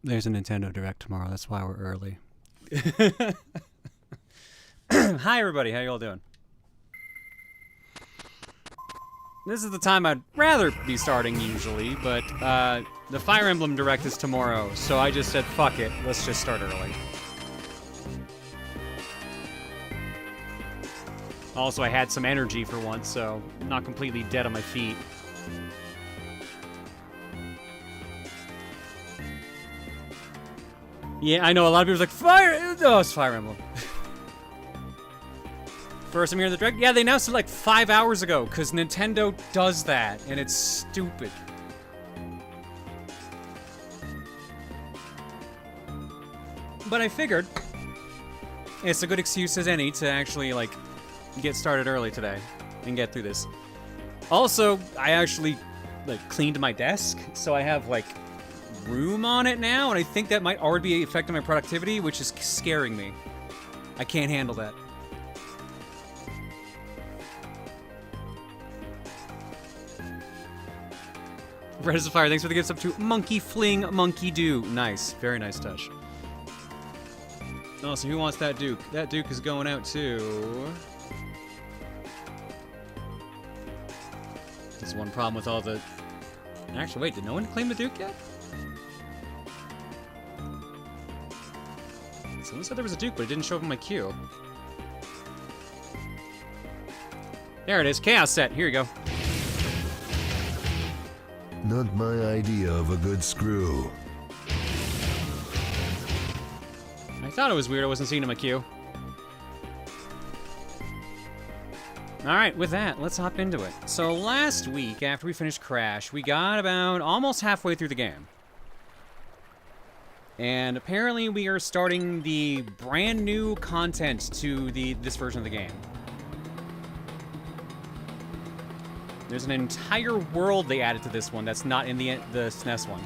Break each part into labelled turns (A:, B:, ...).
A: There's a Nintendo Direct tomorrow. That's why we're early. Hi, everybody. How you all doing? This is the time I'd rather be starting usually, but the Fire Emblem Direct is tomorrow, so I just said, fuck it. Let's just start early. Also, I had some energy for once, so I'm not completely dead on my feet. Yeah, I know, a lot of people are like, Fire... Oh, it's Fire Emblem. First I'm here in the Direct? Yeah, they announced it like 5 hours ago, because Nintendo does that, and it's stupid. But I figured it's a good excuse as any to actually, like, get started early today and get through this. Also, I actually, like, cleaned my desk, so I have, like, room on it now, and I think that might already be affecting my productivity, which is scaring me. I can't handle that. Red as a Fire, thanks for the gifts up to Monkey Fling Monkey Do. Nice, very nice touch. Oh, so who wants that Duke? That Duke is going out to... There's one problem with all the... Actually, wait, did no one claim the Duke yet? Someone said there was a Duke, but it didn't show up in my queue. There it is, Chaos Set. Here you go.
B: Not my idea of a good screw.
A: I thought it was weird I wasn't seeing in my queue. Alright, with that, let's hop into it. So last week, after we finished Crash, we got about almost halfway through the game. And apparently we are starting the brand new content to this version of the game. There's an entire world they added to this one that's not in the SNES one.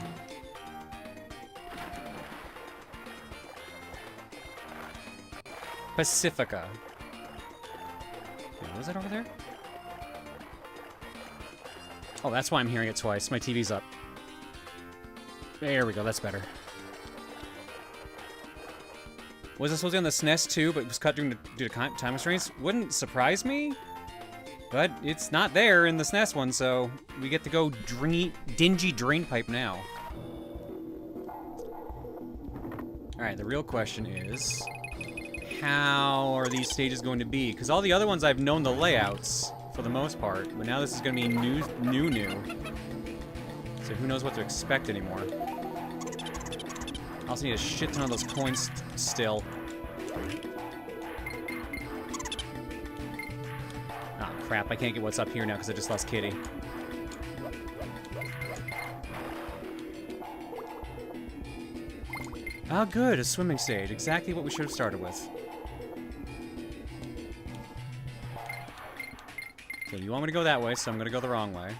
A: Pacifica. Wait, what was that over there? Oh, that's why I'm hearing it twice. My TV's up. There we go, that's better. Was it supposed to be on the SNES too, but it was cut due to time constraints? Wouldn't surprise me. But it's not there in the SNES one, so we get to go dingy drain pipe now. Alright, the real question is, how are these stages going to be? Because all the other ones I've known the layouts, for the most part, but now this is going to be new. So who knows what to expect anymore. I also need a shit ton of those coins still. Crap, I can't get what's up here now because I just lost Kitty. Oh, good, a swimming stage. Exactly what we should have started with. Okay, you want me to go that way, so I'm gonna go the wrong way.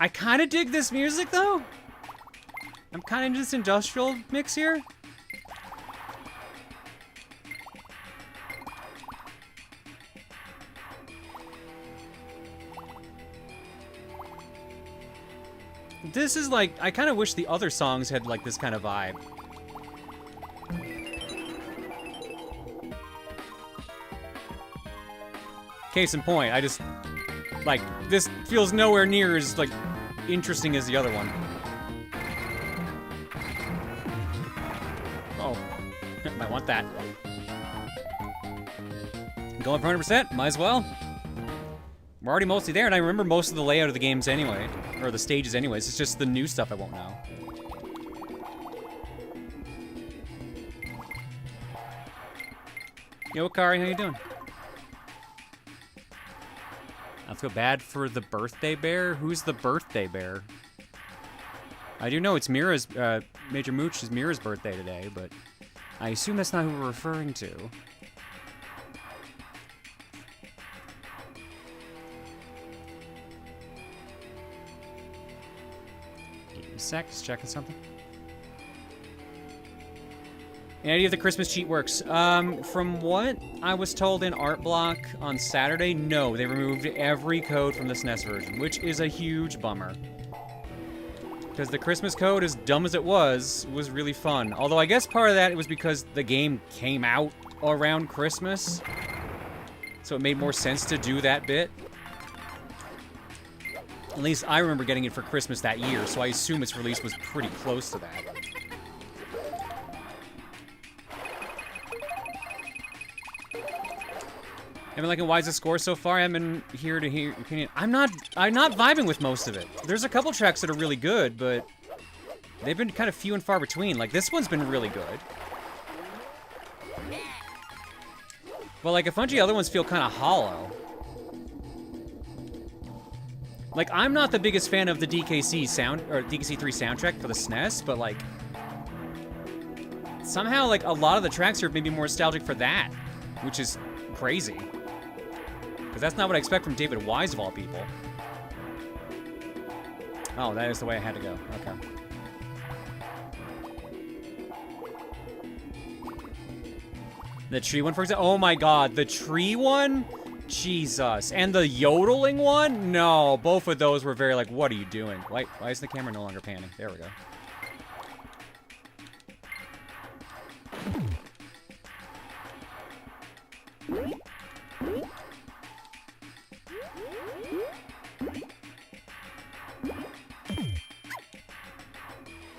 A: I kind of dig this music, though. I'm kind of into this industrial mix here. This is like, I kind of wish the other songs had like this kind of vibe. Case in point, I just, like, this feels nowhere near as, like, interesting as the other one. Oh, might want that. Going for 100%, might as well. We're already mostly there, and I remember most of the layout of the games anyway. Or the stages anyways, it's just the new stuff I won't know. Yo, Kari, how you doing? I feel bad for the birthday bear. Who's the birthday bear? I do know it's Mira's, Major Mooch is Mira's birthday today, but I assume that's not who we're referring to. Give me a sec, just checking something. Any idea if the Christmas cheat works? From what I was told in Art Block on Saturday, no. They removed every code from the SNES version, which is a huge bummer. Because the Christmas code, as dumb as it was really fun. Although I guess part of that it was because the game came out around Christmas. So it made more sense to do that bit. At least I remember getting it for Christmas that year, so I assume its release was pretty close to that. I've been liking, why is the score so far? I've been here to hear your opinion. I'm not vibing with most of it. There's a couple tracks that are really good, but they've been kind of few and far between. Like, this one's been really good. But like, a bunch of the other ones feel kind of hollow. Like, I'm not the biggest fan of the DKC sound, or DKC 3 soundtrack for the SNES, but like, somehow, like, a lot of the tracks are maybe more nostalgic for that, which is crazy. Because that's not what I expect from David Wise, of all people. Oh, that is the way I had to go. Okay. The tree one, for example. Oh my god, the tree one? Jesus. And the yodeling one? No, both of those were very like, what are you doing? Why is the camera no longer panning? There we go.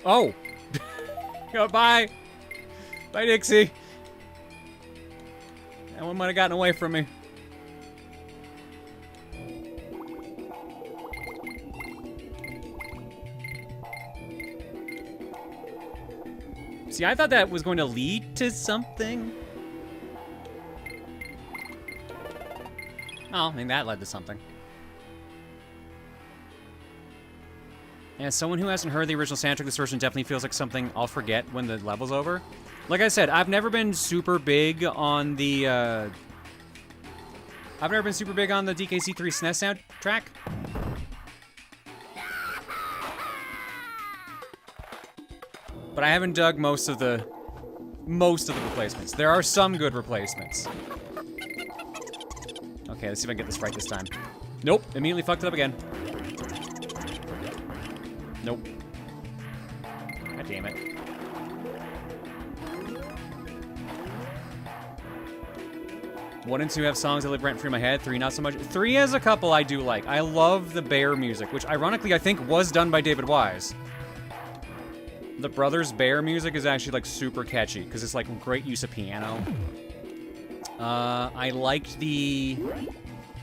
A: Oh! Goodbye! Bye, Dixie! That one might have gotten away from me. See, I thought that was going to lead to something. Oh, I mean, that led to something. As someone who hasn't heard the original soundtrack, this version definitely feels like something I'll forget when the level's over. Like I said, I've never been super big on the, DKC 3 SNES soundtrack. But I haven't dug most of the replacements. There are some good replacements. Okay, let's see if I can get this right this time. Nope, immediately fucked it up again. Nope. God damn it. One and two have songs that live rent-free in my head. 3, not so much. 3 has a couple I do like. I love the bear music, which ironically I think was done by David Wise. The Brothers Bear music is actually like super catchy because it's like great use of piano. I liked the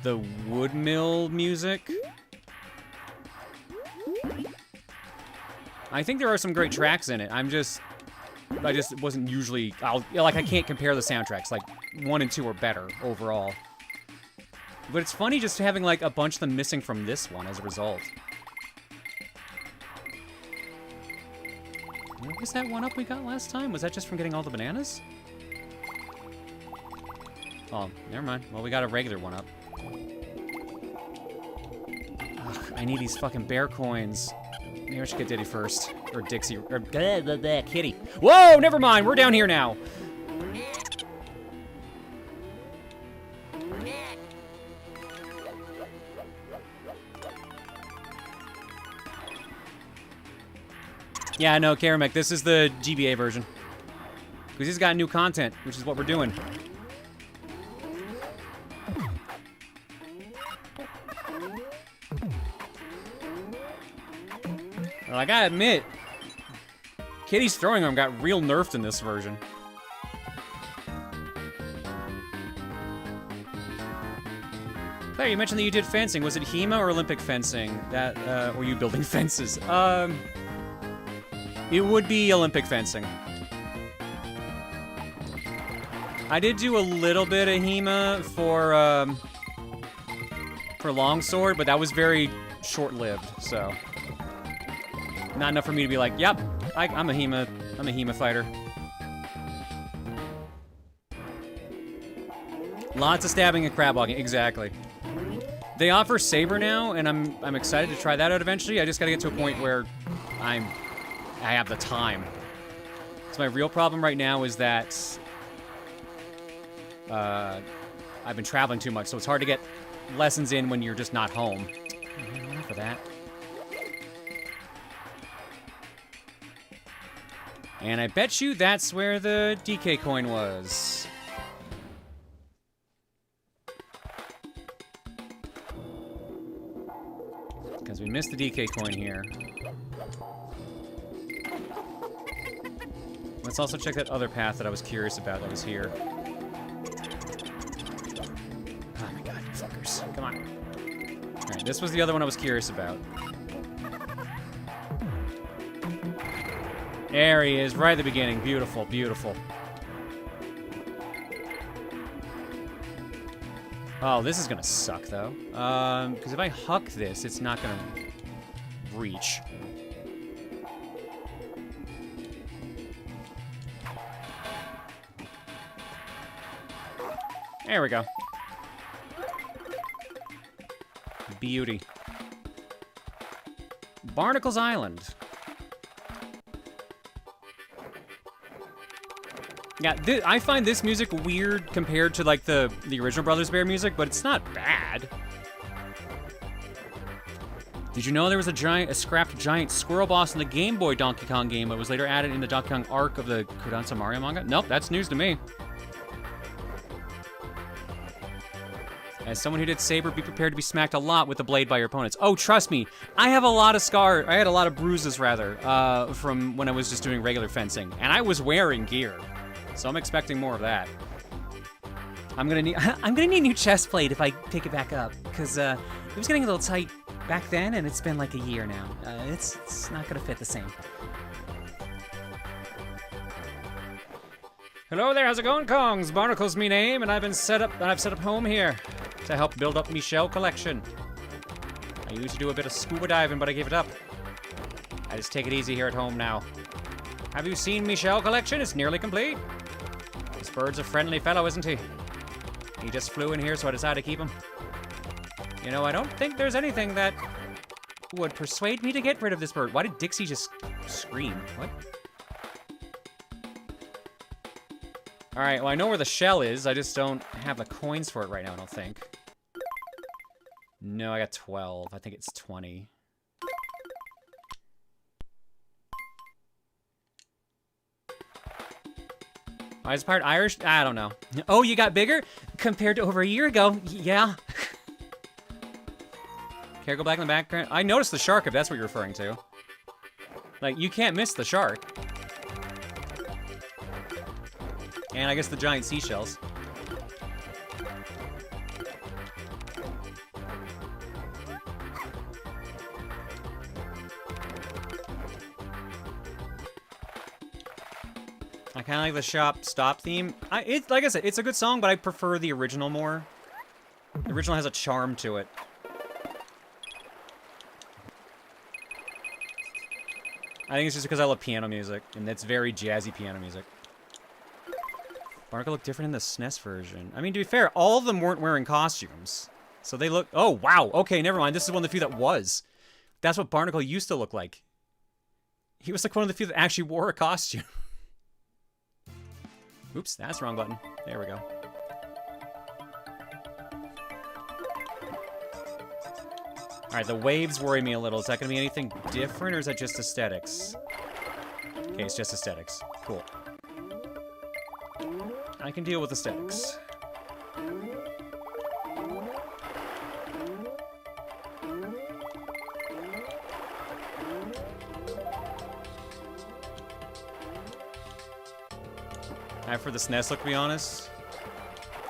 A: Woodmill music. I think there are some great tracks in it. I just wasn't usually, I can't compare the soundtracks. Like, 1 and 2 are better overall. But it's funny just having like a bunch of them missing from this one as a result. What was that one up we got last time? Was that just from getting all the bananas? Oh, never mind. Well, we got a regular one up. Ugh, I need these fucking bear coins. Maybe I should get Diddy first. Or Dixie. Or Kitty. Whoa, never mind. We're down here now. Yeah, no, Karamek, this is the GBA version. Because he's got new content, which is what we're doing. Well, I gotta admit, Kitty's throwing arm got real nerfed in this version. Claire, you mentioned that you did fencing. Was it HEMA or Olympic fencing? That, were you building fences? It would be Olympic fencing. I did do a little bit of HEMA for longsword, but that was very short-lived, so not enough for me to be like, yep, I'm a HEMA fighter. Lots of stabbing and crab walking, exactly. They offer Saber now, and I'm excited to try that out eventually. I just gotta get to a point where I have the time. So my real problem right now is that I've been traveling too much, so it's hard to get lessons in when you're just not home. Enough of that. And I bet you that's where the DK coin was. Because we missed the DK coin here. Let's also check that other path that I was curious about that was here. Oh my god, you fuckers. Come on. Alright, this was the other one I was curious about. There he is, right at the beginning. Beautiful, beautiful. Oh, this is gonna suck, though. Because if I huck this, it's not gonna reach. There we go. Beauty. Barnacle's Island. Yeah, I find this music weird compared to, like, the original Brothers Bear music, but it's not bad. Did you know there was a scrapped giant squirrel boss in the Game Boy Donkey Kong game that was later added in the Donkey Kong arc of the Kodansha Mario manga? Nope, that's news to me. As someone who did Saber, be prepared to be smacked a lot with the blade by your opponents. Oh, trust me, I have a lot of I had a lot of bruises, rather, from when I was just doing regular fencing, and I was wearing gear. So I'm expecting more of that. I'm gonna need a new chest plate if I pick it back up, because it was getting a little tight back then, and it's been like a year now. It's not gonna fit the same. Hello there, how's it going, Kongs? Barnacle's me name, and I've set up home here to help build up me shell collection. I used to do a bit of scuba diving, but I gave it up. I just take it easy here at home now. Have you seen me shell collection? It's nearly complete. This bird's a friendly fellow, isn't he? He just flew in here, so I decided to keep him. You know, I don't think there's anything that would persuade me to get rid of this bird. Why did Dixie just scream? What? Alright, well, I know where the shell is. I just don't have the coins for it right now, I don't think. No, I got 12. I think it's 20. Why is part Irish? I don't know. Oh, you got bigger? Compared to over a year ago? Yeah. Care go back in the background? I noticed the shark, if that's what you're referring to. Like, you can't miss the shark. And I guess the giant seashells. I kind of like the stop theme. Like I said, it's a good song, but I prefer the original more. The original has a charm to it. I think it's just because I love piano music, and it's very jazzy piano music. Barnacle looked different in the SNES version. I mean, to be fair, all of them weren't wearing costumes. So they look... Oh, wow. Okay, never mind. This is one of the few that was. That's what Barnacle used to look like. He was like one of the few that actually wore a costume. Oops, that's the wrong button. There we go. Alright, the waves worry me a little. Is that going to be anything different, or is that just aesthetics? Okay, it's just aesthetics. Cool. I can deal with aesthetics. For the SNES look, to be honest.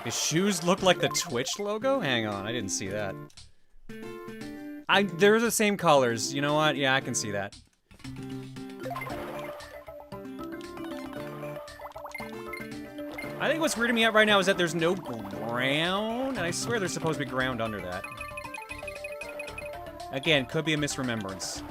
A: His shoes look like the Twitch logo? Hang on, I didn't see that. They're the same colors. You know what? Yeah, I can see that. I think what's weirding me out right now is that there's no ground, and I swear there's supposed to be ground under that. Again, could be a misremembrance.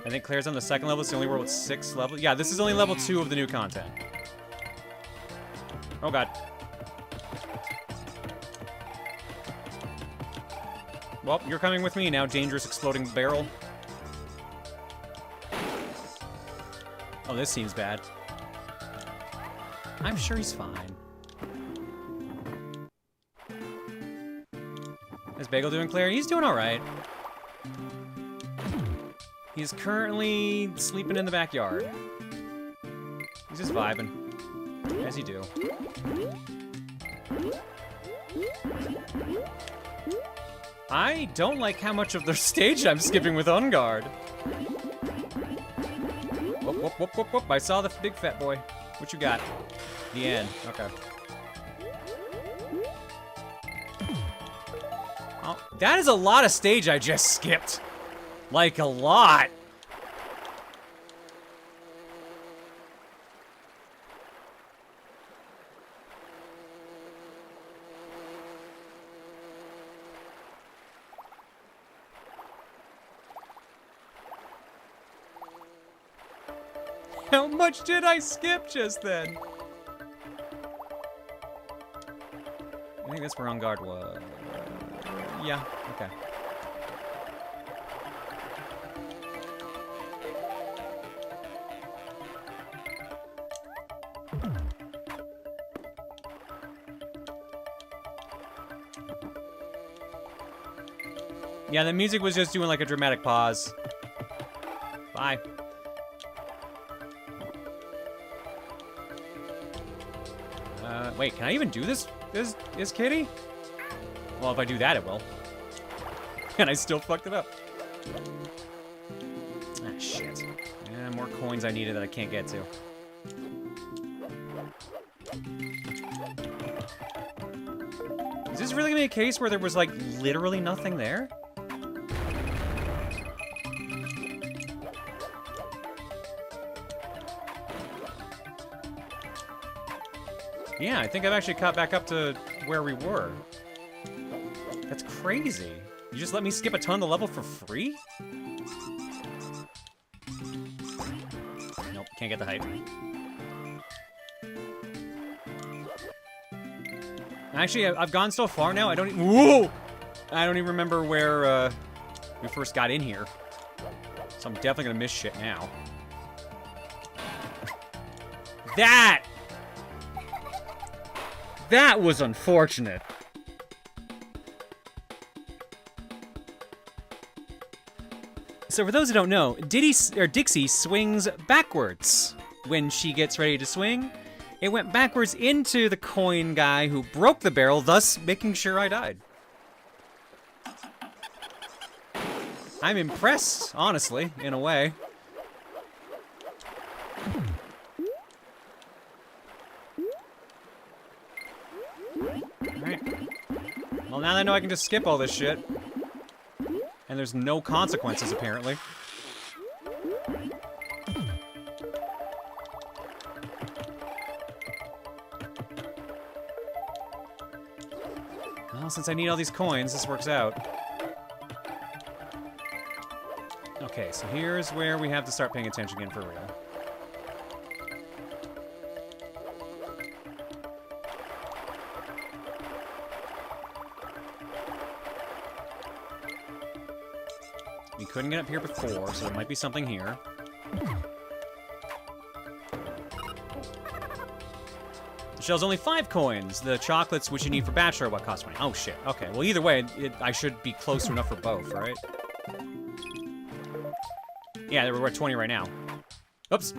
A: I think Claire's on the second level. It's the only world with 6 levels. Yeah, this is only level 2 of the new content. Oh god. Well, you're coming with me now, dangerous exploding barrel. Oh, this seems bad. I'm sure he's fine. How's Bagel doing, Claire? He's doing alright. He's currently sleeping in the backyard. He's just vibing. As you do. I don't like how much of the stage I'm skipping with On Guard. Whoop, whoop, whoop, whoop, whoop. I saw the big fat boy. What you got? The end. Okay. Oh, that is a lot of stage I just skipped. Like, a lot. How much did I skip just then? I think that's where On Guard was. Yeah, okay. Yeah, the music was just doing like a dramatic pause. Bye. Wait, can I even do this? Is Kitty? Well, if I do that, it will. And I still fucked it up. Ah, shit. Yeah, more coins I needed that I can't get to. Is this really gonna be a case where there was, like, literally nothing there? Yeah, I think I've actually caught back up to where we were. That's crazy. You just let me skip a ton of the level for free? Nope, can't get the hype. Actually, I've gone so far now, I don't even... Whoa! I don't even remember where we first got in here. So I'm definitely gonna miss shit now. That was unfortunate. So for those who don't know, Dixie swings backwards when she gets ready to swing. It went backwards into the coin guy who broke the barrel, thus making sure I died. I'm impressed, honestly, in a way. Alright. Well, now that I know I can just skip all this shit. And there's no consequences, apparently. Well, since I need all these coins, this works out. Okay, so here's where we have to start paying attention again for real. We couldn't get up here before, so there might be something here. The shell's only 5 coins. The chocolates, which you need for Bachelor, what cost 20? Oh, shit. Okay, well, either way, I should be close enough for both, right? Yeah, we're at 20 right now. Oops.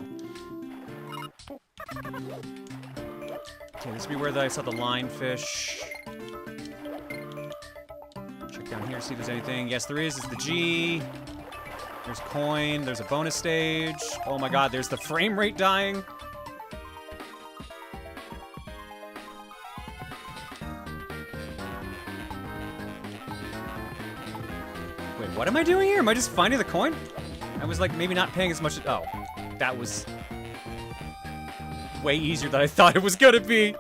A: Okay, this would be where I saw the lionfish. Check down here, see if there's anything. Yes, there is. It's the G. There's coin. There's a bonus stage. Oh my god, there's the frame rate dying. Wait, what am I doing here? Am I just finding the coin? I was like maybe not paying as much. Oh, that was way easier than I thought it was gonna be.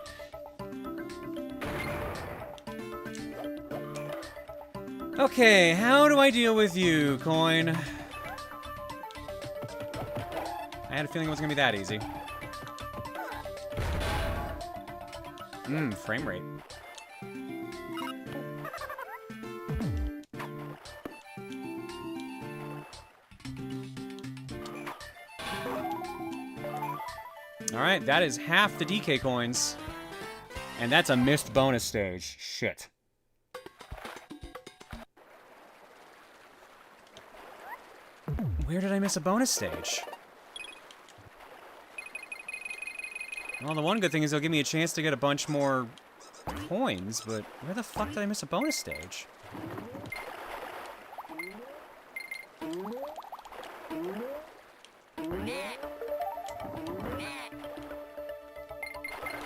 A: Okay, how do I deal with you, coin? I had a feeling it was gonna be that easy. Frame rate. Alright, that is half the DK coins. And that's a missed bonus stage. Shit. Where did I miss a bonus stage? Well, the one good thing is it'll give me a chance to get a bunch more coins, but where the fuck did I miss a bonus stage?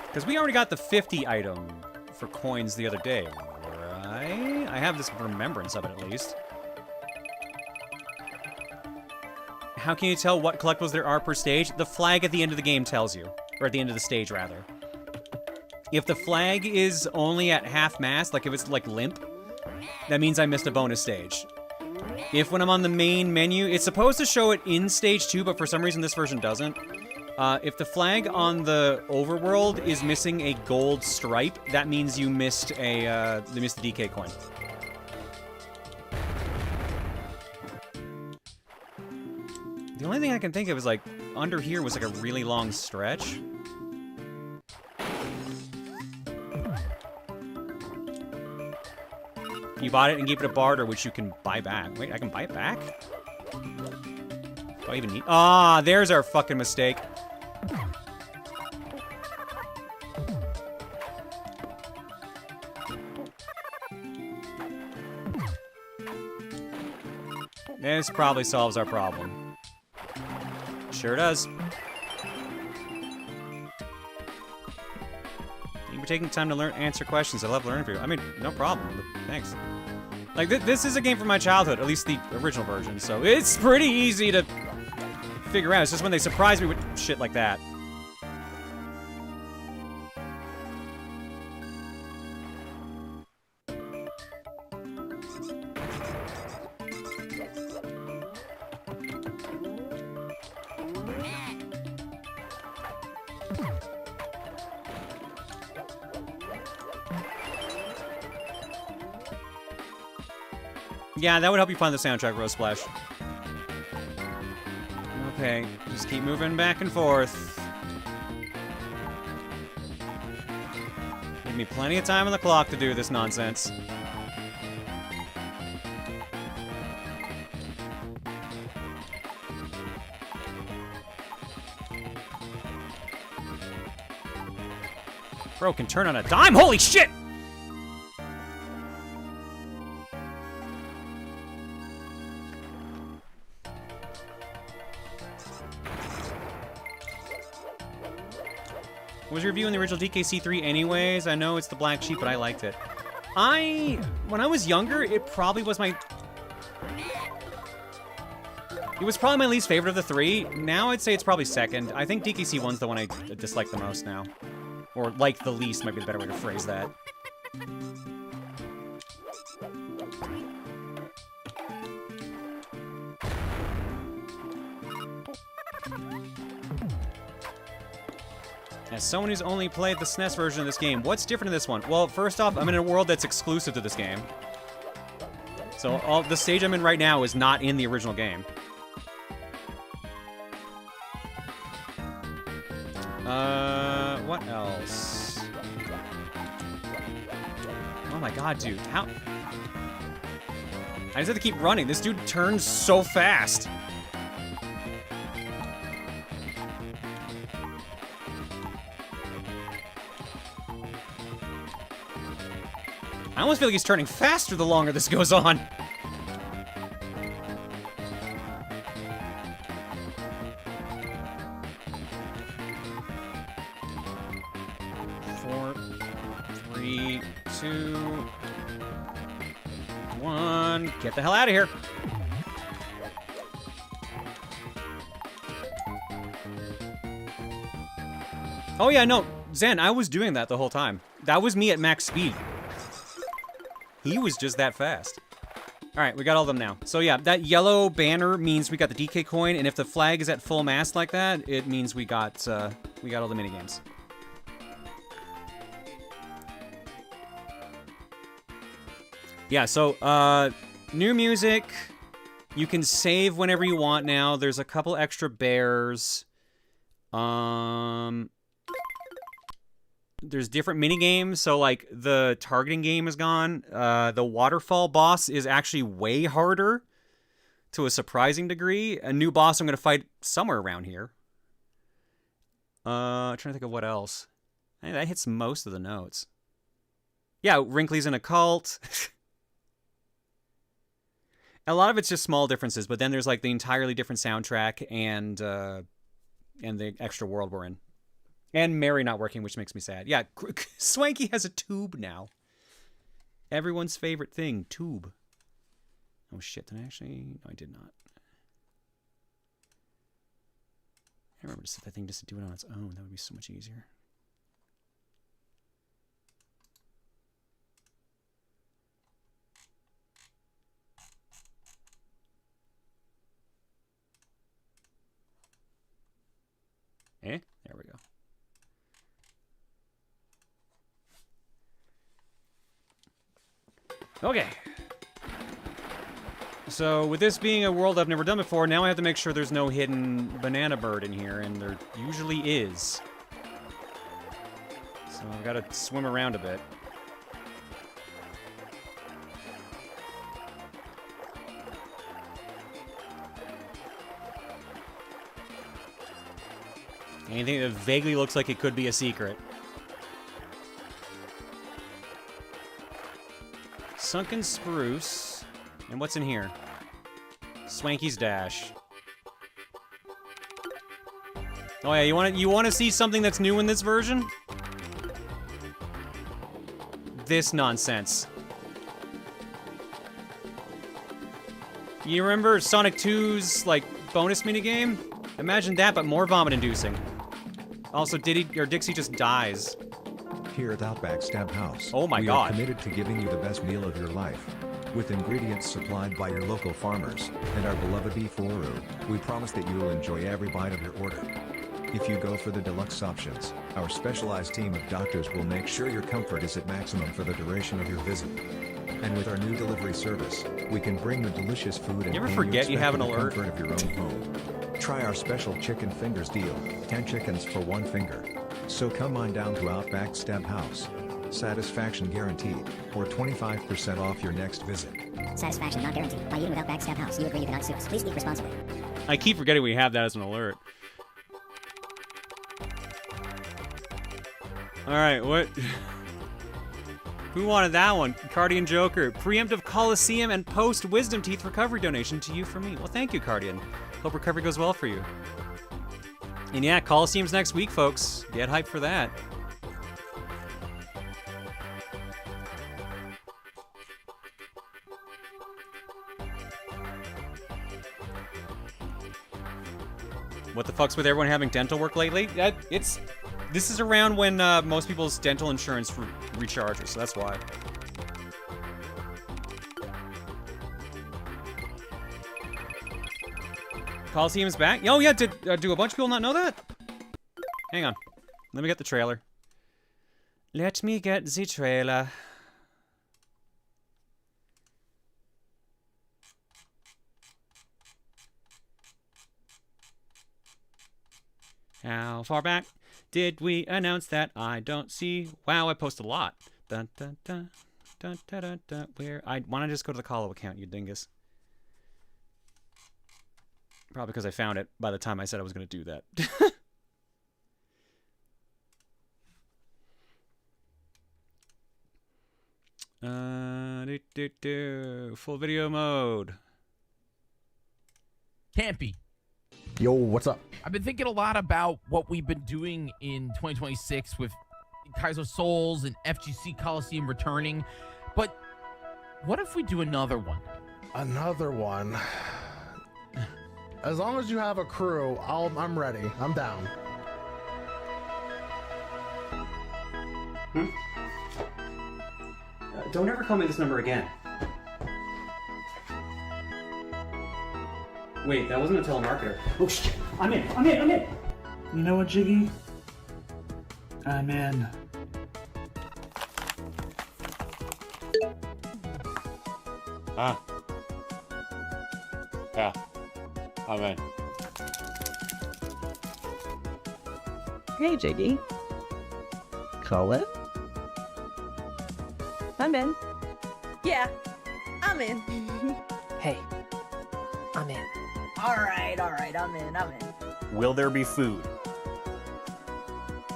A: Because we already got the 50 item for coins the other day, right? I have this remembrance of it, at least. How can you tell what collectibles there are per stage? The flag at the end of the game tells you. Or at the end of the stage, rather. If the flag is only at half-mast, like if it's, like, limp, that means I missed a bonus stage. If when I'm on the main menu, it's supposed to show it in stage 2, but for some reason this version doesn't. If the flag on the overworld is missing a gold stripe, that means you missed a, you missed the DK coin. The only thing I can think of is, like, under here was, like, a really long stretch. You bought it and gave it a barter, which you can buy back. Wait, I can buy it back? Do I even need... Ah, there's our fucking mistake. This probably solves our problem. Sure does. Thank you for taking time to answer questions. I love learning from you. I mean, no problem. Thanks. Like, this is a game from my childhood, at least the original version, so it's pretty easy to figure out. It's just when they surprise me with shit like that. Yeah, that would help you find the soundtrack, Rose Splash. Okay, just keep moving back and forth. Give me plenty of time on the clock to do this nonsense. Bro can turn on a dime? Holy shit! Was your review in the original DKC3 anyways? I know it's the black sheep, but I liked it. When I was younger, it probably was my... It was probably my least favorite of the three. Now I'd say it's probably second. I think DKC1's the one I dislike the most now. Or like the least might be the better way to phrase that. As someone who's only played the SNES version of this game, what's different in this one? Well, first off, I'm in a world that's exclusive to this game. So the stage I'm in right now is not in the original game. What else? Oh my god, dude. How? I just have to keep running. This dude turns so fast. I almost feel like he's turning faster the longer this goes on. Four, three, two, one. Get the hell out of here. Oh yeah, no, Zen, I was doing that the whole time. That was me at max speed. He was just that fast. Alright, we got all of them now. So yeah, that yellow banner means we got the DK coin, and if the flag is at full mast like that, it means we got all the minigames. Yeah, so, new music. You can save whenever you want now. There's a couple extra bears. There's different mini games. So like the targeting game is gone. The waterfall boss is actually way harder to a surprising degree. A new boss I'm going to fight somewhere around here. Trying to think of what else. Hey, that hits most of the notes. Yeah, Wrinkly's in a cult. A lot of it's just small differences, but then there's like the entirely different soundtrack and the extra world we're in. And Mary not working, which makes me sad. Yeah, Swanky has a tube now. Everyone's favorite thing, tube. Oh shit, did I actually? No, I did not. I remember to set that thing just to do it on its own. That would be so much easier. Eh? There we go. Okay. So, with this being a world I've never done before, now I have to make sure there's no hidden banana bird in here, and there usually is. So I've got to swim around a bit. Anything that vaguely looks like it could be a secret. Sunken spruce. And what's in here? Swanky's dash. Oh yeah, you want to see something that's new in this version? This nonsense. You remember Sonic 2's like bonus minigame? Imagine that, but more vomit-inducing. Also, Dixie just dies.
C: Here at Outback Steakhouse,
A: oh my
C: we
A: God,
C: are committed to giving you the best meal of your life. With ingredients supplied by your local farmers, and our beloved beef Oru, we promise that you will enjoy every bite of your order. If you go for the deluxe options, our specialized team of doctors will make sure your comfort is at maximum for the duration of your visit. And with our new delivery service, we can bring the delicious food and
A: you ever forget you have an
C: in the
A: alert?
C: comfort of your own home. Try our special chicken fingers deal, 10 chickens for 1 finger. So come on down to Outback Steakhouse. Satisfaction guaranteed, or 25% off your next visit.
D: Satisfaction not guaranteed. By eating with Outback Steakhouse, you agree you cannot sue us. Please eat responsibly.
A: I keep forgetting we have that as an alert. Alright, what? Who wanted that one? Cardian Joker. Preemptive Coliseum and post-Wisdom Teeth recovery donation to you from me. Well, thank you, Cardian. Hope recovery goes well for you. And yeah, Coliseum's next week, folks. Get hyped for that. What the fuck's with everyone having dental work lately? This is around when most people's dental insurance recharges, so that's why. Coliseum's back? Oh yeah, do a bunch of people not know that? Hang on. Let me get the trailer. Let me get the trailer. How far back did we announce that? I don't see. Wow, I post a lot. Dun, dun, dun, dun, dun, dun, dun. Where? I want to just go to the Colo account, you dingus. Probably because I found it by the time I said I was going to do that. Full video mode.
E: Campy.
F: Yo, what's up?
E: I've been thinking a lot about what we've been doing in 2026 with Kaiser Souls and FGC Coliseum returning. But what if we do another one?
F: Another one. As long as you have a crew, I'm ready. I'm down.
A: Don't ever call me this number again. Wait, that wasn't a telemarketer. Oh shit! I'm in!
G: You know what, Jiggy? I'm in.
A: Huh? Yeah, I'm in.
H: Hey, Jiggy. Colin? I'm in.
I: Yeah, I'm in.
H: Hey, I'm in.
I: All right, I'm in.
J: Will there be food?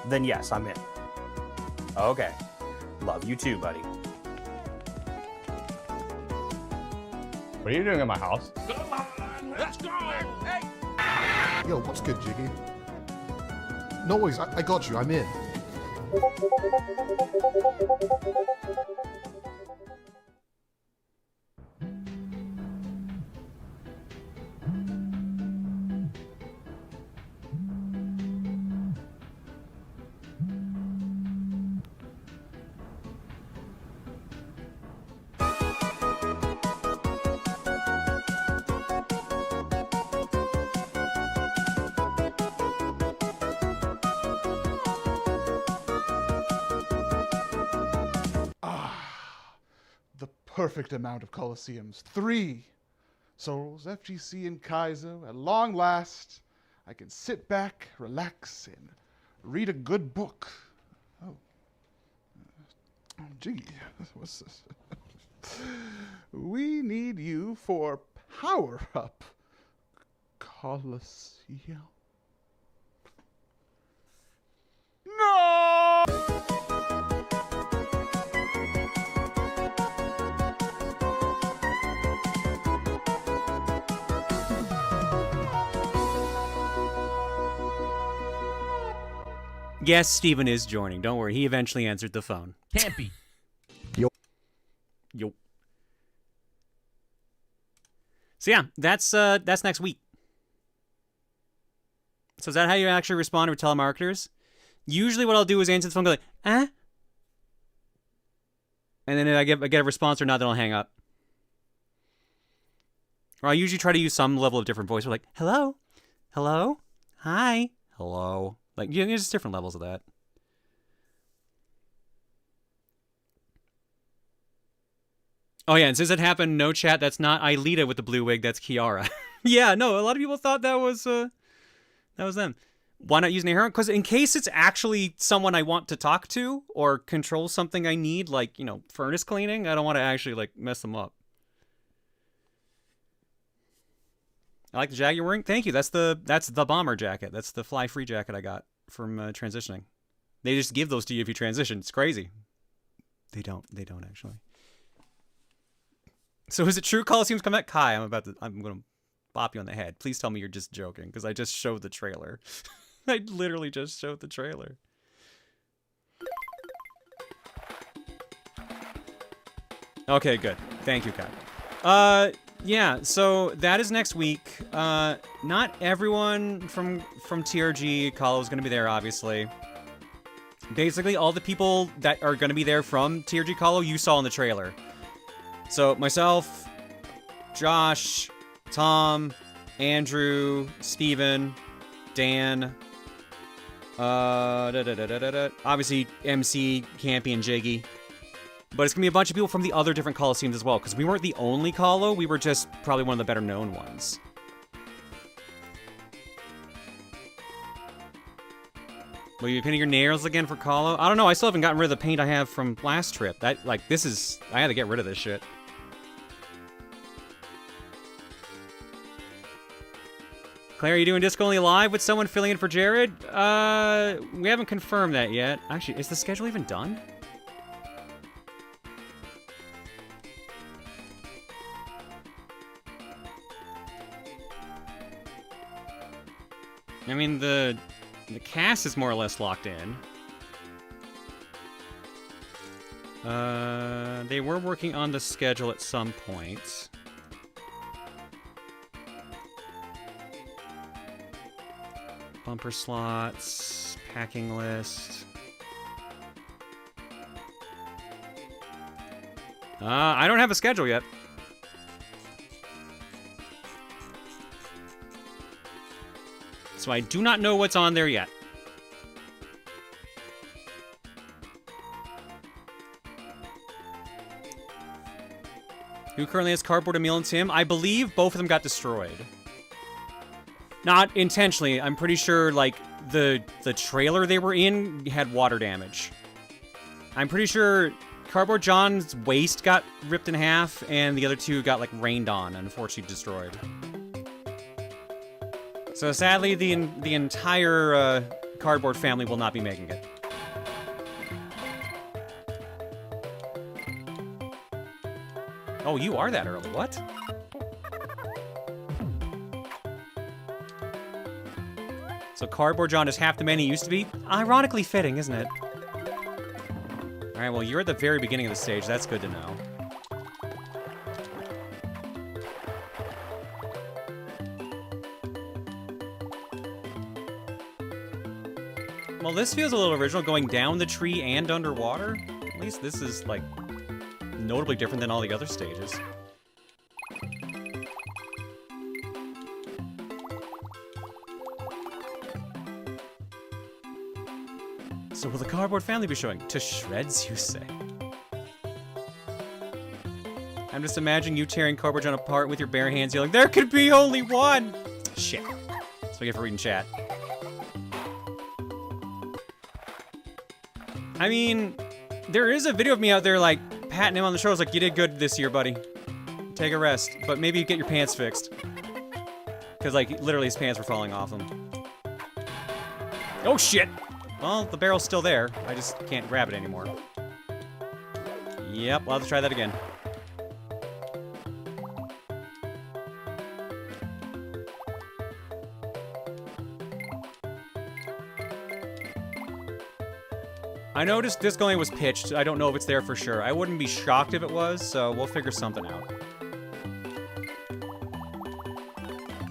J: Then yes, I'm in. Okay. Love you too, buddy.
K: What are you doing at my house?
L: Yo, what's good, Jiggy? No worries, I got you, I'm in.
M: The perfect amount of Colosseums. 3 Souls, FGC, and Kaizo. At long last, I can sit back, relax, and read a good book. Oh. Jiggy, what's this? We need you for Power Up Colosseum. No!
A: Yes, Steven is joining. Don't worry, he eventually answered the phone.
E: Can't be.
A: Yo. So yeah, that's next week. So is that how you actually respond to telemarketers? Usually what I'll do is answer the phone, go like, eh? And then if I get a response or not, then I'll hang up. Or I usually try to use some level of different voice. We're like, hello? Hello? Hi? Hello? Like, yeah, there's just different levels of that. Oh yeah, and since it happened, no chat, that's not Aelita with the blue wig, that's Kiara. Yeah, no, a lot of people thought that was them. Why not use Nahara? Because in case it's actually someone I want to talk to or control something I need, like, you know, furnace cleaning, I don't want to actually, like, mess them up. I like the jacket you're wearing. Thank you. That's the bomber jacket. That's the fly free jacket I got from transitioning. They just give those to you if you transition. It's crazy. They don't actually. So is it true Colosseum's come back? Kai, I'm gonna bop you on the head. Please tell me you're just joking, because I just showed the trailer. I literally just showed the trailer. Okay, good. Thank you, Kai. Yeah, so that is next week. Not everyone from TRG Colo is going to be there, obviously. Basically, all the people that are going to be there from TRG Colo you saw in the trailer. So, myself, Josh, Tom, Andrew, Steven, Dan, obviously MC, Campy, and Jiggy. But it's going to be a bunch of people from the other different Colosseums as well, because we weren't the only Colo, we were just probably one of the better known ones. Will you be painting your nails again for Colo? I don't know, I still haven't gotten rid of the paint I have from last trip. I had to get rid of this shit. Claire, are you doing Disco Only Live with someone filling in for Jared? We haven't confirmed that yet. Actually, is the schedule even done? I mean, the cast is more or less locked in. They were working on the schedule at some point. Bumper slots, packing list. I don't have a schedule yet. So I do not know what's on there yet. Who currently has Cardboard, Emil, and Tim? I believe both of them got destroyed. Not intentionally. I'm pretty sure, like, the trailer they were in had water damage. I'm pretty sure Cardboard John's waist got ripped in half, and the other two got, like, rained on and unfortunately destroyed. So sadly, the entire Cardboard family will not be making it. Oh, you are that early. What? So Cardboard John is half the man he used to be? Ironically fitting, isn't it? Alright, well, you're at the very beginning of the stage. That's good to know. Well, this feels a little original, going down the tree and underwater. At least this is, like, notably different than all the other stages. So will the Cardboard family be showing? To shreds, you say? I'm just imagining you tearing Cardboard John apart with your bare hands, yelling, "There could be only one!" Shit. That's what I get for reading chat. I mean, there is a video of me out there, like, patting him on the shoulders, like, "You did good this year, buddy. Take a rest, but maybe get your pants fixed." Because, like, literally his pants were falling off him. Oh, shit! Well, the barrel's still there. I just can't grab it anymore. Yep, we'll have to try that again. I noticed disc only was pitched. I don't know if it's there for sure. I wouldn't be shocked if it was, so we'll figure something out.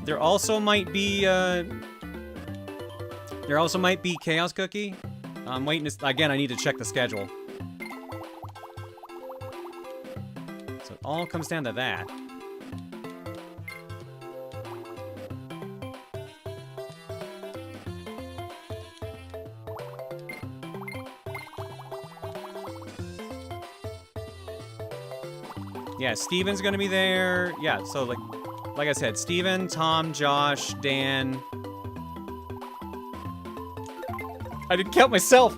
A: There also might be Chaos Cookie. I'm waiting to, again, I need to check the schedule. So it all comes down to that. Yeah, Steven's gonna be there. Yeah, so like I said, Steven, Tom, Josh, Dan. I didn't count myself.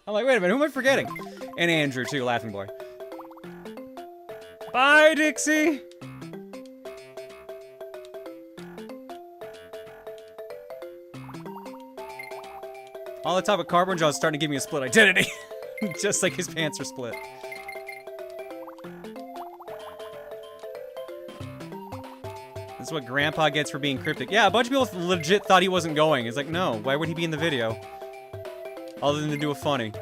A: I'm like, wait a minute, who am I forgetting? And Andrew too, Laughing Boy. Bye, Dixie. All the talk about Cardboard John's starting to give me a split identity. Just like his pants are split. This is what Grandpa gets for being cryptic. Yeah, a bunch of people legit thought he wasn't going. It's like, no, why would he be in the video? Other than to do a funny.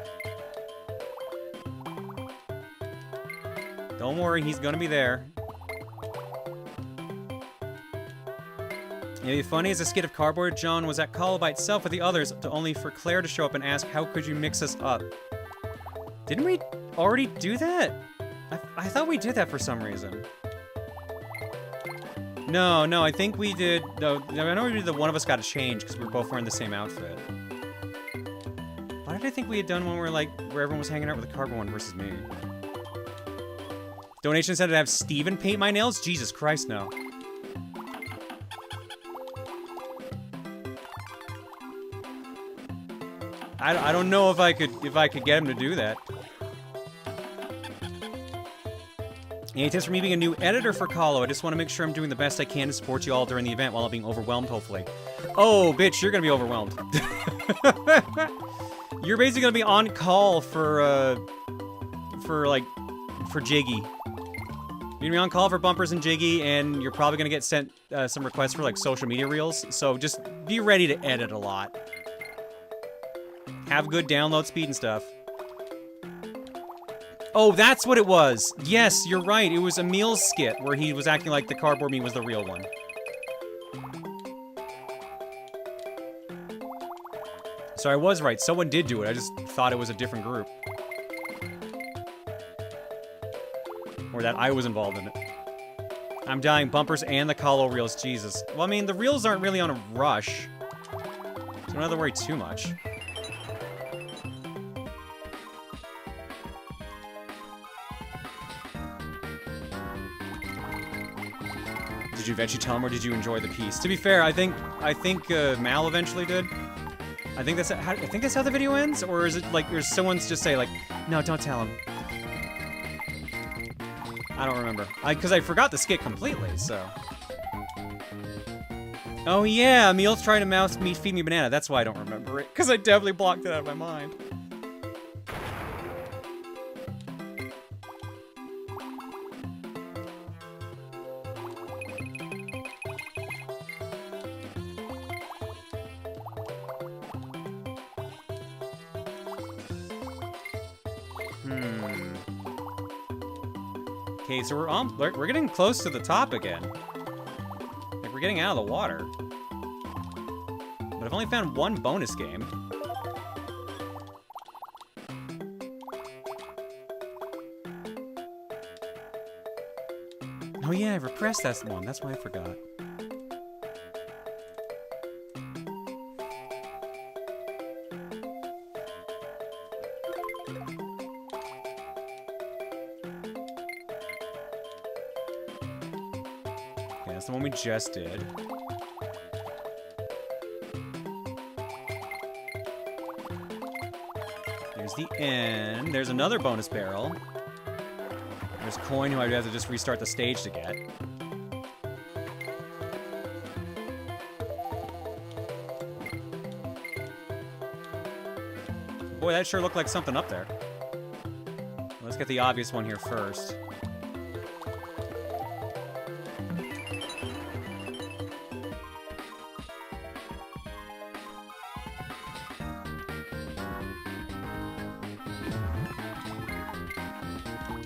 A: Don't worry, he's gonna be there. It'd be funny as a skit if Cardboard John was at Call by itself with the others, to only for Claire to show up and ask, "How could you mix us up?" Didn't we already do that? I thought we did that for some reason. No, I think we did. No, I know we did the one of us got a change because we were both wearing the same outfit. Why did I think we had done one where, like, where everyone was hanging out with the Cardboard one versus me? Donation said to have Steven paint my nails? Jesus Christ, no. I don't know if I could get him to do that. Any tips for me being a new editor for Colo? I just want to make sure I'm doing the best I can to support you all during the event while not being overwhelmed, hopefully. Oh, bitch, you're gonna be overwhelmed. You're basically gonna be on call for Jiggy. You're gonna be on call for bumpers and Jiggy, and you're probably gonna get sent some requests for, like, social media reels. So just be ready to edit a lot. Have good download speed and stuff. Oh, that's what it was. Yes, you're right. It was Emil's skit where he was acting like the Cardboard me was the real one. So I was right. Someone did do it. I just thought it was a different group. Or that I was involved in it. I'm dying bumpers and the colo reels, Jesus. Well, I mean, the reels aren't really on a rush. So don't have to worry too much. Did you eventually tell him, or did you enjoy the piece? To be fair, I think Mal eventually did. I think that's how the video ends, or is it like, or someone's just say like, no, don't tell him. I don't remember. Because I forgot the skit completely, so. Oh yeah, Emil's trying to feed me banana. That's why I don't remember it. Because I definitely blocked it out of my mind. Okay, so we're getting close to the top again. Like, we're getting out of the water. But I've only found one bonus game. Oh yeah, I repressed that one. That's why I forgot. That's the one we just did. There's the end. There's another bonus barrel. There's coin who I'd have to just restart the stage to get. Boy, that sure looked like something up there. Let's get the obvious one here first.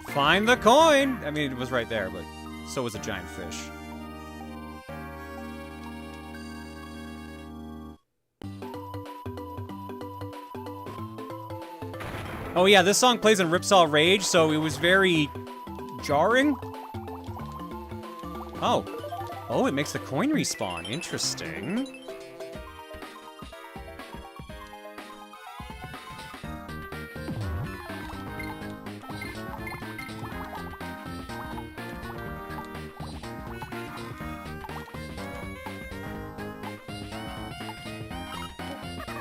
A: Find the coin! I mean, it was right there, but so was a giant fish. Oh yeah, this song plays in Ripsaw Rage, so it was very jarring. Oh. Oh, it makes the coin respawn. Interesting.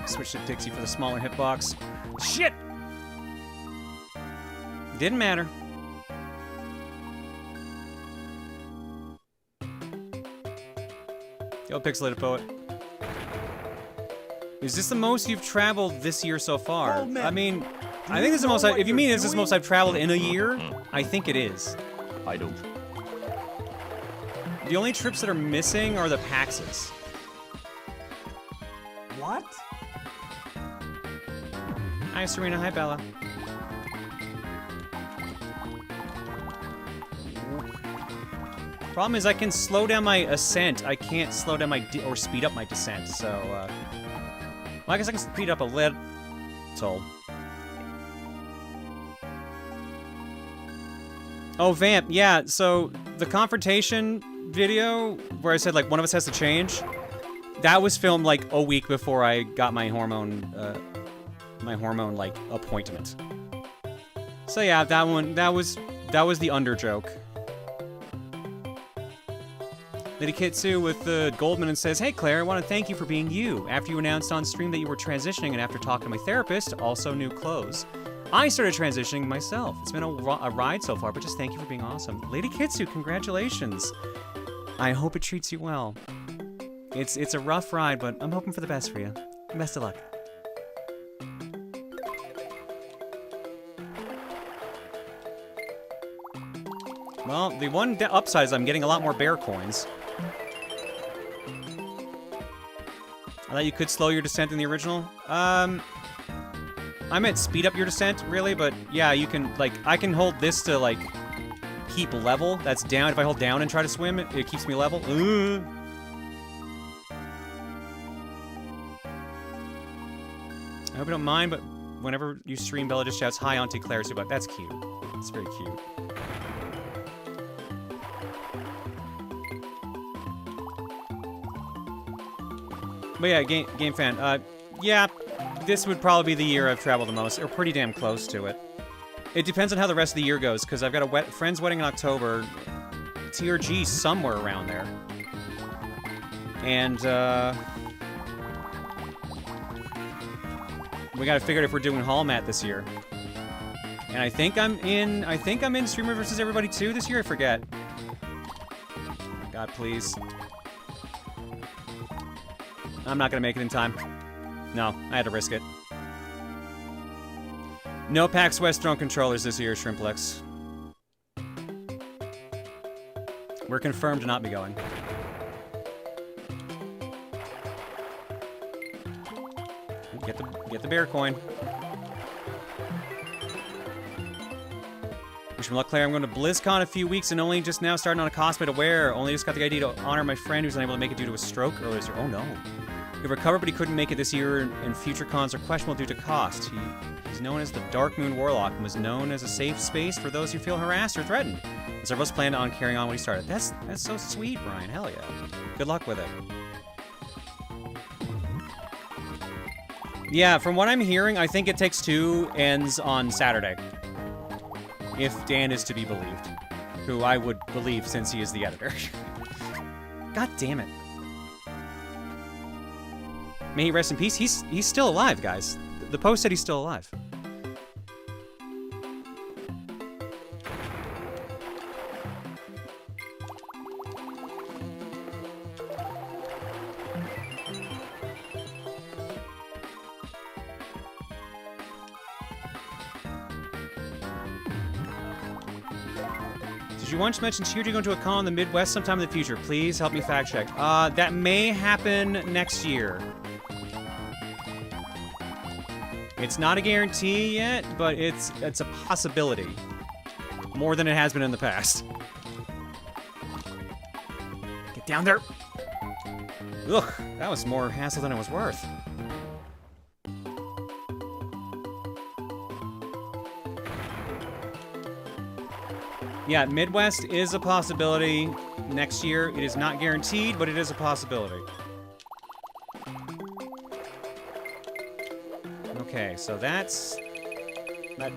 A: Switch to Dixie for the smaller hitbox. Shit! Didn't matter. Yo, Pixelated Poet. Is this the most you've traveled this year so far? Oh, I mean, I think this is the most. If you mean is this the most I've traveled in a year, I think it is.
N: I don't.
A: The only trips that are missing are the PAXs.
N: What?
A: Hi, Serena. Hi, Bella. Problem is, I can slow down my ascent. I can't slow down my or speed up my descent. So, well, I guess I can speed up a little. Oh, Vamp. Yeah. So the confrontation video where I said like one of us has to change, that was filmed like a week before I got my hormone like appointment. So yeah, that was the under joke. Lady Kitsu with the Goldman and says, "Hey Claire, I want to thank you for being you. After you announced on stream that you were transitioning and after talking to my therapist, also new clothes. I started transitioning myself. It's been a ride so far, but just thank you for being awesome. Lady Kitsu, congratulations. I hope it treats you well. It's a rough ride, but I'm hoping for the best for you. Best of luck." Well, the one upside is I'm getting a lot more bear coins. I thought you could slow your descent in the original. I meant speed up your descent, really, but yeah, you can, like, I can hold this to, like, keep level. That's down. If I hold down and try to swim, it keeps me level. I hope you don't mind, but whenever you stream, Bella just shouts, "Hi, Auntie Claire," so, but that's cute. It's very cute. But yeah, game fan. Yeah, this would probably be the year I've traveled the most, or pretty damn close to it. It depends on how the rest of the year goes, because I've got a friend's wedding in October, TRG somewhere around there. And, we gotta figure out if we're doing Hall Mat this year. And I think I'm in Streamer vs. Everybody 2 this year, I forget. God, please. I'm not gonna make it in time. No, I had to risk it. No PAX West drone controllers this year, Shrimplex. We're confirmed to not be going. Get the bear coin. Wish me luck, Claire. I'm going to BlizzCon in a few weeks and only just now starting on a cosplay to wear. Only just got the idea to honor my friend who's unable to make it due to a stroke earlier this year. Oh no. He recovered, but he couldn't make it this year, and future cons are questionable due to cost. He's known as the Dark Moon Warlock and was known as a safe space for those who feel harassed or threatened. And several of us planned on carrying on what he started. That's so sweet, Brian. Hell yeah. Good luck with it. Yeah, from what I'm hearing, I think It Takes Two ends on Saturday. If Dan is to be believed. Who I would believe since he is the editor. God damn it. May he rest in peace. He's still alive, guys. The post said he's still alive. Did you once mention Cheer going to a con in the Midwest sometime in the future? Please help me fact check. That may happen next year. It's not a guarantee yet, but it's a possibility. More than it has been in the past. Get down there! Ugh, that was more hassle than it was worth. Yeah, Midwest is a possibility next year. It is not guaranteed, but it is a possibility. Okay, so that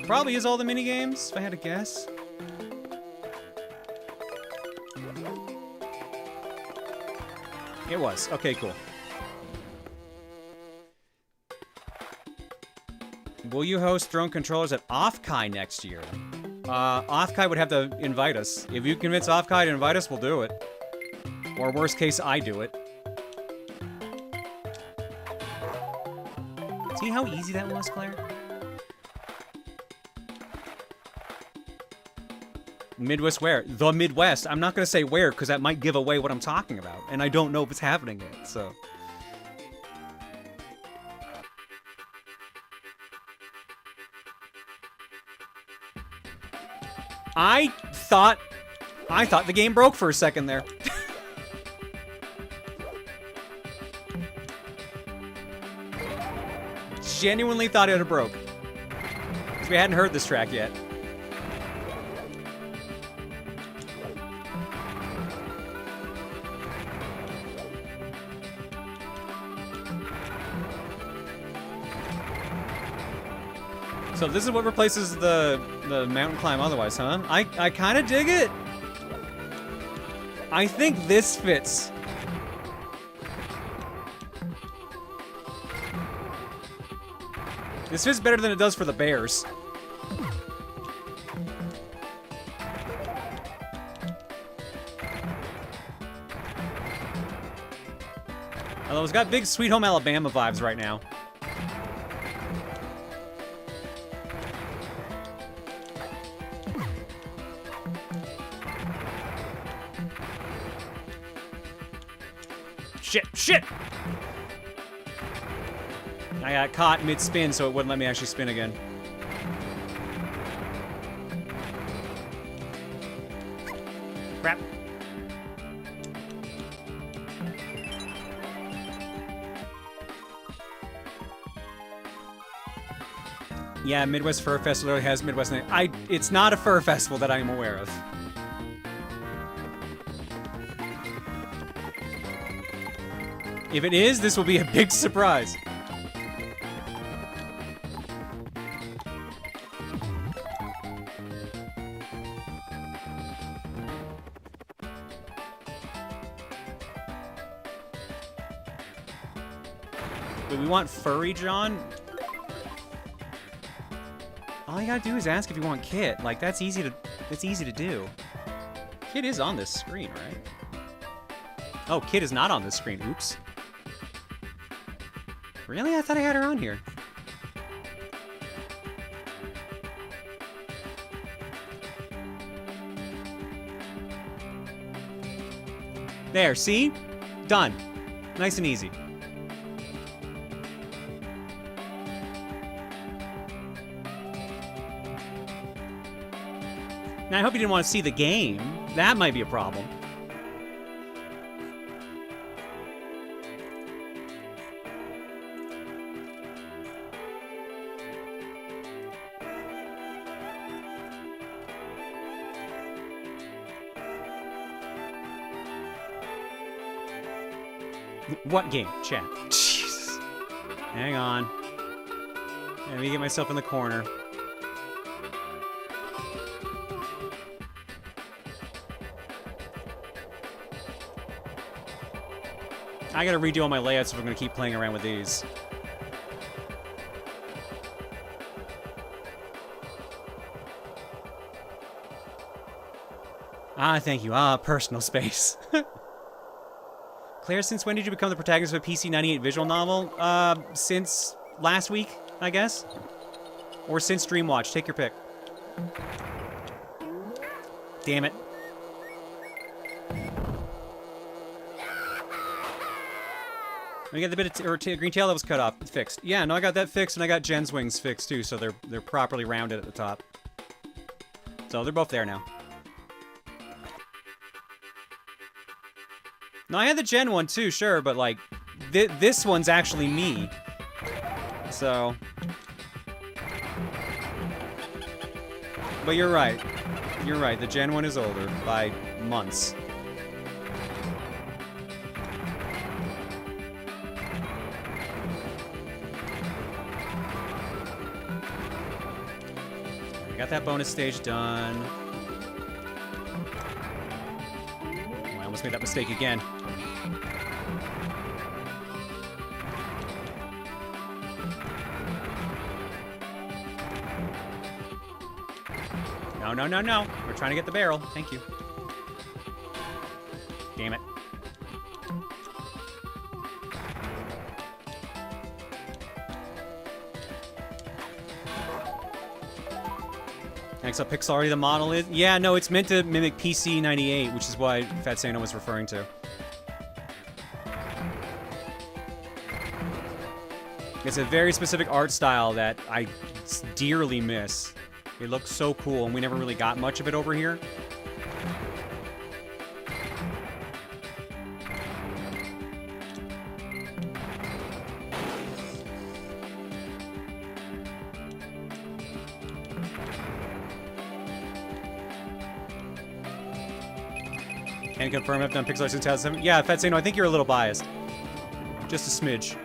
A: probably is all the minigames, if I had to guess. It was. Okay, cool. Will you host drone controllers at Offkai next year? Offkai would have to invite us. If you convince Offkai to invite us, we'll do it. Or worst case, I do it. See how easy that was, Claire? Midwest where? The Midwest. I'm not going to say where, because that might give away what I'm talking about. And I don't know if it's happening yet, so... I thought the game broke for a second there. Genuinely thought it had broke. Because we hadn't heard this track yet. So this is what replaces the mountain climb otherwise, huh? I kind of dig it. I think this fits. This fits better than it does for the bears. Although it's got big Sweet Home Alabama vibes right now. Shit! I got caught mid-spin, so it wouldn't let me actually spin again. Crap. Yeah, Midwest Fur Festival has Midwest... It's not a fur festival that I am aware of. If it is, this will be a big surprise. Wait, we want Furry John? All you gotta do is ask if you want Kit. Like, that's easy to do. Kit is on this screen, right? Oh, Kit is not on this screen. Oops. Really? I thought I had her on here. There, see? Done. Nice and easy. Now, I hope you didn't want to see the game. That might be a problem. What game? Chat. Jesus. Hang on. Let me get myself in the corner. I gotta redo all my layouts if I'm gonna keep playing around with these. Ah, thank you. Ah, personal space. Claire, since when did you become the protagonist of a PC-98 visual novel? Since last week, I guess? Or since Dreamwatch. Take your pick. Damn it. I got the bit of green tail that was cut off. Fixed. Yeah, no, I got that fixed, and I got Jen's wings fixed, too, so they're properly rounded at the top. So they're both there now. No, I had the Gen one too, sure, but like, this one's actually me. So. But you're right. You're right, the Gen one is older by months. I got that bonus stage done. Oh, I almost made that mistake again. No, no, no, no. We're trying to get the barrel. Thank you. Damn it. Next up, Pixar, the model is... Yeah, no, it's meant to mimic PC-98, which is what Fat Sano was referring to. It's a very specific art style that I dearly miss. It looks so cool, and we never really got much of it over here. Can confirm I've done Pixar since 2007. Yeah, Fetsano, I think you're a little biased. Just a smidge.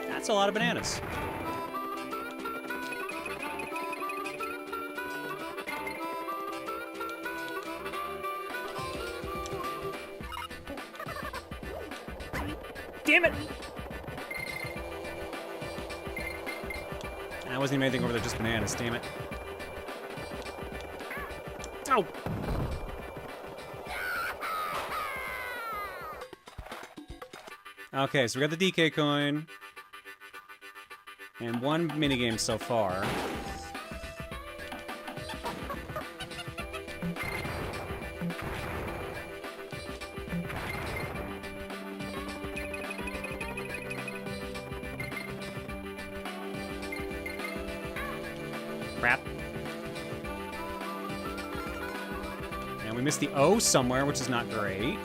A: That's a lot of bananas. Damn it! I wasn't even anything over there, just bananas, damn it. Ow! Okay, so we got the DK coin. And one minigame so far. Crap. And we missed the O somewhere, which is not great.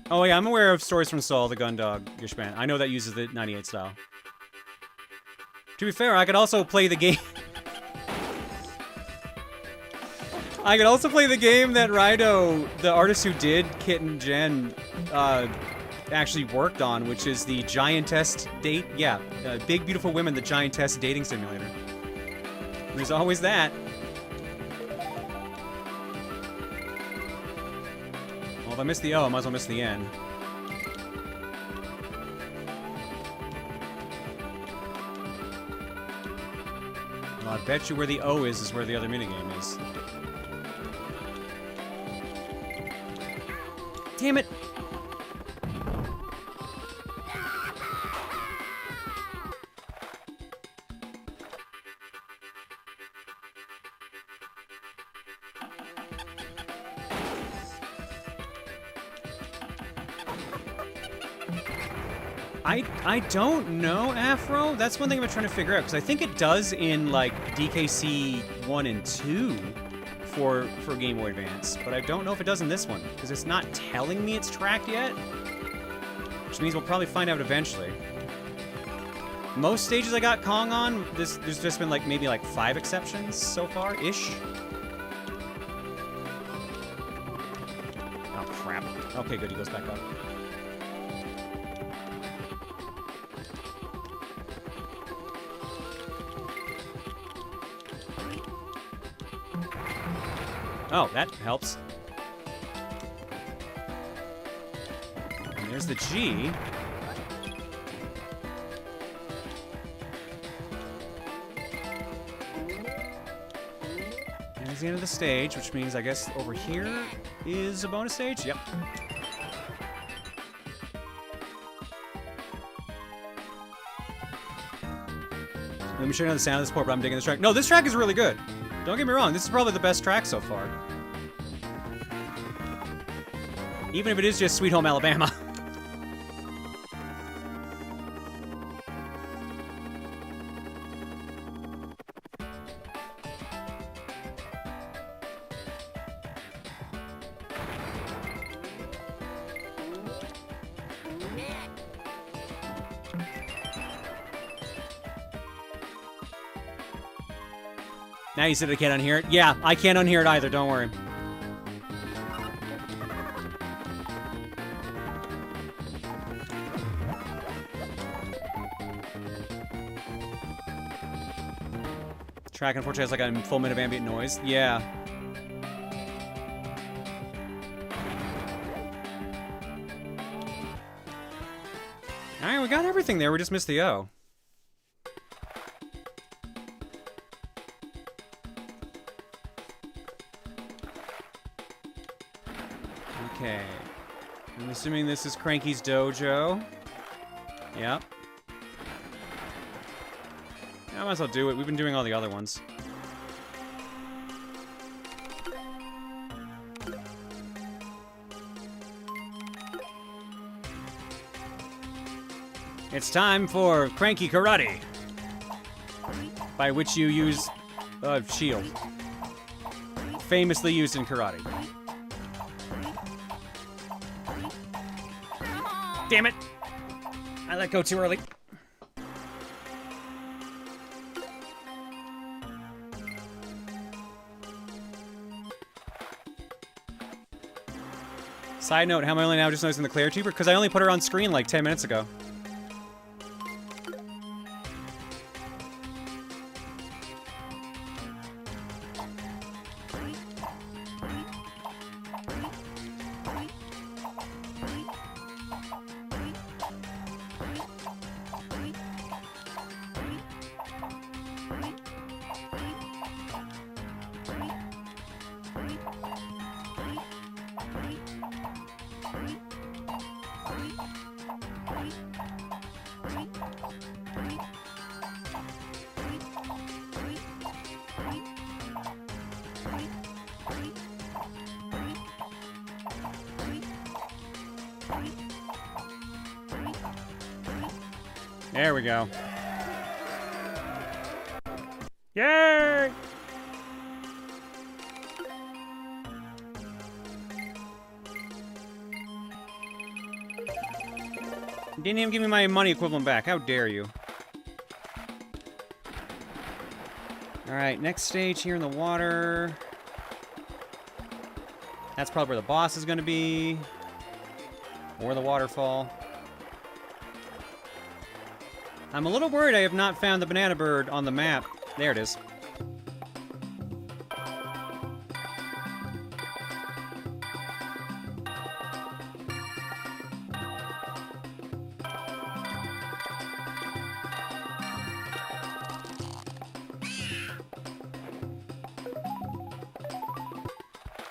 A: Oh yeah, I'm aware of Stories from Saul, the gun dog Gishman. I know that uses the 98 style. To be fair, I could also play the game. I could also play the game that Rido, the artist who did Kit and Jen, actually worked on, which is the Giantess date. Yeah, Big Beautiful Women, the Giantess dating simulator. There's always that. Well, if I miss the O, I might as well miss the N. Well, I bet you where the O is where the other minigame is. Damn it! I don't know, Afro. That's one thing I'm trying to figure out, because I think it does in, like, DKC 1 and 2 for Game Boy Advance, but I don't know if it does in this one, because it's not telling me it's tracked yet, which means we'll probably find out eventually. Most stages I got Kong on, there's just been, like, maybe, like, 5 exceptions so far-ish. Oh, crap. Okay, good, he goes back up. Oh, that helps. And there's the G. And there's the end of the stage, which means I guess over here is a bonus stage? Yep. Let me show you the sound of this port, but I'm digging this track. No, this track is really good. Don't get me wrong, this is probably the best track so far. Even if it is just Sweet Home Alabama. Now you said I can't unhear it? Yeah, I can't unhear it either, don't worry. Track, unfortunately, has like a full minute of ambient noise. Yeah. Alright, we got everything there, we just missed the O. Okay. I'm assuming this is Cranky's dojo. Yep. I might as well do it. We've been doing all the other ones. It's time for Cranky Karate. By which you use a shield. Famously used in karate. Damn it! I let go too early. Side note, how am I only now just noticing the Claire tuber? Because I only put her on screen like 10 minutes ago. There we go. Yay! Didn't even give me my money equivalent back. How dare you? Alright, next stage here in the water. That's probably where the boss is going to be. Or the waterfall. I'm a little worried I have not found the banana bird on the map. There it is.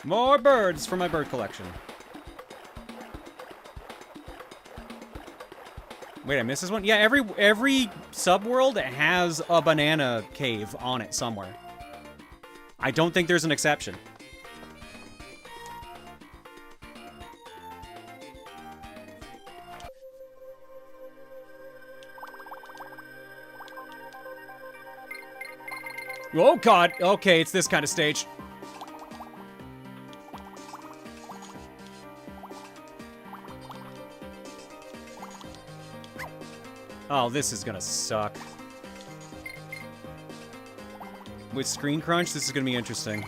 A: More birds for my bird collection. Wait, I missed this one? Yeah, every subworld has a banana cave on it somewhere. I don't think there's an exception. Oh god, okay, it's this kind of stage. Oh, this is gonna suck. With screen crunch, this is gonna be interesting.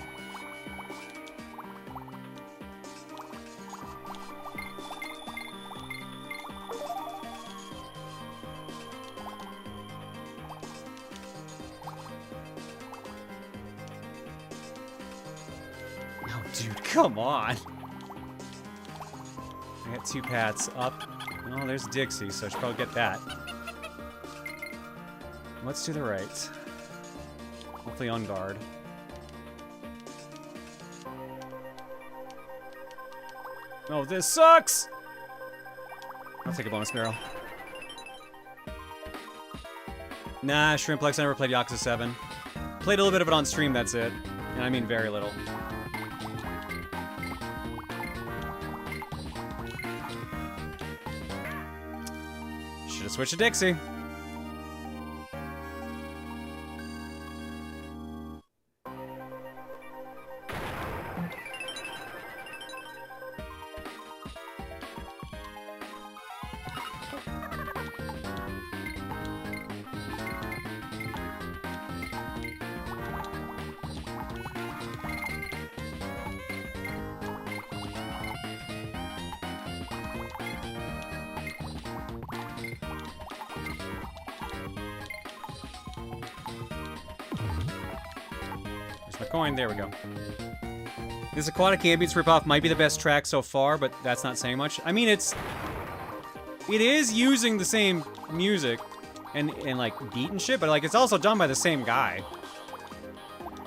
A: Oh, dude, come on. I got 2 pats up. Oh, there's Dixie, so I should probably get that. Let's do the right. Hopefully on guard. Oh, this sucks! I'll take a bonus barrel. Nah, Shrimplex, I never played Yakuza 7. Played a little bit of it on stream, that's it. And I mean very little. Should've switched to Dixie. My coin, there we go. This Aquatic Ambience ripoff might be the best track so far, but that's not saying much. I mean, it is using the same music and like beat and shit, but like it's also done by the same guy.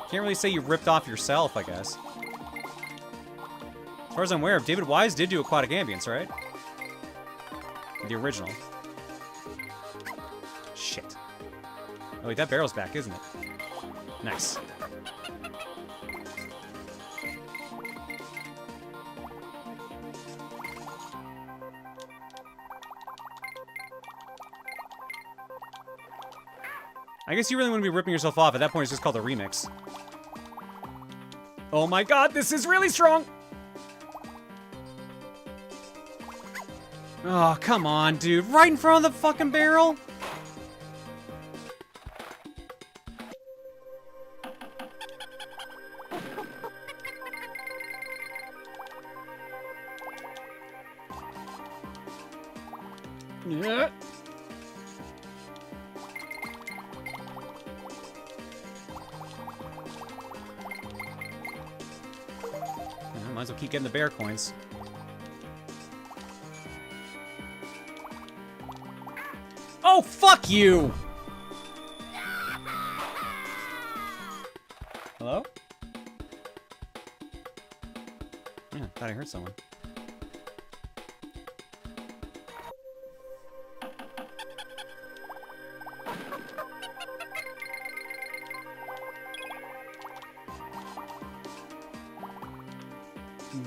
A: Can't really say you ripped off yourself, I guess. As far as I'm aware of, David Wise did do Aquatic Ambience, right? The original. Shit. Oh wait, that barrel's back, isn't it? Nice. I guess you really want to be ripping yourself off. At that point, it's just called a remix. Oh my god, this is really strong! Oh, come on, dude. Right in front of the fucking barrel? Yeah. Might as well keep getting the bear coins. Oh, fuck you! Hello? Yeah, thought I heard someone.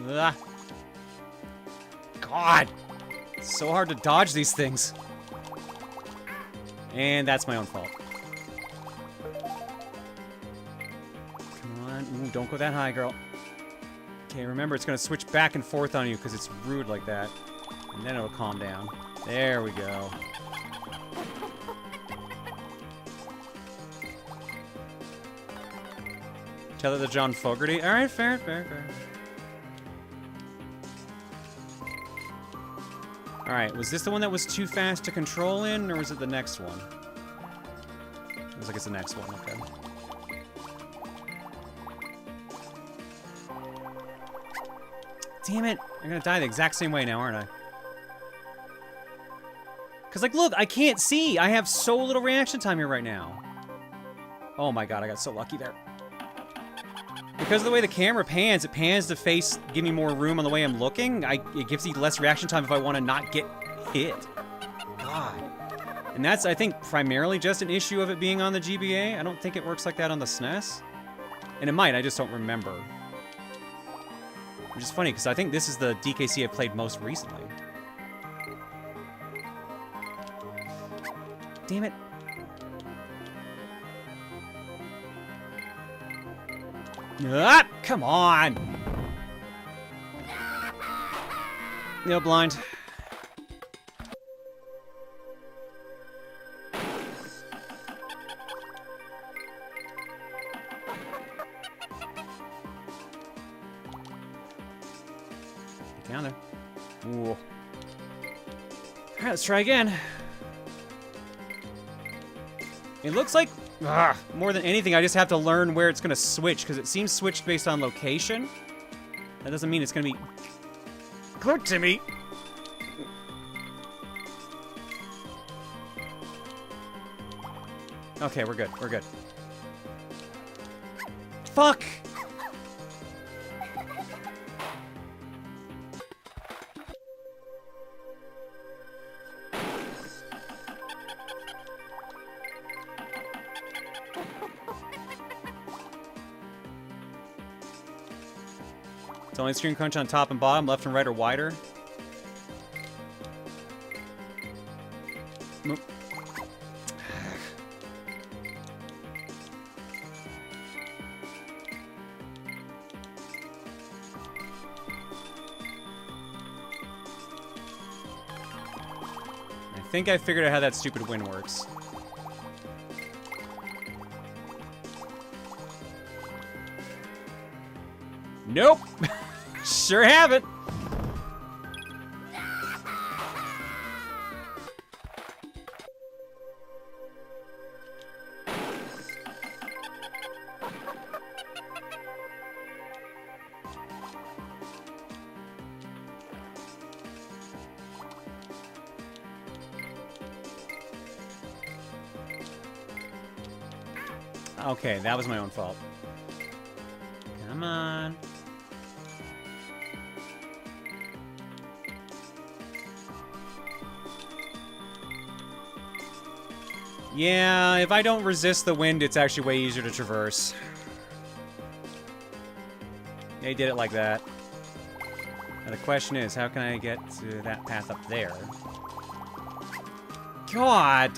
A: Ugh. God! It's so hard to dodge these things. And that's my own fault. Come on. Ooh, don't go that high, girl. Okay, remember, it's gonna switch back and forth on you because it's rude like that. And then it'll calm down. There we go. Tether to John Fogerty. All right, fair. All right, was this the one that was too fast to control in, or was it the next one? Looks like it's the next one. Okay. Damn it! I'm gonna die the exact same way now, aren't I? Cause like, look, I can't see. I have so little reaction time here right now. Oh my god, I got so lucky there. Because of the way the camera pans, it pans the face, give me more room on the way I'm looking. It gives me less reaction time if I want to not get hit. God. And that's, I think, primarily just an issue of it being on the GBA. I don't think it works like that on the SNES. And it might, I just don't remember. Which is funny, because I think this is the DKC I've played most recently. Damn it. Ah, come on! No, blind. Get down there. Ooh. Alright, let's try again. It looks like, more than anything, I just have to learn where it's going to switch, because it seems switched based on location. That doesn't mean it's going to be good to me. Okay, we're good. We're good. Fuck! It's only screen crunch on top and bottom, left and right are wider. Nope. I think I figured out how that stupid win works. Nope. Sure haven't. Okay, that was my own fault. Come on. Yeah, if I don't resist the wind, it's actually way easier to traverse. They did it like that. Now the question is, how can I get to that path up there? God!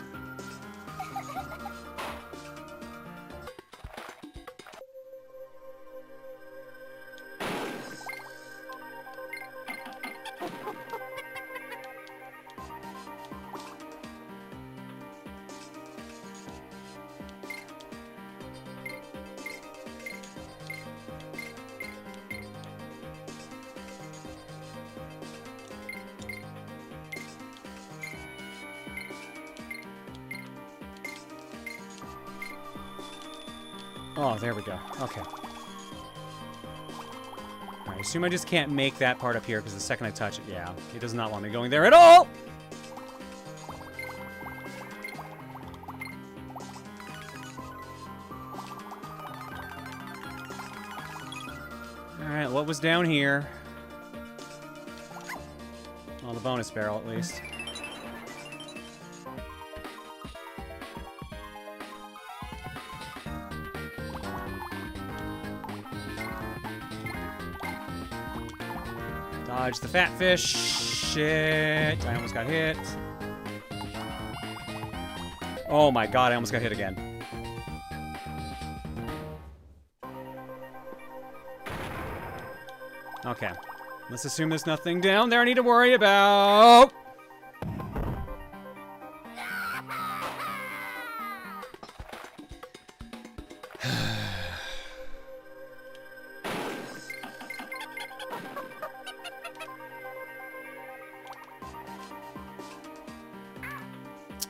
A: Oh, there we go. Okay. I assume I just can't make that part up here, because the second I touch it, yeah. It does not want me going there at all! Alright, what was down here? Well, the bonus barrel, at least. Dodge the fat fish. Shit. I almost got hit. Oh my god, I almost got hit again. Okay. Let's assume there's nothing down there I need to worry about.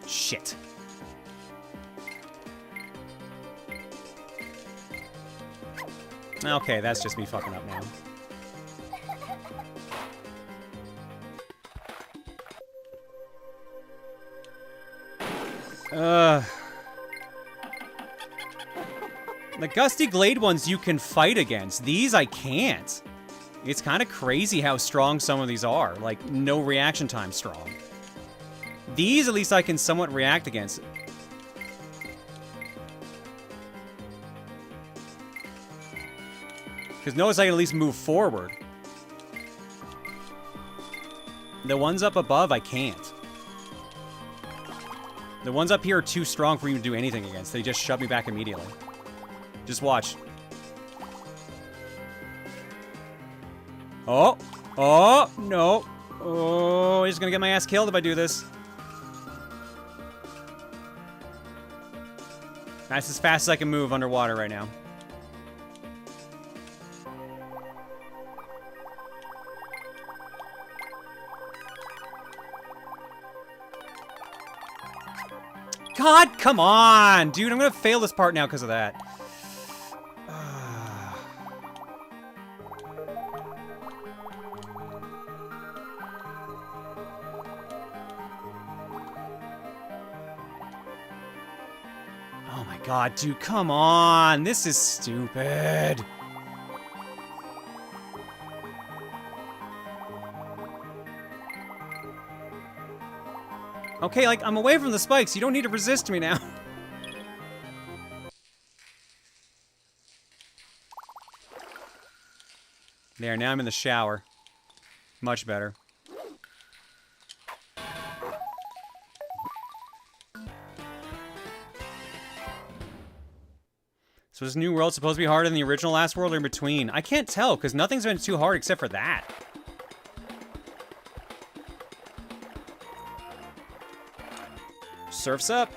A: Shit. Okay, that's just me fucking up now. The Gusty Glade ones you can fight against. These I can't. It's kind of crazy how strong some of these are. Like, no reaction time strong. These, at least, I can somewhat react against. Because notice I can at least move forward. The ones up above, I can't. The ones up here are too strong for me to do anything against. They just shove me back immediately. Just watch. Oh! Oh! No! Oh, he's gonna get my ass killed if I do this. That's as fast as I can move underwater right now. God, come on! Dude, I'm gonna fail this part now because of that. Oh my god, dude, come on! This is stupid! Okay, like, I'm away from the spikes. You don't need to resist me now. There, now I'm in the shower. Much better. So this new world's supposed to be harder than the original last world or in between? I can't tell, because nothing's been too hard except for that. Surf's up.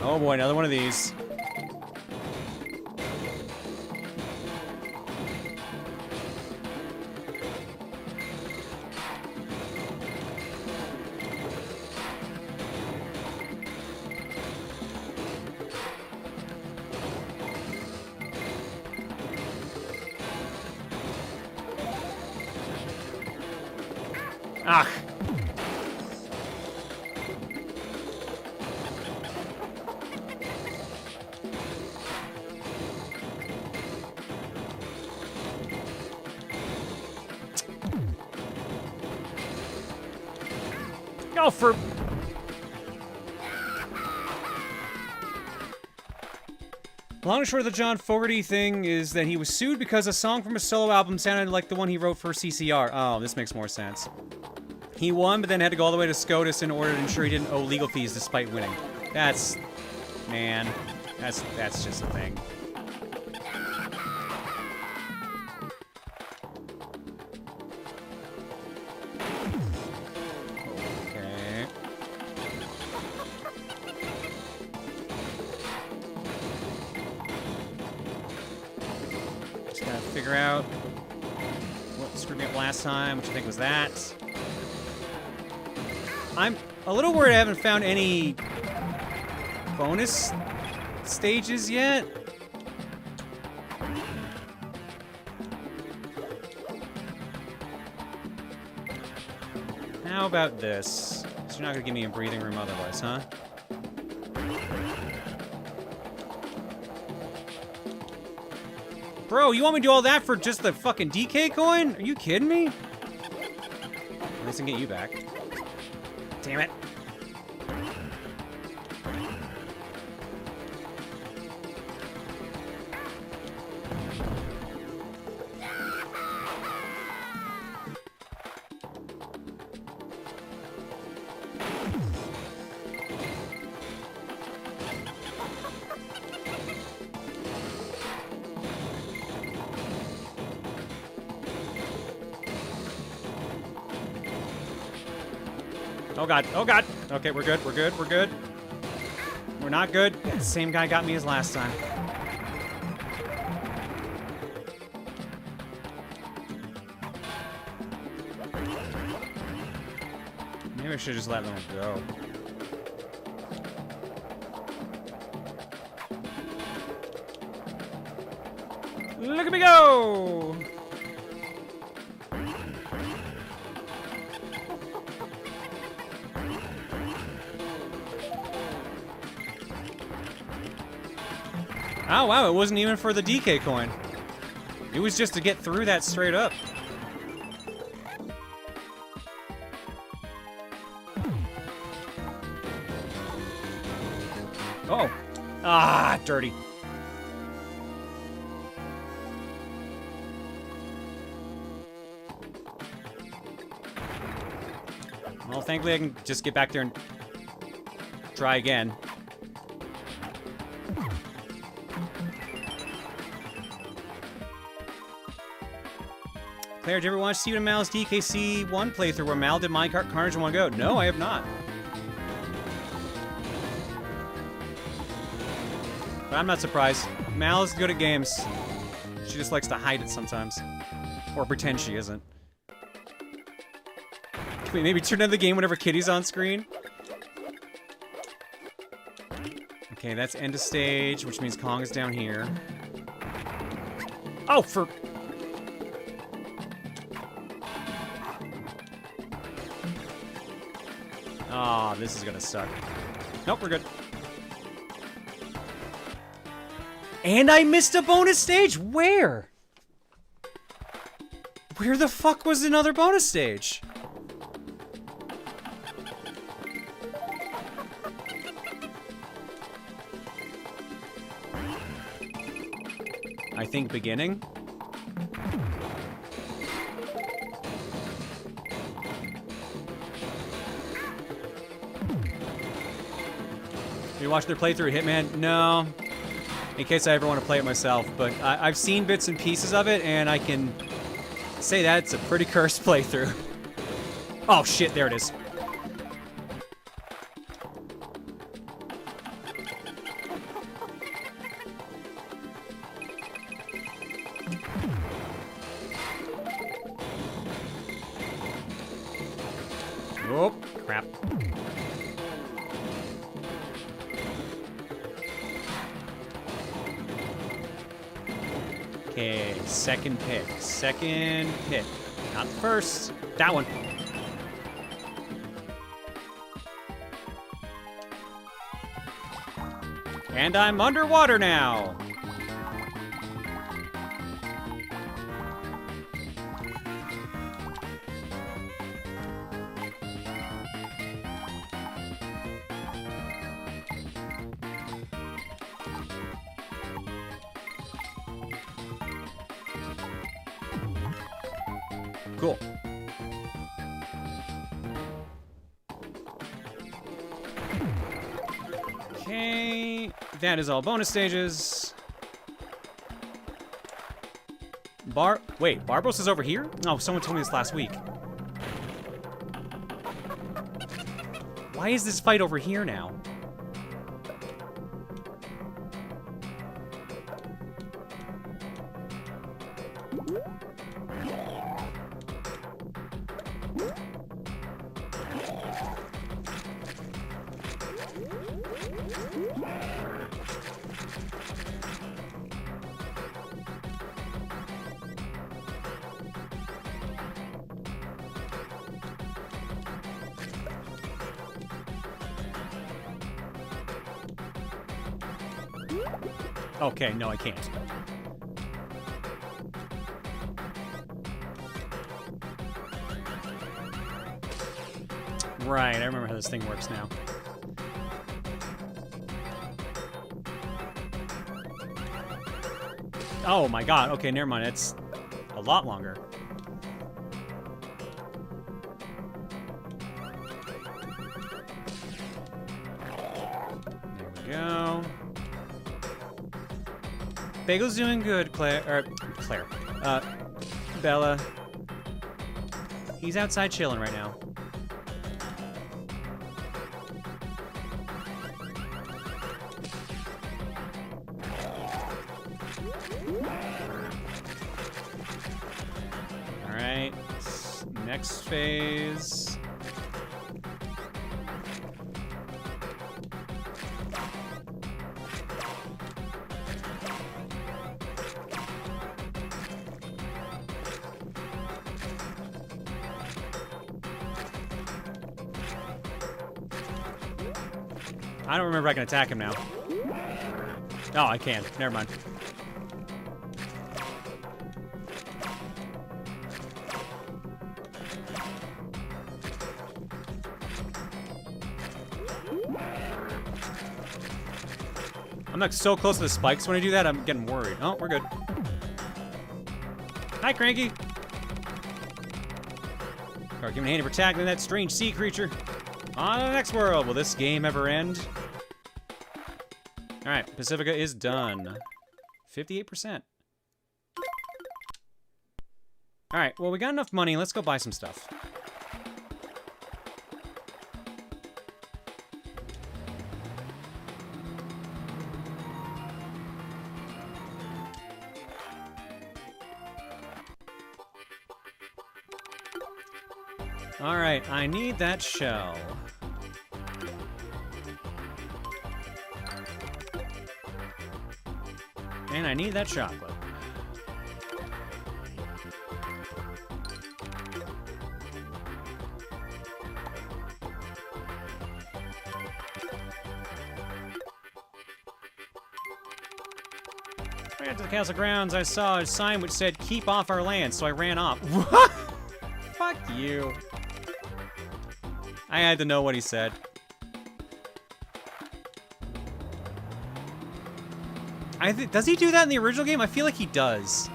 A: Oh boy, another one of these. Ah. Go for... Long and short of the John Fogerty thing is that he was sued because a song from a solo album sounded like the one he wrote for CCR. Oh, this makes more sense. He won, but then had to go all the way to SCOTUS in order to ensure he didn't owe legal fees despite winning. That's... man. That's just a thing. Okay. Just gotta figure out what screwed me up last time, which I think was that. I'm a little worried I haven't found any bonus stages yet. How about this? So you're not gonna give me a breathing room otherwise, huh? Bro, you want me to do all that for just the fucking DK coin? Are you kidding me? At least I can get you back. Damn it. Oh god, oh god. Okay, we're good, we're good, we're good. We're not good. The same guy got me as last time. Maybe I should just let them go. Look at me go! Oh wow, it wasn't even for the DK coin. It was just to get through that straight up. Oh. Ah, dirty. Well, thankfully I can just get back there and try again. Claire, did you ever watch Steven and Mal's DKC1 playthrough where Mal did Minecart Carnage in one go? No, I have not. But I'm not surprised. Mal is good at games. She just likes to hide it sometimes. Or pretend she isn't. Can we maybe turn on the game whenever Kitty's on screen? Okay, that's end of stage, which means Kong is down here. Oh, for... Oh, this is gonna suck. Nope, we're good. And I missed a bonus stage! Where? Where the fuck was another bonus stage? I think beginning. You watch their playthrough of Hitman? No. In case I ever want to play it myself, but I've seen bits and pieces of it, and I can say that it's a pretty cursed playthrough. Oh shit, there it is. Oh, crap. Okay, second pick. Second pick. Not the first. That one. And I'm underwater now. Cool. Okay, that is all bonus stages. Wait, Barbos is over here? Oh, someone told me this last week. Why is this fight over here now? Okay, no, I can't. Right, I remember how this thing works now. Oh my god, okay, never mind. It's a lot longer. There we go. Bagel's doing good, Bella. He's outside chilling right now. Alright. Next phase. I don't remember I can attack him now. Oh, I can. Never mind. I'm like so close to the spikes when I do that, I'm getting worried. Oh, we're good. Hi, Cranky. Alright, give me a hand for tackling that strange sea creature. On to the next world. Will this game ever end? Alright, Pacifica is done. 58%. Alright, well, we got enough money. Let's go buy some stuff. Alright, I need that shell. And I need that chocolate. When I got to the castle grounds, I saw a sign which said, "Keep off our land," so I ran off. What? Fuck you. I had to know what he said. Does he do that in the original game? I feel like he does.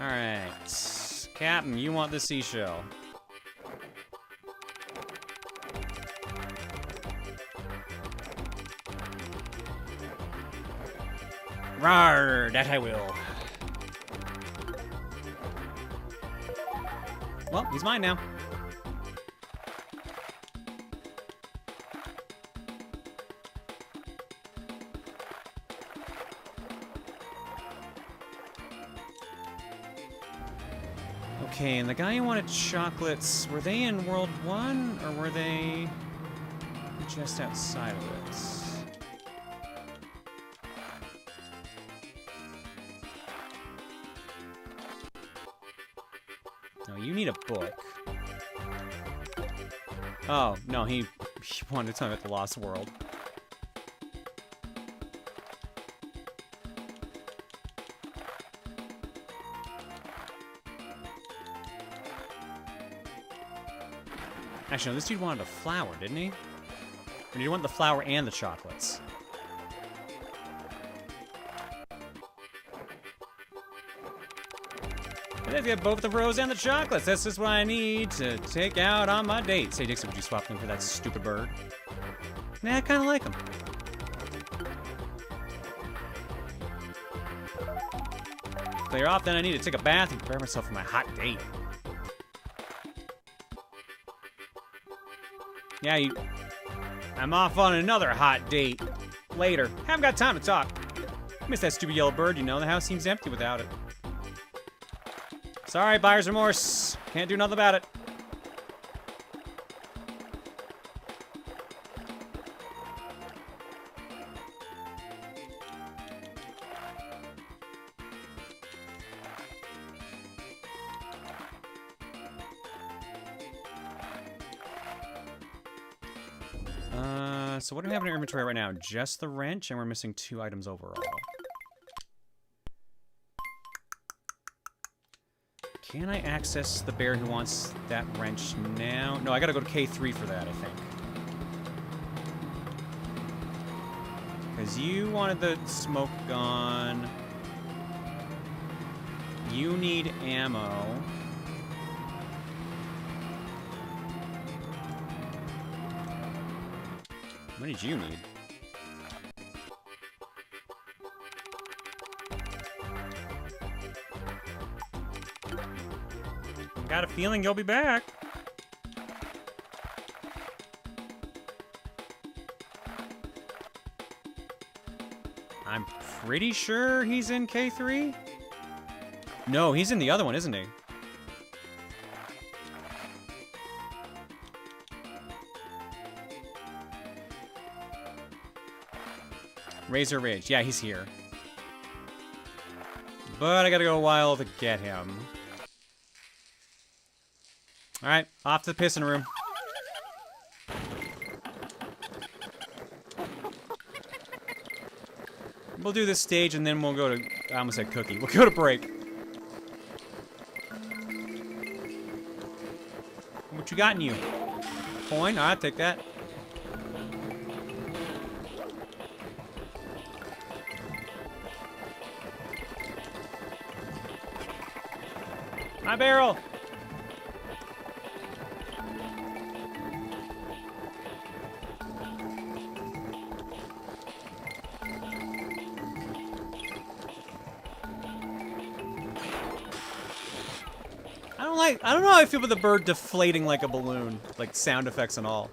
A: Alright. Captain, you want the seashell. Rawr, that I will. Well, he's mine now. Okay, and the guy who wanted chocolates, were they in World 1, or were they just outside of it? No, you need a book. Oh, no, he wanted to tell me about the Lost World. Actually, no, this dude wanted a flower, didn't he? Or did he want the flower and the chocolates? Let's get both the rose and the chocolates. That's just what I need to take out on my date. Say, Dixon, would you swap them for that stupid bird? Nah, I kind of like him. Clear off, then I need to take a bath and prepare myself for my hot date. Yeah, I'm off on another hot date. Later. Haven't got time to talk. Miss that stupid yellow bird, you know. The house seems empty without it. Sorry, buyer's remorse. Can't do nothing about it. So what do we have in our inventory right now? Just the wrench, and we're missing 2 items overall. Can I access the bear who wants that wrench now? No, I gotta go to K3 for that, I think. Because you wanted the smoke gun. You need ammo. What did you need? Got a feeling you'll be back. I'm pretty sure he's in K3. No, he's in the other one, isn't he? Razor Ridge. Yeah, he's here. But I gotta go a while to get him. Alright, off to the pissing room. We'll do this stage and then we'll go to... I almost said cookie. We'll go to break. What you got in you? Coin? Alright, take that. My barrel! I don't know how I feel about the bird deflating like a balloon. Like sound effects and all.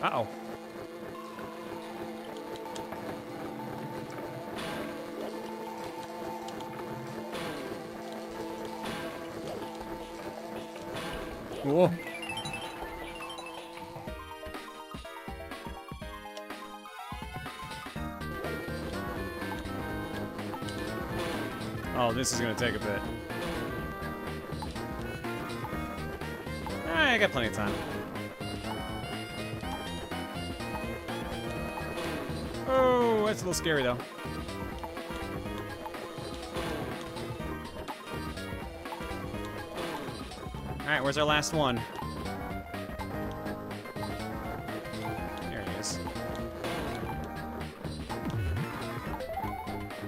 A: Uh-oh. Whoa. Oh, this is gonna take a bit. I got plenty of time. Oh, that's a little scary though. Alright, where's our last one? There it is.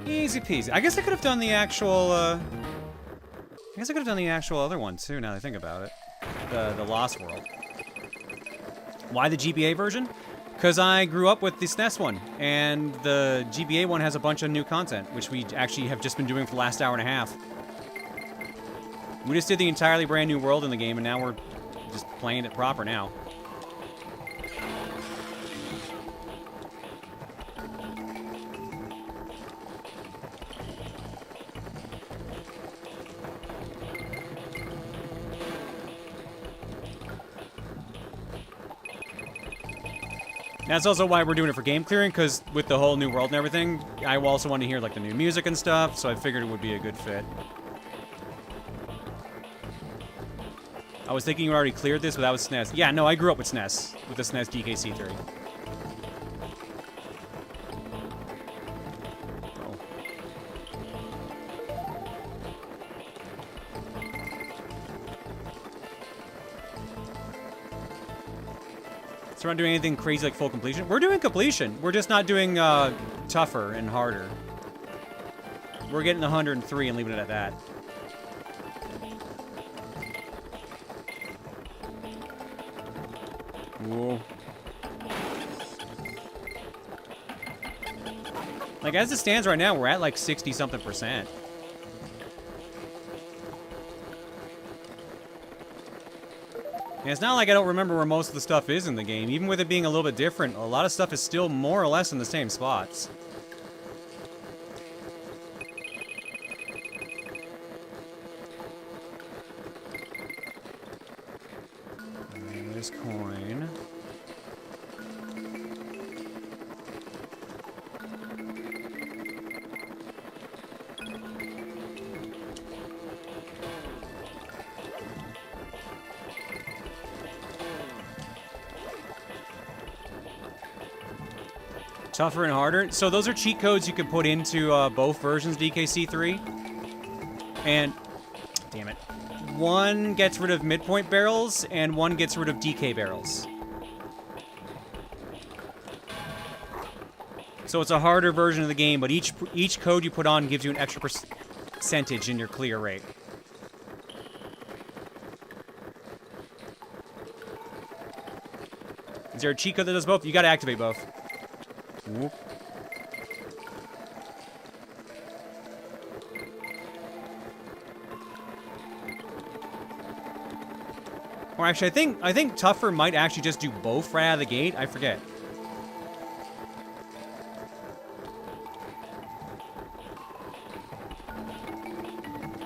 A: Easy peasy. I guess I could have done the actual, I guess I could have done the actual other one too, now that I think about it. The Lost World. Why the GBA version? Because I grew up with the SNES one, and the GBA one has a bunch of new content, which we actually have just been doing for the last hour and a half. We just did the entirely brand new world in the game, and now we're just playing it proper now. That's also why we're doing it for game clearing, because with the whole new world and everything, I also want to hear like the new music and stuff, so I figured it would be a good fit. I was thinking you already cleared this, but that was SNES. Yeah, no, I grew up with SNES, with the SNES DKC3. Oh. So we're not doing anything crazy like full completion? We're doing completion. We're just not doing tougher and harder. We're getting 103 and leaving it at that. Whoa. Like, as it stands right now, we're at like 60-something%. And it's not like I don't remember where most of the stuff is in the game. Even with it being a little bit different, a lot of stuff is still more or less in the same spots. This coin. Tougher and harder. So those are cheat codes you can put into both versions of DKC3. And, damn it. One gets rid of midpoint barrels, and one gets rid of DK barrels. So it's a harder version of the game, but each code you put on gives you an extra percentage in your clear rate. Is there a cheat code that does both? You gotta activate both. Whoop. Or actually, I think tougher might actually just do both right out of the gate. I forget.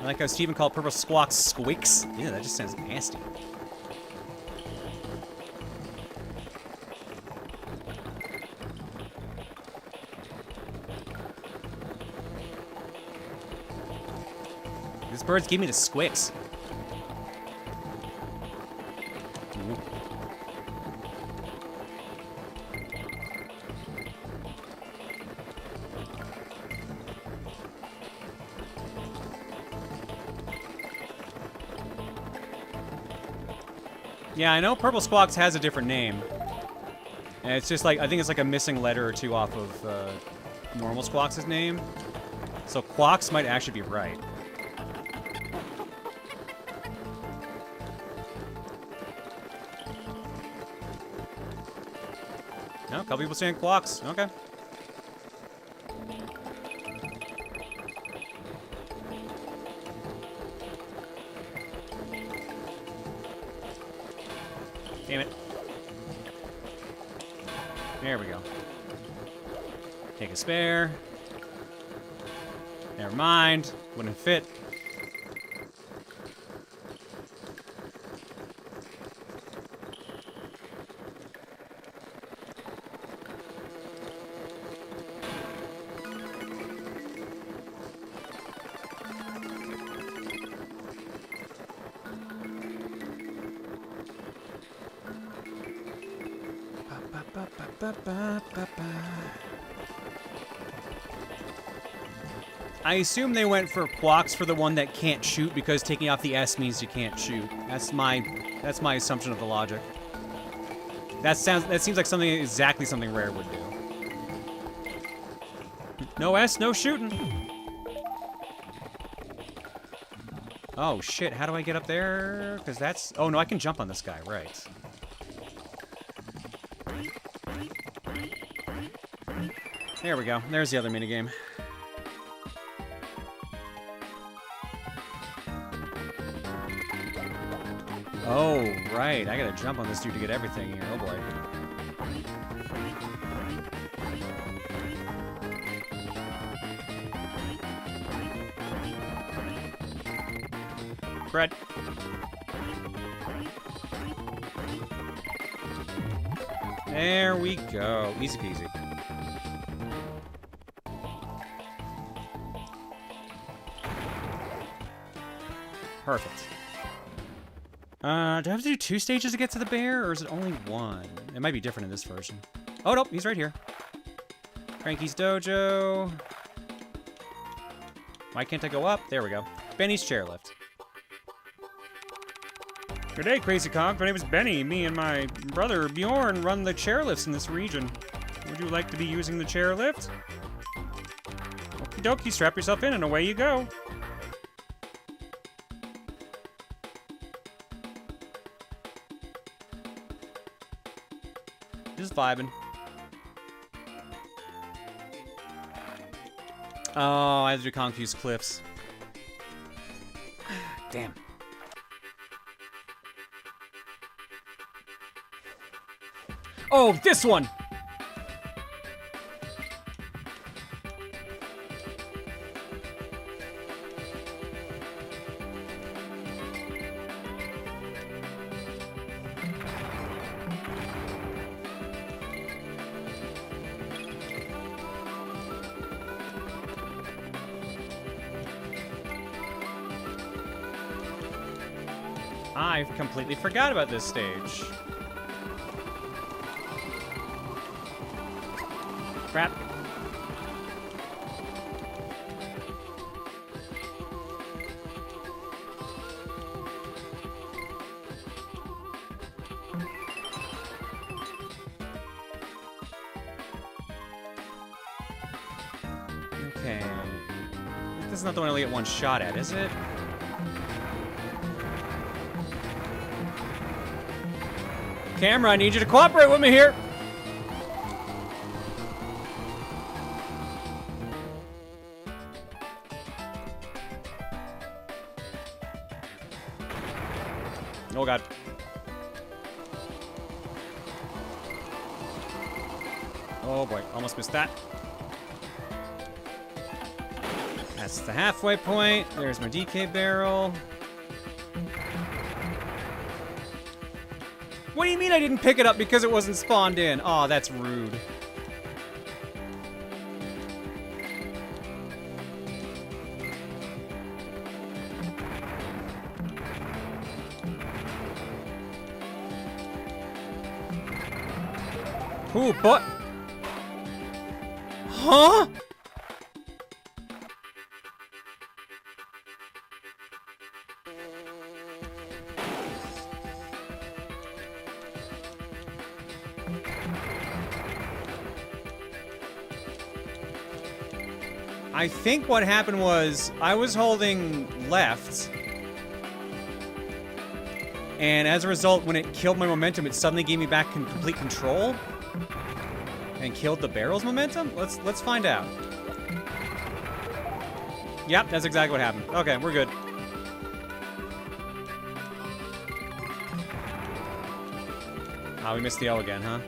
A: like how Steven called purple squawks squicks. Yeah, that just sounds nasty. This bird's giving me the squicks. Ooh. Yeah, I know Purple Squawks has a different name. And it's just like, I think it's like a missing letter or two off of normal Squawks' name. So Quawks might actually be right. No, a couple people saying Quawks. Okay. Damn it. There we go. Take a spare. Never mind. Wouldn't fit. I assume they went for Quawks for the one that can't shoot because taking off the S means you can't shoot. That's my assumption of the logic. That seems like something Rare would do. No S, no shooting. Oh shit, how do I get up there? Cause that's oh no, I can jump on this guy, right. There we go. There's the other minigame. Oh, right. I gotta jump on this dude to get everything here. Oh, boy. Bread. There we go. Easy peasy. Perfect. Do I have to do 2 stages to get to the bear, or is it only 1? It might be different in this version. Oh, nope, he's right here. Cranky's Dojo. Why can't I go up? There we go. Benny's chairlift. Good day, Crazy Conk. My name is Benny. Me and my brother, Bjorn, run the chairlifts in this region. Would you like to be using the chairlift? Okie dokie, strap yourself in and away you go. Just vibing. Oh, I have to do Confused Cliffs. Damn. Oh, this one! I completely forgot about this stage. Crap. Okay. This is not the one I only get one shot at, is it? Camera, I need you to cooperate with me here. Oh god. Oh boy, almost missed that. That's the halfway point. There's my DK barrel. What do you mean I didn't pick it up because it wasn't spawned in? Aw, that's rude. Ooh, but... Huh? I think what happened was I was holding left, and as a result, when it killed my momentum, it suddenly gave me back complete control and killed the barrel's momentum. Let's find out. Yep, that's exactly what happened. Okay, we're good. Ah, we missed the O again, huh?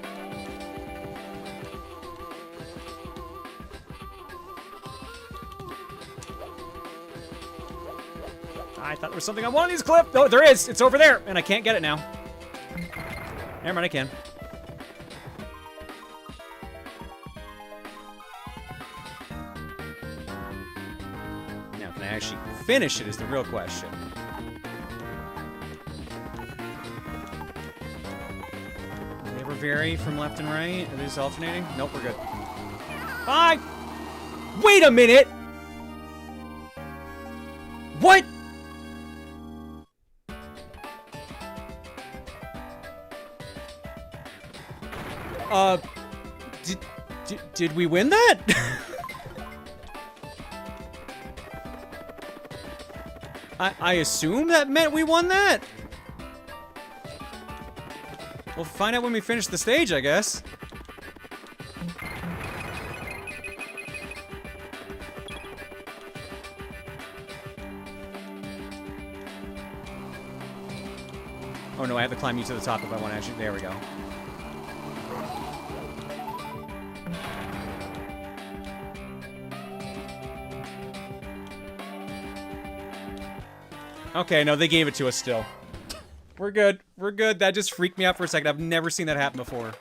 A: I thought there was something on one of these clips. Oh, there is. It's over there, and I can't get it now. Never mind, I can. Now, can I actually finish it is the real question. Do they ever vary from left and right? Are they just alternating? Nope, we're good. Bye! Wait a minute! What? Did we win that? I assume that meant we won that? We'll find out when we finish the stage, I guess. Oh no, I have to climb you to the top if I want to actually. There we go. Okay, no, they gave it to us still. We're good. We're good. That just freaked me out for a second. I've never seen that happen before.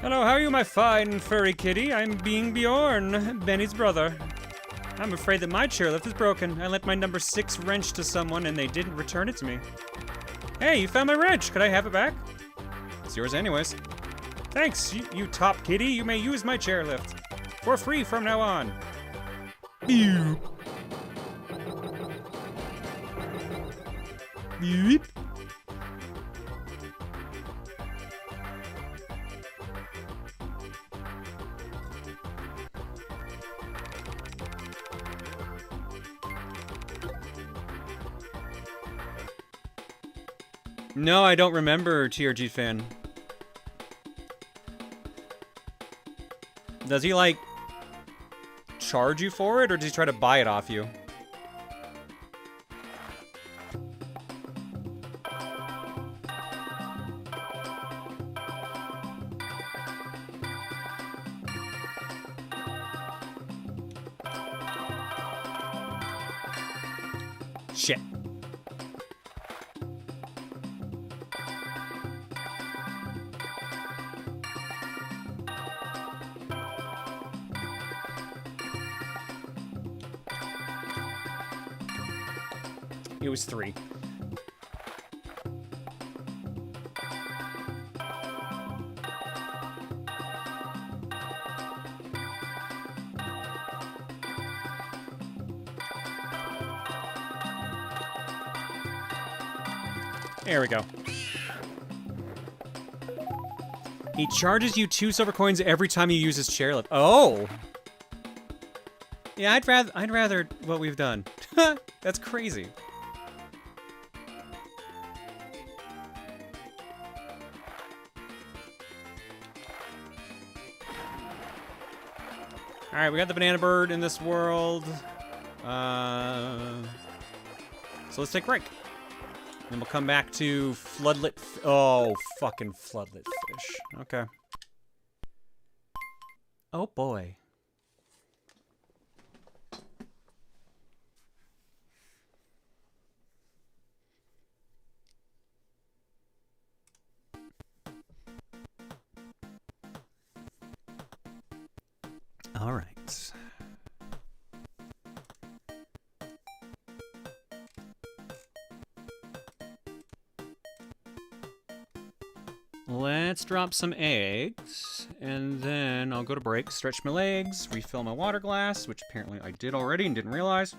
A: Hello, how are you, my fine furry kitty? I'm being Bjorn, Benny's brother. I'm afraid that my chairlift is broken. I lent my number 6 wrench to someone and they didn't return it to me. Hey, you found my wrench. Could I have it back? It's yours anyways. Thanks, you top kitty. You may use my chairlift. For free from now on. Beep. Beep. No, I don't remember TRG fan. Does he, like, charge you for it, or does he try to buy it off you? Shit. It was 3. There we go. He charges you 2 silver coins every time you use his chairlift. Oh! Yeah, I'd rather what we've done. That's crazy. Alright, we got the banana bird in this world. So let's take a break. Then we'll come back to floodlit. Oh, fucking floodlit fish. Okay. Oh boy. All right. Let's drop some eggs, and then I'll go to break, stretch my legs, refill my water glass, which apparently I did already and didn't realize.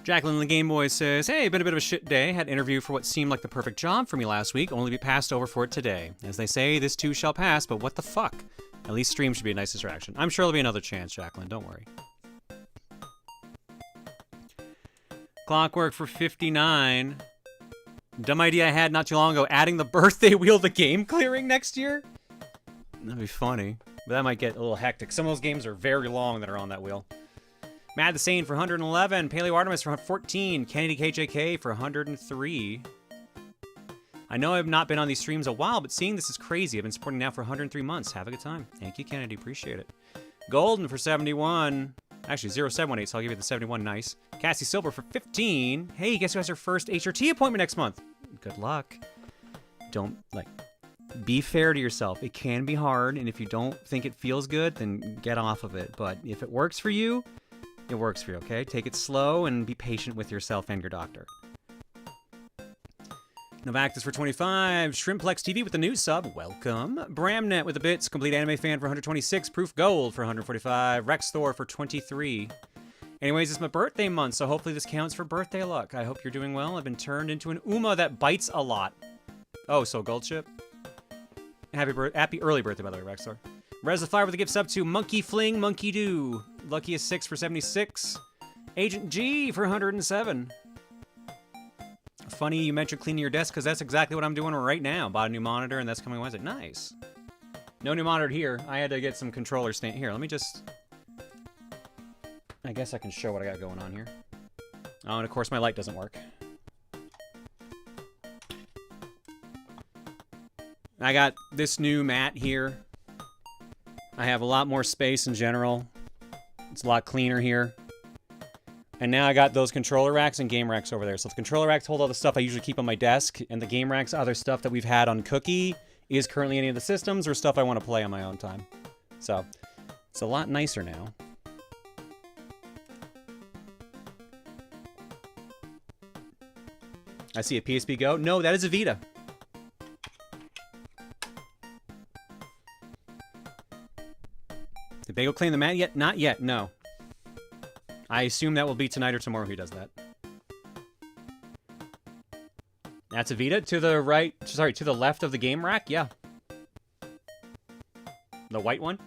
A: Jacqueline the Game Boy says, hey, been a bit of a shit day. Had an interview for what seemed like the perfect job for me last week, only to be passed over for it today. As they say, this too shall pass, but what the fuck? At least stream should be a nice distraction. I'm sure there'll be another chance, Jacqueline, don't worry. Clockwork for 59. Dumb idea I had not too long ago, adding the birthday wheel to game clearing next year? That'd be funny. But that might get a little hectic. Some of those games are very long that are on that wheel. Mad the Sane for 111. Paleo Artemis for 14. Kennedy KJK for 103. I know I've not been on these streams a while, but seeing this is crazy. I've been supporting now for 103 months. Have a good time. Thank you, Kennedy. Appreciate it. Golden for 71. Actually, 0718, so I'll give you the 71. Nice. Cassie Silver for 15. Hey, guess who has her first HRT appointment next month? Good luck. Don't, be fair to yourself. It can be hard, and if you don't think it feels good, then get off of it. But if it works for you, it works for you, okay? Take it slow and be patient with yourself and your doctor. Novactus for 25. Shrimplex TV with the new sub. Welcome. Bramnet with the bits. Complete Anime Fan for 126. Proof Gold for 145. Rex Thor for 23. Anyways, it's my birthday month, so hopefully this counts for birthday luck. I hope you're doing well. I've been turned into an Uma that bites a lot. Oh, so gold ship? Happy early birthday, by the way, Rex Thor. Res the Fire with the gift sub to Monkey Fling Monkey Doo. Luckiest 6 for 76. Agent G for 107. Funny you mentioned cleaning your desk, because that's exactly what I'm doing right now. Bought a new monitor, and that's coming Wednesday. Nice. No new monitor here. I had to get some controller stand. Here, let me just... I guess I can show what I got going on here. Oh, and of course my light doesn't work. I got this new mat here. I have a lot more space in general. It's a lot cleaner here. And now I got those controller racks and game racks over there. So the controller racks hold all the stuff I usually keep on my desk, and the game racks, other stuff that we've had on Cookie, is currently any of the systems or stuff I want to play on my own time. So it's a lot nicer now. I see a PSP Go. No, that is a Vita. Did Bagel claim the mat yet? Not yet, no. I assume that will be tonight or tomorrow he does that. That's a Vita? To the right, sorry, to the left of the game rack? Yeah. The white one?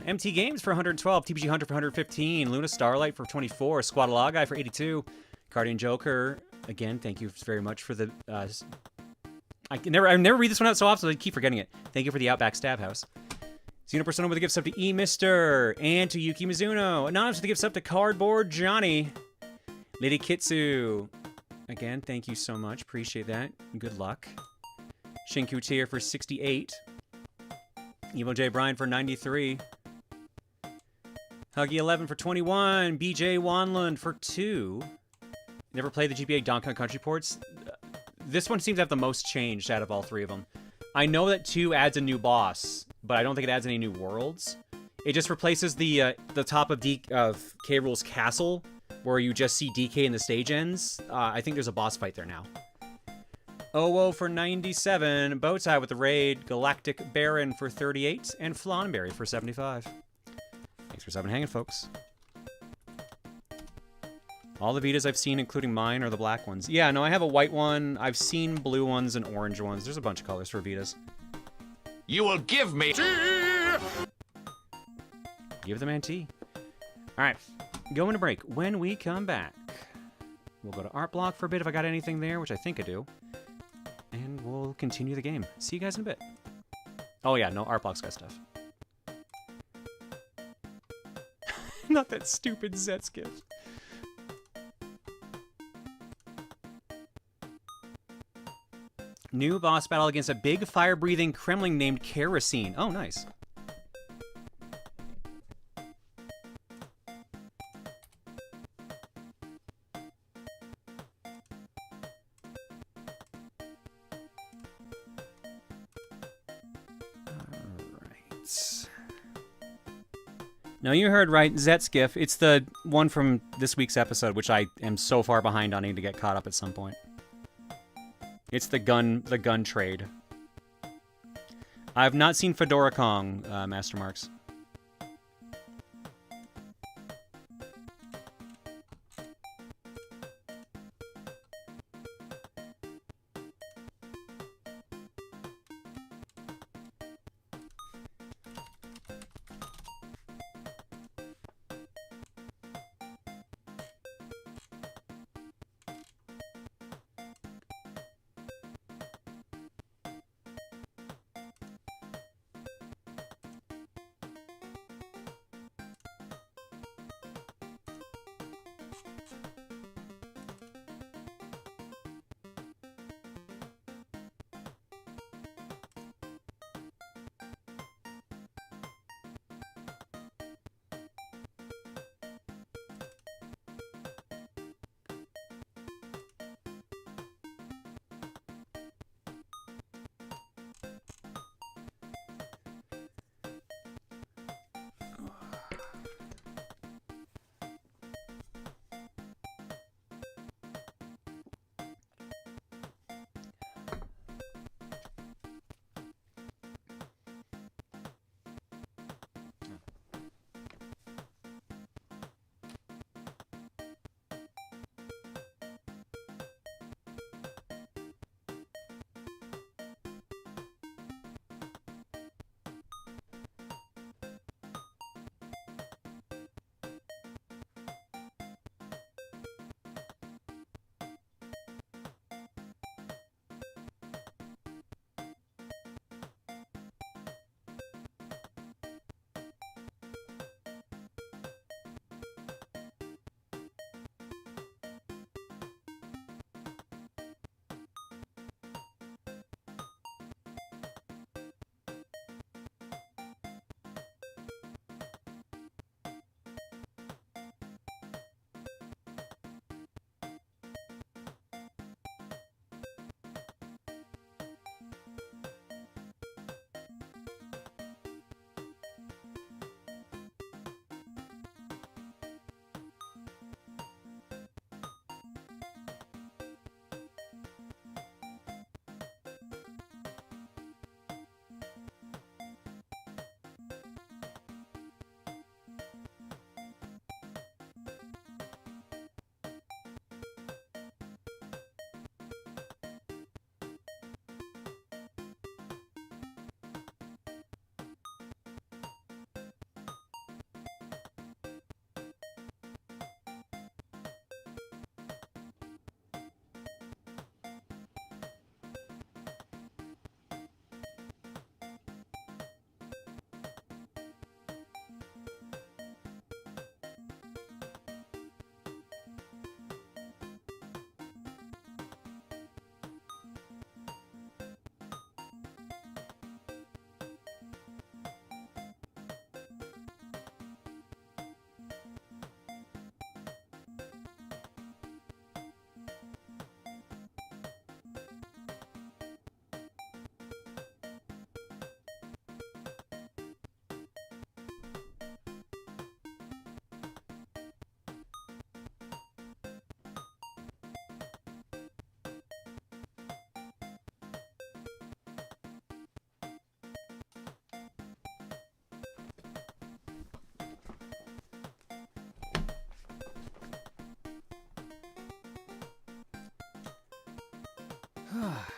A: MT Games for 112, TPG Hunter for 115, Luna Starlight for 24, Squadalagai for 82, Guardian Joker, again, thank you very much for the... I never read this one out so often, so I keep forgetting it. Thank you for the Outback Stab House. Xeno Persona with a gift sub to E-Mister, and to Yuki Mizuno. Anonymous with a gift sub to Cardboard Johnny. Lady Kitsu. Again, thank you so much. Appreciate that. Good luck. Shinku Tier for 68. Evo J. Bryan for 93. Huggy 11 for 21. BJ Wanlund for 2. Never played the GBA Donkey Kong Country ports. This one seems to have the most changed out of all three of them. I know that 2 adds a new boss, but I don't think it adds any new worlds. It just replaces the top of K. Rool's castle, where you just see DK in the stage ends. I think there's a boss fight there now. Owo for 97, Bowtie with the raid, Galactic Baron for 38, and Flanberry for 75. Thanks for 7 hanging, folks. All the Vitas I've seen, including mine, are the black ones. Yeah, no, I have a white one. I've seen blue ones and orange ones. There's a bunch of colors for Vitas.
N: You will give me tea!
A: Give the man tea. All right, going to break. When we come back, we'll go to Art Block for a bit if I got anything there, which I think I do. And we'll continue the game. See you guys in a bit. Oh yeah, no, Art Block's got stuff. Not that stupid Zets gift. New boss battle against a big fire-breathing Kremling named Kerosene. Oh, nice. Alright. No, you heard right. Zetskiff. It's the one from this week's episode, which I am so far behind on. I need to get caught up at some point. It's the gun trade. I've not seen Fedora Kong, Master Marks.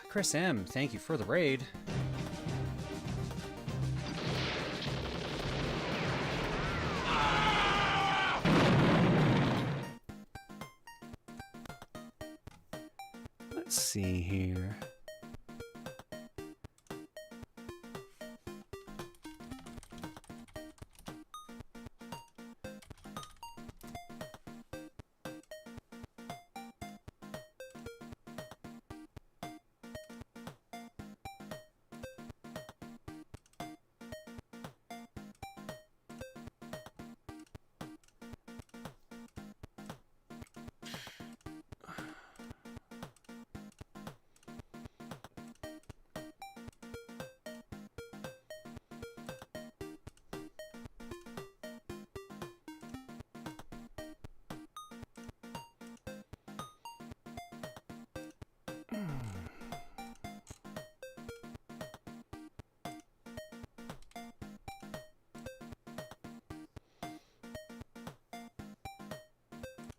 A: Chris M., thank you for the raid. Let's see here.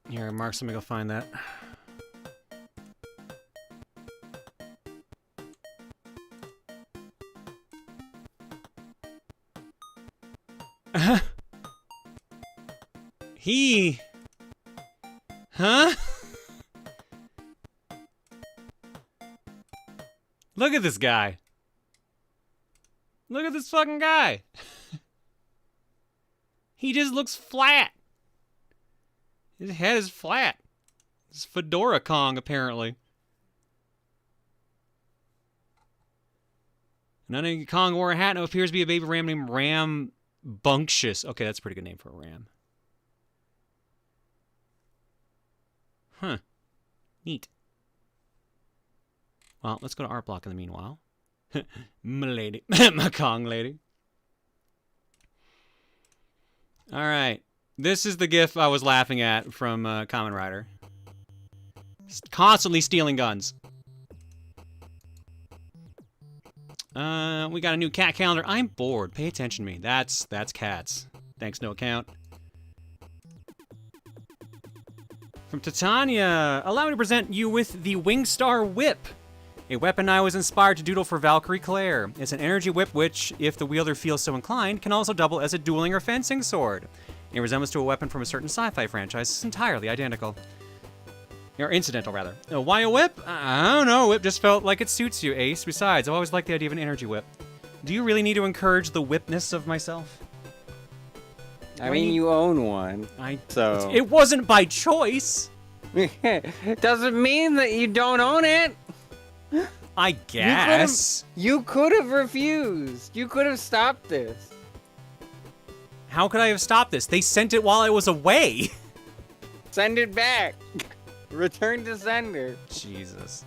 A: Here, Mark's, let me go find that. He... Huh? Look at this guy. Look at this fucking guy. He just looks flat. His head is flat. It's Fedora Kong, apparently. None of Kong wore a hat and appears to be a baby ram named Ram Bunctious. Okay, that's a pretty good name for a ram. Huh. Neat. Well, let's go to art block in the meanwhile. My lady. My Kong lady. Alright. This is the gif I was laughing at from Kamen Rider. Constantly stealing guns. We got a new cat calendar. I'm bored. Pay attention to me. That's cats. Thanks, no account. From Titania, allow me to present you with the Wingstar Whip, a weapon I was inspired to doodle for Valkyrie Claire. It's an energy whip which, if the wielder feels so inclined, can also double as a dueling or fencing sword. In resemblance to a weapon from a certain sci-fi franchise, it's entirely identical. Or incidental, rather. Why a whip? I don't know, a whip just felt like it suits you, Ace. Besides, I've always liked the idea of an energy whip. Do you really need to encourage the whipness of myself?
J: I mean, you own one. So
A: It wasn't by choice.
J: Doesn't mean that you don't own it.
A: I guess.
J: You could have refused. You could have stopped this.
A: How could I have stopped this? They sent it while I was away.
J: Send it back. Return to sender.
A: Jesus.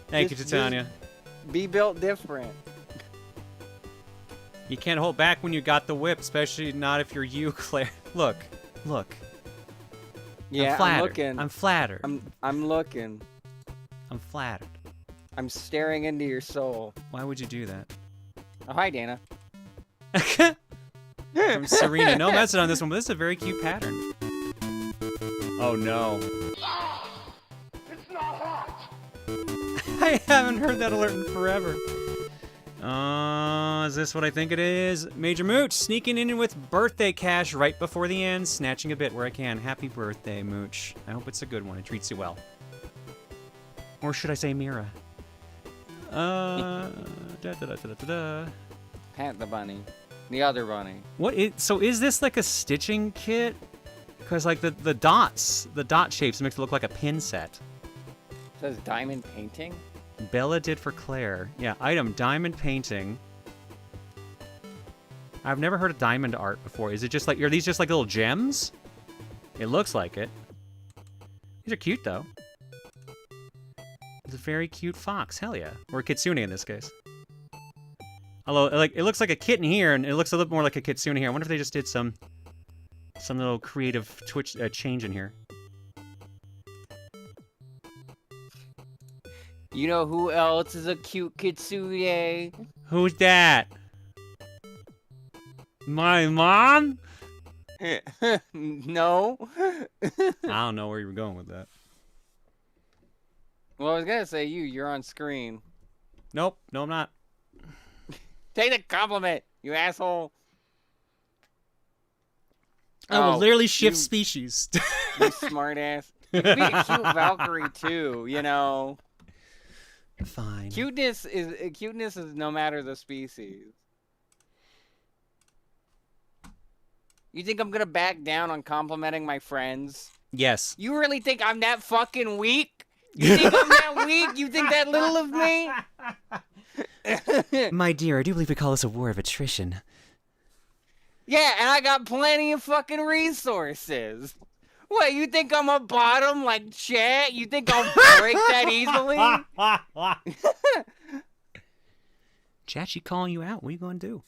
A: Thank you, Titania.
J: Be built different.
A: You can't hold back when you got the whip, especially not if you're you, Claire. Look.
J: Yeah, I'm looking.
A: I'm flattered.
J: I'm looking.
A: I'm flattered.
J: I'm staring into your soul.
A: Why would you do that?
J: Oh, hi, Dana.
A: From Serena. No message on this one, but this is a very cute pattern. Oh no.
L: It's not hot.
A: I haven't heard that alert in forever. Is this what I think it is? Major Mooch, sneaking in with birthday cash right before the end, snatching a bit where I can. Happy birthday, Mooch. I hope it's a good one. It treats you well. Or should I say Mira?
J: Pat the bunny. The other bunny.
A: So is this like a stitching kit? Because like the dot shapes makes it look like a pin set.
J: It says diamond painting?
A: Bella did for Claire. Yeah, item, diamond painting. I've never heard of diamond art before. Is it just like, are these just like little gems? It looks like it. These are cute though. It's a very cute fox, hell yeah. Or a kitsune in this case. Although, like, it looks like a kitten here, and it looks a little more like a kitsune here. I wonder if they just did some little creative change in here.
J: You know who else is a cute kitsune?
A: Who's that? My mom?
J: No.
A: I don't know where you were going with that.
J: Well, I was gonna say you're on screen.
A: Nope, no I'm not.
J: Take the compliment, you asshole.
A: I will literally shift species.
J: You smart ass. You could be a cute Valkyrie too, you know.
A: Fine.
J: Cuteness is no matter the species. You think I'm gonna back down on complimenting my friends?
A: Yes.
J: You really think I'm that fucking weak? You think I'm that weak? You think that little of me?
A: My dear, I do believe we call this a war of attrition.
J: Yeah, and I got plenty of fucking resources. What, you think I'm a bottom like Chet? You think I'll break that easily?
A: Chat, she calling you out. What are you going to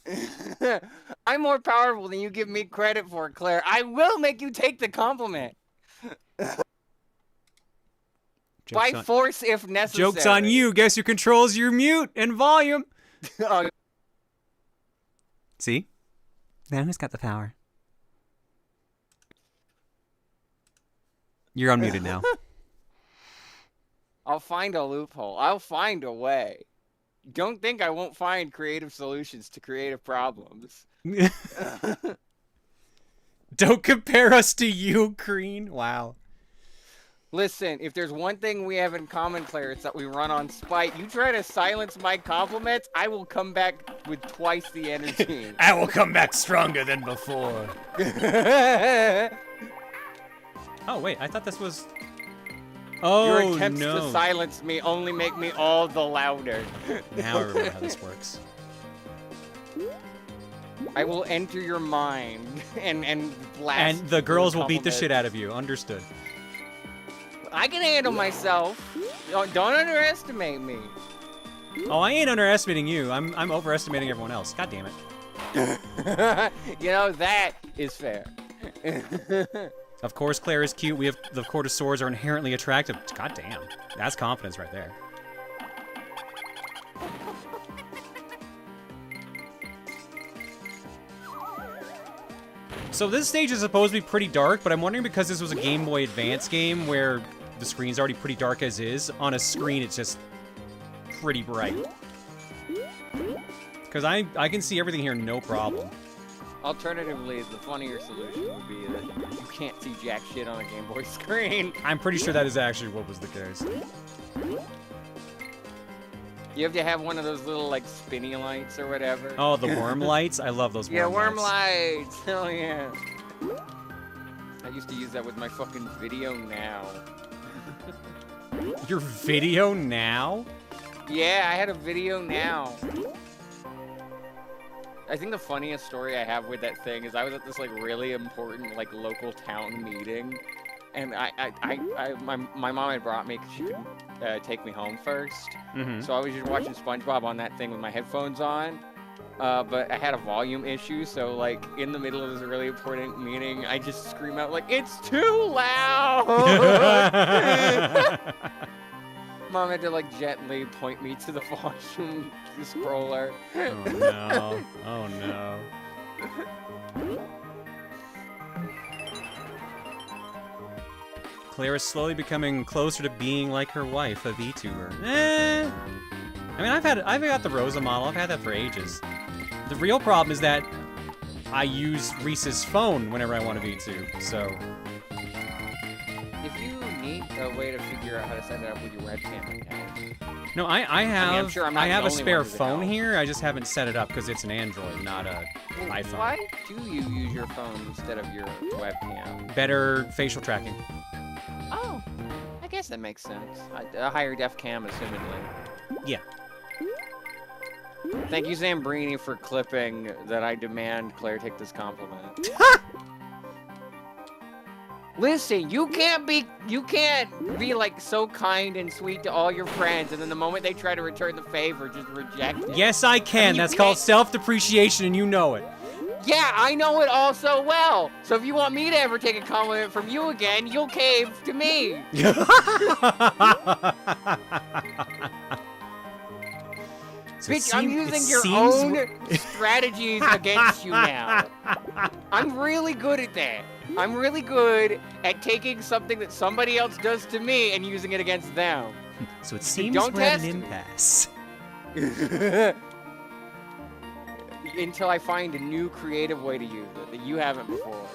A: do?
J: I'm more powerful than you give me credit for, Claire. I will make you take the compliment. By force if necessary.
A: Joke's on you. Guess who controls your mute and volume? See? Now who's got the power? You're unmuted now.
J: I'll find a loophole. I'll find a way. Don't think I won't find creative solutions to creative problems.
A: Don't compare us to Ukraine. Wow.
J: Listen, if there's one thing we have in common, Claire, it's that we run on spite. You try to silence my compliments, I will come back with twice the energy.
A: I will come back stronger than before. Oh, wait, I thought this was... Oh,
J: Your attempts
A: no.
J: to silence me only make me all the louder.
A: Now I remember how this works.
J: I will enter your mind and blast.
A: And the girls will beat the
J: compliments.
A: shit out of you, understood.
J: I can handle myself. Don't underestimate me.
A: Oh, I ain't underestimating you. I'm overestimating everyone else. God damn it.
J: You know, that is fair.
A: Of course, Claire is cute. We have the Court of Swords are inherently attractive. God damn. That's confidence right there. So this stage is supposed to be pretty dark, but I'm wondering because this was a Game Boy Advance game where the screen's already pretty dark as is, on a screen it's just pretty bright. Because I can see everything here no problem.
J: Alternatively, the funnier solution would be that you can't see jack shit on a Game Boy screen.
A: I'm pretty sure that is actually what was the case.
J: You have to have one of those little, like, spinny lights or whatever.
A: Oh, the worm lights? I love those worm lights.
J: Yeah, worm lights. Hell yeah. I used to use that with my fucking Video Now.
A: Your Video Now?
J: Yeah, I had a Video Now. I think the funniest story I have with that thing is I was at this like really important like local town meeting, and my mom had brought me because she couldn't take me home first. So I was just watching SpongeBob on that thing with my headphones on, but I had a volume issue, so like in the middle of this really important meeting, I just scream out like, "It's too loud!" Mom had to like gently point me to the volume scroller.
A: Oh no. Oh no. Claire is slowly becoming closer to being like her wife, a VTuber. I mean, I've got the Rosa model. I've had that for ages. The real problem is that I use Reese's phone whenever I want to VTube, so...
J: If you need a way to figure out how to set it up with your webcam account.
A: No, I have,
J: I'm sure I'm not
A: I have
J: the
A: a
J: only
A: spare
J: one who's
A: phone
J: out.
A: here. I just haven't set it up because it's an Android, not a iPhone.
J: Why do you use your phone instead of your webcam?
A: Better facial tracking.
J: Oh, I guess that makes sense. A higher def cam, assumedly.
A: Yeah.
J: Thank you, Zambrini, for clipping that I demand Claire take this compliment. Listen, you can't be like so kind and sweet to all your friends, and then the moment they try to return the favor, just reject it.
A: Yes, I can.
J: I mean,
A: That's called self-depreciation, and you know it.
J: Yeah, I know it all so well. So if you want me to ever take a compliment from you again, you'll cave to me.
A: So
J: Bitch, I'm using your own strategies against you now. I'm really good at that. I'm really good at taking something that somebody else does to me and using it against them.
A: So it seems
J: don't
A: we're at
J: test
A: an
J: me.
A: impasse.
J: Until I find a new creative way to use it that you haven't before.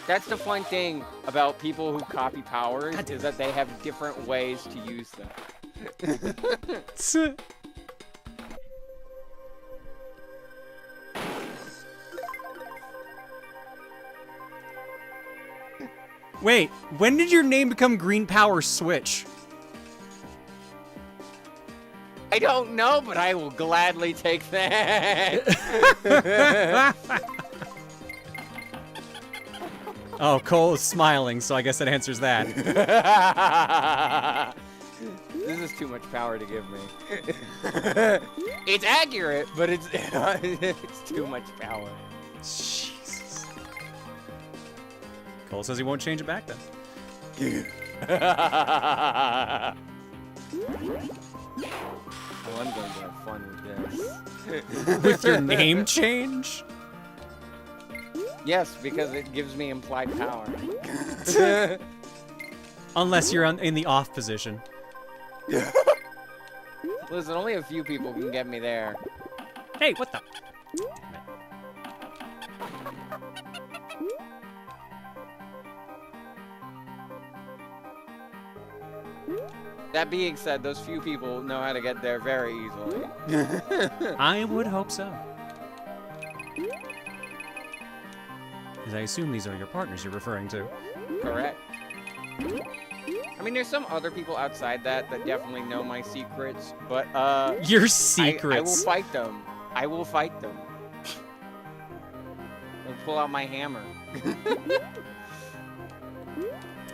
J: That's the fun thing about people who copy powers, is that they have different ways to use them.
A: Wait, when did your name become Green Power Switch?
J: I don't know, but I will gladly take that.
A: Oh, Cole is smiling, so I guess that answers that.
J: This is too much power to give me. It's accurate, but it's too much power.
A: Jesus. Cole says he won't change it back then.
J: Well, I'm going to have fun with this.
A: With your name change?
J: Yes, because it gives me implied power.
A: Unless you're in the off position.
J: Listen, only a few people can get me there.
A: Hey, what the?
J: That being said, those few people know how to get there very easily.
A: I would hope so. Because I assume these are your partners you're referring to.
J: Correct. I mean, there's some other people outside that definitely know my secrets, but
A: Your secrets.
J: I will fight them. I will fight them. I'll pull out my hammer.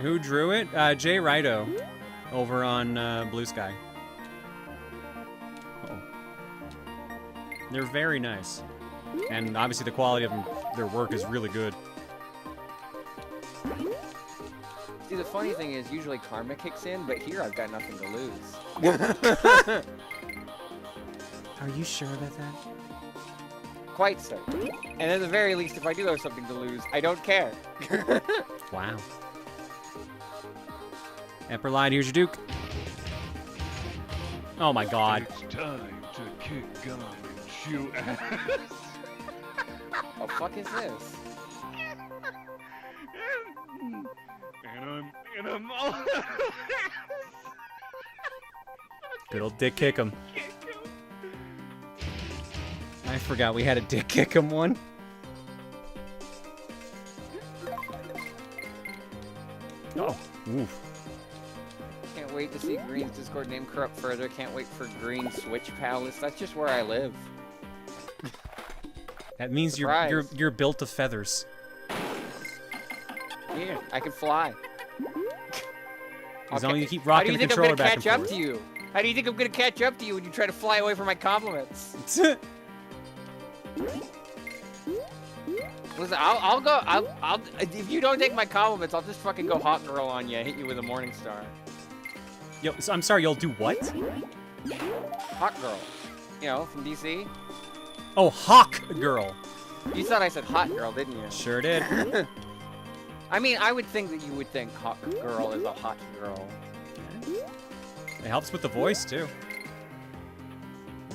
A: Who drew it? Jay Rido, over on Blue Sky. Oh. They're very nice. And obviously the quality of their work is really good.
J: See, the funny thing is, usually karma kicks in, but here I've got nothing to lose.
A: Are you sure about that?
J: Quite so. And at the very least, if I do have something to lose, I don't care.
A: Wow. Emperor Lion, here's your Duke. Oh my god.
O: It's time to kick gun and shoot ass.
J: What the fuck is this?
O: And I'm all...
A: Good old Dick Kick'em. I forgot we had a Dick Kick'em one. Oh, oof.
J: Can't wait to see Green's Discord name corrupt further. Can't wait for Green Switch Palace. That's just where I live.
A: That means you're built of feathers.
J: Yeah, I can fly.
A: As long as you keep rocking the controller back and forth.
J: How do you think I'm gonna catch up to you? How do you think I'm gonna catch up to you when you try to fly away from my compliments? Listen, I'll if you don't take my compliments, I'll just fucking go hot girl on you and hit you with a morning star.
A: Yo, so I'm sorry, you'll do what?
J: Hot girl. You know, from DC.
A: Oh, Hawk Girl.
J: You thought I said hot girl, didn't you?
A: Sure did.
J: I mean, I would think that you would think hot girl is a hot girl.
A: It helps with the voice too.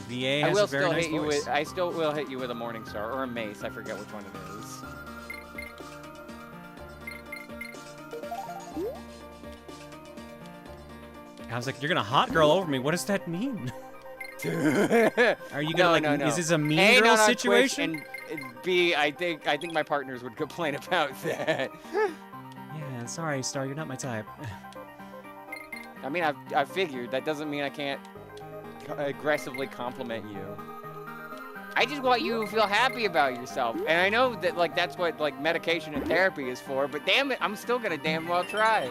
A: VA has
J: I will
A: a very
J: still
A: nice
J: hit you
A: voice.
J: with. I still will hit you with a morning star or a mace. I forget which one it is.
A: I was like, you're gonna hot girl over me. What does that mean? Are you gonna
J: no.
A: Is this a mean girl situation?
J: Twitch, and B, I think my partners would complain about that.
A: Yeah, sorry, Star, you're not my type.
J: I mean, I figured. That doesn't mean I can't aggressively compliment you. I just want you to feel happy about yourself. And I know that, like, that's what, like, medication and therapy is for, but damn it, I'm still gonna damn well try.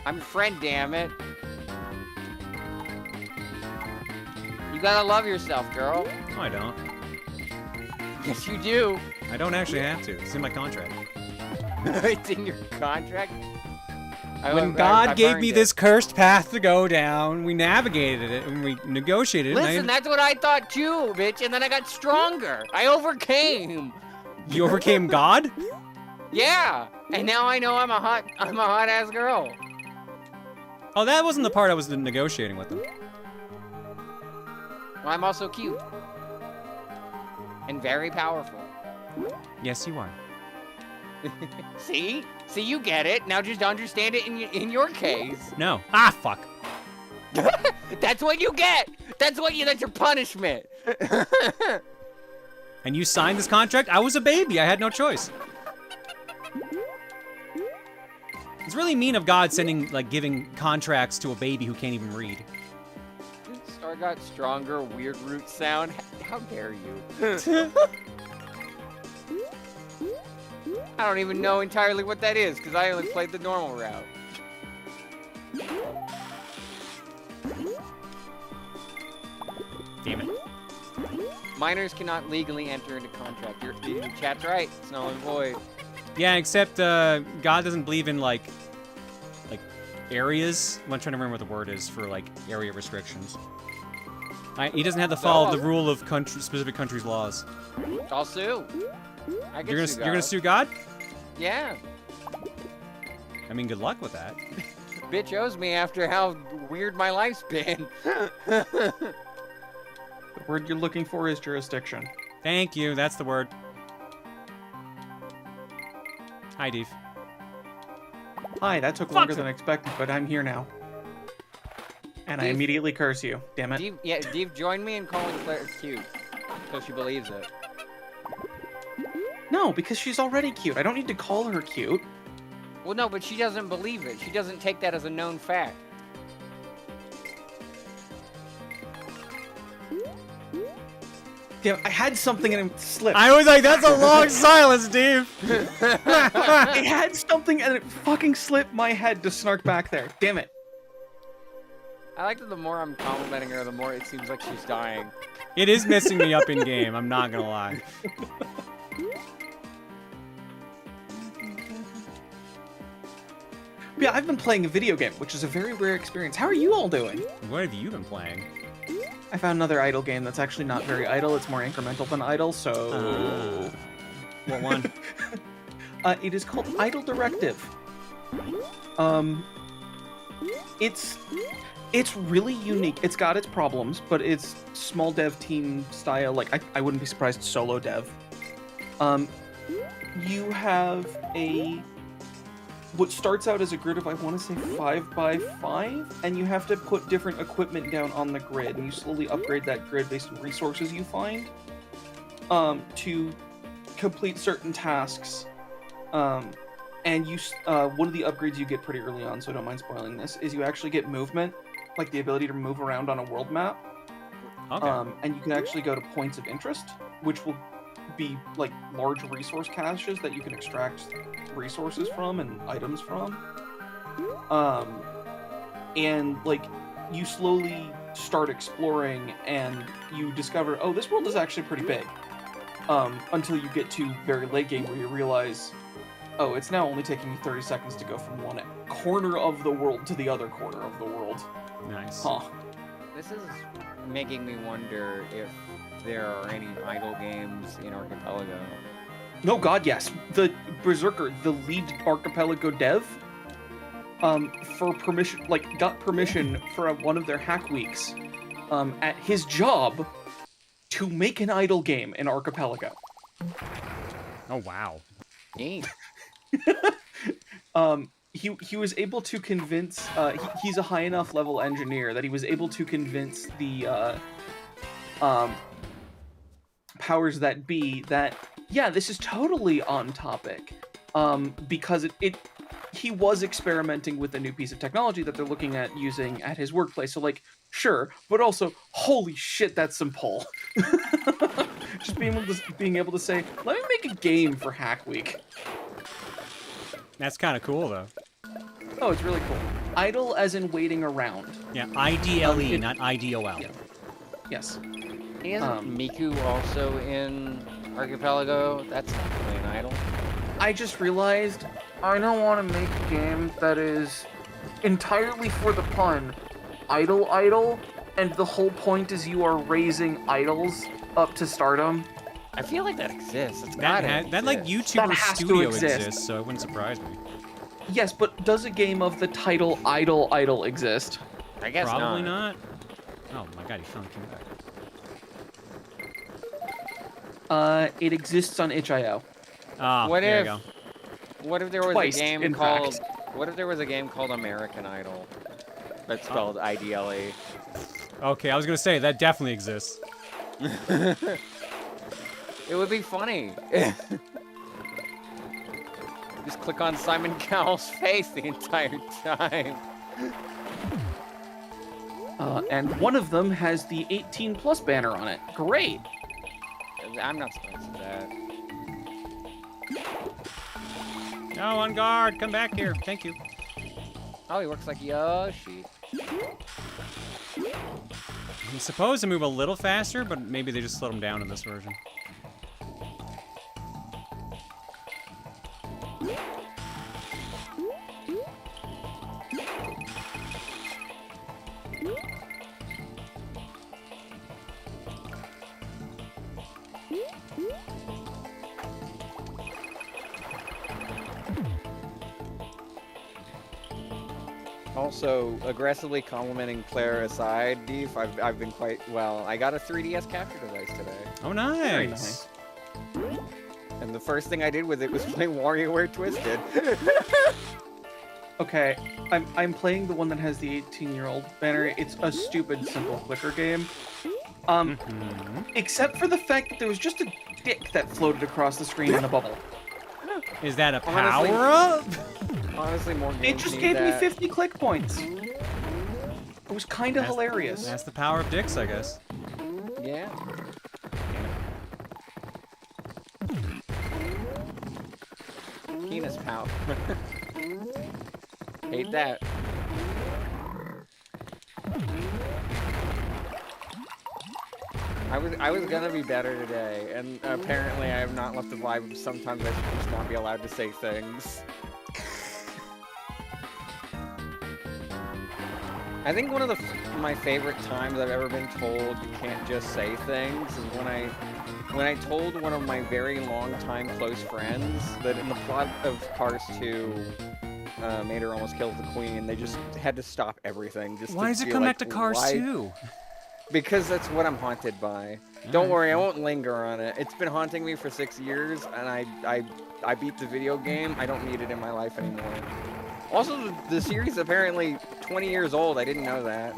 J: I'm your friend, damn it. You gotta love yourself, girl.
A: No, I don't.
J: Yes, you do.
A: I don't actually have to. It's in my contract.
J: It's in your contract?
A: When God gave me this cursed path to go down, we navigated it and we negotiated it.
J: Listen, that's what I thought too, bitch, and then I got stronger. I overcame.
A: You overcame God?
J: Yeah, and now I know I'm a hot ass girl.
A: Oh, that wasn't the part I was negotiating with them.
J: Well, I'm also cute. And very powerful.
A: Yes, you are.
J: See? See, you get it. Now just understand it in your case.
A: No. Ah, fuck.
J: That's what you get. That's your punishment.
A: And you signed this contract? I was a baby. I had no choice. It's really mean of God giving contracts to a baby who can't even read.
J: Star got stronger, weird root sound. How dare you? I don't even know entirely what that is, because I only played the normal route.
A: Damn it.
J: Minors cannot legally enter into contract. Your chat's right. It's null and void.
A: Yeah, except God doesn't believe in like areas. I'm trying to remember what the word is for like area restrictions. He doesn't have to follow the rule of specific country's laws.
J: I'll sue. I can
A: You're
J: sue
A: gonna sue God?
J: Yeah.
A: I mean, good luck with that.
J: Bitch owes me after how weird my life's been.
P: The word you're looking for is jurisdiction.
A: Thank you. That's the word. Hi, Deef.
P: Hi, that took longer than expected, but I'm here now. And I
J: Deef.
P: immediately curse you. Damn it.
J: Dave, join me in calling Claire cute. So she believes it.
P: No, because she's already cute. I don't need to call her cute.
J: Well, no, but she doesn't believe it. She doesn't take that as a known fact.
P: Damn, I had something and it slipped.
A: I was like, that's a long silence, Dave.
P: I had something and it fucking slipped my head to snark back there. Damn it.
J: I like that the more I'm complimenting her, the more it seems like she's dying.
A: It is messing me up in game. I'm not gonna lie.
P: Yeah, I've been playing a video game, which is a very rare experience. How are you all doing?
A: What have you been playing?
P: I found another idle game that's actually not very idle. It's more incremental than idle, so...
A: What one?
P: It is called Idle Directive. It's really unique. It's got its problems, but it's small dev team style. Like, I wouldn't be surprised solo dev. You have what starts out as a grid of, I want to say, 5x5, and you have to put different equipment down on the grid, and you slowly upgrade that grid based on resources you find to complete certain tasks. And you, one of the upgrades you get pretty early on, so I don't mind spoiling this, is you actually get movement, like the ability to move around on a world map.
A: Okay.
P: And you can actually go to points of interest, which will be like large resource caches that you can extract resources from and items from. And like you slowly start exploring and you discover, oh, this world is actually pretty big. Until you get to very late game where you realize, oh, it's now only taking me 30 seconds to go from one corner of the world to the other corner of the world.
A: Nice.
P: Huh.
J: This is making me wonder if there are any idle games in Archipelago.
P: No, God, yes. The Berserker, the lead Archipelago dev, for permission, like, got permission for one of their hack weeks, at his job to make an idle game in Archipelago.
A: Oh, wow.
J: Dang.
P: He was able to convince, he's a high enough level engineer that he was able to convince the, powers that be that, yeah, this is totally on topic, because he was experimenting with a new piece of technology that they're looking at using at his workplace. So, like, sure, but also, holy shit, that's some pull. Just being able to say, let me make a game for Hack Week.
A: That's kind of cool, though.
P: Oh, it's really cool. Idle as in waiting around.
A: Yeah, IDLE, not IDOL.
P: Yeah. Yes.
J: Isn't Miku also in Archipelago? That's not really an idle.
P: I just realized I don't want to make a game that is entirely for the pun idle, and the whole point is you are raising idols up to stardom.
J: I feel like that exists. It's
A: That like YouTuber studio exists, so it wouldn't surprise me.
P: Yes, but does a game of the title Idle exist?
J: I guess
A: Probably not. Oh my god, he finally came back.
P: It exists on itch.io.
J: What
A: there
J: if?
A: you go.
J: What if there was
P: Twice,
J: a game
P: in
J: called?
P: fact.
J: What if there was a game called American Idol? That's spelled IDLE.
A: Okay, I was gonna say that definitely exists.
J: It would be funny. Just click on Simon Cowell's face the entire time.
P: And one of them has the 18+ banner on it. Great.
J: I'm not supposed to that.
A: No, on guard. Come back here. Thank you.
J: Oh, he works like Yoshi.
A: He's supposed to move a little faster, but maybe they just slowed him down in this version.
J: Also, aggressively complimenting Claire aside, Deef, I've been quite well. I got a 3DS capture device today.
A: Oh, nice.
P: Very nice.
J: And the first thing I did with it was play WarioWare Twisted.
P: Okay, I'm playing the one that has the 18-year-old banner. It's a stupid, simple clicker game. Except for the fact that there was just a dick that floated across the screen in a bubble.
A: Is that a power-up?
J: Honestly, more
P: It
J: games
P: just
J: need
P: gave me
J: that.
P: 50 click points. It was kind of hilarious.
A: That's the power of dicks, I guess.
J: Yeah. Penis power. Hate that. I was gonna be better today, and apparently I have not left the vibe of sometimes I should just not be allowed to say things. I think one of my favorite times I've ever been told you can't just say things is when I told one of my very long-time close friends that in the plot of Cars 2, Mater almost kills the queen. They just had to stop everything. Just
A: Why does it come back to Cars 2?
J: Because that's what I'm haunted by. Don't worry, I won't linger on it. It's been haunting me for 6 years, and I beat the video game. I don't need it in my life anymore. Also, the series is apparently 20 years old. I didn't know that.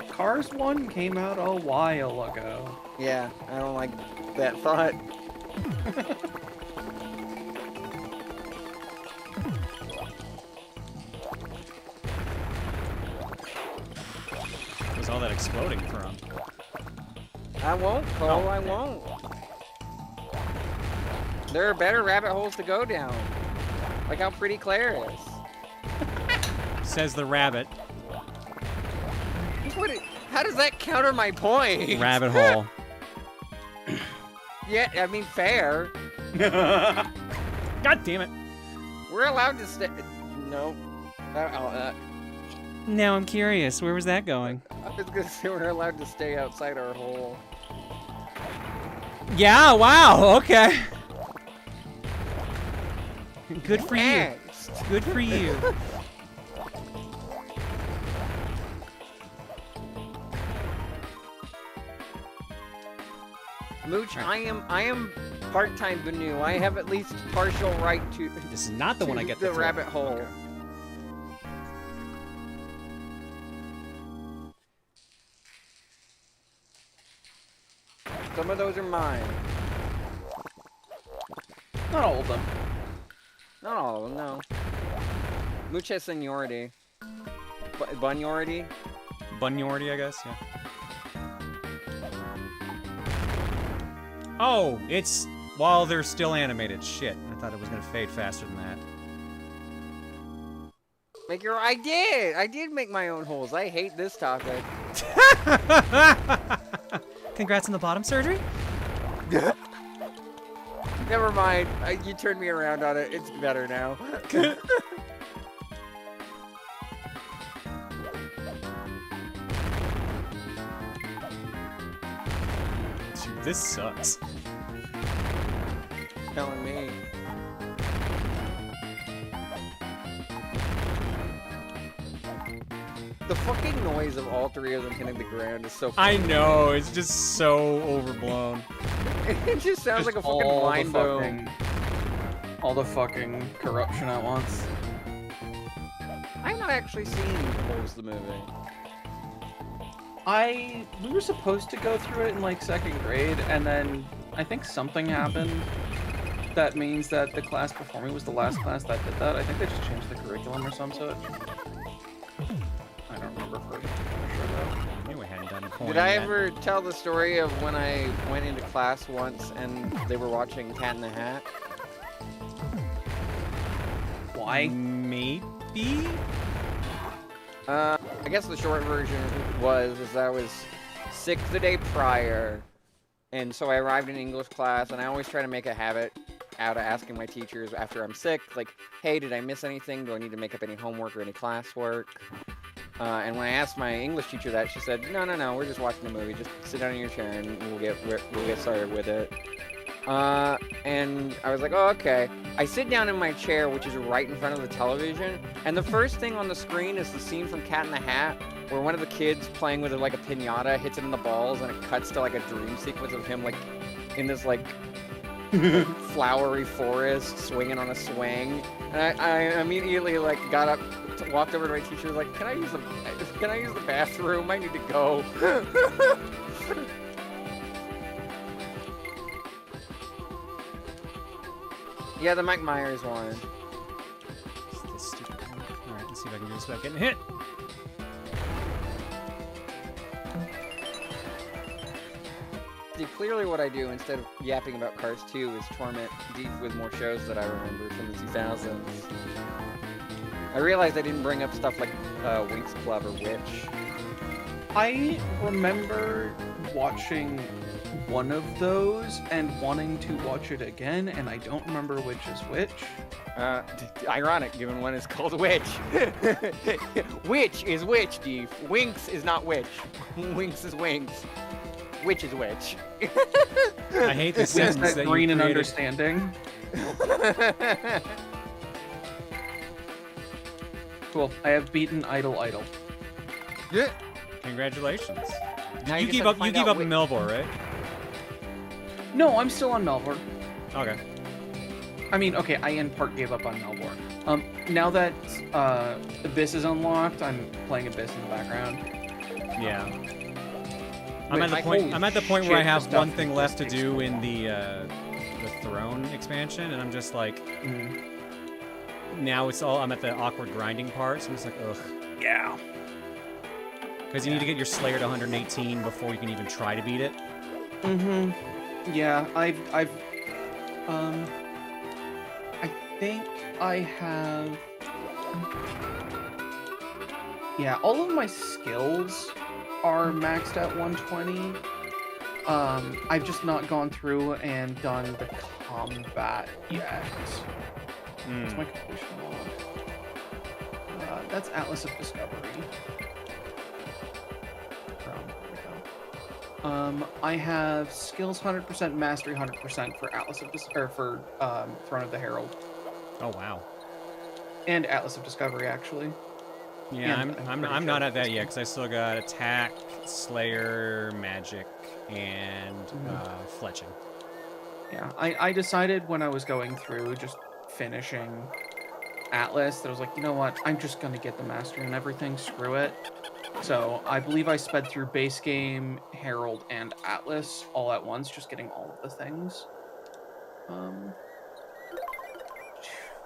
P: Cars 1 came out a while ago.
J: Yeah, I don't like that thought.
A: What was all that exploding from?
J: I won't, Cole, I won't. There are better rabbit holes to go down. Like how pretty Claire is.
A: Says the rabbit.
J: How does that counter my point?
A: Rabbit hole.
J: Yeah, I mean, fair.
A: God damn it.
J: We're allowed to stay. No.
A: Now I'm curious. Where was that going?
J: I was gonna say we're allowed to stay outside our hole.
A: Yeah, wow, okay. Good for you. Good for you.
J: Mooch, I am part-time Banu. I have at least partial right to.
A: This is not the one I get
J: the
A: the
J: rabbit hole.
A: Okay.
J: Some of those are mine.
P: Not all of them.
J: Not all of them, no. Mooch has seniority. Buniority?
A: Buniority, I guess, yeah. Oh, it's while they're still animated. Shit, I thought it was gonna fade faster than that.
J: I did make my own holes. I hate this topic.
A: Congrats on the bottom surgery?
J: Never mind. You turned me around on it. It's better now.
A: Dude, this sucks.
J: Telling me. The fucking noise of all three of them hitting the ground is so funny.
A: I know, it's just so overblown.
J: It just sounds like a fucking blind boom.
P: All the fucking corruption at once.
J: I've not actually seen Holes the movie.
P: We were supposed to go through it in like 2nd grade, and then I think something happened that means that the class before me was the last class that did that. I think they just changed the curriculum or some such. I don't remember for sure though.
A: Knew we hadn't done
J: Did I ever tell the story of when I went into class once and they were watching Cat in the Hat?
P: Why?
A: Maybe?
J: I guess the short version was I was sick the day prior, and so I arrived in English class, and I always try to make a habit out of asking my teachers after I'm sick, like, hey, did I miss anything? Do I need to make up any homework or any classwork? And when I asked my English teacher that, she said, no, we're just watching the movie. Just sit down in your chair and we'll get started with it. And I was like, oh, okay. I sit down in my chair, which is right in front of the television, and the first thing on the screen is the scene from Cat in the Hat, where one of the kids playing with like a piñata hits him in the balls, and it cuts to like a dream sequence of him like in this like flowery forest swinging on a swing. And I immediately like got up, walked over to my teacher, was like, can I use the bathroom? I need to go. Yeah, the Mike Myers one.
A: This stupid. All right, let's see if I can do this without getting hit.
J: See, clearly what I do instead of yapping about Cars 2 is torment Deep with more shows that I remember from the 2000s. I realized I didn't bring up stuff like Winx Club or Witch.
P: I remember watching one of those and wanting to watch it again, and I don't remember which is which.
J: Ironic, given one is called Witch. Witch is Witch, Deep. Winx is not Witch. Winx is Winx. Witch is Witch.
A: I hate the sentence that
P: green
A: you
P: and
A: created.
P: understanding. Cool. I have beaten Idle.
A: Yeah. Congratulations.
J: Now
A: You
J: just
A: gave
J: have
A: up.
J: to
A: You
J: find
A: gave
J: out
A: up
J: which-
A: Melvor, right?
P: No, I'm still on Melvor.
A: Okay.
P: I mean, okay, I in part gave up on Melvor. Now that Abyss is unlocked, I'm playing Abyss in the background.
A: Yeah.
P: Wait,
A: I'm at the point where I
P: shit,
A: have
P: stuff
A: one thing
P: just
A: left to
P: takes
A: do in the Throne expansion, and I'm just like, now it's all. I'm at the awkward grinding part, so I'm just like, ugh.
P: Yeah.
A: Because you need to get your Slayer to 118 before you can even try to beat it.
P: Mm-hmm. Yeah, I think I have. Yeah, all of my skills are maxed at 120. I've just not gone through and done the combat yet. What's my completion log? That's Atlas of Discovery. I have skills 100%, mastery 100% for Atlas of for Throne of the Herald.
A: Oh wow.
P: And Atlas of Discovery, actually.
A: Yeah,
P: And
A: I'm not at that yet because I still got attack, Slayer, magic, and fletching.
P: Yeah, I decided when I was going through just finishing Atlas that I was like, you know what, I'm just gonna get the mastery and everything. Screw it. So I believe I sped through base game, Herald, and Atlas all at once, just getting all of the things.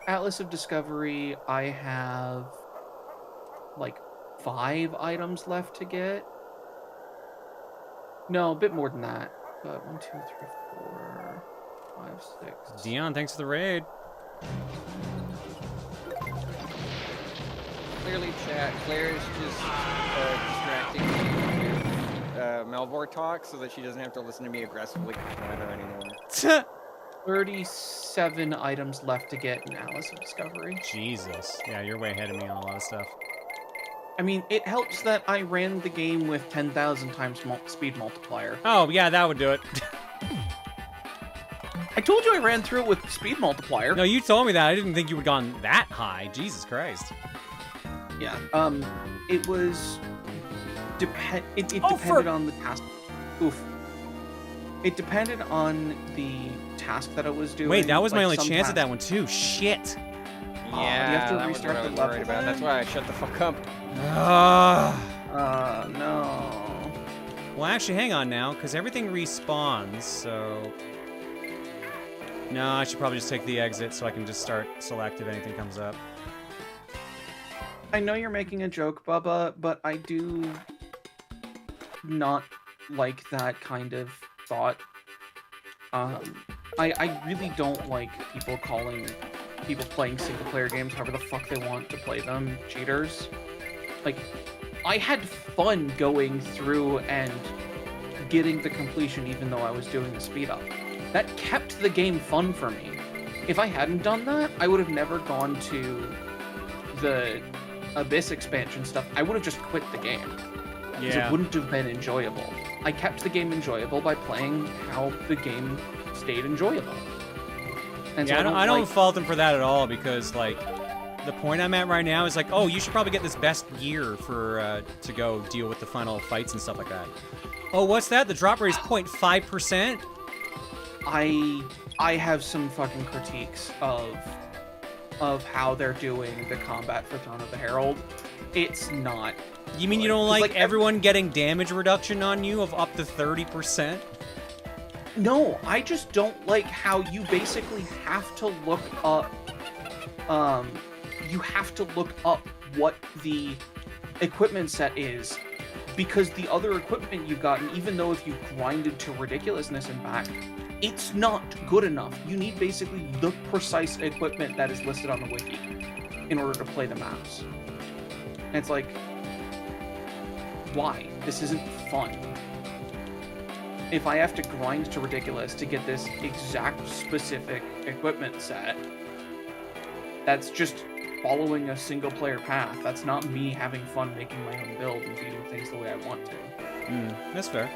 P: Atlas of Discovery, I have like 5 items left to get. No, a bit more than that. But 1, 2, 3, 4, 5, 6.
A: Dion, thanks for the raid.
J: Clearly, chat. Claire's just distracting me with Melvor talk so that she doesn't have to listen to me aggressively complain her anymore.
P: 37 items left to get in Atlas of Discovery.
A: Jesus. Yeah, you're way ahead of me on a lot of stuff.
P: I mean, it helps that I ran the game with 10,000 times speed multiplier.
A: Oh, yeah, that would do it.
P: I told you I ran through it with speed multiplier.
A: No, you told me that. I didn't think you would have gone that high. Jesus Christ.
P: Yeah. It was... It depended on the task. Oof. It depended on the task that I was doing.
A: Wait, that was my only
P: some
A: chance at
P: tasks-
A: that one, too. Shit.
J: Yeah,
P: you have to
J: that was
P: restart
J: what I
P: the
J: was
P: level
J: worried about.
P: then?
J: That's why I shut the fuck up.
P: No.
A: Well, actually, hang on now, because everything respawns, so... No, I should probably just take the exit so I can just start select if anything comes up.
P: I know you're making a joke, Bubba, but I do not like that kind of thought. I really don't like people calling people playing single-player games however the fuck they want to play them cheaters. Like, I had fun going through and getting the completion even though I was doing the speed up. That kept the game fun for me. If I hadn't done that, I would have never gone to the Abyss expansion stuff. I would have just quit the game. Because
A: Yeah.
P: it wouldn't have been enjoyable. I kept the game enjoyable by playing how the game stayed enjoyable. And
A: Yeah,
P: so
A: I don't
P: like,
A: fault them for that at all, because like the point I'm at right now is like, oh, you should probably get this best gear for to go deal with the final fights and stuff like that. Oh, what's that? The drop rate is 0.5%?
P: I have some fucking critiques of how they're doing the combat for Throne of the Herald. It's not.
A: You mean you don't like everyone getting damage reduction on you of up to 30%?
P: No, I just don't like how you basically have to look up you have to look up what the equipment set is, because the other equipment you've gotten, even though if you grinded to ridiculousness and back, it's not good enough. You need basically the precise equipment that is listed on the wiki in order to play the maps. And it's like, why? This isn't fun. If I have to grind to ridiculous to get this exact specific equipment set, that's just following a single player path. That's not me having fun making my own build and doing things the way I want to.
A: That's fair.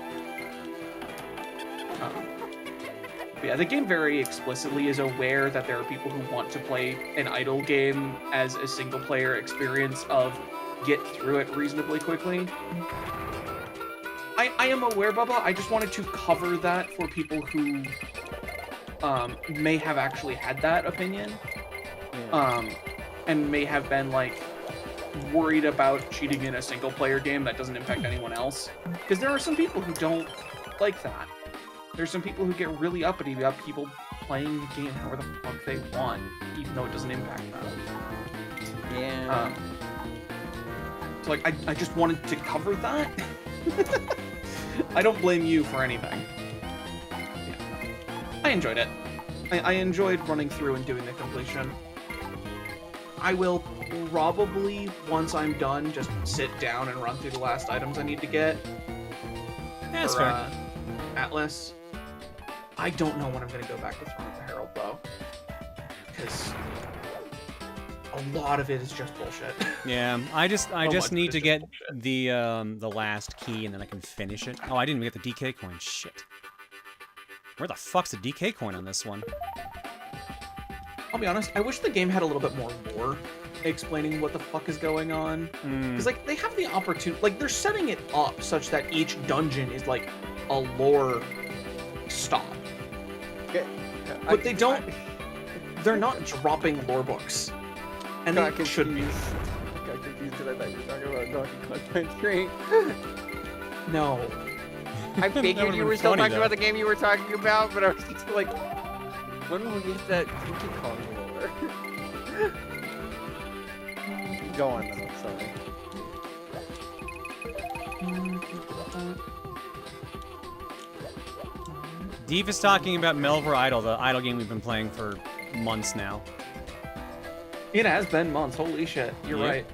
P: But yeah, the game very explicitly is aware that there are people who want to play an idle game as a single player experience of get through it reasonably quickly. I am aware, Bubba. I just wanted to cover that for people who may have actually had that opinion. And may have been like worried about cheating in a single player game that doesn't impact anyone else. Because there are some people who don't like that. There's some people who get really uppity about people playing the game however the fuck they want, even though it doesn't impact them.
J: Yeah.
P: So like, I just wanted to cover that. I don't blame you for anything. Yeah. I enjoyed it. I enjoyed running through and doing the completion. I will probably, once I'm done, just sit down and run through the last items I need to get.
A: That's fair.
P: Atlas. I don't know when I'm going to go back to Throne of the Herald, though. Because a lot of it is just bullshit.
A: Yeah, I just need to get the last key and then I can finish it. Oh, I didn't even get the DK coin. Shit. Where the fuck's the DK coin on this one?
P: I'll be honest, I wish the game had a little bit more lore explaining what the fuck is going on. Because, like, they have the opportunity... Like, they're setting it up such that each dungeon is, like, a lore stop. But they don't... They're not dropping lore books. And they should be.
J: I got confused because I thought you were talking about Donkey Kong Country.
P: No.
J: I figured you were still talking about the game you were talking about, but I was just like, when will we get that Donkey Kong lore? Go on, though, sorry.
A: Deep is talking about Melvor Idle, the idle game we've been playing for months now.
P: It has been months, holy shit, you're right.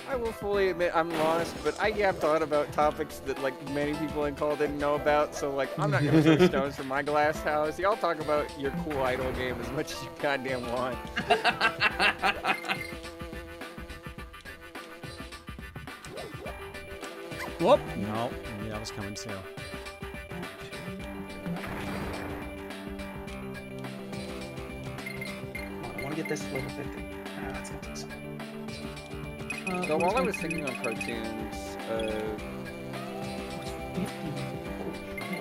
J: I will fully admit I'm lost, but I have thought about topics that like many people in call didn't know about, so like I'm not gonna throw stones from my glass house. Y'all talk about your cool idle game as much as you goddamn want.
A: Whoop! No, maybe that was coming too.
P: I want to get this level 50. That's gonna take some.
J: So while I was thinking on cartoons,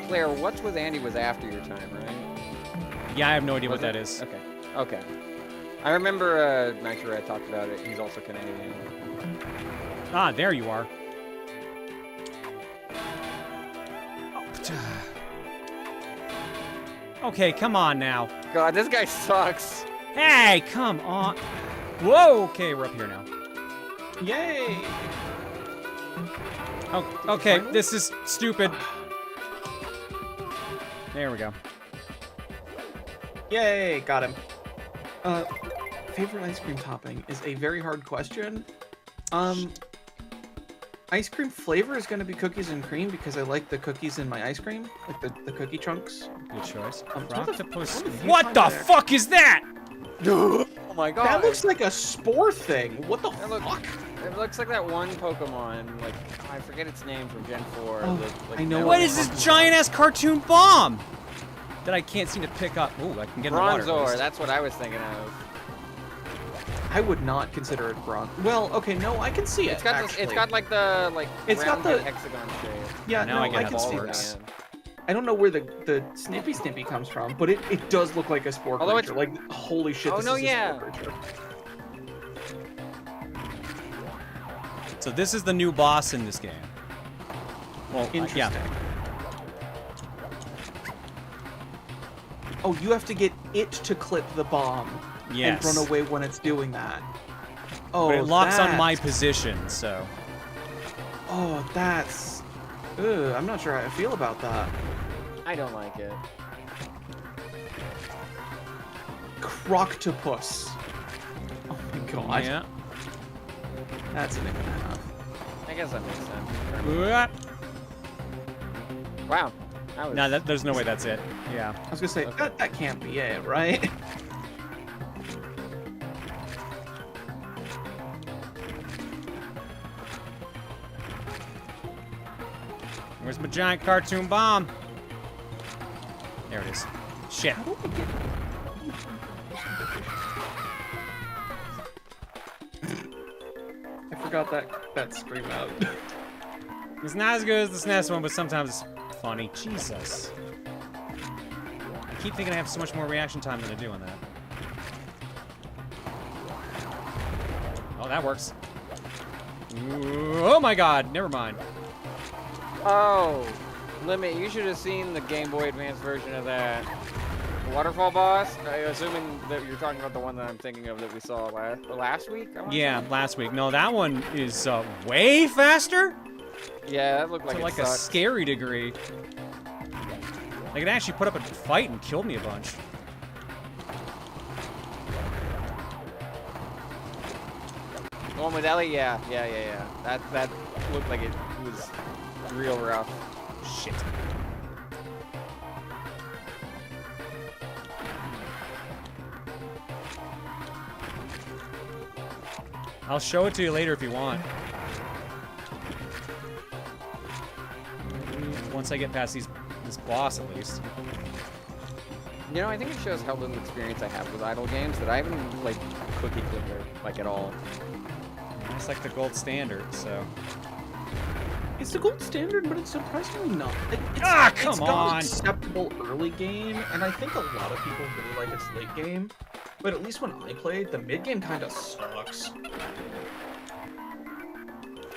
J: Claire, What's with Andy was after your time, right?
A: Yeah, I have no idea what that is.
J: Okay. Okay. I remember Max Red talked about it. He's also Canadian.
A: Ah, there you are. Okay, come on now.
J: God, this guy sucks.
A: Hey, come on. Whoa, okay, we're up here now.
P: Yay!
A: Oh, okay, this is stupid. There we go.
P: Yay, got him. Favorite ice cream topping is a very hard question. Ice cream flavor is going to be cookies and cream because I like the cookies in my ice cream, like the cookie chunks.
A: Good choice.
P: What the
A: fuck is that?
J: Oh my god.
P: That looks like a spore thing. What the fuck?
J: It looks like that one Pokemon, like, I forget its name from Gen 4.
P: Oh,
J: that, like,
P: I know
A: What is this giant-ass cartoon bomb? that I can't seem to pick up. Ooh, I can get in the water.
J: Bronzor, that's what I was thinking of.
P: I would not consider it bronze. Well, okay, no, I can see it.
J: It's got
P: actually.
J: it's got like the
P: It's got
J: rounded
P: the
J: hexagon shape.
P: Yeah,
A: now
P: no,
A: I get
P: can
A: the
P: see
A: ballers.
P: that. I don't know where the Snippy comes from, but it does look like a spore
J: Although
P: creature. Like, holy shit, this is a spore creature.
A: So this is the new boss in this game. Well,
P: Interesting.
A: yeah.
P: Oh, you have to get it to clip the bomb
A: Yes.
P: and run away when it's doing that. Oh,
A: But it locks on
P: that-
A: my position, so.
P: Oh, that's... Ugh, I'm not sure how I feel about that.
J: I don't like it.
P: Croctopus. Oh my god.
A: Yeah.
P: That's an enough.
J: I guess that makes sense. Wow. That was...
A: No, there's no way that's it. Yeah.
P: I was gonna say, that can't be it, right?
A: Where's my giant cartoon bomb? There it is. Shit.
P: I forgot that scream out.
A: It's not as good as the SNES one, but sometimes it's funny. Jesus. I keep thinking I have so much more reaction time than I do on that. Oh, that works. Ooh, oh my god, never mind.
J: Oh, Limit, you should have seen the Game Boy Advance version of that waterfall boss. Assuming that you're talking about the one that I'm thinking of that we saw last week?
A: Yeah, last week. No, that one is way faster?
J: Yeah, that looked like
A: to
J: it
A: like a
J: sucked.
A: scary degree. Like it actually put up a fight and killed me a bunch.
J: The one with Ellie, yeah. That looked like it was real rough.
A: Shit. I'll show it to you later if you want. Once I get past this boss, at least.
J: You know, I think it shows how little experience I have with idle games that I haven't like cookie clicker like at all.
A: It's like the gold standard, so.
P: It's the gold standard, but it's surprisingly not. It's
A: come
P: got
A: on!
P: an acceptable early game, and I think a lot of people really like its late game. But at least when I played, the mid game kind of sucks.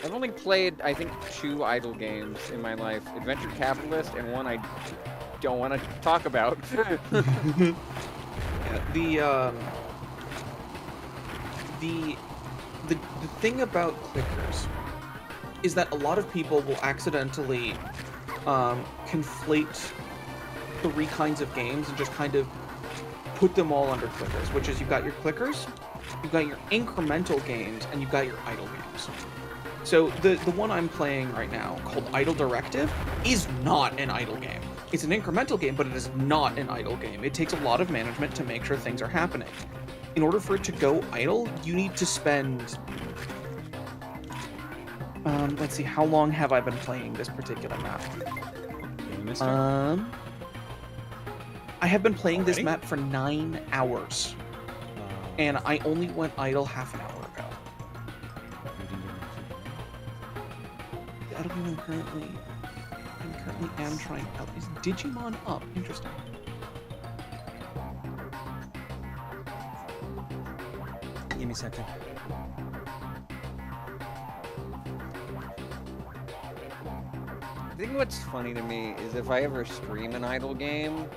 J: I've only played, I think, 2 idle games in my life: Adventure Capitalist and one I don't want to talk about.
P: Yeah, the thing about clickers is that a lot of people will accidentally conflate 3 kinds of games and just kind of put them all under clickers, which is you've got your clickers, you've got your incremental games, and you've got your idle games. So the one I'm playing right now, called Idle Directive, is not an idle game. It's an incremental game, but it is not an idle game. It takes a lot of management to make sure things are happening. In order for it to go idle, you need to spend... let's see, how long have I been playing this particular map? I have been playing this map for 9 hours. And I only went idle half an hour ago. The idle game I currently am trying out is Digimon Up. Interesting.
A: Give me a second.
J: I think what's funny to me is if I ever stream an idle game,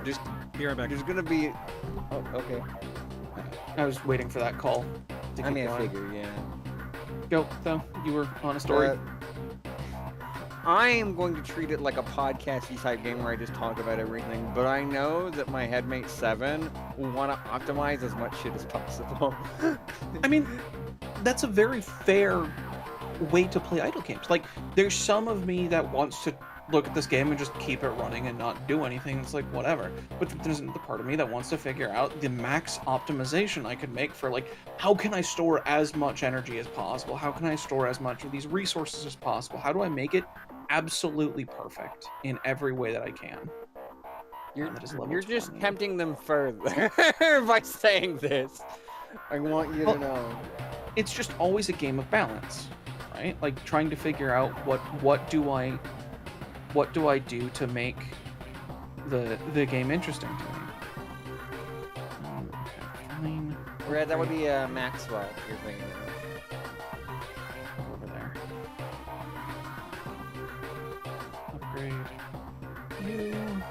J: just
A: be right back.
J: There's gonna be. Oh, okay.
P: I was waiting for that call.
J: I mean, I figure, yeah.
P: Go, though. You were on a story.
J: I am going to treat it like a podcasty type game where I just talk about everything, but I know that my headmate 7 will want to optimize as much shit as possible.
P: I mean, that's a very fair way to play idle games. Like, there's some of me that wants to look at this game and just keep it running and not do anything. It's like, whatever. But there's the part of me that wants to figure out the max optimization I could make for, like, how can I store as much energy as possible? How can I store as much of these resources as possible? How do I make it absolutely perfect in every way that I can? that is level
J: You're just
P: 20.
J: tempting them further by saying this. I want you to know.
P: It's just always a game of balance, right? Like trying to figure out what do I do to make the game interesting to me. Okay, fine.
J: Red, that would be Maxwell. You're thinking of.
P: Over there. Upgrade you. And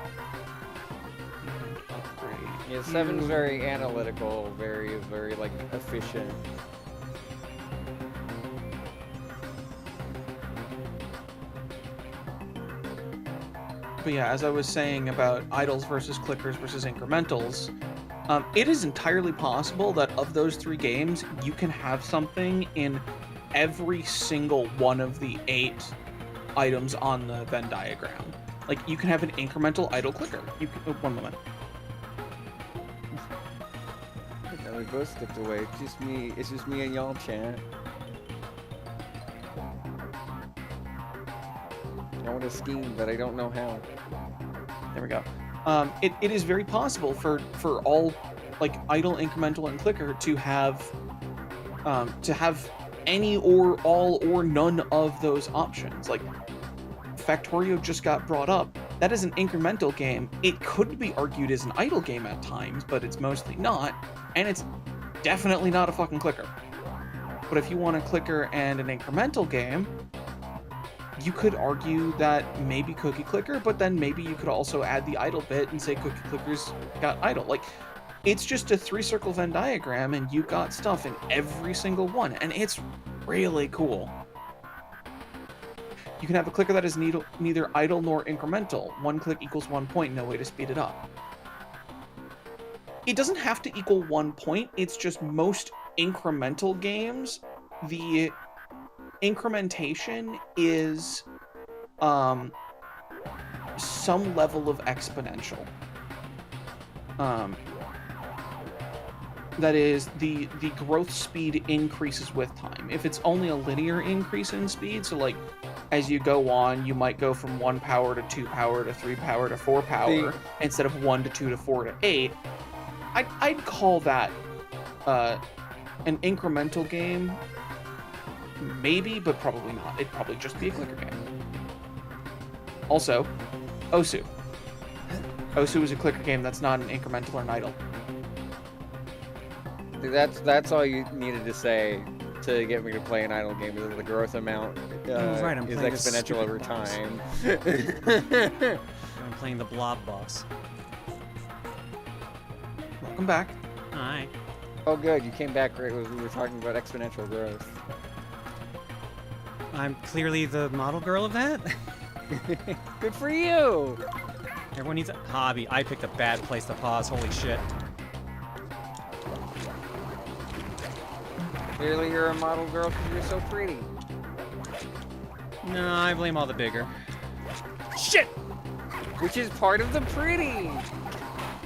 P: upgrade.
J: Yeah, 7's very analytical, very like efficient.
P: But yeah, as I was saying about idols versus clickers versus incrementals, it is entirely possible that of those 3 games, you can have something in every single one of the 8 items on the Venn diagram. Like, you can have an incremental idle clicker. You can, one moment.
J: Okay, we both stepped away. It's just me and y'all, chat. I want to scheme, but I don't know how.
P: There we go. It is very possible for all, like, idle, incremental, and clicker to have any or all or none of those options. Like, Factorio just got brought up. That is an incremental game. It could be argued as an idle game at times, but it's mostly not, and it's definitely not a fucking clicker. But if you want a clicker and an incremental game, you could argue that maybe Cookie Clicker, but then maybe you could also add the idle bit and say Cookie Clicker's got idle. Like, it's just a 3-circle Venn diagram, and you got stuff in every single one, and it's really cool. You can have a clicker that is neither idle nor incremental. 1 click equals 1 point, no way to speed it up. It doesn't have to equal 1 point, it's just most incremental games, the incrementation is some level of exponential. That is, the growth speed increases with time. If it's only a linear increase in speed, so like as you go on, you might go from 1 power to 2 power to 3 power to 4 power instead of 1 to 2 to 4 to 8. I'd call that an incremental game. Maybe, but probably not. It'd probably just be a clicker game. Also, Osu. Osu is a clicker game that's not an incremental or an idle.
J: That's all you needed to say to get me to play an idle game, is the growth amount
A: right, I'm
J: is
A: playing this
J: exponential over
A: stupid boss.
J: time.
A: I'm playing the blob boss.
P: Welcome back.
A: Hi.
J: Oh good, you came back right when we were talking about exponential growth.
A: I'm clearly the model girl of that.
J: Good for you!
A: Everyone needs a hobby. I picked a bad place to pause. Holy shit.
J: Clearly you're a model girl because you're so pretty.
A: No, I blame all the bigger. Shit!
J: Which is part of the pretty!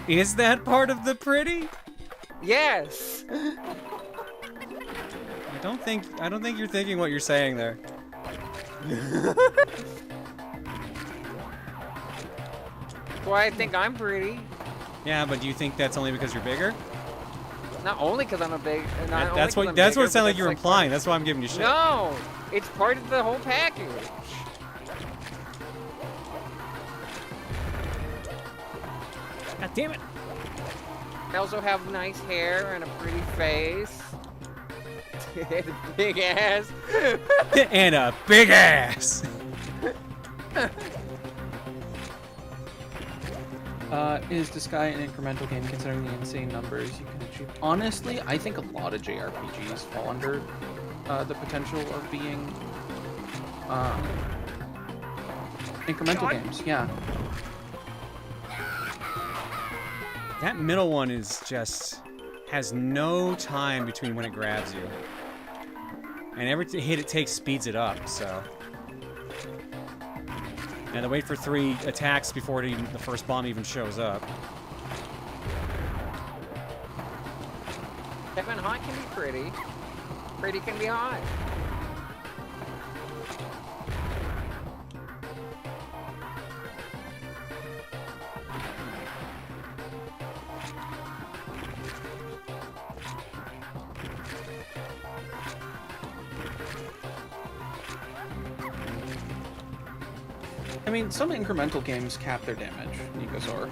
A: Is that part of the pretty?
J: Yes!
A: I don't think you're thinking what you're saying there.
J: Why I think I'm pretty.
A: Yeah, but do you think that's only because you're bigger?
J: Not only because I'm a big.
A: That's what it sounded like you're implying. That's why I'm giving you shit.
J: No, it's part of the whole package.
A: God damn it!
J: I also have nice hair and a pretty face. And a big ass.
A: And a big ass.
P: Is Disgaea an incremental game considering the insane numbers you can achieve? Honestly, I think a lot of JRPGs fall under the potential of being incremental games. Yeah.
A: That middle one is just has no time between when it grabs you, and every hit it takes speeds it up. So. And to wait for 3 attacks before the first bomb even shows up.
J: Even hot can be pretty. Pretty can be hot.
P: I mean, some incremental games cap their damage, Nicosaur.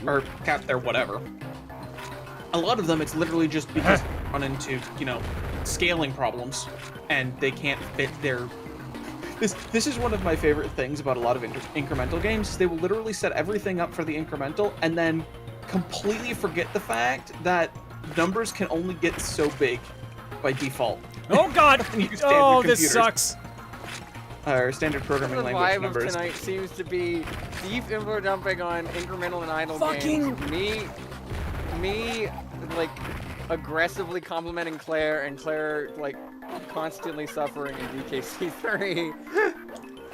P: Or cap their whatever. A lot of them, it's literally just because they run into, you know, scaling problems, and they can't fit their... This is one of my favorite things about a lot of incremental games, is they will literally set everything up for the incremental, and then completely forget the fact that numbers can only get so big by default.
A: Oh god! Oh, this sucks!
P: Our standard programming
J: The
P: language
J: vibe
P: numbers.
J: of tonight seems to be deep info dumping on incremental and idle
A: Fucking-
J: games. Me, like, aggressively complimenting Claire, and Claire, like, constantly suffering in DKC3.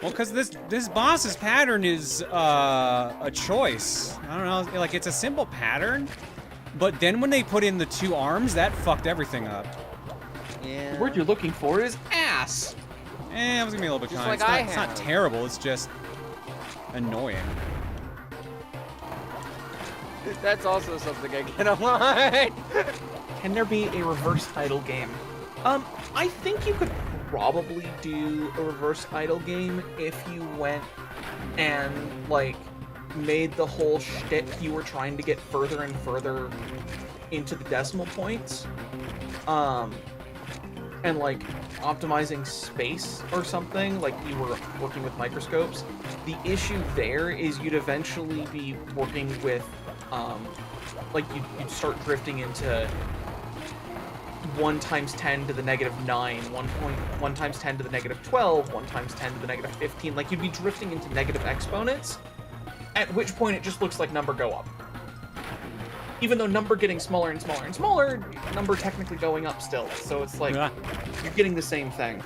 A: Well, because this boss's pattern is a choice. I don't know, like, it's a simple pattern, but then when they put in the 2 arms, that fucked everything up.
J: Yeah.
P: The word you're looking for is ass.
A: I was gonna be a little bit
J: Just
A: kind.
J: like
A: It's not terrible, it's just annoying.
J: That's also something I get online.
P: Can there be a reverse idle game? I think you could probably do a reverse idle game if you went and, like, made the whole shtick you were trying to get further and further into the decimal points. And, like, optimizing space or something, like you were working with microscopes. The issue there is you'd eventually be working with, like, you'd start drifting into 1 times 10 to the negative 9, 1 times 10 to the negative 12, 1 times 10 to the negative 15. Like, you'd be drifting into negative exponents, at which point it just looks like number go up. Even though number getting smaller and smaller and smaller, number technically going up still. So it's like, you're getting the same thing.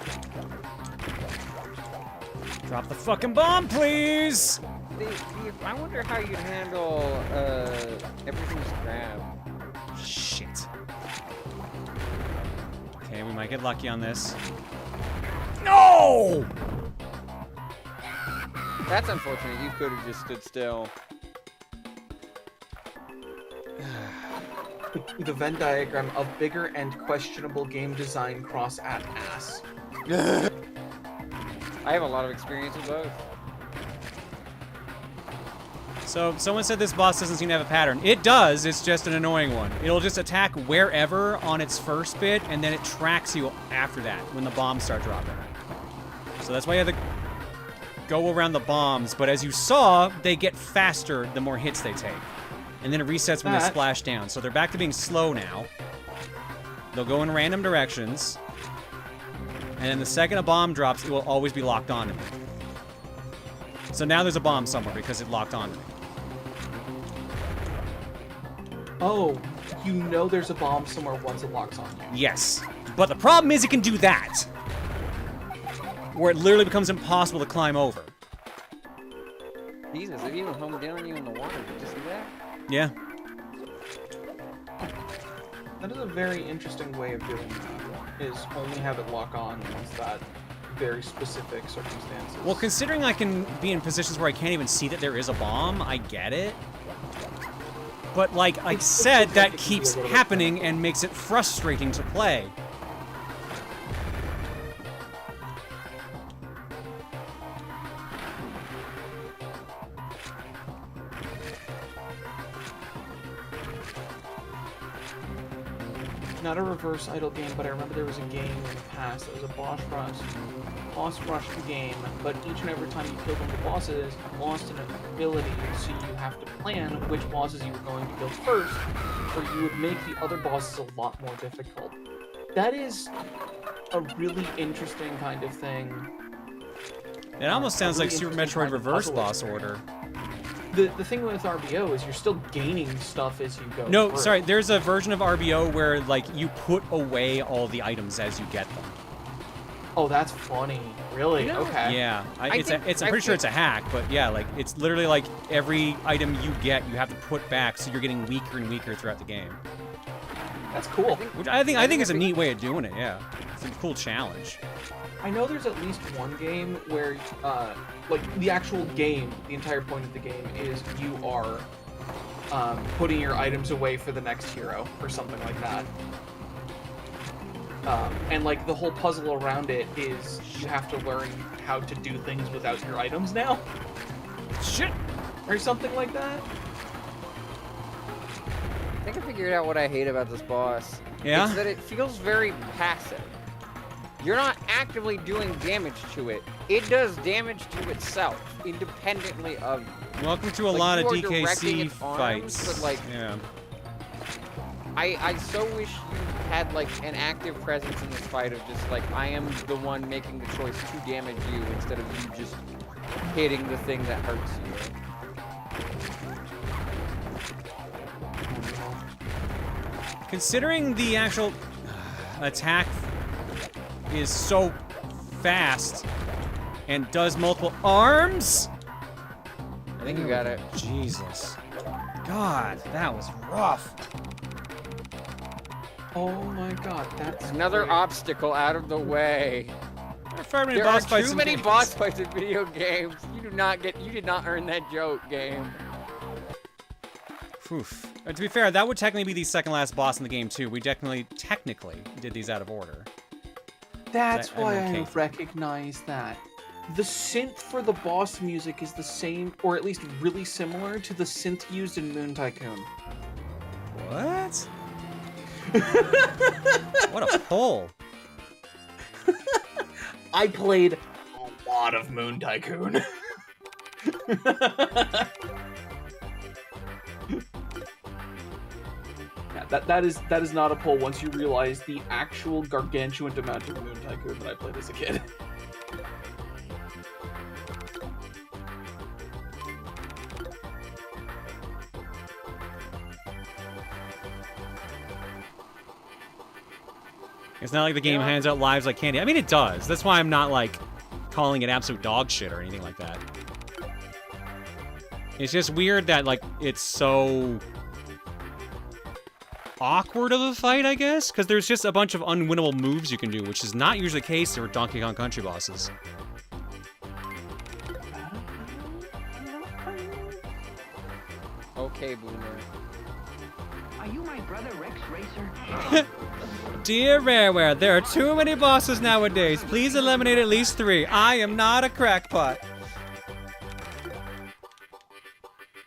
A: Drop the fucking bomb, please!
J: I wonder how you'd handle everything's grab.
A: Shit. Okay, we might get lucky on this. No!
J: That's unfortunate. You could have just stood still.
P: The Venn diagram of bigger and questionable game design cross at ass.
J: I have a lot of experience with both.
A: So, someone said this boss doesn't seem to have a pattern. It does, it's just an annoying one. It'll just attack wherever on its first bit, and then it tracks you after that, when the bombs start dropping. So that's why you have to go around the bombs, but as you saw, they get faster the more hits they take. And then it resets when they splash down. So they're back to being slow now. They'll go in random directions. And then the second a bomb drops, it will always be locked onto me. So now there's a bomb somewhere because it locked onto me.
P: Oh, you know there's a bomb somewhere once it locks on you.
A: Yes. But the problem is it can do that. Where it literally becomes impossible to climb over.
J: Jesus, it even homed in on you in the water. Did you see that?
A: Yeah.
P: That is a very interesting way of doing that, is only have it lock on once that very specific circumstances.
A: Well, considering I can be in positions where I can't even see that there is a bomb, I get it. But like I said, that keeps happening and makes it frustrating to play.
P: Not a reverse idle game, but I remember there was a game in the past that was a boss rush game, but each and every time you killed one of the bosses, you lost an ability, so you have to plan which bosses you were going to kill first, or you would make the other bosses a lot more difficult. That is a really interesting kind of thing.
A: It almost sounds like
P: really
A: Super
P: interesting
A: Metroid
P: kind of
A: Reverse
P: puzzle
A: boss
P: experience.
A: order.
P: The thing with RBO is you're still gaining stuff as you go.
A: No,
P: through.
A: sorry, there's a version of RBO where like you put away all the items as you get them.
P: Oh, that's funny. Really?
J: No.
P: Okay.
A: Yeah, I'm
J: I
A: pretty sure it's a hack, but yeah, like it's literally like every item you get, you have to put back, so you're getting weaker and weaker throughout the game.
P: That's cool.
A: Which I think is a neat way of doing it. Yeah, it's a cool challenge.
P: I know there's at least one game where, like, the actual game, the entire point of the game is you are putting your items away for the next hero, or something like that. And like the whole puzzle around it is you have to learn how to do things without your items now.
A: Shit!
P: Or something like that.
J: I think I figured out what I hate about this boss.
A: Yeah?
J: It's that it feels very passive. You're not actively doing damage to it. It does damage to itself, independently of you.
A: Welcome to a lot of DKC fights.
J: But like,
A: yeah.
J: I so wish you had like an active presence in this fight of just like, I am the one making the choice to damage you instead of you just hitting the thing that hurts you.
A: Considering the actual attack is so fast and does multiple arms.
J: I think you got it.
A: Jesus. God, that was rough.
P: Oh my god, that's
J: another obstacle out of the way. There are too many boss fights in video games. You did not earn that joke, game.
A: Oof. To be fair, that would technically be the second last boss in the game too. We technically did these out of order.
P: That's why
A: I'm okay.
P: I recognize that. The synth for the boss music is the same, or at least really similar, to the synth used in Moon Tycoon.
A: What? What a pull.
P: I played a lot of Moon Tycoon. Yeah, that is not a pull once you realize the actual gargantuan amount of Moon Tycoon that I played as a kid.
A: It's not like the game hands out lives like candy. I mean, it does. That's why I'm not, like, calling it absolute dog shit or anything like that. It's just weird that, like, it's so awkward of a fight, I guess? Because there's just a bunch of unwinnable moves you can do, which is not usually the case for Donkey Kong Country bosses.
J: Okay, Boomer.
Q: Are you my brother Rex Racer?
A: Dear Rareware, there are too many bosses nowadays. Please eliminate at least 3. I am not a crackpot.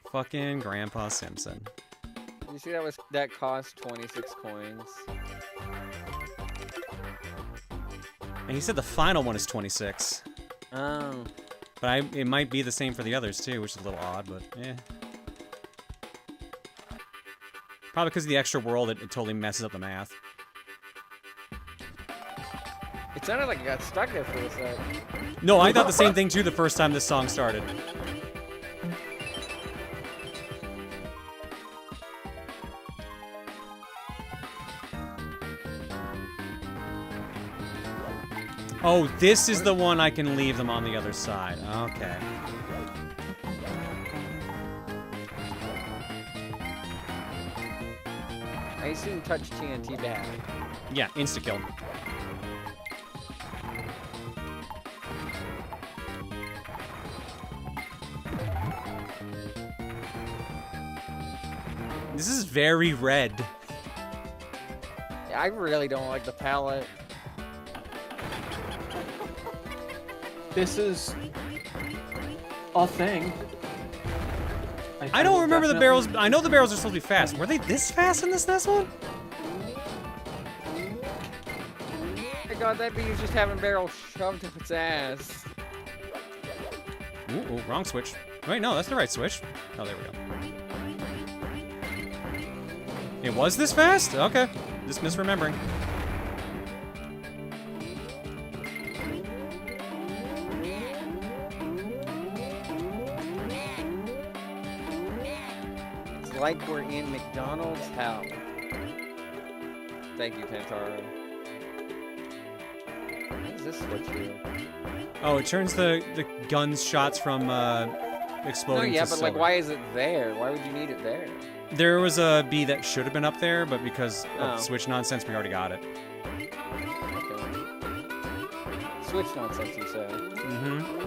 A: Fucking Grandpa Simpson.
J: You see that cost 26 coins.
A: And he said the final one is 26.
J: Oh.
A: But it might be the same for the others too, which is a little odd, but eh. Probably because of the extra world, it totally messes up the math.
J: It sounded like I got stuck there for a sec.
A: No, I thought the same thing too the first time this song started. Oh, this is the one I can leave them on the other side. Okay.
J: I assume touch TNT back.
A: Yeah, insta-kill. This is very red.
J: I really don't like the palette.
P: This is a thing.
A: I don't remember the barrels. I know the barrels are supposed to be fast. Were they this fast in this one?
J: My god, that bee is just having barrels shoved up its ass.
A: Ooh, wrong switch. Wait, no, that's the right switch. Oh, there we go. It was this fast? Okay. Just misremembering.
J: It's like we're in McDonald's hell. Thank you, Tantaro. What does this switch do?
A: Oh, it turns the gun's shots from exploding.
J: No, yeah,
A: to
J: but
A: silver.
J: like, why is it there? Why would you need it there?
A: There was a bee that should have been up there, but because of
J: Oh.
A: Switch nonsense, we already got it.
J: Okay. Switch nonsense, you say?
A: Mm-hmm.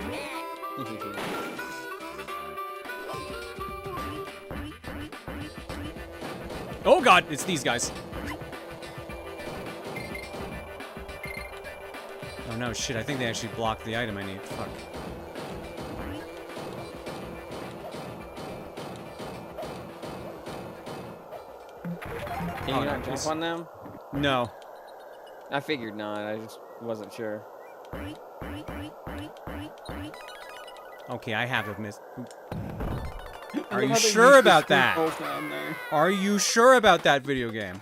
A: Oh god, it's these guys. no, shit, I think they actually blocked the item I need. Fuck.
J: Can you not jump on them?
A: No.
J: I figured not. I just wasn't sure.
A: Okay, I have a miss. Are
P: love
A: you
P: how they
A: sure
P: used the
A: about
P: screen
A: that?
P: both down there.
A: Are you sure about that video game?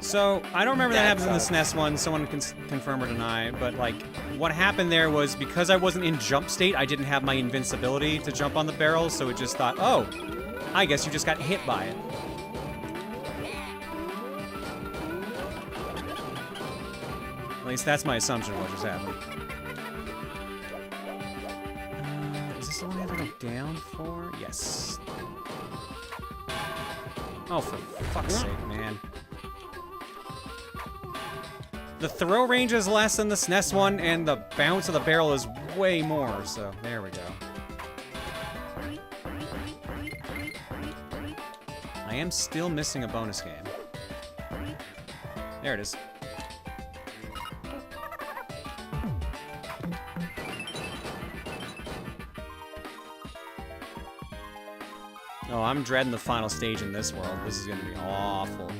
A: So, I don't remember that happens in the SNES one, someone can confirm or deny, but like, what happened there was because I wasn't in jump state, I didn't have my invincibility to jump on the barrel, so it just thought, oh, I guess you just got hit by it. At least that's my assumption of what just happened. Is this the one I have to go down for? Yes. Oh, for fuck's sake, man. The throw range is less than the SNES one, and the bounce of the barrel is way more, so there we go. I am still missing a bonus game. There it is. Oh, I'm dreading the final stage in this world. This is gonna be awful.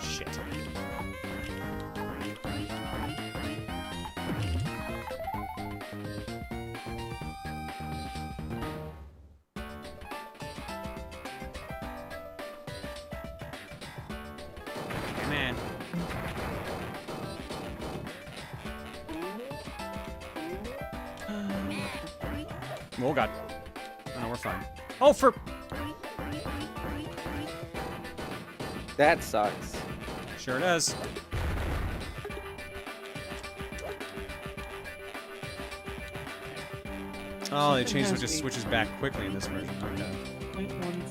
A: Shit. Man. Oh god. Oh no, we're fine. Oh, for...
J: That sucks.
A: Sure does. Oh, they changed it, just switches back quickly in this version. Okay.
P: 0.15.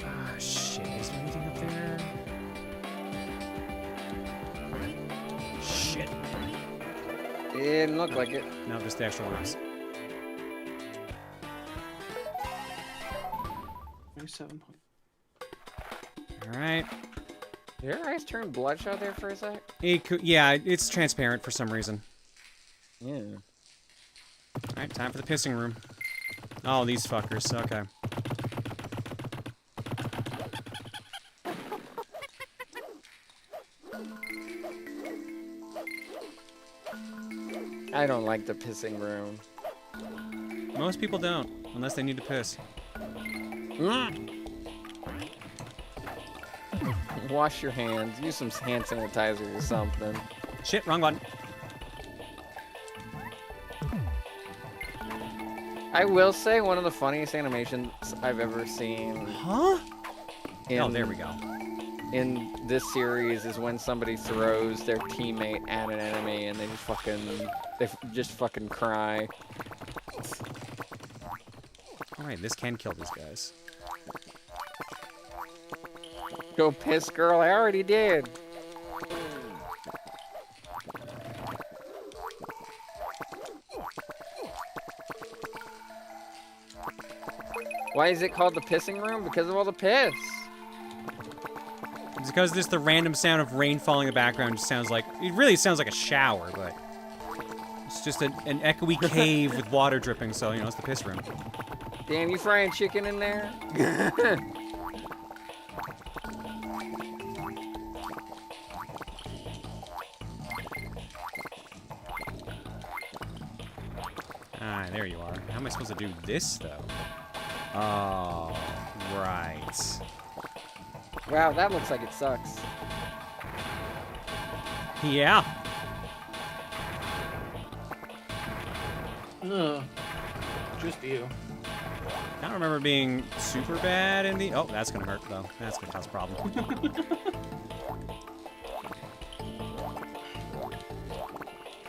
A: Ah, shit. Is there anything up there? Shit.
J: Didn't look like it.
A: No, just the extra ones.
P: 7 point.
A: Alright.
J: Did your eyes turn bloodshot there for a sec?
A: Yeah, it's transparent for some reason.
J: Yeah.
A: Alright, time for the pissing room. Oh, these fuckers. Okay.
J: I don't like the pissing room.
A: Most people don't, unless they need to piss.
J: Wash your hands. Use some hand sanitizer or something.
A: Shit, wrong one.
J: I will say one of the funniest animations I've ever seen.
A: Huh? Oh, there we go.
J: In this series is when somebody throws their teammate at an enemy and they just fucking cry.
A: Alright, this can kill these guys.
J: Go piss, girl. I already did. Why is it called the pissing room? Because of all the piss.
A: It's because just the random sound of rain falling in the background just sounds like... It really sounds like a shower, but... It's just an echoey cave with water dripping, so, you know, it's the piss room.
J: Damn, you frying chicken in there?
A: Ah, there you are. How am I supposed to do this, though? Oh, right.
J: Wow, that looks like it sucks.
A: Yeah.
P: Ugh. Just you.
A: I don't remember being super bad in the... Oh, that's gonna hurt, though. That's gonna cause a problem.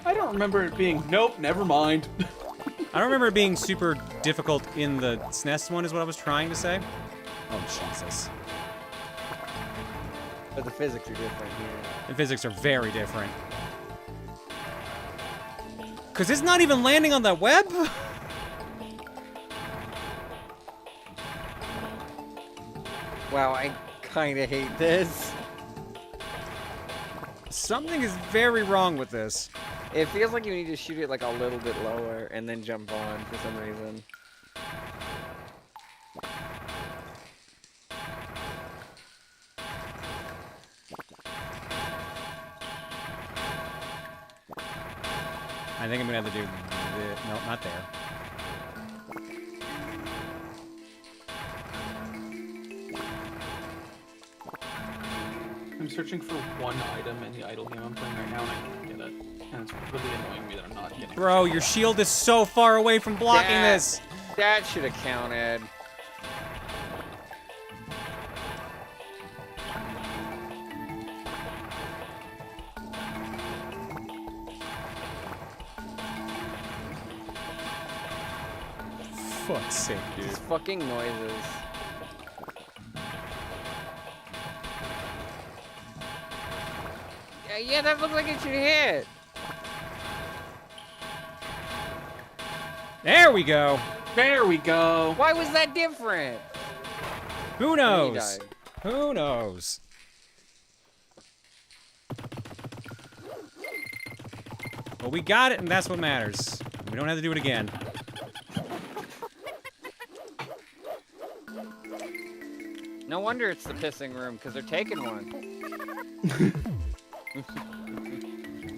P: I don't remember it being. Nope, never mind.
A: I don't remember it being super difficult in the SNES one, is what I was trying to say. Oh, Jesus.
J: But the physics are different here.
A: The physics are very different. Because it's not even landing on that web?
J: Wow, I kind of hate this.
A: Something is very wrong with this.
J: It feels like you need to shoot it like a little bit lower and then jump on for some reason.
A: I think I'm gonna have to do no, not there.
P: I'm searching for one item in the idle game I'm playing right now, and I can't get it. And it's really annoying me that I'm not getting it.
A: Bro, your shield is so far away from blocking this.
J: That should have counted.
A: Fuck's sake, dude.
J: These fucking noises. Yeah, that looked like it should hit.
A: There we go.
P: There we go.
J: Why was that different?
A: Who knows? Who knows? Well, we got it, and that's what matters. We don't have to do it again.
J: No wonder it's the pissing room, because they're taking one.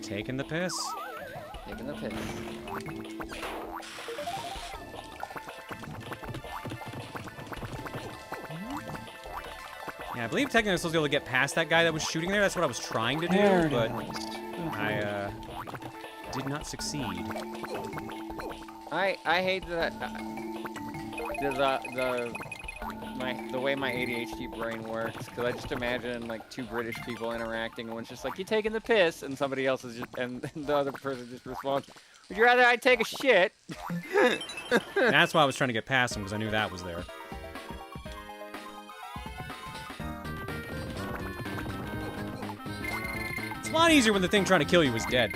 A: Taking the piss?
J: Taking the piss.
A: Yeah, I believe technically I'm supposed to be able to get past that guy that was shooting there. That's what I was trying to do, but I did not succeed.
J: I hate that the way my ADHD brain works, because I just imagine like two British people interacting, and one's just like, "You taking the piss," and somebody else is just, and the other person just responds, "Would you rather I take a shit?"
A: That's why I was trying to get past him, because I knew that was there. It's a lot easier when the thing trying to kill you is dead.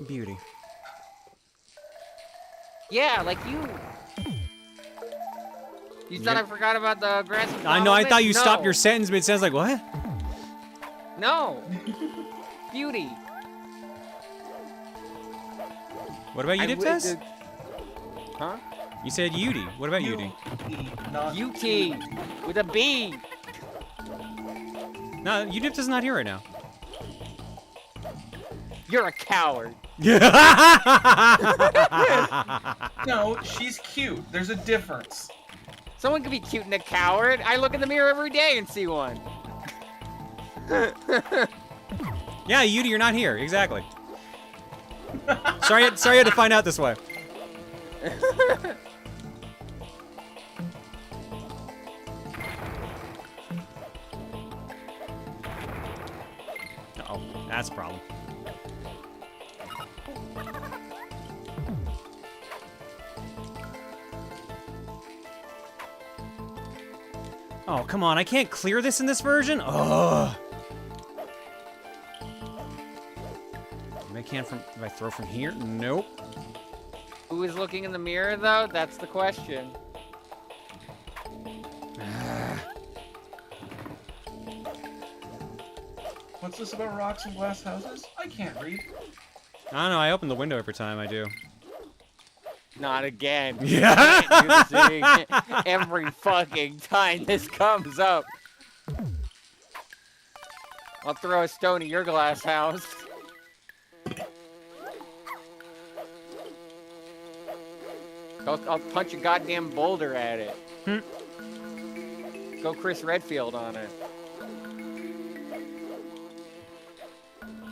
A: Beauty.
J: Yeah, like you thought I forgot about the grass.
A: I know, I thought you
J: No.
A: stopped your sentence, but it sounds like, what?
J: No. Beauty.
A: What about you, Diptest?
J: Huh?
A: You said Udy. What about Udy?
J: UT with a B.
A: No, Udip is not here right now.
J: You're a coward.
P: No, she's cute. There's a difference.
J: Someone could be cute and a coward. I look in the mirror every day and see one.
A: Yeah, Udy, you're not here. Exactly. sorry you had to find out this way. Uh-oh, that's a problem. Oh, come on, I can't clear this in this version? Ugh. Maybe I can if I throw from here? Nope.
J: Who is looking in the mirror, though? That's the question.
P: What's this about rocks and glass houses? I can't read.
A: I don't know, I open the window every time I do.
J: Not again.
A: Yeah.
J: You can't do this every fucking time this comes up. I'll throw a stone at your glass house. I'll punch a goddamn boulder at it. Go Chris Redfield on it.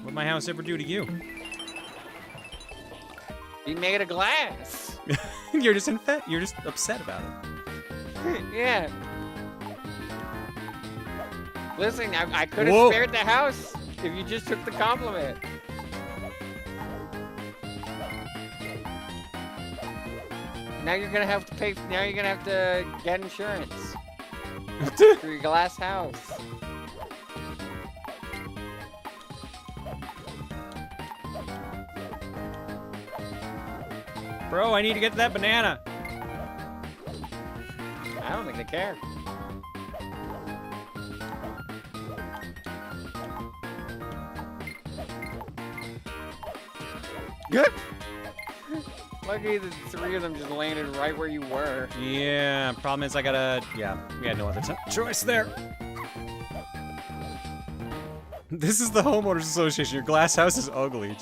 A: What'd my house ever do to you?
J: Be made of glass.
A: You're just upset about it.
J: Yeah. Listen, I could have spared the house if you just took the compliment. Now you're gonna have to pay. Now you're gonna have to get insurance for your glass house.
A: Bro, I need to get that banana.
J: I don't think they care. Good. Lucky the three of them just landed right where you were.
A: Yeah, problem is I gotta... Yeah, we had no other choice there. This is the homeowners association. Your glass house is ugly.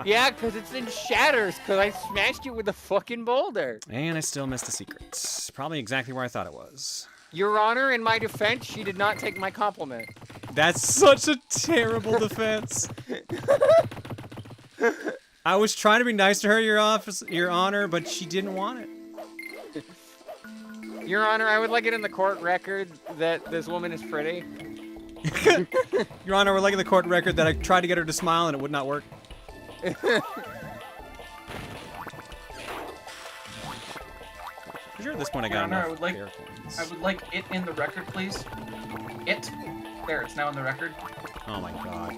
J: Yeah, because it's in shatters, because I smashed you with a fucking boulder.
A: And I still missed the secret. Probably exactly where I thought it was.
J: Your Honor, in my defense, she did not take my compliment.
A: That's such a terrible defense. I was trying to be nice to her, Your Honor, but she didn't want it.
J: Your Honor, I would like it in the court record that this woman is pretty.
A: Your Honor, we're like in the court record that I tried to get her to smile and it would not work. I'm sure at this point I got
R: Your Honor,
A: enough.
R: I would like it in the record, please. It. There, it's now in the record.
A: Oh my god.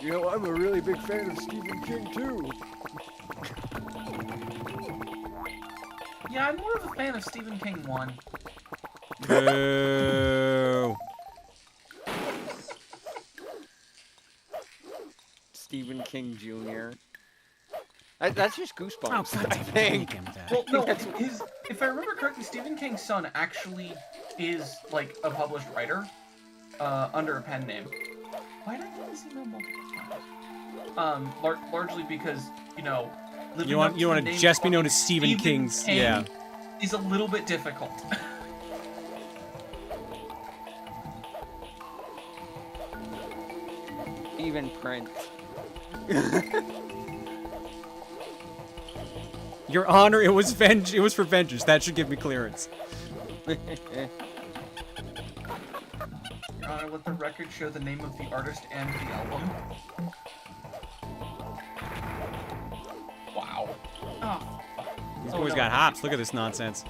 J: You know, I'm a really big fan of Stephen King, too.
R: Yeah, I'm more of a fan of Stephen King 1.
A: Boo.
J: Stephen King Jr. That's just Goosebumps,
A: Oh,
J: I think.
R: Well, no, if I remember correctly, Stephen King's son actually is, like, a published writer under a pen name. Why did I get this email multiple times? Largely because, you know,
A: You want to just be known as Stephen King's,
R: King
A: yeah.
R: is a little bit difficult.
J: Even print.
A: Your Honor, it was for vengeance. That should give me clearance.
R: Your Honor, let the record show the name of the artist and the album. Wow. Oh.
A: These boys got hops. Look at this nonsense.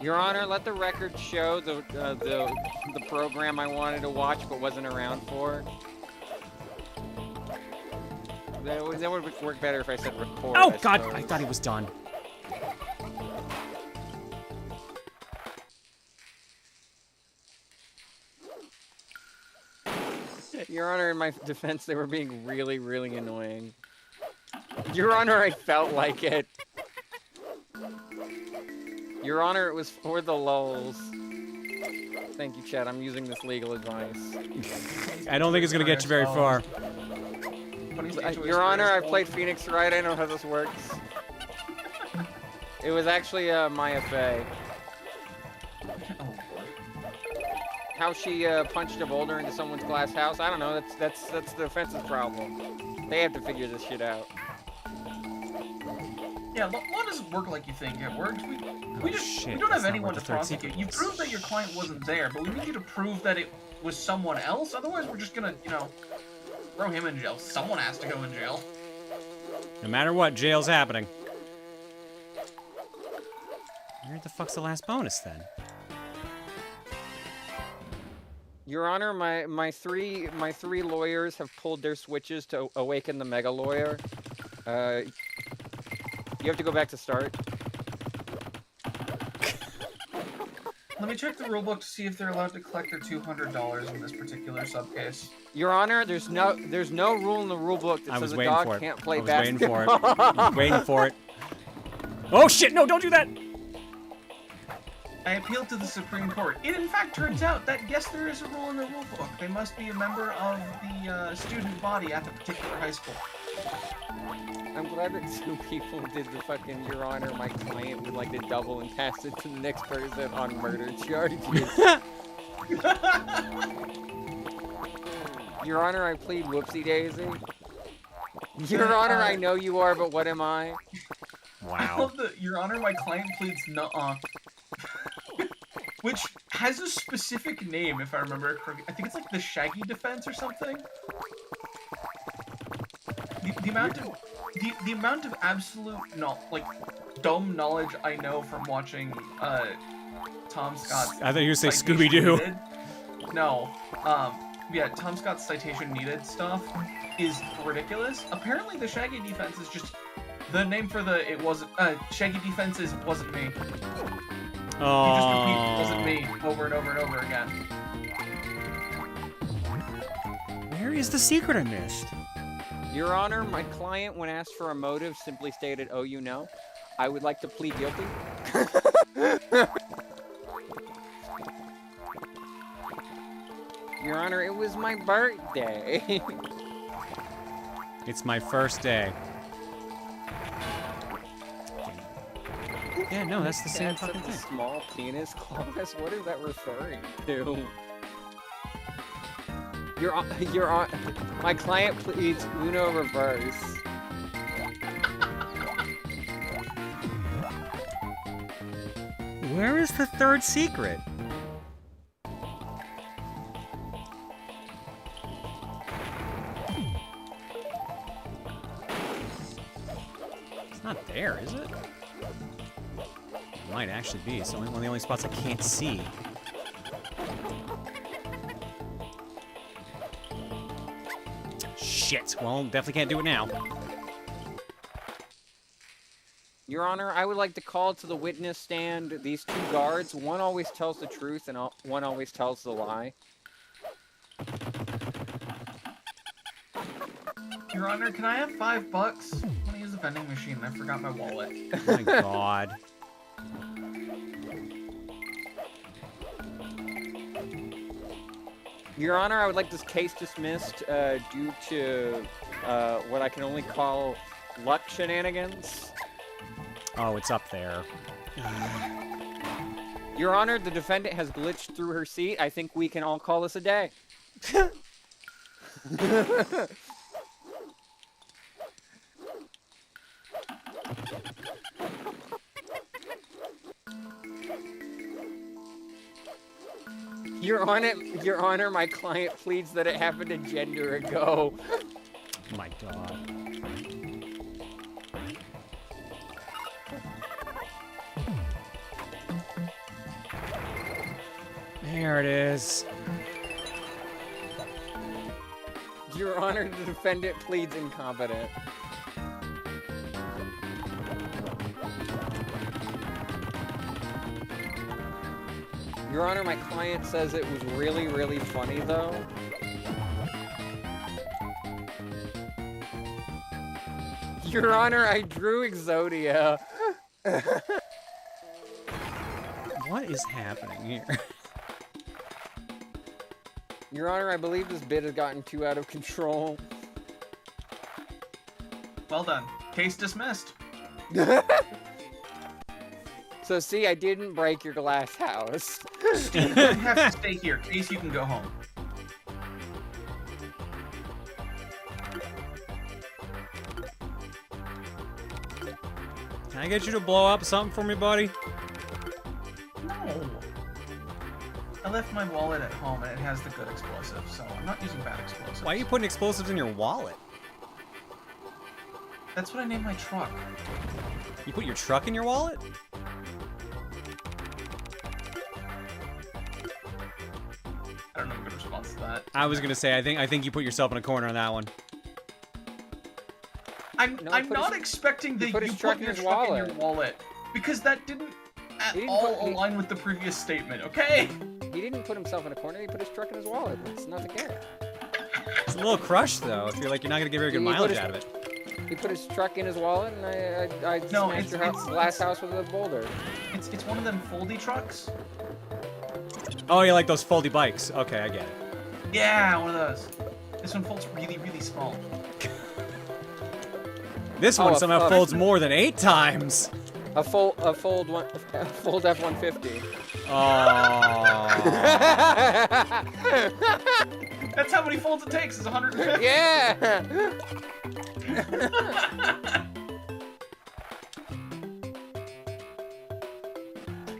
J: Your Honor, let the record show the program I wanted to watch but wasn't around for. That would work better if I said record.
A: Oh god, I thought he was done.
J: Your Honor, in my defense, they were being really, really annoying. Your Honor, I felt like it. Your Honor, it was for the lulz. Thank you, Chad. I'm using this legal advice.
A: I don't think it's gonna get you very far.
J: Your Honor, I played Phoenix Wright. I know how this works. It was actually Maya Fey. How she punched a boulder into someone's glass house. I don't know. That's the offensive problem. They have to figure this shit out.
R: Yeah, law doesn't work like you think it works. We don't have anyone to prosecute. You proved that your client wasn't there, but we need you to prove that it was someone else. Otherwise, we're just gonna, you know, throw him in jail. Someone has to go in jail.
A: No matter what, jail's happening. Where the fuck's the last bonus then?
J: Your Honor, my three lawyers have pulled their switches to awaken the mega lawyer. You have to go back to start.
R: Let me check the rulebook to see if they're allowed to collect their $200 in this particular subcase.
J: Your Honor, there's no rule in the rulebook that says a dog can't play basketball.
A: I was waiting for it. Oh shit! No, don't do that.
R: I appealed to the Supreme Court. It in fact turns out that yes, there is a rule in the rulebook. They must be a member of the student body at the particular high school.
J: I'm glad that two people did the fucking Your Honor, my client would like to double and pass it to the next person on murder charges. Your Honor, I plead whoopsie daisy. Your Honor, I know you are, but what am I?
R: I love that, Your Honor, my client pleads nuh-uh. which has a specific name, if I remember correctly. I think it's like the Shaggy Defense or something. The amount of absolute dumb knowledge I know from watching Tom Scott's.
A: I thought you were saying Scooby-Doo.
R: No, yeah, Tom Scott's Citation Needed stuff is ridiculous. Apparently, the Shaggy Defense is just the name for the Shaggy Defenses wasn't me.
A: Oh.
R: You just repeat wasn't me over and over and over again.
A: Where is the secret I missed?
J: Your Honor, my client, when asked for a motive, simply stated, "Oh, you know." I would like to plead guilty. Your Honor, it was my birthday.
A: It's my first day. Yeah, no, that's the same fucking thing.
J: Small penis clause? What is that referring to? Your my client pleads Uno reverse.
A: Where is the third secret? It's not there, is it? It might actually be. It's only one of the only spots I can't see. Shit. Well, definitely can't do it now.
J: Your Honor, I would like to call to the witness stand these two guards. One always tells the truth and one always tells the lie.
R: Your Honor, can I have $5? I want to use the vending machine. I forgot my wallet.
A: Oh my god.
J: Your Honor, I would like this case dismissed due to what I can only call luck shenanigans.
A: Oh, it's up there.
J: Your Honor, the defendant has glitched through her seat. I think we can all call this a day. Your Honor, my client pleads that it happened a gender ago.
A: Oh my god. There it is.
J: Your Honor, the defendant pleads incompetent. Your Honor, my client says it was really, really funny, though. Your Honor, I drew Exodia.
A: What is happening here?
J: Your Honor, I believe this bit has gotten too out of control.
R: Well done. Case dismissed.
J: So see, I didn't break your glass house.
R: Steve, you have to stay here. Case, you can go home.
A: Can I get you to blow up something for me, buddy?
R: No. I left my wallet at home and it has the good explosives, so I'm not using bad explosives.
A: Why are you putting explosives in your wallet?
R: That's what I named my truck.
A: You put your truck in your wallet?
R: I don't know a good response to that.
A: I was gonna say, I think you put yourself in a corner on that one.
R: I'm not expecting that you put your truck in your wallet, because that didn't at all align with the previous statement, okay?
J: He didn't put himself in a corner, he put his truck in his wallet. It's not the care.
A: It's a little crushed, though. I feel like you're not gonna get very good mileage out of it.
J: He put his truck in his wallet, and I smashed your glass house with a boulder.
R: It's one of them foldy trucks.
A: Oh, you like those foldy bikes? Okay, I get it.
R: Yeah, one of those. This one folds really, really small.
A: This one somehow folds more than 8 times.
J: A fold F-150.
A: Oh.
R: That's how many folds it takes. Is 150.
J: Yeah.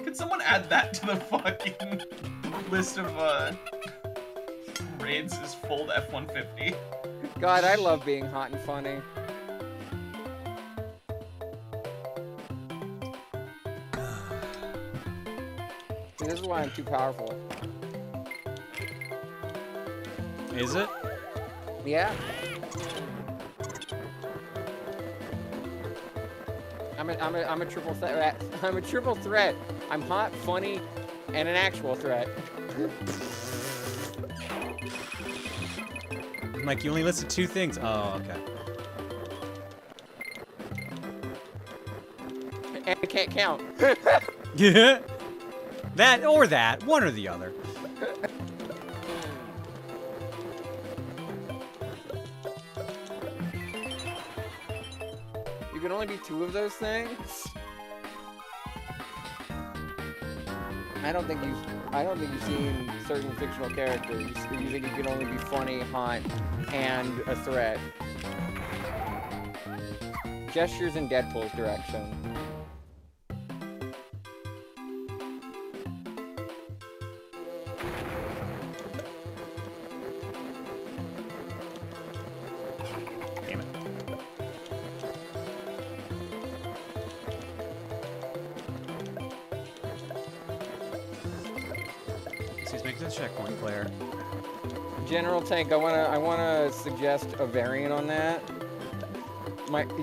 R: Could someone add that to the fucking list of raids is fold F-150.
J: God, I love being hot and funny. See, this is why I'm too powerful.
A: Is it?
J: Yeah. I'm a triple threat. I'm a triple threat. I'm hot, funny, and an actual threat.
A: Mike, you only listed 2 things. Oh, okay.
J: And I can't count.
A: Yeah. That or that. One or the other.
J: You can only be 2 of those things? I don't think you've seen certain fictional characters. You think you can only be funny, hot, and a threat. Gestures in Deadpool's direction.
A: Damn it. He's making a checkpoint, Claire.
J: General Tank, I wanna suggest a variant on that.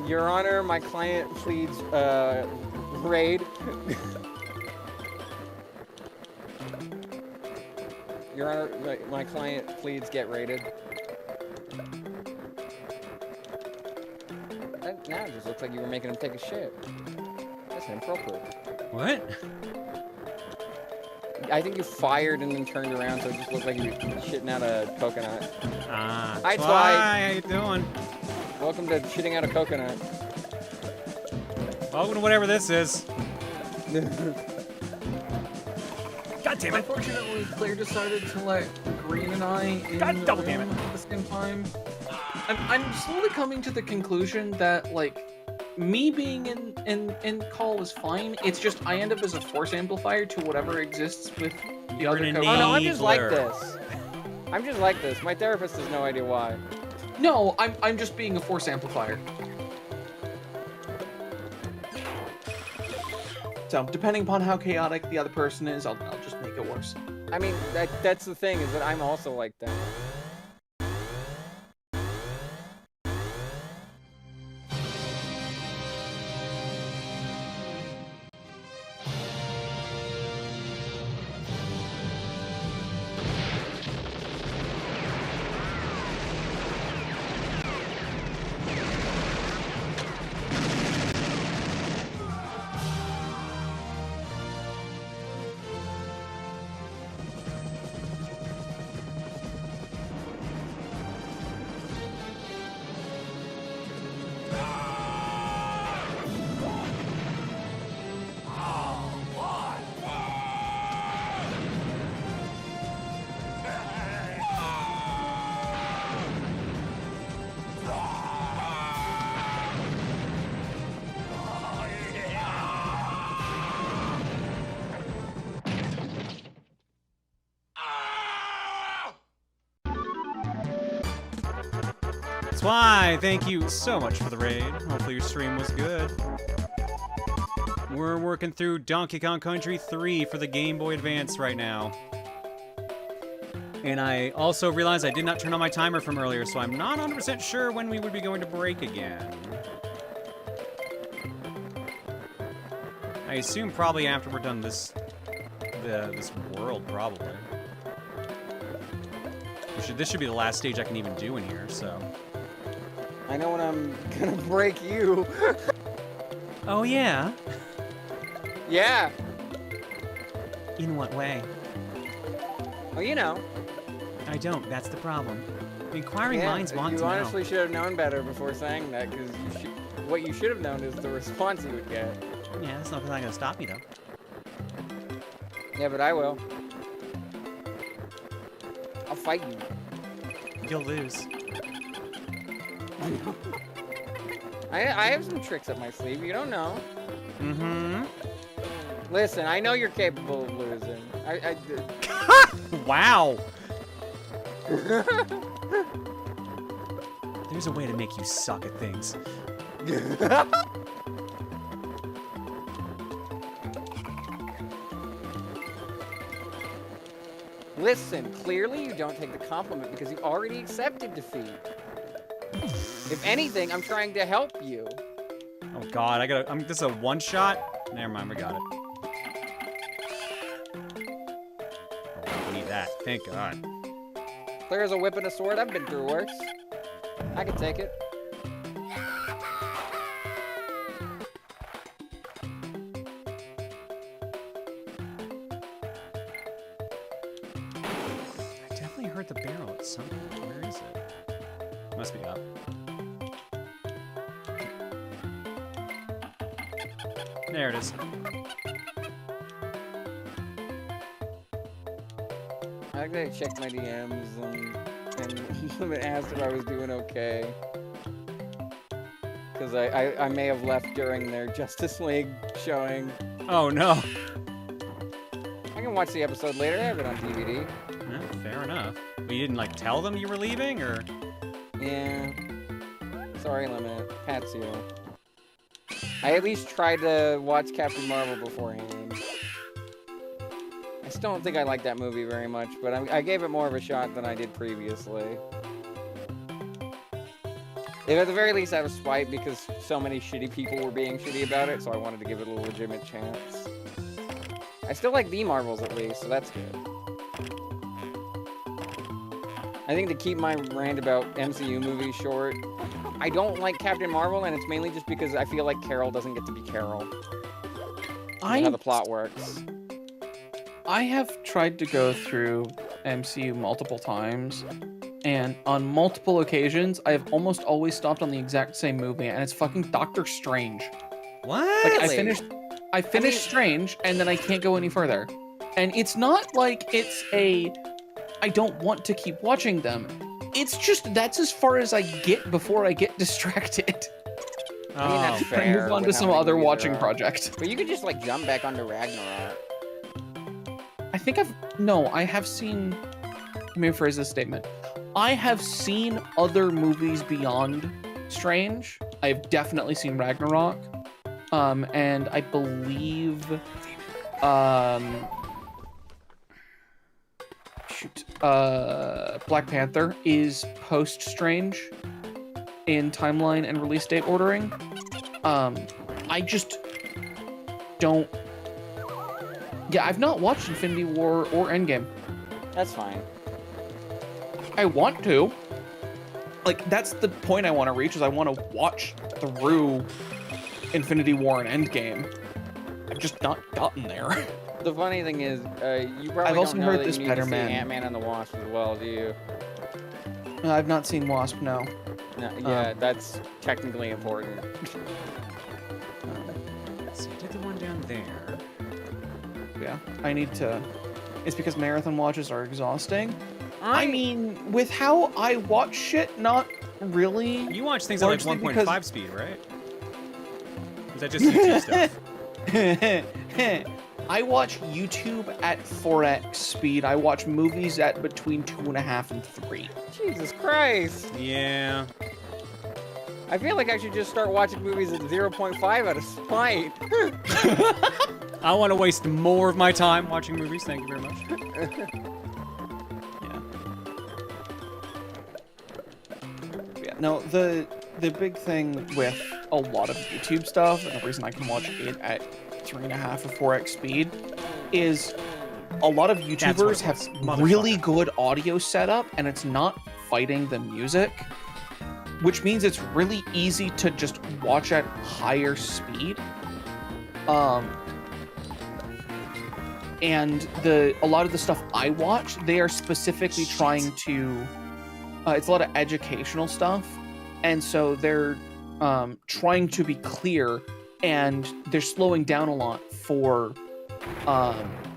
J: Your Honor, my client pleads raid. Your Honor, my client pleads get raided. Now it just looks like you were making him take a shit. That's inappropriate.
A: What?
J: I think you fired and then turned around, so it just looked like you were shitting out a coconut.
A: Ah,
J: Hi,
A: Twi.
J: Twi.
A: How you doing?
J: Welcome to shitting out a coconut.
A: Welcome to whatever this is. God damn it.
R: Unfortunately, Claire decided to let Green and I in
A: God double damn it.
R: at the same time. I'm slowly coming to the conclusion that, like, me being in call is fine. It's just I end up as a force amplifier to whatever exists with the other
J: Oh no, I'm just like this. I'm just like this. My therapist has no idea why.
R: No, I'm just being a force amplifier. So, depending upon how chaotic the other person is, I'll just make it worse.
J: I mean, that's the thing, is that I'm also like that.
A: Twi, thank you so much for the raid. Hopefully your stream was good. We're working through Donkey Kong Country 3 for the Game Boy Advance right now. And I also realized I did not turn on my timer from earlier, so I'm not 100% sure when we would be going to break again. I assume probably after we're done this world, probably. This should be the last stage I can even do in here, so.
J: I know when I'm gonna break you.
A: Oh, yeah?
J: Yeah.
A: In what way?
J: Oh, you know.
A: I don't. That's the problem. Inquiring minds want to
J: You
A: know.
J: honestly should have known better before saying that, because what you should have known is the response you would get.
A: Yeah, that's not gonna stop me, though.
J: Yeah, but I will. I'll fight you.
A: You'll lose.
J: I have some tricks up my sleeve. You don't know.
A: Mm-hmm.
J: Listen, I know you're capable of losing.
A: Wow. There's a way to make you suck at things.
J: Listen, clearly you don't take the compliment because you already accepted defeat. If anything, I'm trying to help you.
A: Oh god, this is a one shot? Never mind, we got it. Oh, we need that. Thank god.
J: Clear as a whip and a sword, I've been through worse. I can take it.
A: I definitely heard the barrel at some point. Where is it? Must be up. There it is.
J: I gotta check my DMs and asked if I was doing okay. Because I may have left during their Justice League showing.
A: Oh no.
J: I can watch the episode later. I have it on DVD.
A: Yeah, fair enough. But you didn't like tell them you were leaving, or?
J: Yeah. Sorry, Limit. Pats you. I at least tried to watch Captain Marvel beforehand. I still don't think I like that movie very much, but I gave it more of a shot than I did previously. If at the very least out of spite because so many shitty people were being shitty about it, so I wanted to give it a legitimate chance. I still like the Marvels at least, so that's good. I think to keep my rant about MCU movies short, I don't like Captain Marvel, and it's mainly just because I feel like Carol doesn't get to be Carol. How the plot works.
P: I have tried to go through MCU multiple times, and on multiple occasions, I have almost always stopped on the exact same movie, and it's fucking Doctor Strange.
A: What?
P: Like, I finished Strange, and then I can't go any further. And it's not like it's I don't want to keep watching them. It's just that's as far as I get before I get distracted.
J: I mean, that's fair.
P: Move on to some other watching project.
J: But you could just, like, jump back onto Ragnarok.
P: I think I have seen, let me rephrase this statement. I have seen other movies beyond Strange. I've definitely seen Ragnarok. And I believe, Black Panther is post-Strange in timeline and release date ordering. I just don't... Yeah, I've not watched Infinity War or Endgame.
J: That's fine.
P: I want to. Like, that's the point I want to reach, is I want to watch through Infinity War and Endgame. I've just not gotten there.
J: The funny thing is, you probably
P: I've also
J: don't know
P: heard
J: that
P: this
J: you need to see
P: Spider-Man.
J: Ant-Man and the Wasp as well, do you?
P: I've not seen Wasp, no.
J: No, yeah, that's technically important.
A: So you did the one down there.
P: Yeah, I need to... It's because marathon watches are exhausting. I mean, with how I watch shit, not really.
A: You watch things at like
P: Largely
A: 1.5
P: because-
A: speed, right? Or is that just YouTube stuff?
P: I watch YouTube at 4x speed. I watch movies at between 2.5 and 3.
J: Jesus Christ!
A: Yeah.
J: I feel like I should just start watching movies at 0.5 out of spite.
A: I want to waste more of my time watching movies. Thank you very much.
P: Yeah, no, the big thing with a lot of YouTube stuff, and the reason I can watch it at 3.5 or 4x speed, is a lot of YouTubers have really good audio setup, and it's not fighting the music, which means it's really easy to just watch at higher speed. And a lot of the stuff I watch, they are specifically trying to... it's a lot of educational stuff, and so they're trying to be clear, and they're slowing down a lot for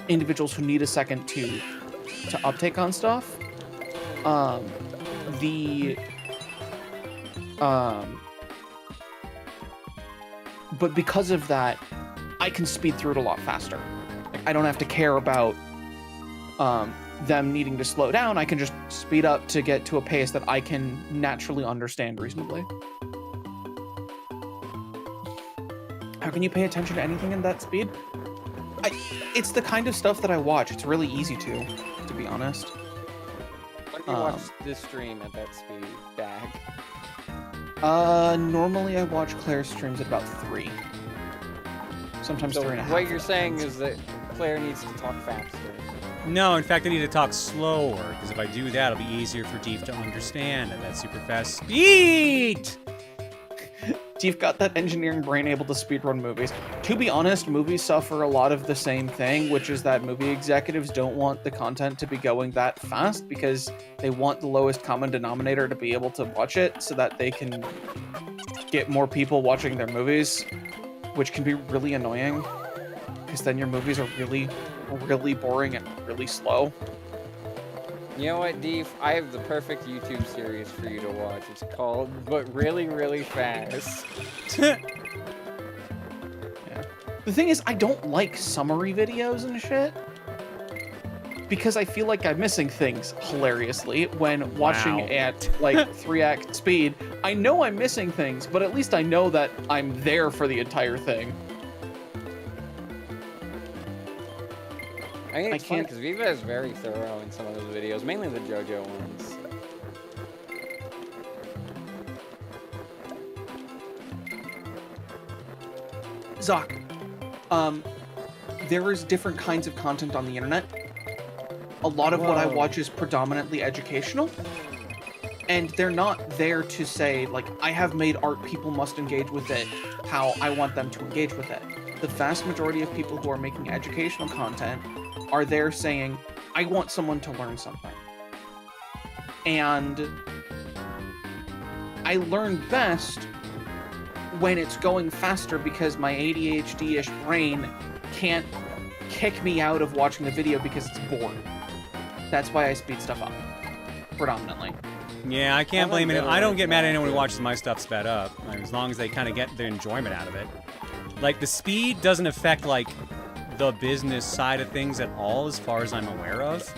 P: individuals who need a second to uptake on stuff. But because of that, I can speed through it a lot faster. Like, I don't have to care about them needing to slow down. I can just speed up to get to a pace that I can naturally understand reasonably. How can you pay attention to anything in that speed? It's the kind of stuff that I watch. It's really easy to be honest.
J: When do you watch this stream at that speed, Dag?
P: Normally I watch Claire's streams at about 3. Sometimes 3.5.
J: What you're saying is that Claire needs to talk faster.
A: No, in fact, I need to talk slower, because if I do that, it'll be easier for Deef to understand at that super fast speed!
P: Deef got that engineering brain able to speedrun movies. To be honest, movies suffer a lot of the same thing, which is that movie executives don't want the content to be going that fast because they want the lowest common denominator to be able to watch it so that they can get more people watching their movies, which can be really annoying because then your movies are really, really boring and really slow.
J: You know what, Deef? I have the perfect YouTube series for you to watch. It's called But Really, Really Fast.
P: Yeah. The thing is, I don't like summary videos and shit. Because I feel like I'm missing things, hilariously, when watching at, like, 3-act speed. I know I'm missing things, but at least I know that I'm there for the entire thing.
J: I think it's funny because Viva is very thorough in some of those videos, mainly the JoJo ones.
P: Zoc, there is different kinds of content on the internet. A lot of what I watch is predominantly educational, and they're not there to say, like, I have made art, people must engage with it how I want them to engage with it. The vast majority of people who are making educational content are there saying, I want someone to learn something. And I learn best when it's going faster because my ADHD-ish brain can't kick me out of watching the video because it's bored. That's why I speed stuff up, predominantly.
A: Yeah, I can't blame it. I don't get mad at anyone who watches my stuff sped up, as long as they kind of get their enjoyment out of it. Like, the speed doesn't affect, like, the business side of things at all, as far as I'm aware of.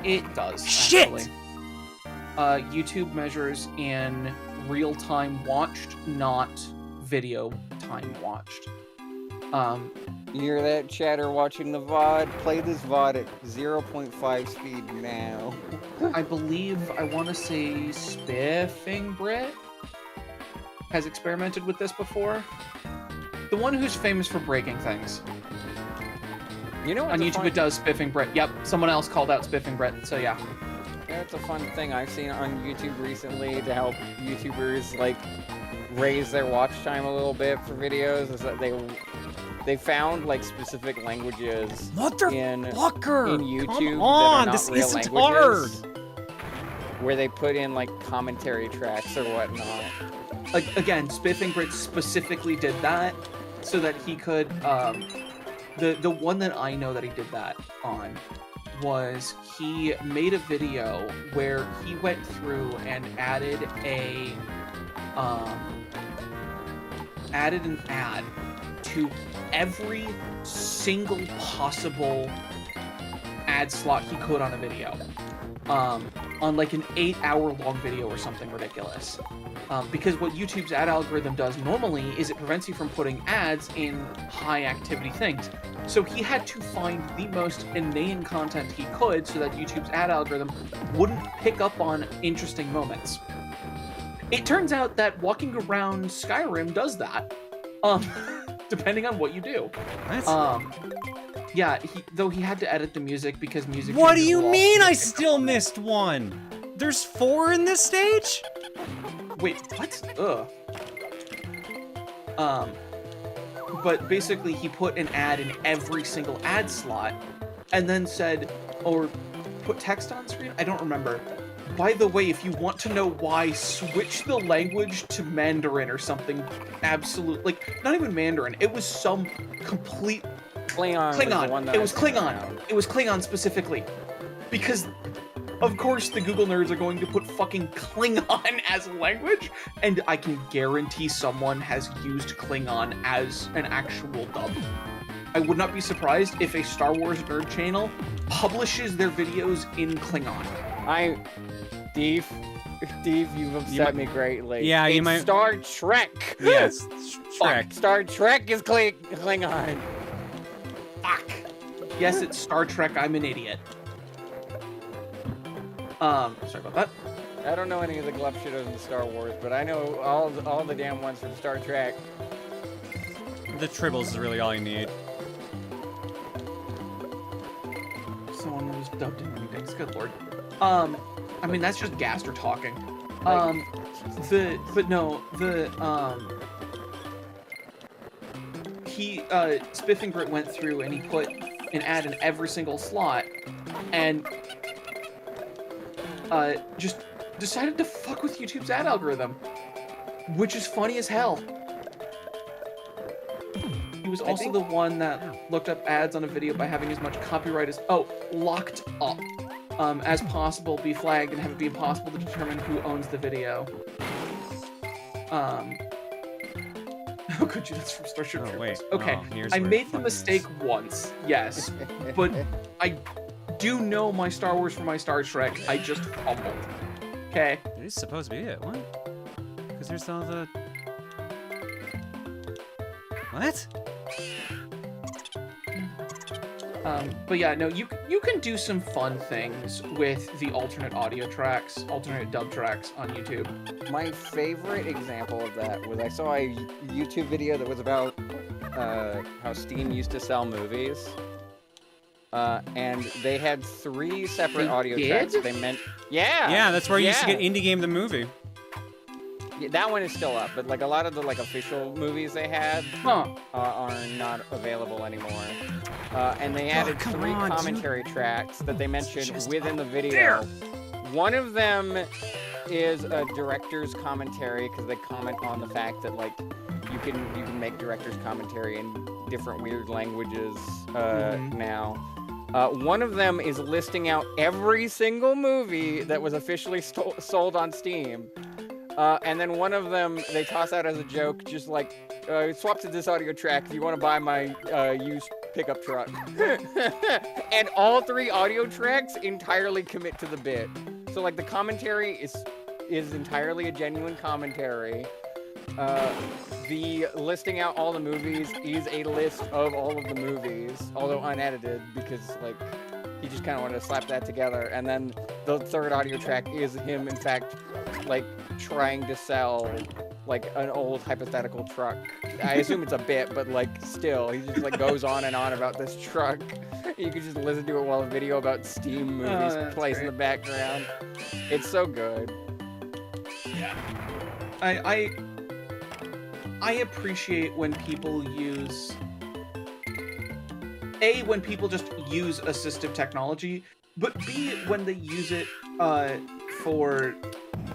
P: It does.
A: Shit!
P: Actually. YouTube measures in real-time watched, not video time watched.
J: You hear that, chatter watching the VOD? Play this VOD at 0.5 speed now.
P: I believe, I want to say Spiffing Brit has experimented with this before. The one who's famous for breaking things.
J: You know,
P: on YouTube it does Spiffing Brit. Yep, someone else called out Spiffing Brit, so yeah.
J: That's a fun thing I've seen on YouTube recently to help YouTubers, like, raise their watch time a little bit for videos, is that they found, like, specific languages in YouTube
A: come on,
J: that are not
A: this
J: real
A: isn't
J: languages,
A: hard.
J: where they put in, like, commentary tracks or whatnot.
P: Again, Spiffing Brit specifically did that so that he could, the one that I know that he did that on was he made a video where he went through and added an ad to every single possible ad slot he could on a video. On like an 8-hour long video or something ridiculous. Because what YouTube's ad algorithm does normally is it prevents you from putting ads in high activity things. So he had to find the most inane content he could so that YouTube's ad algorithm wouldn't pick up on interesting moments. It turns out that walking around Skyrim does that, depending on what you do. Yeah, though he had to edit the music because music.
A: What do you mean I still missed one? There's 4 in this stage?
P: Wait, what? Ugh. But basically he put an ad in every single ad slot and then said, or put text on screen? I don't remember. By the way, if you want to know why, switch the language to Mandarin or something absolute, like, not even Mandarin. It was some complete
J: Klingon.
P: It was Klingon. It was Klingon specifically. Because of course the Google nerds are going to put fucking Klingon as language, and I can guarantee someone has used Klingon as an actual dub. I would not be surprised if a Star Wars nerd channel publishes their videos in Klingon.
J: Steve, you've upset me greatly.
A: Yeah, you
J: it's
A: might.
J: Star Trek.
A: Yes, Trek.
J: Star Trek is Klingon.
P: Fuck. Yes, it's Star Trek. I'm an idiot. Sorry about that.
J: I don't know any of the glup shitos in Star Wars, but I know all the damn ones from Star Trek.
A: The tribbles is really all you need.
P: Someone was dubbed in meetings. Good lord. I mean that's just Gaster talking. Spiff and Grit went through and he put an ad in every single slot, and just decided to fuck with YouTube's ad algorithm, which is funny as hell. He was also the one that looked up ads on a video by having as much copyright as locked up as possible be flagged and have it be impossible to determine who owns the video. Oh, could you? That's from Starship Troopers.
A: Wait.
P: Okay, I made the mistake once, yes, but I do know my Star Wars from my Star Trek. I just fumbled. Okay.
A: It is supposed to be it. What? Because there's all the. What?
P: But yeah, no, you can do some fun things with the alternate audio tracks, alternate dub tracks on YouTube.
J: My favorite example of that was I saw a YouTube video that was about how Steam used to sell movies. And they had 3 separate audio tracks. They meant, yeah.
A: Yeah, that's where you used to get Indie Game the movie.
J: Yeah, that one is still up, but like a lot of the official movies they had are not available anymore. And they added 3 commentary tracks that they mentioned within the video. One of them is a director's commentary because they comment on the fact that you can make director's commentary in different weird languages now. One of them is listing out every single movie that was officially sold on Steam. And then one of them, they toss out as a joke, just swap to this audio track if you want to buy my used pickup truck. And all 3 audio tracks entirely commit to the bit. So, the commentary is entirely a genuine commentary. The listing out all the movies is a list of all of the movies, although unedited, because, he just kind of wanted to slap that together. And then the 3rd audio track is him, in fact, trying to sell an old hypothetical truck. I assume it's a bit, but still, he just goes on and on about this truck. You can just listen to it while a video about Steam movies plays in the background. It's so good.
P: Yeah. I appreciate when people use when people just use assistive technology, but B, when they use it for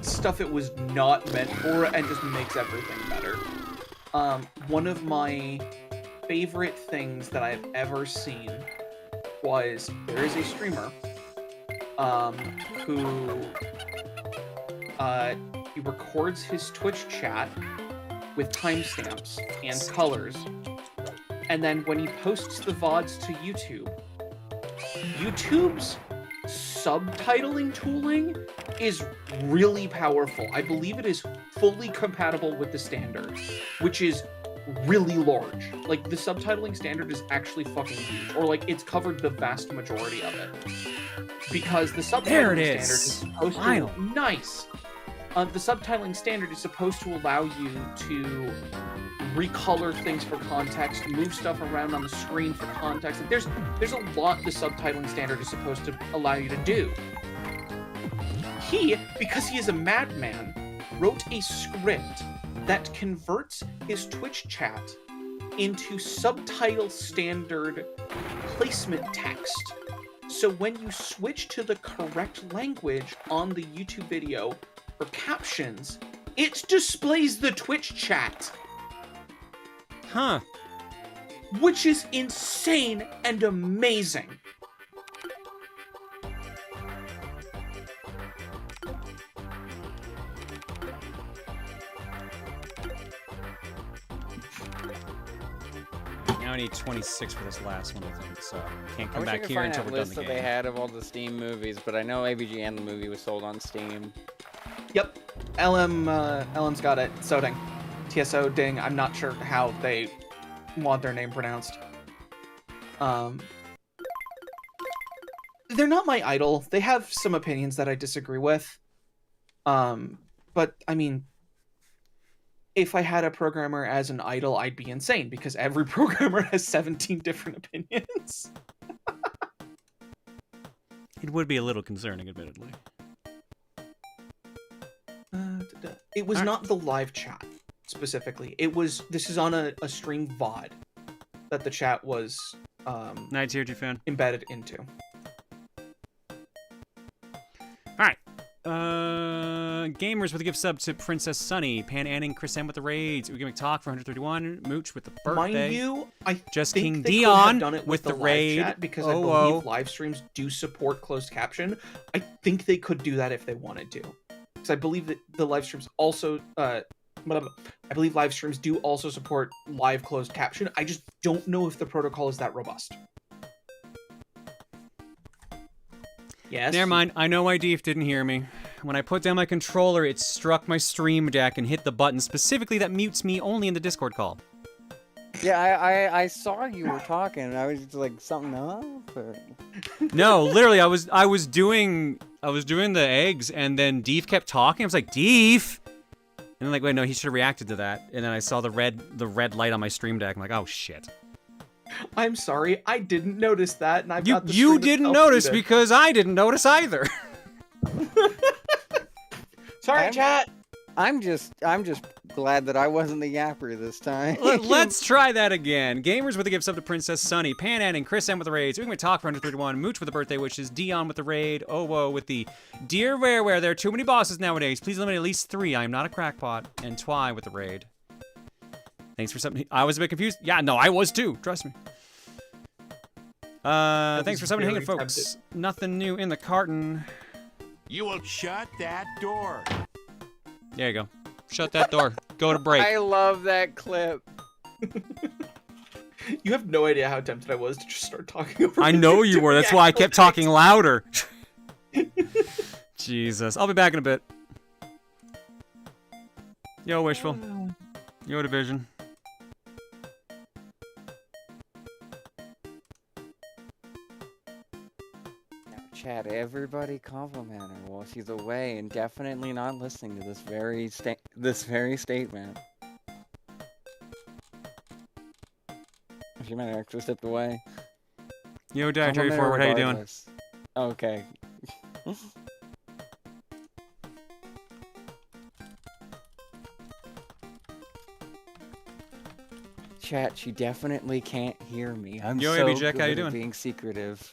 P: stuff it was not meant for and just makes everything better. One of my favorite things that I've ever seen was there is a streamer who he records his Twitch chat with timestamps and colors, and then when he posts the VODs to YouTube's subtitling tooling is really powerful. I believe it is fully compatible with the standard, which is really large. The subtitling standard is actually fucking huge, or it's covered the vast majority of it. Because the subtitling standard is supposed to nice. The subtitling standard is supposed to allow you to recolor things for context, move stuff around on the screen for context. There's a lot the subtitling standard is supposed to allow you to do. He, because he is a madman, wrote a script that converts his Twitch chat into subtitle standard placement text. So when you switch to the correct language on the YouTube video for captions, it displays the Twitch chat.
A: Huh.
P: Which is insane and amazing.
A: Now I need 26 for this last one, I think. So can't
J: I
A: come
J: wish I
A: back
J: could
A: here
J: find
A: until
J: that
A: we're done
J: list
A: the
J: that
A: game.
J: they had of all the Steam movies, but I know AVG and the movie was sold on Steam.
P: Yep. LM's got it. Soding. TSO Ding. I'm not sure how they want their name pronounced. They're not my idol. They have some opinions that I disagree with. But I mean, if I had a programmer as an idol, I'd be insane because every programmer has 17 different opinions.
A: It would be a little concerning, admittedly.
P: It was not the live chat specifically. It was. This is on a stream VOD that the chat was
A: Night Tier fan
P: embedded into.
A: Alright. Gamers with a gift sub to Princess Sunny, Pan Anning, Chris M with the raids, Ugi McTalk for 131, Mooch with the birthday.
P: Mind you, I
A: Just
P: think
A: King
P: they
A: Dion
P: could have done it
A: with the
P: live
A: raid.
P: chat because I believe live streams do support closed caption. I think they could do that if they wanted to, because I believe that the live streams also. I believe live streams do also support live closed caption. I just don't know if the protocol is that robust. Yes.
A: Never mind. I know why Deef didn't hear me. When I put down my controller, it struck my stream deck and hit the button specifically that mutes me only in the Discord call.
J: Yeah, I saw you were talking, and I was just like, something up? Or...
A: No, literally, I was doing the eggs, and then Deef kept talking. I was like, Deef! And then like, wait, no, he should have reacted to that. And then I saw the red light on my stream deck. I'm like, oh shit.
P: I'm sorry, I didn't notice that, and I've got the
A: You
P: stream
A: didn't
P: itself
A: notice
P: muted.
A: because I didn't notice either.
P: Sorry, chat.
J: I'm just glad that I wasn't the yapper this time.
A: Let's try that again. Gamers with a gift sub to Princess Sunny, Pan Anning, Chris M with the raids, Ugi McTalk for 131, Mooch with the birthday wishes, Dion with the raid, Owo with the Dear Rareware, there are too many bosses nowadays. Please eliminate at least 3. I am not a crackpot. And Twy with the raid. Thanks for something. I was a bit confused. Yeah, no, I was too. Trust me. Thanks for something hanging, folks. Nothing new in the carton.
N: You will shut that door.
A: There you go. Shut that door. Go to break.
J: I love that clip.
P: You have no idea how tempted I was to just start talking over
A: I know you were. That's why I kept talking louder. Jesus. I'll be back in a bit. Yo, Wishful. Yo, Division.
J: Chat, everybody compliment her while she's away and definitely not listening to this very statement. She might have actually stepped away.
A: Yo, Dietary Forward, how you doing?
J: Regardless. Okay. Chat, she definitely can't hear me. I'm
A: Yo,
J: so
A: AB Jack,
J: good
A: how you
J: at
A: doing?
J: being secretive.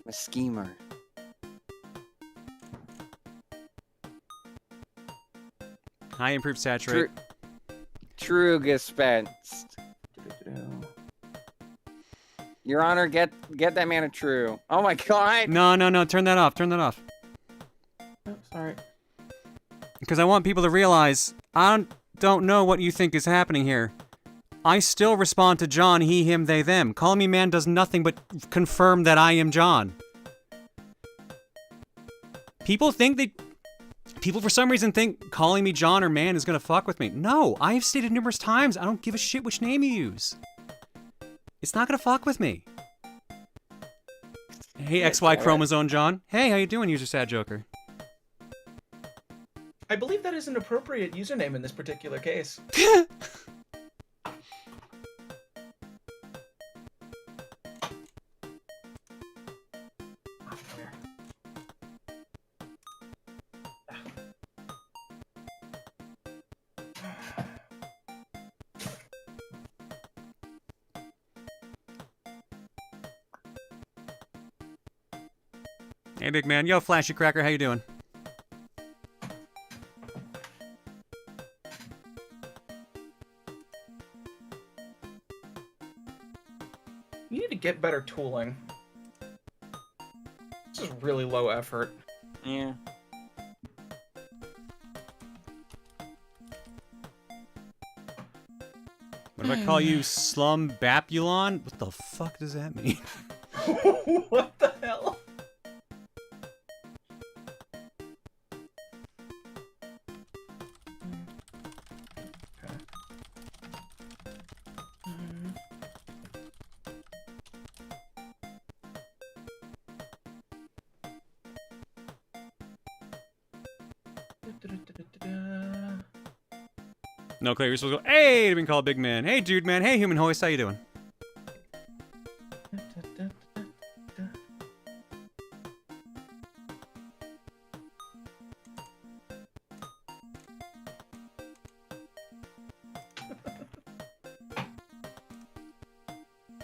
J: A schemer.
A: High improved saturate.
J: True dispensed. Your Honor, get that man a true. Oh my god!
A: No, turn that off. Turn that off.
P: Oh, sorry.
A: Because I want people to realize, I don't know what you think is happening here. I still respond to John, he, him, they, them. Calling me man does nothing but confirm that I am John. People for some reason think calling me John or man is gonna fuck with me. No, I have stated numerous times, I don't give a shit which name you use. It's not gonna fuck with me. Hey, XY Chromosome John. Hey, how you doing, user Sad Joker?
P: I believe that is an appropriate username in this particular case.
A: Hey, big man. Yo, Flashy Cracker, how you doing?
P: You need to get better tooling. This is really low effort.
J: Yeah.
A: What if I call you Slum Bapulon? What the fuck does that mean?
P: What the hell?
A: No, Clay, you're supposed to go, hey, to be called Big Man. Hey, Dude Man. Hey, Human Hoist, how you doing?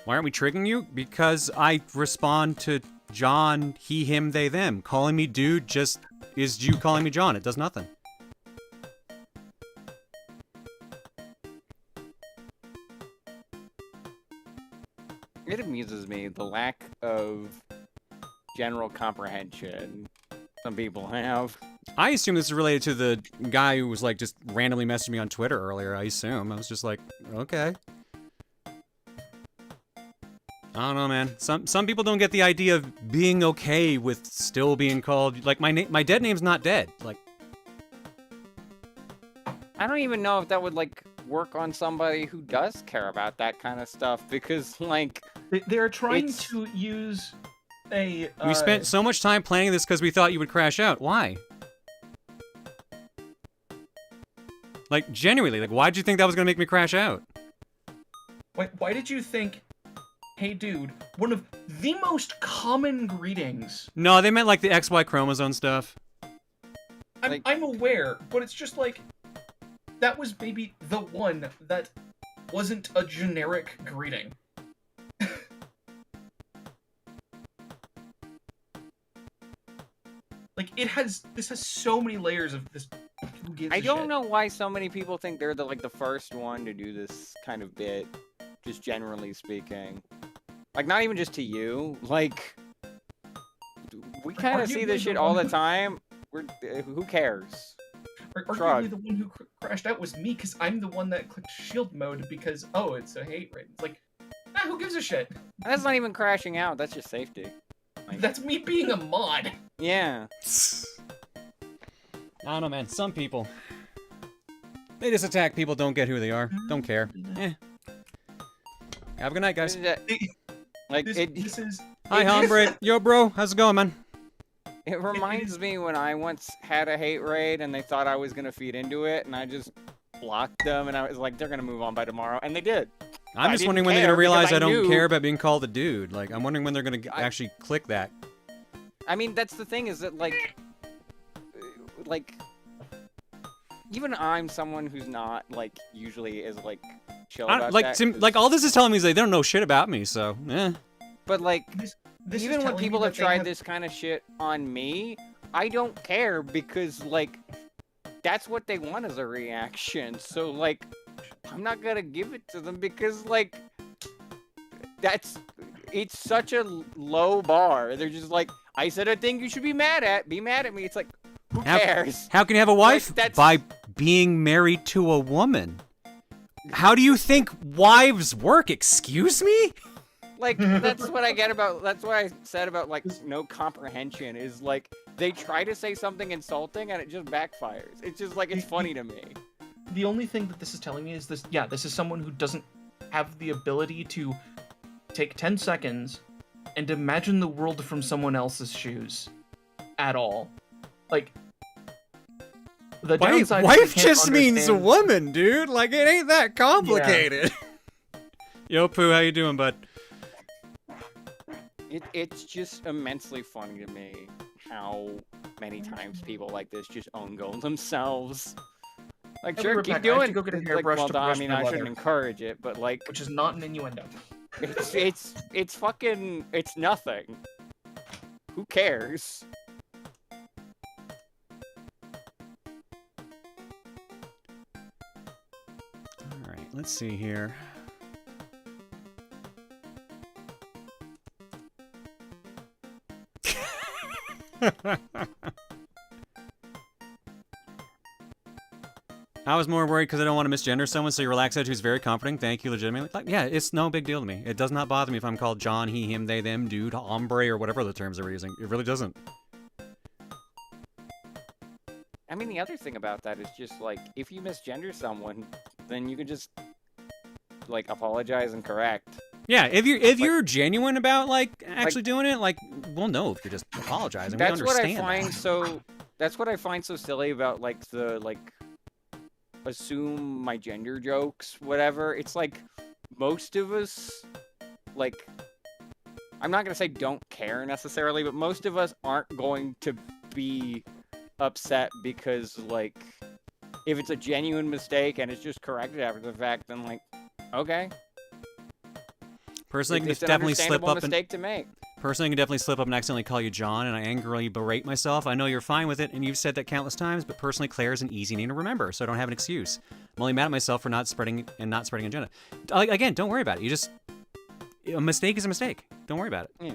A: Why aren't we triggering you? Because I respond to John, he, him, they, them. Calling me dude just is you calling me John. It does nothing.
J: It amuses me, the lack of general comprehension some people have.
A: I assume this is related to the guy who was like just randomly messaging me on Twitter earlier. I assume. I was just like, okay. I don't know, man. Some people don't get the idea of being okay with still being called like my dead name's not dead. Like,
J: I don't even know if that would like work on somebody who does care about that kind of stuff because like
R: they're trying to use a.
A: We spent so much time planning this because we thought you would crash out. Why? Like genuinely, like why'd you think that was gonna make me crash out?
R: Why did you think? Hey dude, one of the most common greetings.
A: No, they meant like the XY chromosome stuff.
R: I'm aware, but it's just like that was maybe the one that wasn't a generic greeting. Like this has so many layers of this. Who gives
J: I
R: a
J: don't
R: shit?
J: know why so many people think they're the first one to do this kind of bit, just generally speaking. Like, not even just to you, like, we kind of see this shit all the time. Who cares?
R: Arguably, the one who crashed out was me, because I'm the one that clicked shield mode because, oh, it's a hate raid. It's like, who gives a shit?
J: That's not even crashing out, that's just safety. Like,
R: that's me being a mod.
J: Yeah.
A: I don't know, man. Some people, they just attack people, don't get who they are, don't care. Eh. Have a good night, guys.
J: Like,
R: this is...
A: Hi, Hombre. Yo, bro. How's it going, man?
J: It reminds me when I once had a hate raid and they thought I was gonna feed into it, and I just blocked them, and I was like, they're gonna move on by tomorrow, and they did.
A: I'm just wondering when they're gonna realize I don't care about being called a dude. Like, I'm wondering when they're gonna actually click that.
J: I mean, that's the thing, is that, like, even I'm someone who's not, like, usually is, like, chill about that.
A: Like, all this is telling me is they don't know shit about me, so, eh.
J: But, like,
R: this
J: even
R: is
J: when
R: telling
J: people
R: me
J: have
R: that they
J: tried
R: have-
J: this kind of shit on me, I don't care because, like, that's what they want as a reaction. So, like, I'm not gonna give it to them because, like, it's such a low bar. They're just like, I said a thing you should be mad at. Be mad at me. It's like, who cares?
A: How can you have a wife?
J: Like,
A: by being married to a woman. How do you think wives work? Excuse me?
J: Like, that's what I get about, that's what I said about, like, no comprehension, is, like, they try to say something insulting and it just backfires. It's just, like, it's funny to me.
R: The only thing that this is telling me is this, yeah, this is someone who doesn't have the ability to take 10 seconds and imagine the world from someone else's shoes at all. Like, the downside is they
A: Wife
R: can't
A: just means
R: understand-
A: woman, dude. Like, it ain't that complicated. Yo, Pooh, how you doing, bud?
J: It's just immensely funny to me how many times people like this just own goal themselves. Like,
R: I'll be
J: sure,
R: right
J: keep
R: back. I have
J: doing
R: to go get a
J: like,
R: hairbrush
J: well,
R: to
J: I
R: brush
J: mean,
R: my
J: I shouldn't
R: leather.
J: encourage it, but, like...
R: Which is not an innuendo.
J: It's fucking... It's nothing. Who cares?
A: Alright, let's see here. I was more worried because I don't want to misgender someone, so your relaxed attitude is very comforting. Thank you, legitimately. Like, yeah, it's no big deal to me. It does not bother me if I'm called John, he, him, they, them, dude, hombre, or whatever the terms they were using. It really doesn't.
J: I mean, the other thing about that is just, like, if you misgender someone, then you can just, like, apologize and correct.
A: Yeah, if you're genuine about, like, actually doing it, like, we'll know if you're just apologizing. We understand
J: That's what I find so silly about, like, the, like, assume my gender jokes, whatever. It's like, most of us, like, I'm not gonna say don't care necessarily, but most of us aren't going to be upset because, like, if it's a genuine mistake and it's just corrected after the fact, then, like, okay.
A: Personally, I can
J: It's
A: just
J: an
A: definitely slip up
J: mistake to make.
A: Personally, I can definitely slip up and accidentally call you John, and I angrily berate myself. I know you're fine with it, and you've said that countless times, but personally, Claire is an easy name to remember, so I don't have an excuse. I'm only mad at myself for not spreading agenda. Again, don't worry about it. You just... A mistake is a mistake. Don't worry about it.
J: Yeah.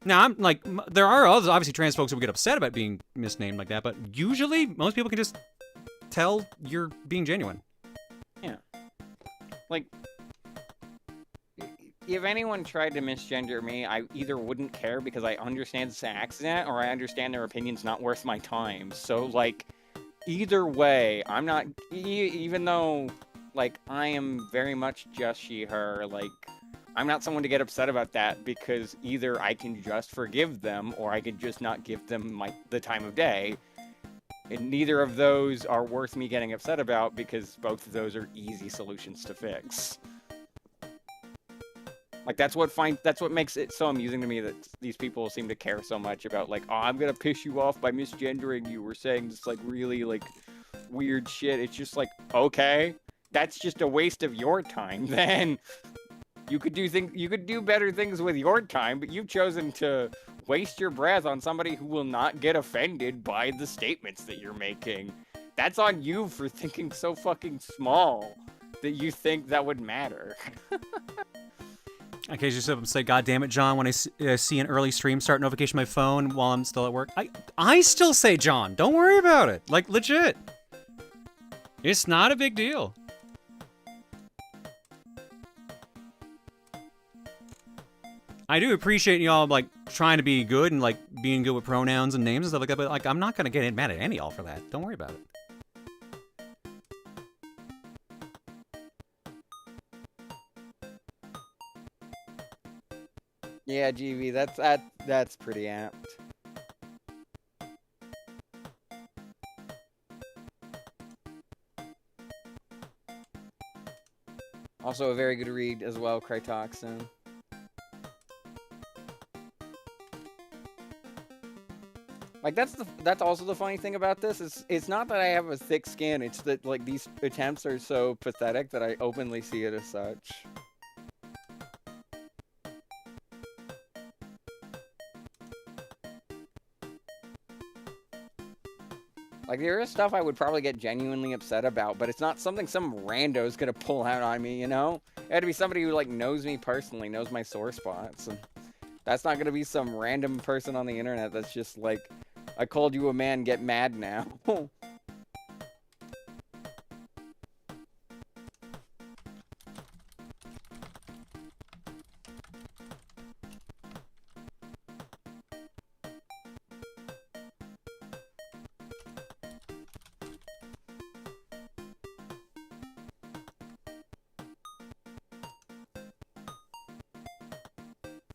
A: Now, I'm like... There are obviously trans folks who would get upset about being misnamed like that, but usually, most people can just tell you're being genuine.
J: Yeah. Like... If anyone tried to misgender me, I either wouldn't care because I understand it's an accident, or I understand their opinion's not worth my time. So, like, either way, I'm not... Even though, like, I am very much just she, her, like, I'm not someone to get upset about that because either I can just forgive them, or I can just not give them the time of day. And neither of those are worth me getting upset about because both of those are easy solutions to fix. Like, that's what makes it so amusing to me that these people seem to care so much about, like, oh, I'm gonna piss you off by misgendering you or saying this, like, really, like, weird shit. It's just like, okay, that's just a waste of your time, then. You could do better things with your time, but you've chosen to waste your breath on somebody who will not get offended by the statements that you're making. That's on you for thinking so fucking small that you think that would matter.
A: I occasionally sit up and say, God damn it, John, when I see an early stream start notification on my phone while I'm still at work. I still say John. Don't worry about it. Like, legit. It's not a big deal. I do appreciate y'all, like, trying to be good and, like, being good with pronouns and names and stuff like that, but, like, I'm not going to get mad at any of y'all for that. Don't worry about it.
J: Yeah, GB, that's pretty apt. Also a very good read as well, Crytoxin. Like, that's also the funny thing about this, is it's not that I have a thick skin, it's that, like, these attempts are so pathetic that I openly see it as such. Like, there is stuff I would probably get genuinely upset about, but it's not something some rando's gonna pull out on me, you know? It had to be somebody who, like, knows me personally, knows my sore spots, and that's not gonna be some random person on the internet that's just like, I called you a man, get mad now.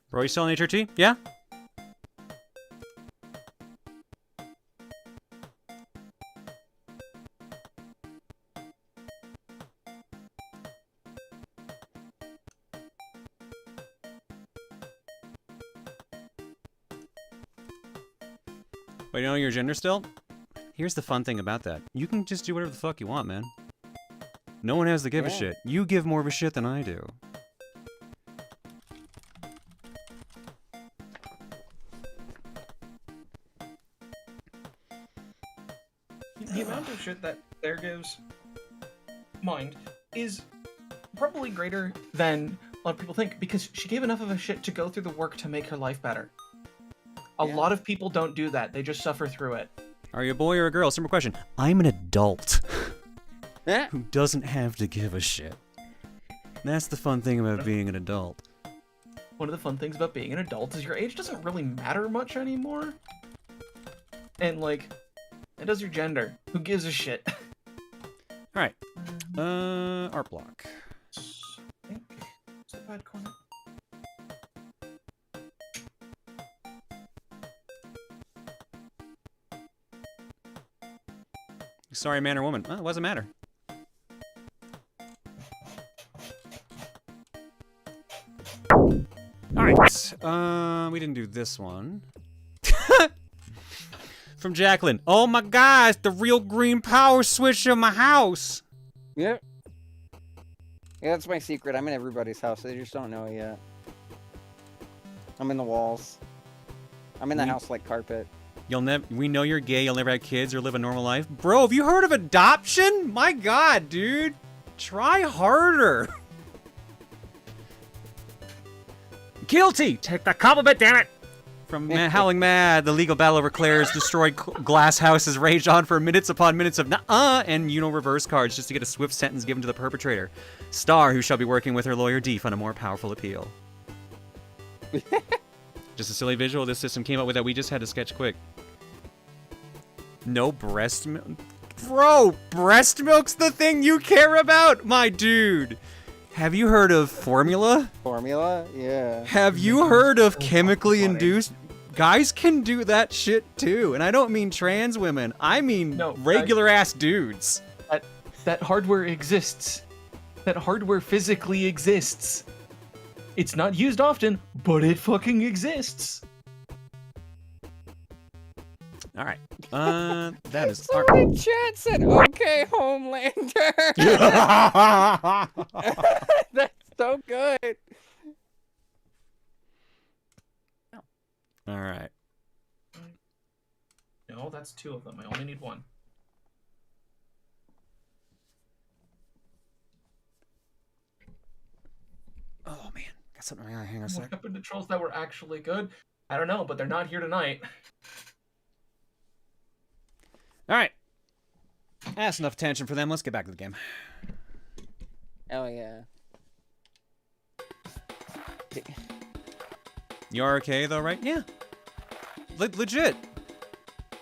A: Bro, you selling HRT? Yeah? Wait, you know your gender still? Here's the fun thing about that. You can just do whatever the fuck you want, man. No one has to give a shit. You give more of a shit than I do.
R: The amount of shit that Claire gives, mind, is probably greater than a lot of people think, because she gave enough of a shit to go through the work to make her life better. A lot of people don't do that. They just suffer through it.
A: Are you a boy or a girl? Simple question. I'm an adult who doesn't have to give a shit. That's the fun thing about being an adult.
R: One of the fun things about being an adult is your age doesn't really matter much anymore. And, like, it does your gender. Who gives a shit?
A: Alright. Art block.
R: I think it's the bad corner.
A: Sorry, man or woman. Well, it doesn't matter. Alright. We didn't do this one. From Jacqueline. Oh my god, it's the real green power switch of my house.
J: Yep. Yeah, that's my secret. I'm in everybody's house. They just don't know it yet. I'm in the walls. I'm in the house like carpet.
A: We know you're gay, you'll never have kids or live a normal life. Bro, have you heard of adoption? My god, dude. Try harder. Guilty! Take the compliment, damn it! From Howling Mad, the legal battle over Claire's destroyed glass houses raged on for minutes upon minutes of nuh-uh and reverse cards just to get a swift sentence given to the perpetrator. Star, who shall be working with her lawyer Deef on a more powerful appeal. Just a silly visual this system came up with that we just had to sketch quick. No breast milk? Bro, breast milk's the thing you care about? My dude. Have you heard of formula?
J: Formula? Yeah.
A: Have you heard of chemically induced? Guys can do that shit too. And I don't mean trans women. I mean regular ass dudes.
R: That hardware exists. That hardware physically exists. It's not used often, but it fucking exists.
A: All right. That is.
J: Somebody in chat said, "Okay, Homelander." That's so good.
A: All right.
R: No, that's two of them. I only need one.
A: Oh man, got something. Hang on a sec.
R: What happened to trolls that were actually good? I don't know, but they're not here tonight.
A: All right. That's enough attention for them. Let's get back to the game.
J: Oh yeah.
A: You're okay though, right? Yeah. Legit.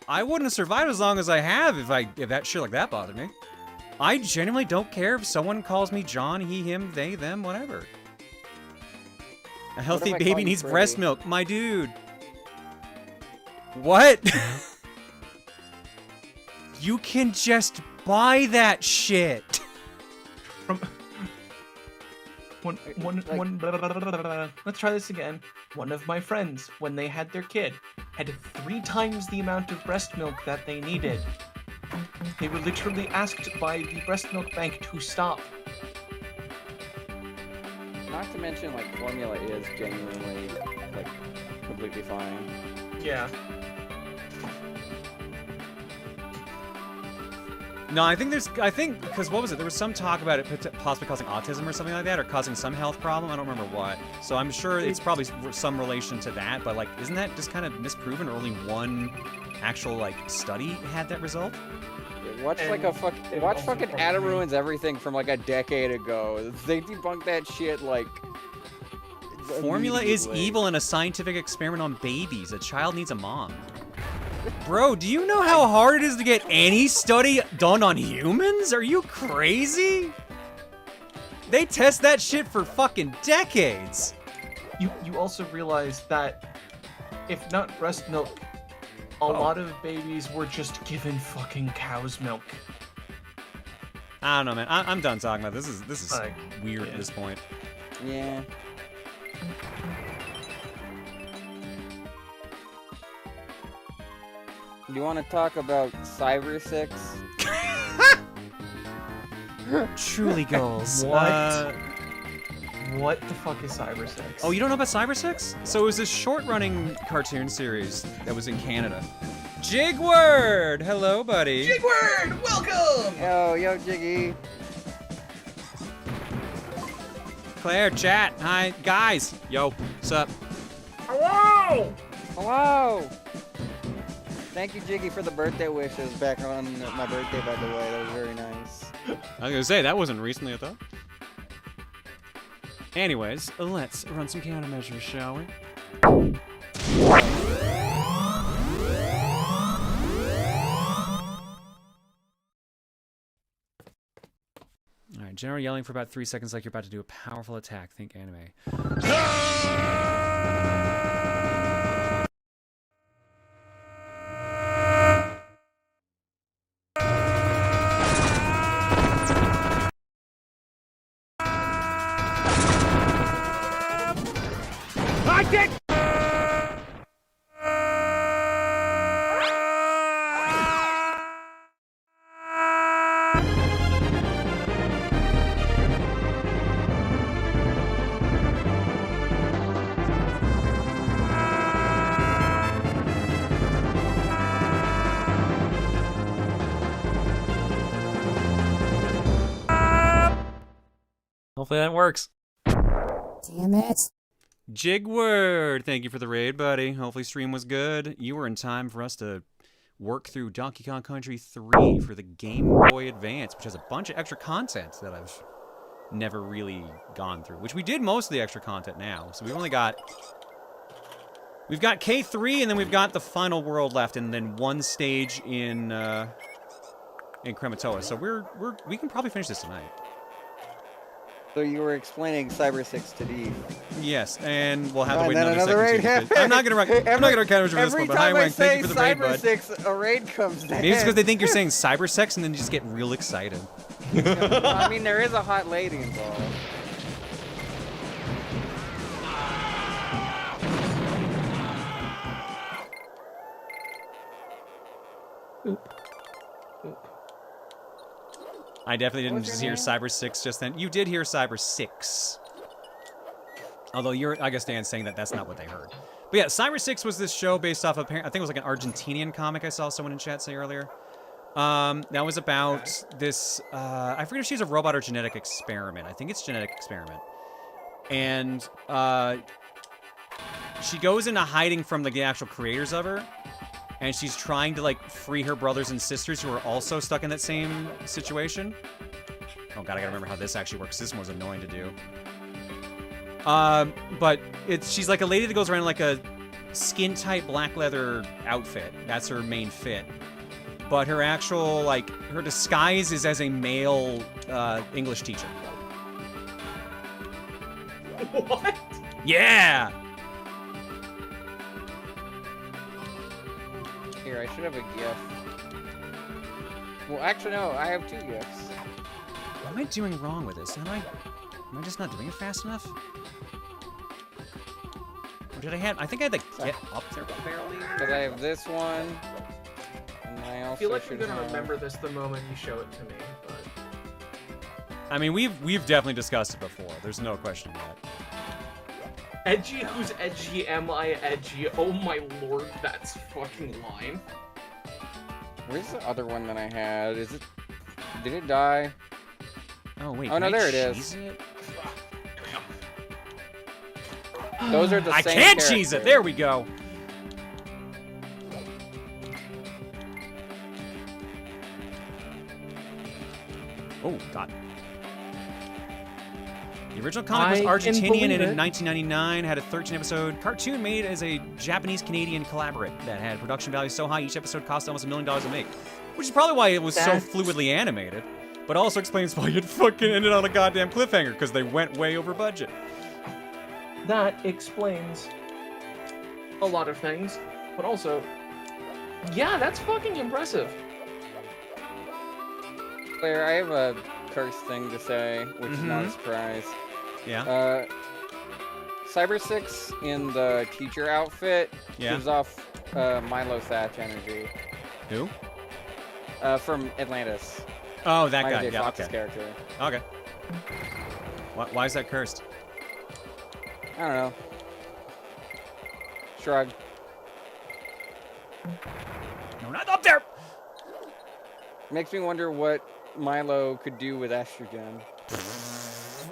A: I wouldn't have survived as long as I have if that shit like that bothered me. I genuinely don't care if someone calls me John, he, him, they, them, whatever. A healthy baby needs breast milk, my dude. What? You can just buy that shit.
R: Let's try this again. One of my friends, when they had their kid, had 3 times the amount of breast milk that they needed. They were literally asked by the breast milk bank to stop.
J: Not to mention, like, formula is genuinely, like, completely fine.
R: Yeah.
A: No, I think because what was it? There was some talk about it possibly causing autism or something like that, or causing some health problem. I don't remember what. So I'm sure it's probably some relation to that, but, like, isn't that just kind of misproven, or only one actual, like, study had that result?
J: Watch fucking Ada Ruins Everything from like a decade ago. They debunked that shit like.
A: Formula is evil in a scientific experiment on babies. A child needs a mom. Bro, do you know how hard it is to get any study done on humans? Are you crazy? They test that shit for fucking decades.
R: You also realize that if not breast milk, a lot of babies were just given fucking cow's milk.
A: I don't know, man. I'm done talking about this. This is weird at this point.
J: Yeah. Do you want to talk about Cyber 6?
A: Truly goals.
R: What the fuck is Cyber 6?
A: Oh, you don't know about Cyber 6? So it was this short-running cartoon series that was in Canada. Jigward! Hello, buddy.
R: Jigward! Welcome!
J: Yo, Jiggy.
A: Claire, chat. Hi, guys. Yo, what's up?
R: Hello!
J: Hello! Thank you, Jiggy, for the birthday wishes back on my birthday, by the way. That was very nice.
A: I was gonna say, that wasn't recently, I thought. Anyways, let's run some countermeasures, shall we? Alright, general yelling for about 3 seconds like you're about to do a powerful attack. Think anime. I did! Hopefully that works.
D: Damn it.
A: Jigward, thank you for the raid, buddy. Hopefully stream was good. You were in time for us to work through Donkey Kong Country 3 for the Game Boy Advance, which has a bunch of extra content that I've never really gone through, which we did most of the extra content now. So we've got K3, and then we've got the final world left, and then one stage in Krematoa. So we can probably finish this tonight.
J: So you were explaining Cyber 6 to Dee.
A: Yes, and we'll have to wait
J: And then
A: another second.
J: raid.
A: I'm not gonna counter for this one, but
J: Every time I
A: Highway,
J: say
A: thank you for the raid,
J: Cyber
A: bud.
J: 6, a raid comes down.
A: Maybe it's because they think you're saying cyber sex and then you just get real excited.
J: Well, I mean, there is a hot lady involved.
A: I definitely didn't
J: What's
A: just
J: your
A: hear
J: name?
A: Cyber 6 just then. You did hear Cyber 6. Although I guess Dan's saying that that's not what they heard. But yeah, Cyber 6 was this show based off of, I think it was like an Argentinian comic I saw someone in chat say earlier. That was about this, I forget if she's a robot or genetic experiment. I think it's genetic experiment. And, she goes into hiding from the actual creators of her. And she's trying to, like, free her brothers and sisters who are also stuck in that same situation. Oh god, I gotta remember how this actually works. This one was annoying to do. But she's like a lady that goes around in like a skin-tight black leather outfit. That's her main fit. But her actual, like, her disguise is as a male, English teacher.
R: What?
A: Yeah!
J: Here, I should have a gift. Well, actually, no, I have 2 gifts.
A: What am I doing wrong with this? Am I just not doing it fast enough? Or did I think I had to get up there barely?
J: Because I have this one, and I also
R: I feel like
J: should
R: you're gonna
J: have...
R: remember this the moment you show it to me, but...
A: I mean, we've definitely discussed it before. There's no question of that.
R: Edgy, who's edgy, am I edgy? Oh my lord, that's fucking line.
J: Where's the other one that I had? Is it... Did it die?
A: Oh, wait.
J: Oh, no,
A: can I
J: there it
A: cheese
J: is.
A: it?
J: Those are the
A: I
J: same
A: can't cheese it!
J: character.
A: There we go! Oh, God. The original comic was
R: I can
A: Argentinian
R: believe
A: and in
R: it.
A: 1999 had a 13-episode cartoon made as a Japanese-Canadian collaborate that had production value so high each episode cost almost $1 million to make. Which is probably why it was so
R: That's-
A: fluidly animated. But also explains why it fucking ended on a goddamn cliffhanger, because they went way over budget.
R: That explains a lot of things, but also, yeah, that's fucking impressive.
J: Claire, I have a curse thing to say, which is not a surprise.
A: Yeah.
J: Cyber 6 in the teacher outfit gives off Milo Thatch energy.
A: Who?
J: From Atlantis.
A: Oh, that
J: Michael
A: guy.
J: J.
A: Yeah,
J: Fox's
A: okay.
J: character.
A: Okay. Why is that cursed?
J: I don't know. Shrug.
A: No, not up there!
J: Makes me wonder what Milo could do with estrogen.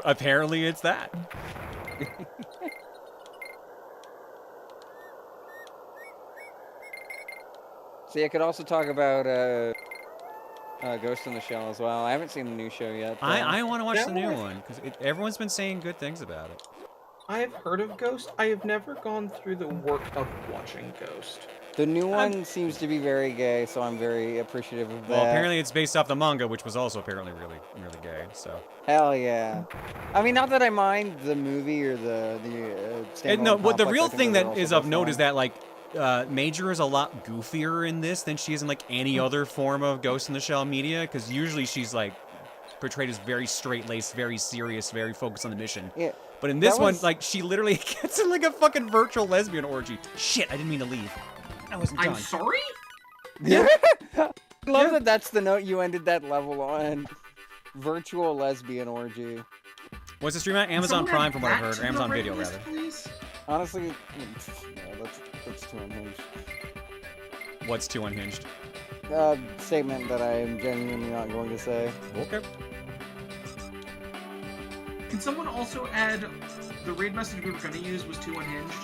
A: Apparently it's that.
J: See, I could also talk about Ghost in the Shell as well. I haven't seen the new show yet.
A: I want to watch
P: Yeah,
A: the new
P: well,
A: one because everyone's been saying good things about it.
P: I have heard of Ghost. I have never gone through the work of watching Ghost.
J: The new one seems to be very gay, so I'm very appreciative of that.
A: Well, apparently it's based off the manga, which was also apparently really, really gay. So.
J: Hell yeah. I mean, not that I mind the movie or the
A: No, what the
J: complex,
A: real
J: I think
A: thing
J: those are
A: that
J: also
A: is of
J: both
A: note
J: fun.
A: is that like Major is a lot goofier in this than she is in like any other form of Ghost in the Shell media, because usually she's like portrayed as very straight-laced, very serious, very focused on the mission.
J: Yeah.
A: But in this one, like, she literally gets in like a fucking virtual lesbian orgy. Shit, I didn't mean to leave. I wasn't done.
R: I'm sorry?
J: Yeah. I love that that's the note you ended that level on. Virtual lesbian orgy.
A: What's the stream at? Amazon
R: Someone
A: Prime,
R: add
A: from what I've
R: that
A: heard.
R: to
A: Or
R: the
A: Amazon
R: raid
A: Video,
R: list,
A: rather.
R: please?
J: Honestly, yeah, that's too unhinged.
A: What's too unhinged?
J: Statement that I am genuinely not going to say.
A: Okay.
R: Can someone also add the raid message we were going to use was too unhinged?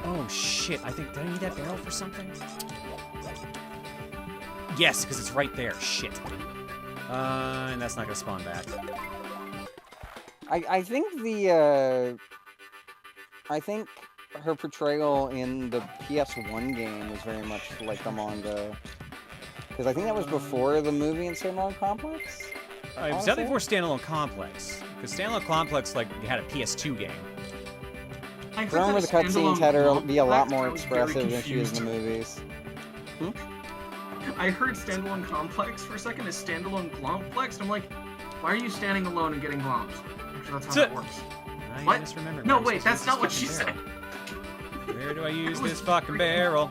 A: Oh shit, I think, did I need that barrel for something? Yes, because it's right there. Shit. And that's not gonna spawn back.
J: I think I think her portrayal in the PS1 game was very much like the manga. Because I think that was before the movie in Standalone Complex?
A: It was definitely before Standalone Complex. Because Standalone Complex, like, had a PS2 game.
J: I remember the cutscenes had her be a lot more expressive than she is in the movies.
R: I heard standalone complex for a second as standalone complex, and I'm like, why are you standing alone and getting glomps? Actually, that's how that works.
A: I just remembered.
R: No,
A: where I'm
R: wait,
A: supposed
R: that's
A: to
R: not
A: use
R: what
A: this
R: she
A: fucking
R: said.
A: barrel. Where do I use this fucking barrel?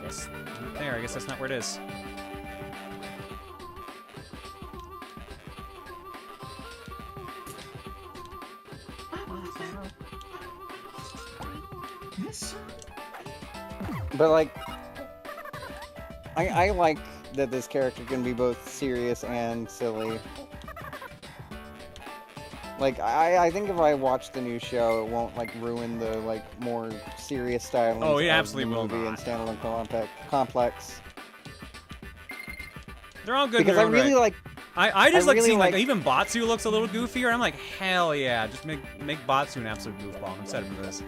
A: Yes. There, I guess that's not where it is.
J: But like, I like that this character can be both serious and silly. Like, I think if I watch the new show, it won't like ruin the like more serious styling
A: Oh, it
J: of
A: absolutely
J: the
A: will
J: movie
A: not.
J: and Standalone Complex.
A: They're all good.
J: Because
A: in
J: I
A: their own
J: really
A: right.
J: like.
A: I just like
J: really
A: seeing like
J: like-
A: even Batsu looks a little goofier. I'm like, hell yeah, just make Batsu an absolute goofball instead of this.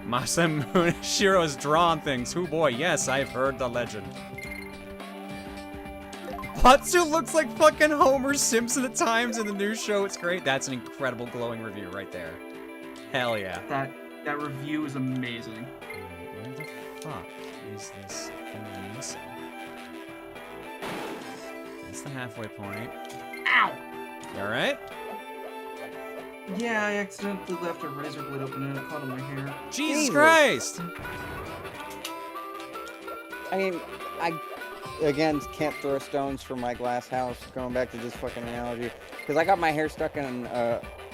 A: Masamune Shiro's drawn things. Oh boy, yes, I've heard the legend. Batsu looks like fucking Homer Simpson at times in the new show. It's great. That's an incredible glowing review right there. Hell yeah.
R: That review is amazing.
A: Where the fuck is this thing I'm missing? That's the halfway point.
R: Ow!
A: You alright?
R: Yeah, I accidentally left a razor blade open and it caught on my hair.
A: Jesus Christ!
J: I mean, I again can't throw stones from my glass house. Going back to this fucking analogy, because I got my hair stuck in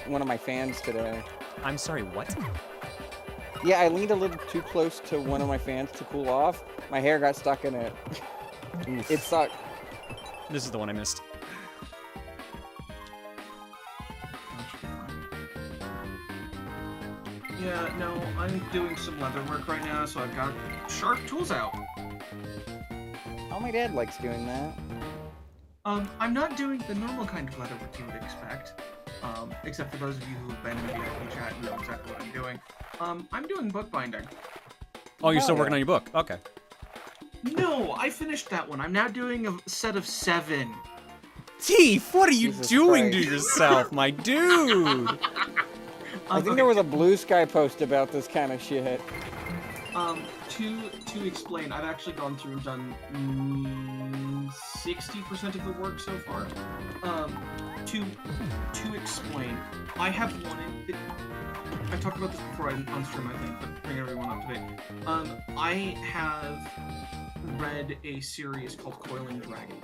J: one of my fans today.
A: I'm sorry, what?
J: Yeah, I leaned a little too close to one of my fans to cool off. My hair got stuck in it. It sucked.
A: This is the one I missed.
R: Yeah, no, I'm doing some leather work right now, so I've got sharp tools out.
J: Oh, my dad likes doing that.
R: I'm not doing the normal kind of leather work you would expect. Except for those of you who have been in the VIP chat and know exactly what I'm doing. I'm doing bookbinding.
A: Oh, you're still working on your book. Okay.
R: No, I finished that one. I'm now doing a set of 7.
A: Teef, what are you
J: Jesus
A: doing
J: Christ.
A: to yourself, my dude?
J: I think there was a Blue Sky post about this kind of shit.
R: To explain, I've actually gone through and done 60% of the work so far. To explain, I have wanted. I talked about this before on stream, I think, but bring everyone up to date. I have read a series called Coiling Dragon.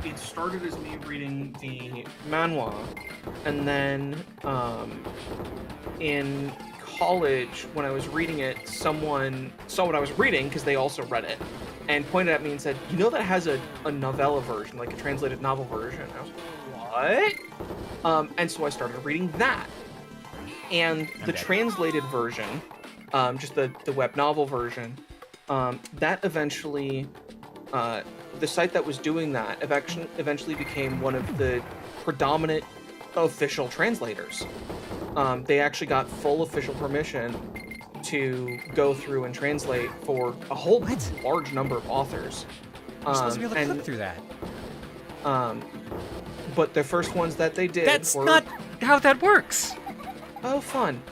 R: It started as me reading the manhwa, and then in college, when I was reading it, someone saw what I was reading because they also read it,
P: and pointed at me and said, "You know that has a novella version, like a translated novel version." I was like, "What?" And so I started reading that. And the translated version, just the web novel version, that eventually, the site that was doing that eventually became one of the predominant official translators. They actually got full official permission to go through and translate for a whole large number of authors.
A: You're supposed to be able to click through that.
P: But the first ones that they did
A: That's
P: were,
A: not how that works.
P: Oh, fun.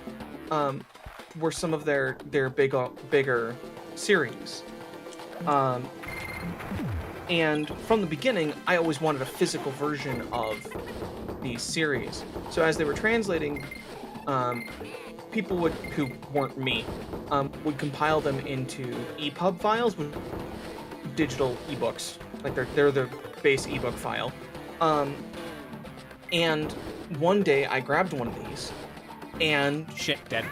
P: Were some of their bigger series. And from the beginning, I always wanted a physical version of these series. So as they were translating, people who weren't me would compile them into EPUB files with digital ebooks. Like they're the base ebook file. And one day I grabbed one of these, and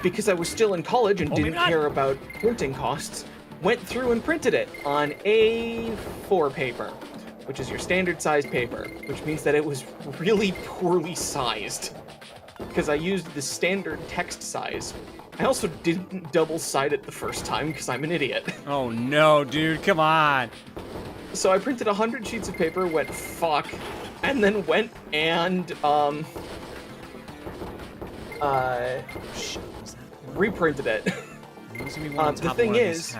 P: because I was still in college and didn't care about printing costs, went through and printed it on A4 paper, which is your standard size paper, which means that it was really poorly sized because I used the standard text size. I also didn't double-side it the first time because I'm an idiot.
A: Oh no, dude, come on.
P: So I printed 100 sheets of paper, went fuck, and then went and reprinted it. The thing is,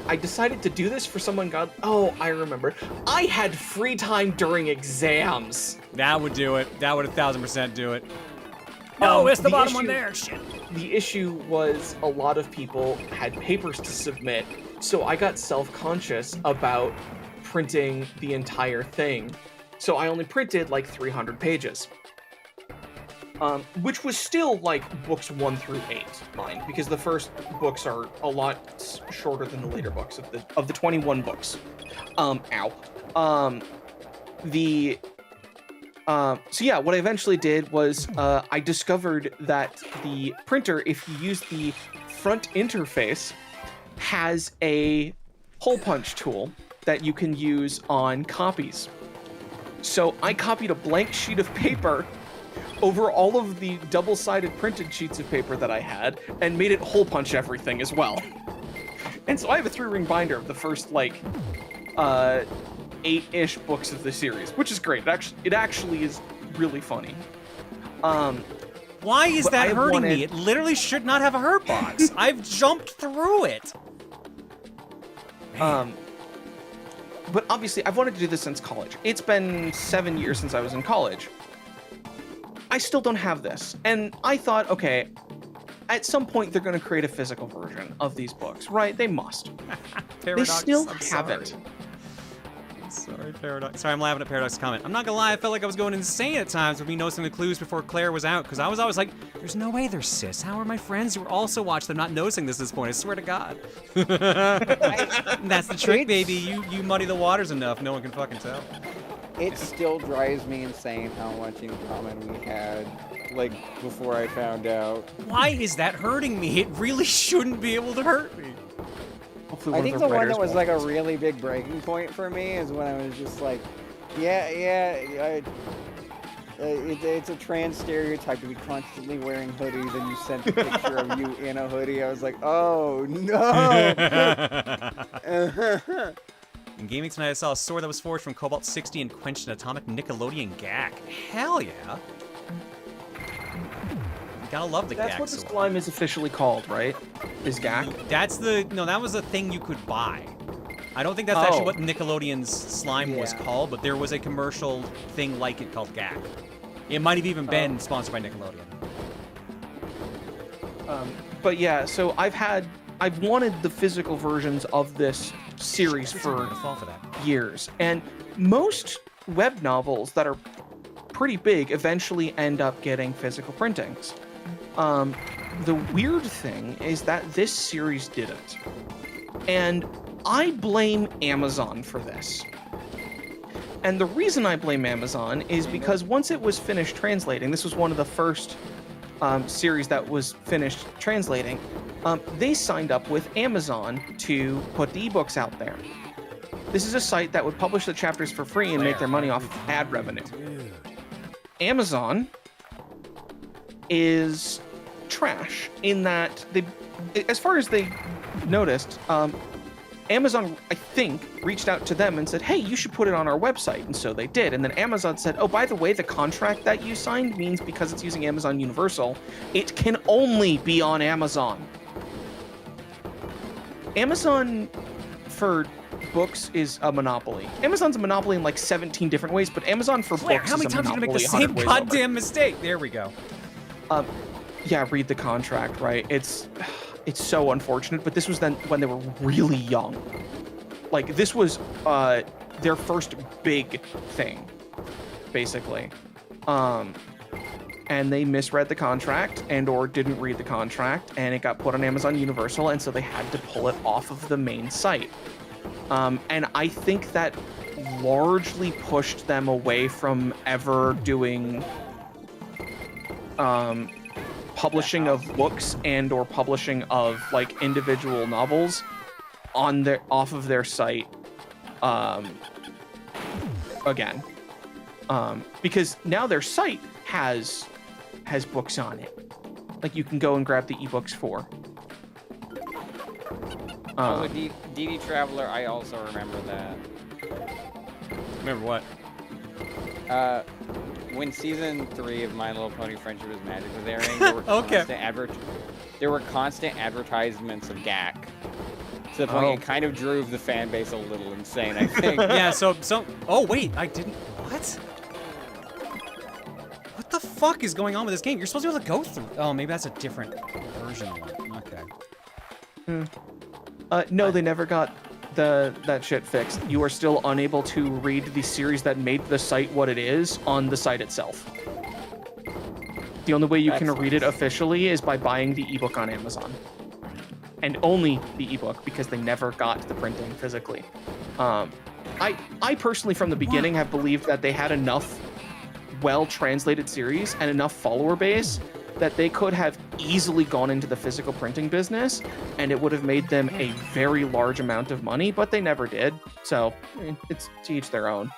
P: I decided to do this for someone. Oh, I remember. I had free time during exams.
A: That would do it. That would 1000% do it. No, it's the bottom one there. Shit.
P: The issue was a lot of people had papers to submit, so I got self-conscious about printing the entire thing. So I only printed like 300 pages. Which was still like books 1 through 8, mind, because the first books are a lot shorter than the later books of the 21 books. So yeah, what I eventually did was I discovered that the printer, if you use the front interface, has a hole punch tool that you can use on copies. So I copied a blank sheet of paper over all of the double-sided printed sheets of paper that I had and made it hole punch everything as well. And so I have a 3-ring binder of the first like 8-ish books of the series, which is great. It actually is really funny.
A: Why is that hurting me? It literally should not have a hurt box. I've jumped through it.
P: But obviously, I've wanted to do this since college. It's been 7 years since I was in college. I still don't have this. And I thought, okay, at some point they're going to create a physical version of these books, right? They must. They still haven't.
A: Sorry, Paradox. Sorry, I'm laughing at Paradox's comment. I'm not gonna lie, I felt like I was going insane at times with me noticing the clues before Claire was out, because I was always like, there's no way they're cis. How are my friends who also watch them not noticing this at this point? I swear to God. That's the trick, baby. You muddy the waters enough, no one can fucking tell.
S: It still drives me insane how much in common we had, like, before I found out.
A: Why is that hurting me? It really shouldn't be able to hurt me.
S: I think the one that was like a really big breaking point for me is when I was just like, it's a trans stereotype to be constantly wearing hoodies, and you sent a picture of you in a hoodie. I was like, oh no!
A: In gaming tonight, I saw a sword that was forged from Cobalt 60 and quenched an atomic Nickelodeon gag. Hell yeah! Gotta love the
P: That's
A: gag
P: what the
A: sword.
P: slime is officially called, right? Is gag?
A: No, that was a thing you could buy. I don't think that's actually what Nickelodeon's slime was called, but there was a commercial thing like it called gag. It might have even been sponsored by Nickelodeon.
P: But yeah, so I've wanted the physical versions of this series for years, and most web novels that are pretty big eventually end up getting physical printings. The weird thing is that this series didn't, and I blame Amazon for this. And the reason I blame Amazon is because once it was finished translating, this was one of the first series that was finished translating, they signed up with Amazon to put the ebooks out there. This is a site that would publish the chapters for free and make their money off of ad revenue. Amazon is trash in that they, as far as they noticed, Amazon, I think, reached out to them and said, hey, you should put it on our website. And so they did. And then Amazon said, oh, by the way, the contract that you signed means because it's using Amazon Universal, it can only be on Amazon. Amazon for books is a monopoly. Amazon's a monopoly in like 17 different ways, but Amazon for
A: Claire,
P: books
A: how many
P: is a
A: times are you
P: monopoly
A: gonna make the same
P: 100 ways over.
A: goddamn mistake? There we go.
P: Yeah, read the contract, right? It's so unfortunate, but this was then when they were really young. Like, this was their first big thing, basically. And they misread the contract and or didn't read the contract, and it got put on Amazon Universal, and so they had to pull it off of the main site. And I think that largely pushed them away from ever doing publishing of books and or publishing of like individual novels on their off of their site again, because now their site has books on it, like you can go and grab the ebooks for.
J: DD Traveler, I also remember that.
A: Remember what?
J: When season 3 of My Little Pony Friendship is Magic was airing, there were there were constant advertisements of GAC. To the point it kind of drove the fan base a little insane, I think.
A: Yeah, so oh wait, I didn't what? What the fuck is going on with this game? You're supposed to be able to go through. Oh, maybe that's a different version of it. Okay.
P: No, they never got that shit fixed. You are still unable to read the series that made the site what it is on the site itself. The only way you can read it officially is by buying the ebook on Amazon. And only the ebook, because they never got the printing physically. I personally, from the beginning, have believed that they had enough well-translated series and enough follower base that they could have easily gone into the physical printing business, and it would have made them a very large amount of money, but they never did. So it's to each their own.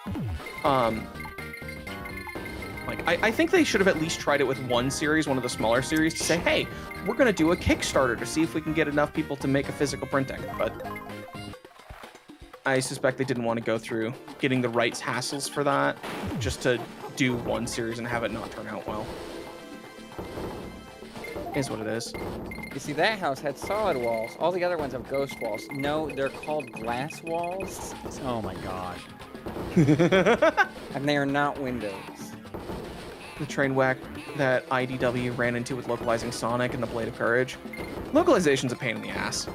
P: I think they should have at least tried it with one series, one of the smaller series, to say, hey, we're going to do a Kickstarter to see if we can get enough people to make a physical printing. But I suspect they didn't want to go through getting the rights hassles for that, just to do one series and have it not turn out well. Is what it is.
J: You see, that house had solid walls. All the other ones have ghost walls. No, they're called glass walls.
A: Oh my god.
J: And they are not windows.
P: The train whack that IDW ran into with localizing Sonic and the Blade of Courage. Localization's a pain in the ass.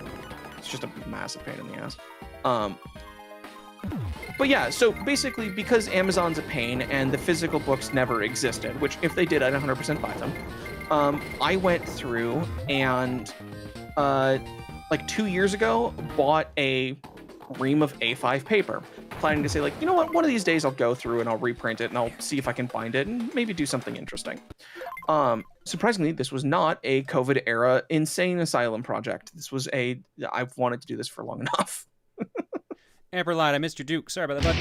P: It's just a massive pain in the ass. But yeah, so basically, because Amazon's a pain and the physical books never existed, which if they did, I'd 100% buy them. I went through and, like 2 years ago, bought a ream of A5 paper, planning to say, like, you know what, one of these days I'll go through and I'll reprint it and I'll see if I can bind it and maybe do something interesting. Surprisingly, this was not a COVID era insane asylum project. This was I've wanted to do this for long enough.
A: Amber Light, I missed your Duke. Sorry about that, bud.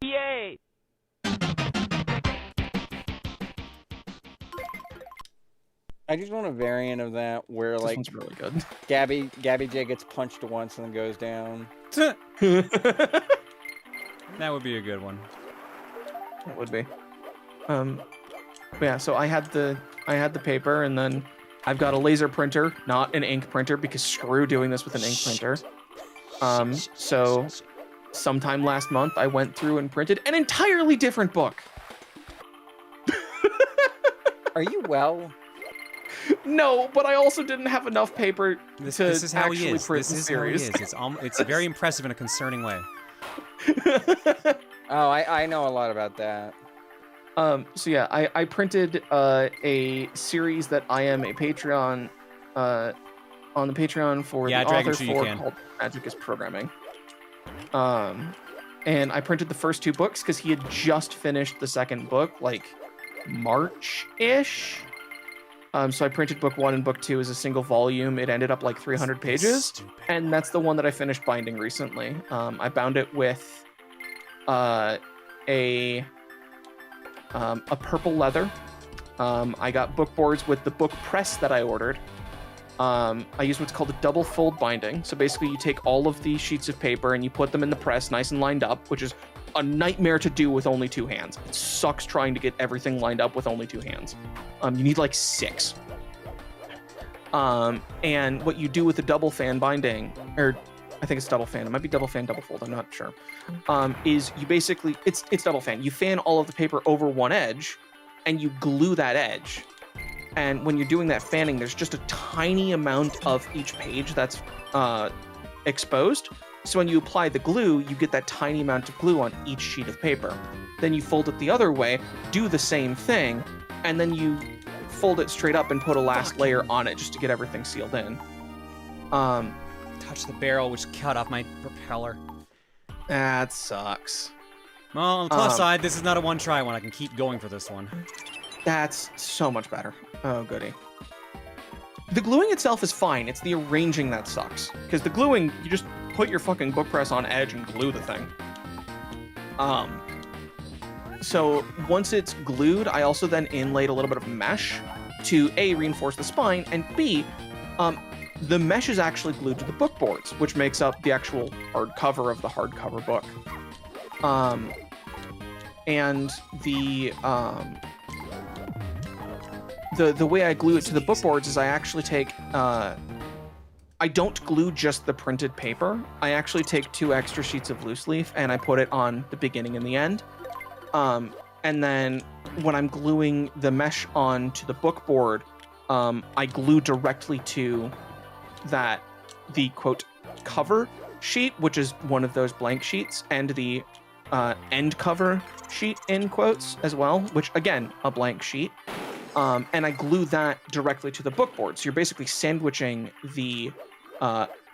Q: Yay!
J: I just want a variant of that where,
P: This
J: like,
P: one's really good.
J: Gabby J gets punched once and then goes down.
A: That would be a good one.
P: That would be. But yeah, so I had the paper, and then I've got a laser printer, not an ink printer, because screw doing this with an ink printer. So sometime last month, I went through and printed an entirely different book.
J: Are you well?
P: No, but I also didn't have enough paper to
A: This is how he
P: actually
A: is.
P: print
A: This
P: the
A: is how he
P: series.
A: is. It's very impressive in a concerning way.
J: Oh, I know a lot about that.
P: So yeah, I printed a series that I am a Patreon on the Patreon for the author for called Magic is Programming. And I printed the first 2 books because he had just finished the second book, like March-ish. So I printed book 1 and book 2 as a single volume. It ended up like 300 pages, and that's the one that I finished binding recently. I bound it with a purple leather. I got book boards with the book press that I ordered. I used what's called a double fold binding. So basically you take all of the sheets of paper and you put them in the press nice and lined up, which is a nightmare to do with only 2 hands. It sucks trying to get everything lined up with only 2 hands. You need like 6. And what you do with the double fan binding, or I think it's double fan, it might be double fan, double fold, I'm not sure, is you basically, it's double fan. You fan all of the paper over one edge and you glue that edge. And when you're doing that fanning, there's just a tiny amount of each page that's exposed. So when you apply the glue, you get that tiny amount of glue on each sheet of paper. Then you fold it the other way, do the same thing, and then you fold it straight up and put a last layer on it just to get everything sealed in.
A: Touch the barrel, which cut off my propeller.
P: That sucks.
A: Well, on the plus side, this is not a one-try one. I can keep going for this one.
P: That's so much better. Oh, goody. The gluing itself is fine. It's the arranging that sucks. Because the gluing, you just put your fucking book press on edge and glue the thing. So once it's glued, I also then inlaid a little bit of mesh to A, reinforce the spine, and B, the mesh is actually glued to the book boards, which makes up the actual hardcover of the hardcover book. And the way I glue it to the book boards is I actually take, I don't glue just the printed paper. I actually take 2 extra sheets of loose leaf and I put it on the beginning and the end. And then when I'm gluing the mesh onto the book board, I glue directly to the quote cover sheet, which is one of those blank sheets, and the end cover sheet in quotes as well, which again, a blank sheet. And I glue that directly to the book board. So you're basically sandwiching the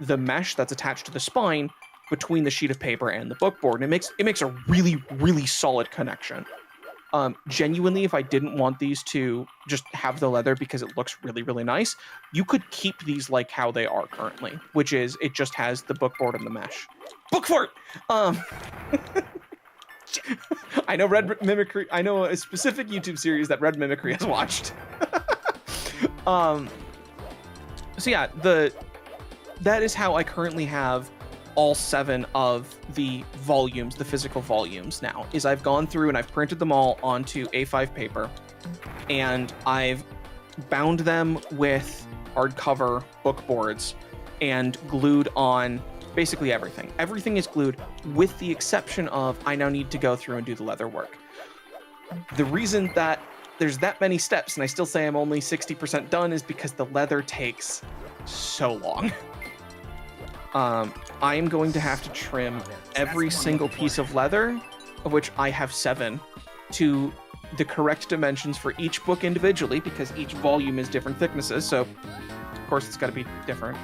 P: mesh that's attached to the spine between the sheet of paper and the book board. And it makes a really, really solid connection. Genuinely, if I didn't want these to just have the leather because it looks really, really nice, you could keep these like how they are currently, which is it just has the book board and the mesh. Book fort! I know Red Mimicry. I know a specific YouTube series that Red Mimicry has watched. So yeah, that is how I currently have all 7 of the volumes, the physical volumes now, is I've gone through and I've printed them all onto A5 paper, and I've bound them with hardcover book boards and glued on basically everything. Everything is glued with the exception of I now need to go through and do the leather work. The reason that there's that many steps and I still say I'm only 60% done is because the leather takes so long. I am going to have to trim every single piece of leather, of which I have 7, to the correct dimensions for each book individually, because each volume is different thicknesses, so of course it's got to be different.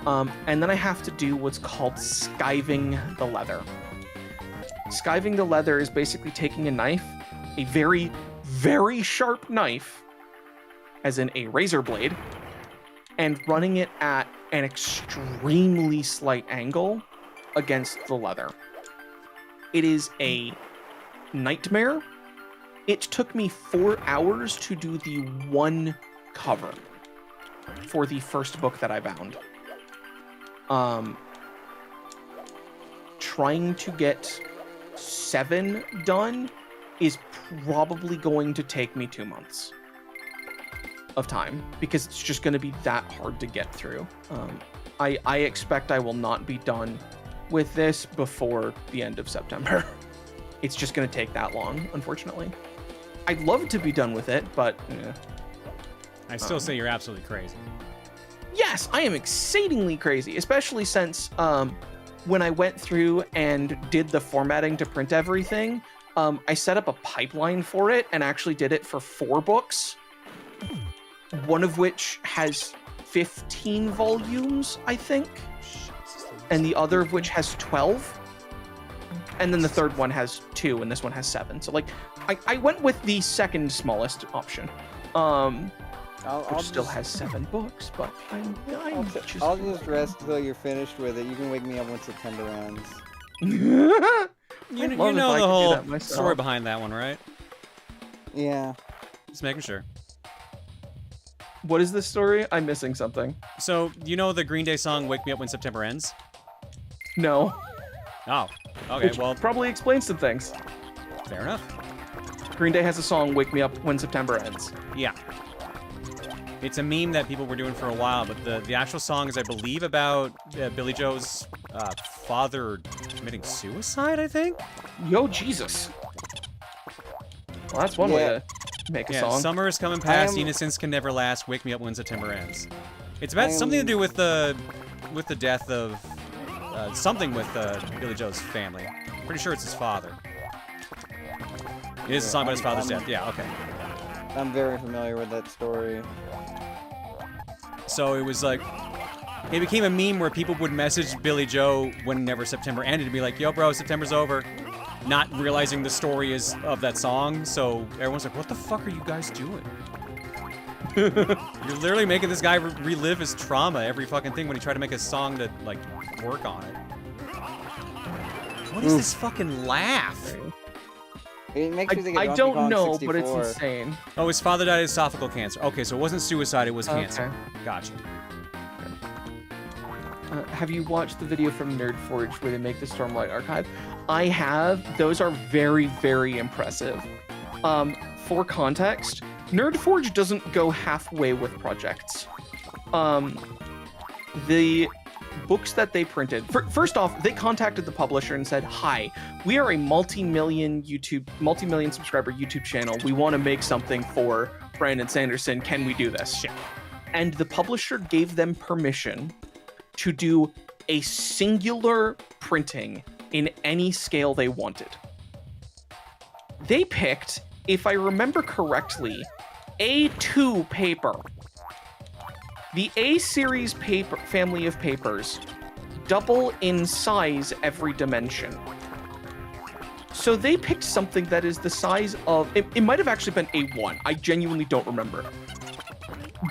P: And then I have to do what's called skiving the leather. Skiving the leather is basically taking a knife, a very, very sharp knife, as in a razor blade, and running it at an extremely slight angle against the leather. It is a nightmare. It took me 4 hours to do the 1 cover for the first book that I bound. Trying to get 7 done is probably going to take me 2 months of time, because it's just going to be that hard to get through. I expect I will not be done with this before the end of September. It's just going to take that long, unfortunately. I'd love to be done with it, but
A: I still say you're absolutely crazy.
P: Yes, I am exceedingly crazy, especially since when I went through and did the formatting to print everything, I set up a pipeline for it and actually did it for 4 books. One of which has 15 volumes, I think, and the other of which has 12. And then the third one has 2, and this one has 7. So, like, I went with the second smallest option. which still has 7 books, but
S: I'll just rest until you're finished with it. You can wake me up when September ends.
A: You know the whole story behind that one, right?
S: Yeah.
A: Just making sure.
P: What is this story? I'm missing something.
A: So, you know the Green Day song "Wake Me Up When September Ends"?
P: No.
A: Oh. Okay.
P: Which
A: well,
P: probably explains some things.
A: Fair enough.
P: Green Day has a song "Wake Me Up When September Ends."
A: Yeah. It's a meme that people were doing for a while, but the actual song is, I believe, about Billy Joe's father committing suicide, I think?
P: Yo, Jesus. Well, that's one way to make a song.
A: Summer is coming past, innocence can never last, wake me up when September ends. It's about something to do with the death of something with Billy Joe's family. Pretty sure it's his father. It is a song about his father's death. Yeah, okay.
S: I'm very familiar with that story.
A: So it was like, it became a meme where people would message Billy Joe whenever September ended and be like, yo, bro, September's over. Not realizing the story is of that song, so everyone's like, what the fuck are you guys doing? You're literally making this guy relive his trauma every fucking thing when he tried to make a song to, like, work on it. What is this fucking laugh?
S: It makes me think of
P: I
S: Donkey
P: don't
S: Kong
P: know,
S: 64.
P: but it's insane.
A: Oh, his father died of esophageal cancer. Okay, so it wasn't suicide, it was cancer. Gotcha.
P: Have you watched the video from Nerdforge where they make the Stormlight Archive? I have. Those are very, very impressive. For context, Nerdforge doesn't go halfway with projects. The books that they printed, first off, they contacted the publisher and said, hi, we are a multi-million subscriber YouTube channel. We want to make something for Brandon Sanderson. Can we do this? Yeah. And the publisher gave them permission to do a singular printing in any scale they wanted. They picked, if I remember correctly, A2 paper. The A series paper family of papers double in size every dimension. So they picked something that is the size of, it might have actually been A1. I genuinely don't remember.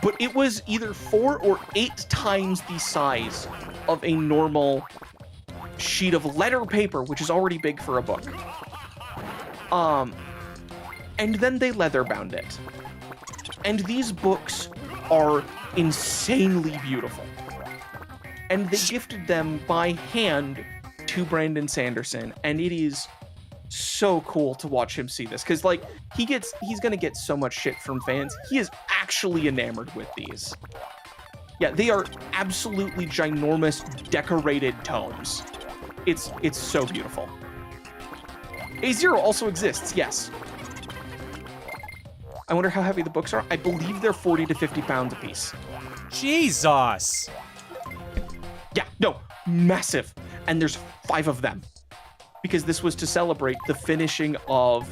P: But it was either 4 or 8 times the size of a normal sheet of letter paper, which is already big for a book. And then they leather bound it. And these books are insanely beautiful. And they gifted them by hand to Brandon Sanderson, and it is so cool to watch him see this, because like he's gonna get so much shit from fans. He is actually enamored with these. Yeah, they are absolutely ginormous decorated tomes. It's so beautiful. A0 also exists, yes. I wonder how heavy the books are. I believe they're 40 to 50 pounds a piece.
A: Jesus!
P: Yeah, no, massive. And there's 5 of them. Because this was to celebrate the finishing of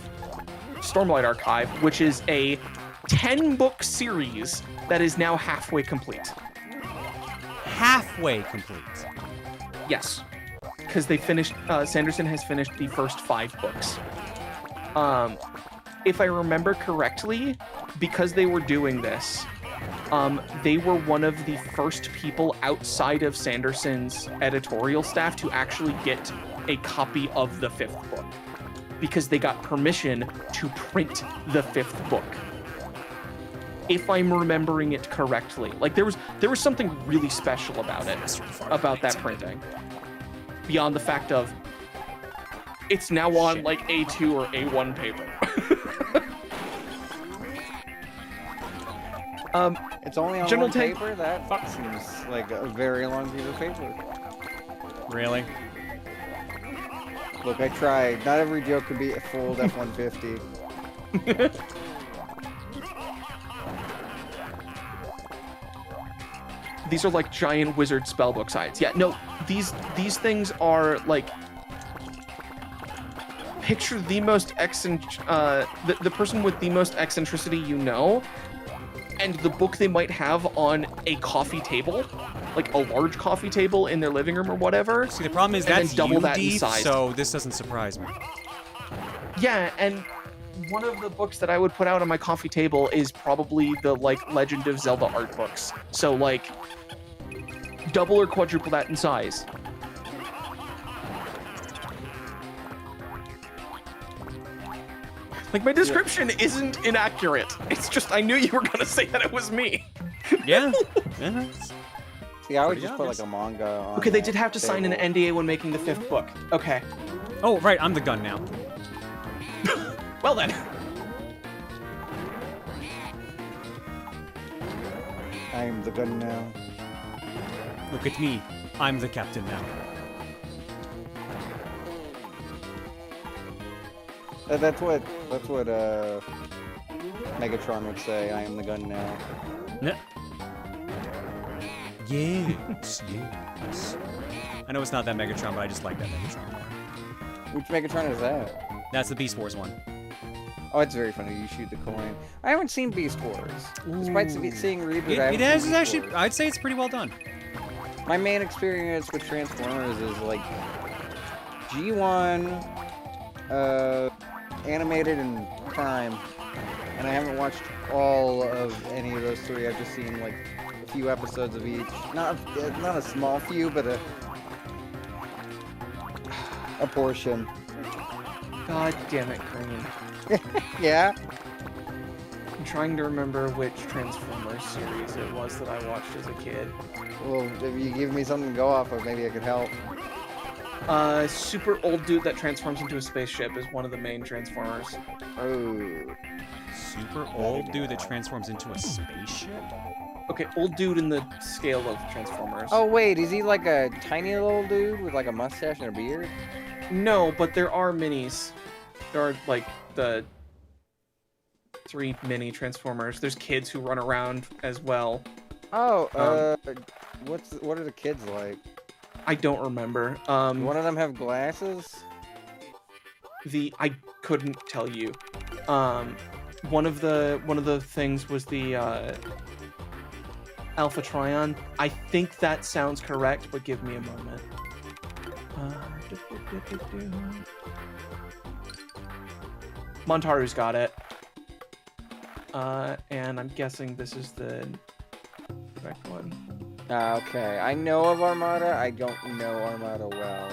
P: Stormlight Archive, which is a 10-book series that is now halfway complete.
A: Halfway complete?
P: Yes. Because they finished, Sanderson has finished the first 5 books. If I remember correctly, because they were doing this, they were one of the first people outside of Sanderson's editorial staff to actually get a copy of the 5th book, because they got permission to print the 5th book. If I'm remembering it correctly, like there was something really special about it, about that printing, beyond the fact of it's now on like A2 or A1 paper.
S: It's only on
P: General
S: one paper? That seems like a very long piece of paper.
A: Really?
S: Look, I tried. Not every joke could be a full F-150.
P: These are like giant wizard spellbook sides. Yeah, no, these things are like, picture the most the person with the most eccentricity you know, and the book they might have on a coffee table, like a large coffee table in their living room or whatever.
A: See, the problem is
P: and
A: that's
P: then double that in
A: deep,
P: size.
A: so this doesn't surprise me.
P: Yeah, and one of the books that I would put out on my coffee table is probably the like Legend of Zelda art books. So like double or quadruple that in size. Like my description isn't inaccurate. It's just I knew you were gonna say that it was me.
A: Yeah.
S: See, I would
A: Pretty
S: just
A: obvious.
S: put like a manga on
P: Okay, they
S: that
P: did have to sign an
S: table.
P: NDA when making the 5th book. Okay.
A: Oh, right, I'm the gun now.
P: Well then.
S: I am the gun now.
A: Look at me. I'm the captain now.
S: That's what Megatron would say. I am the gun now.
A: No. Yes, yes. I know it's not that Megatron, but I just like that Megatron more.
S: Which Megatron is that?
A: That's the Beast Wars one.
S: Oh, it's very funny. You shoot the coin. I haven't seen Beast Wars. Despite seeing reboot, I
A: It
S: haven't
A: is
S: seen Beast
A: actually,
S: Wars.
A: I'd say it's pretty well done.
S: My main experience with Transformers is like G1, animated and Prime, and I haven't watched all of any of those three. I've just seen like a few episodes of each. Not a small few, but a portion.
P: God damn it, Green.
S: Yeah.
P: I'm trying to remember which Transformers series it was that I watched as a kid.
S: Well, if you give me something to go off of, maybe I could help.
P: Super old dude that transforms into a spaceship is one of the main Transformers.
S: Oh.
A: Super old dude that transforms into a spaceship?
P: Okay, old dude in the scale of Transformers.
S: Oh wait, is he like a tiny little dude with like a mustache and a beard?
P: No, but there are minis. There are like the 3 mini Transformers. There's kids who run around as well.
S: Oh, what are the kids like?
P: I don't remember.
S: One of them have glasses?
P: I couldn't tell you. One of the things was the Alpha Trion. I think that sounds correct, but give me a moment. Montaru's got it. And I'm guessing this is the correct one.
S: Okay, I know of Armada. I don't know Armada well.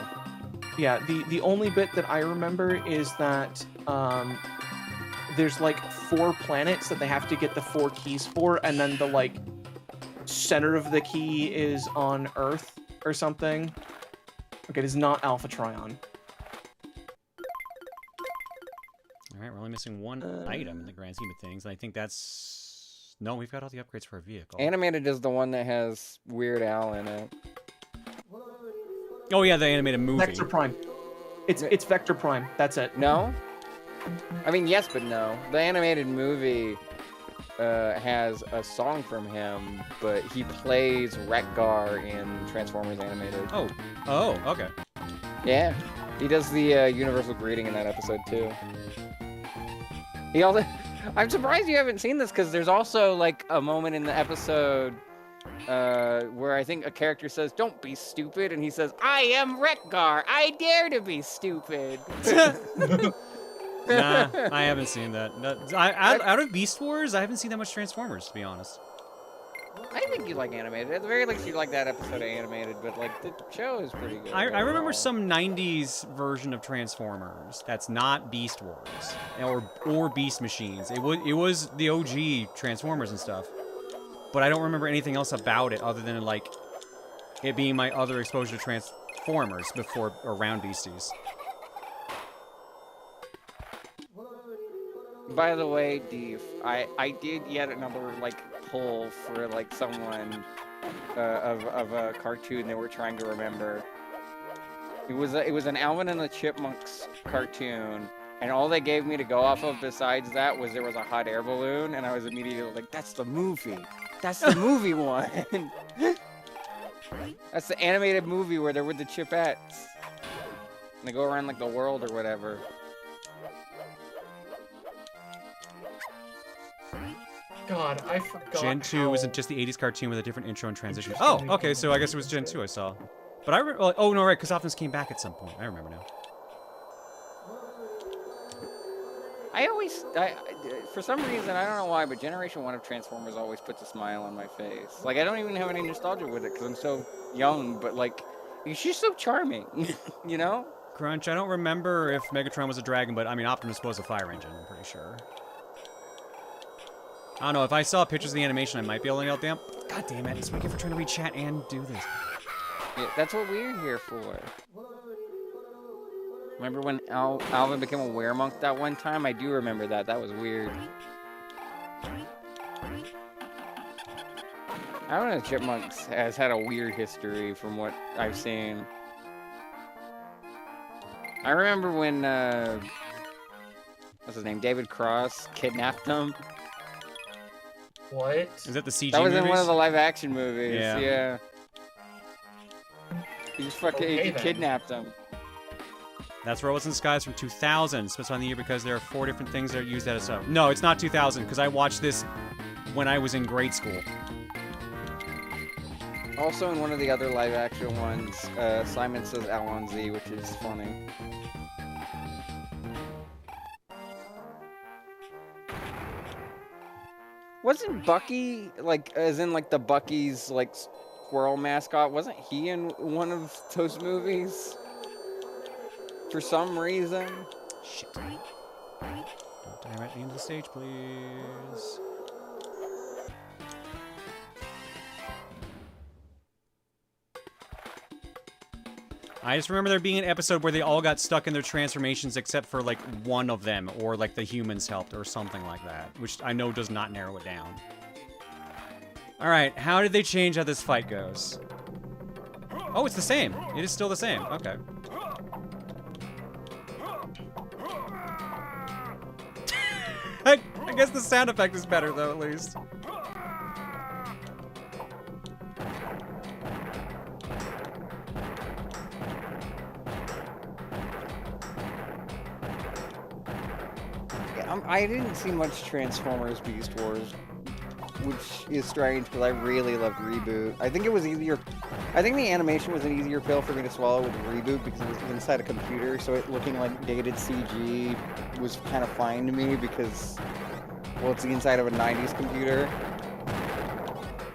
P: Yeah, the only bit that I remember is that there's like 4 planets that they have to get the 4 keys for, and then the like center of the key is on Earth or something. Okay, it is not Alpha Trion.
A: Alright, we're only missing one item in the grand scheme of things, and I think that's... No, we've got all the upgrades for a vehicle.
S: Animated is the one that has Weird Al in it.
A: Oh yeah, the animated movie.
P: Vector Prime. It's Vector Prime. That's it.
S: No? I mean, yes, but no. The animated movie has a song from him, but he plays Wreck-Gar in Transformers Animated.
A: Oh, okay.
S: Yeah, he does the universal greeting in that episode too. He also, I'm surprised you haven't seen this because there's also like a moment in the episode where I think a character says, "Don't be stupid," and he says, "I am Wreck-Gar. I dare to be stupid."
A: Nah, I haven't seen that. Out of Beast Wars, I haven't seen that much Transformers, to be honest.
S: I think you like animated. At the very least, you like that episode of animated, but like the show is pretty good.
A: I remember some 90s version of Transformers that's not Beast Wars or Beast Machines. It was the OG Transformers and stuff, but I don't remember anything else about it other than like it being my other exposure to Transformers before around Beasties.
S: By the way, Deef, I did yet another like pull for like someone of a cartoon they were trying to remember. It was an Alvin and the Chipmunks cartoon, and all they gave me to go off of besides that was there was a hot air balloon, and I was immediately like, "That's the movie. That's the movie one. That's the animated movie where they're with the Chipettes. And they go around like the world or whatever."
R: God, I forgot.
A: Gen 2 wasn't just the 80s cartoon with a different intro and transition. Oh, okay, so I guess it was Gen 2 I saw. But oh no, right, because Optimus came back at some point. I remember now.
S: For some reason, I don't know why, but Generation 1 of Transformers always puts a smile on my face. Like, I don't even have any nostalgia with it because I'm so young, but, like, she's so charming, you know?
A: Crunch, I don't remember if Megatron was a dragon, but, I mean, Optimus was a fire engine, I'm pretty sure. I don't know, if I saw pictures of the animation, I might be able to nail it down. God damn it, it's wicked for trying to read chat and do this.
S: Yeah, that's what we're here for. Remember when Alvin became a weremonk that one time? I do remember that. That was weird. I don't know if Chipmunks has had a weird history from what I've seen. I remember when, what's his name? David Cross kidnapped him.
R: What?
A: Is that the CG
S: That was
A: movies?
S: in one of the live-action movies.
A: Yeah.
S: Yeah. He just fucking he kidnapped him.
A: That's Robots in Skies from 2000. Specifying the year because there are 4 different things that are used as a... No, it's not 2000, because I watched this when I was in grade school.
S: Also in one of the other live-action ones, Simon says Alonzi, which is funny. Wasn't Bucky, like, as in, like, the Bucky's, like, squirrel mascot, wasn't he in one of those movies? For some reason?
A: Shit. Don't die right at the end of the stage, please. I just remember there being an episode where they all got stuck in their transformations except for, like, one of them, or, like, the humans helped, or something like that, which I know does not narrow it down. Alright, how did they change how this fight goes? Oh, it's the same. It is still the same. Okay. I guess the sound effect is better, though, at least.
S: Yeah, I didn't see much Transformers Beast Wars, which is strange because I really loved Reboot. I think it was easier. I think the animation was an easier pill for me to swallow with Reboot because it was inside a computer, so it looking like dated CG was kind of fine to me because, well, it's the inside of a 90s computer.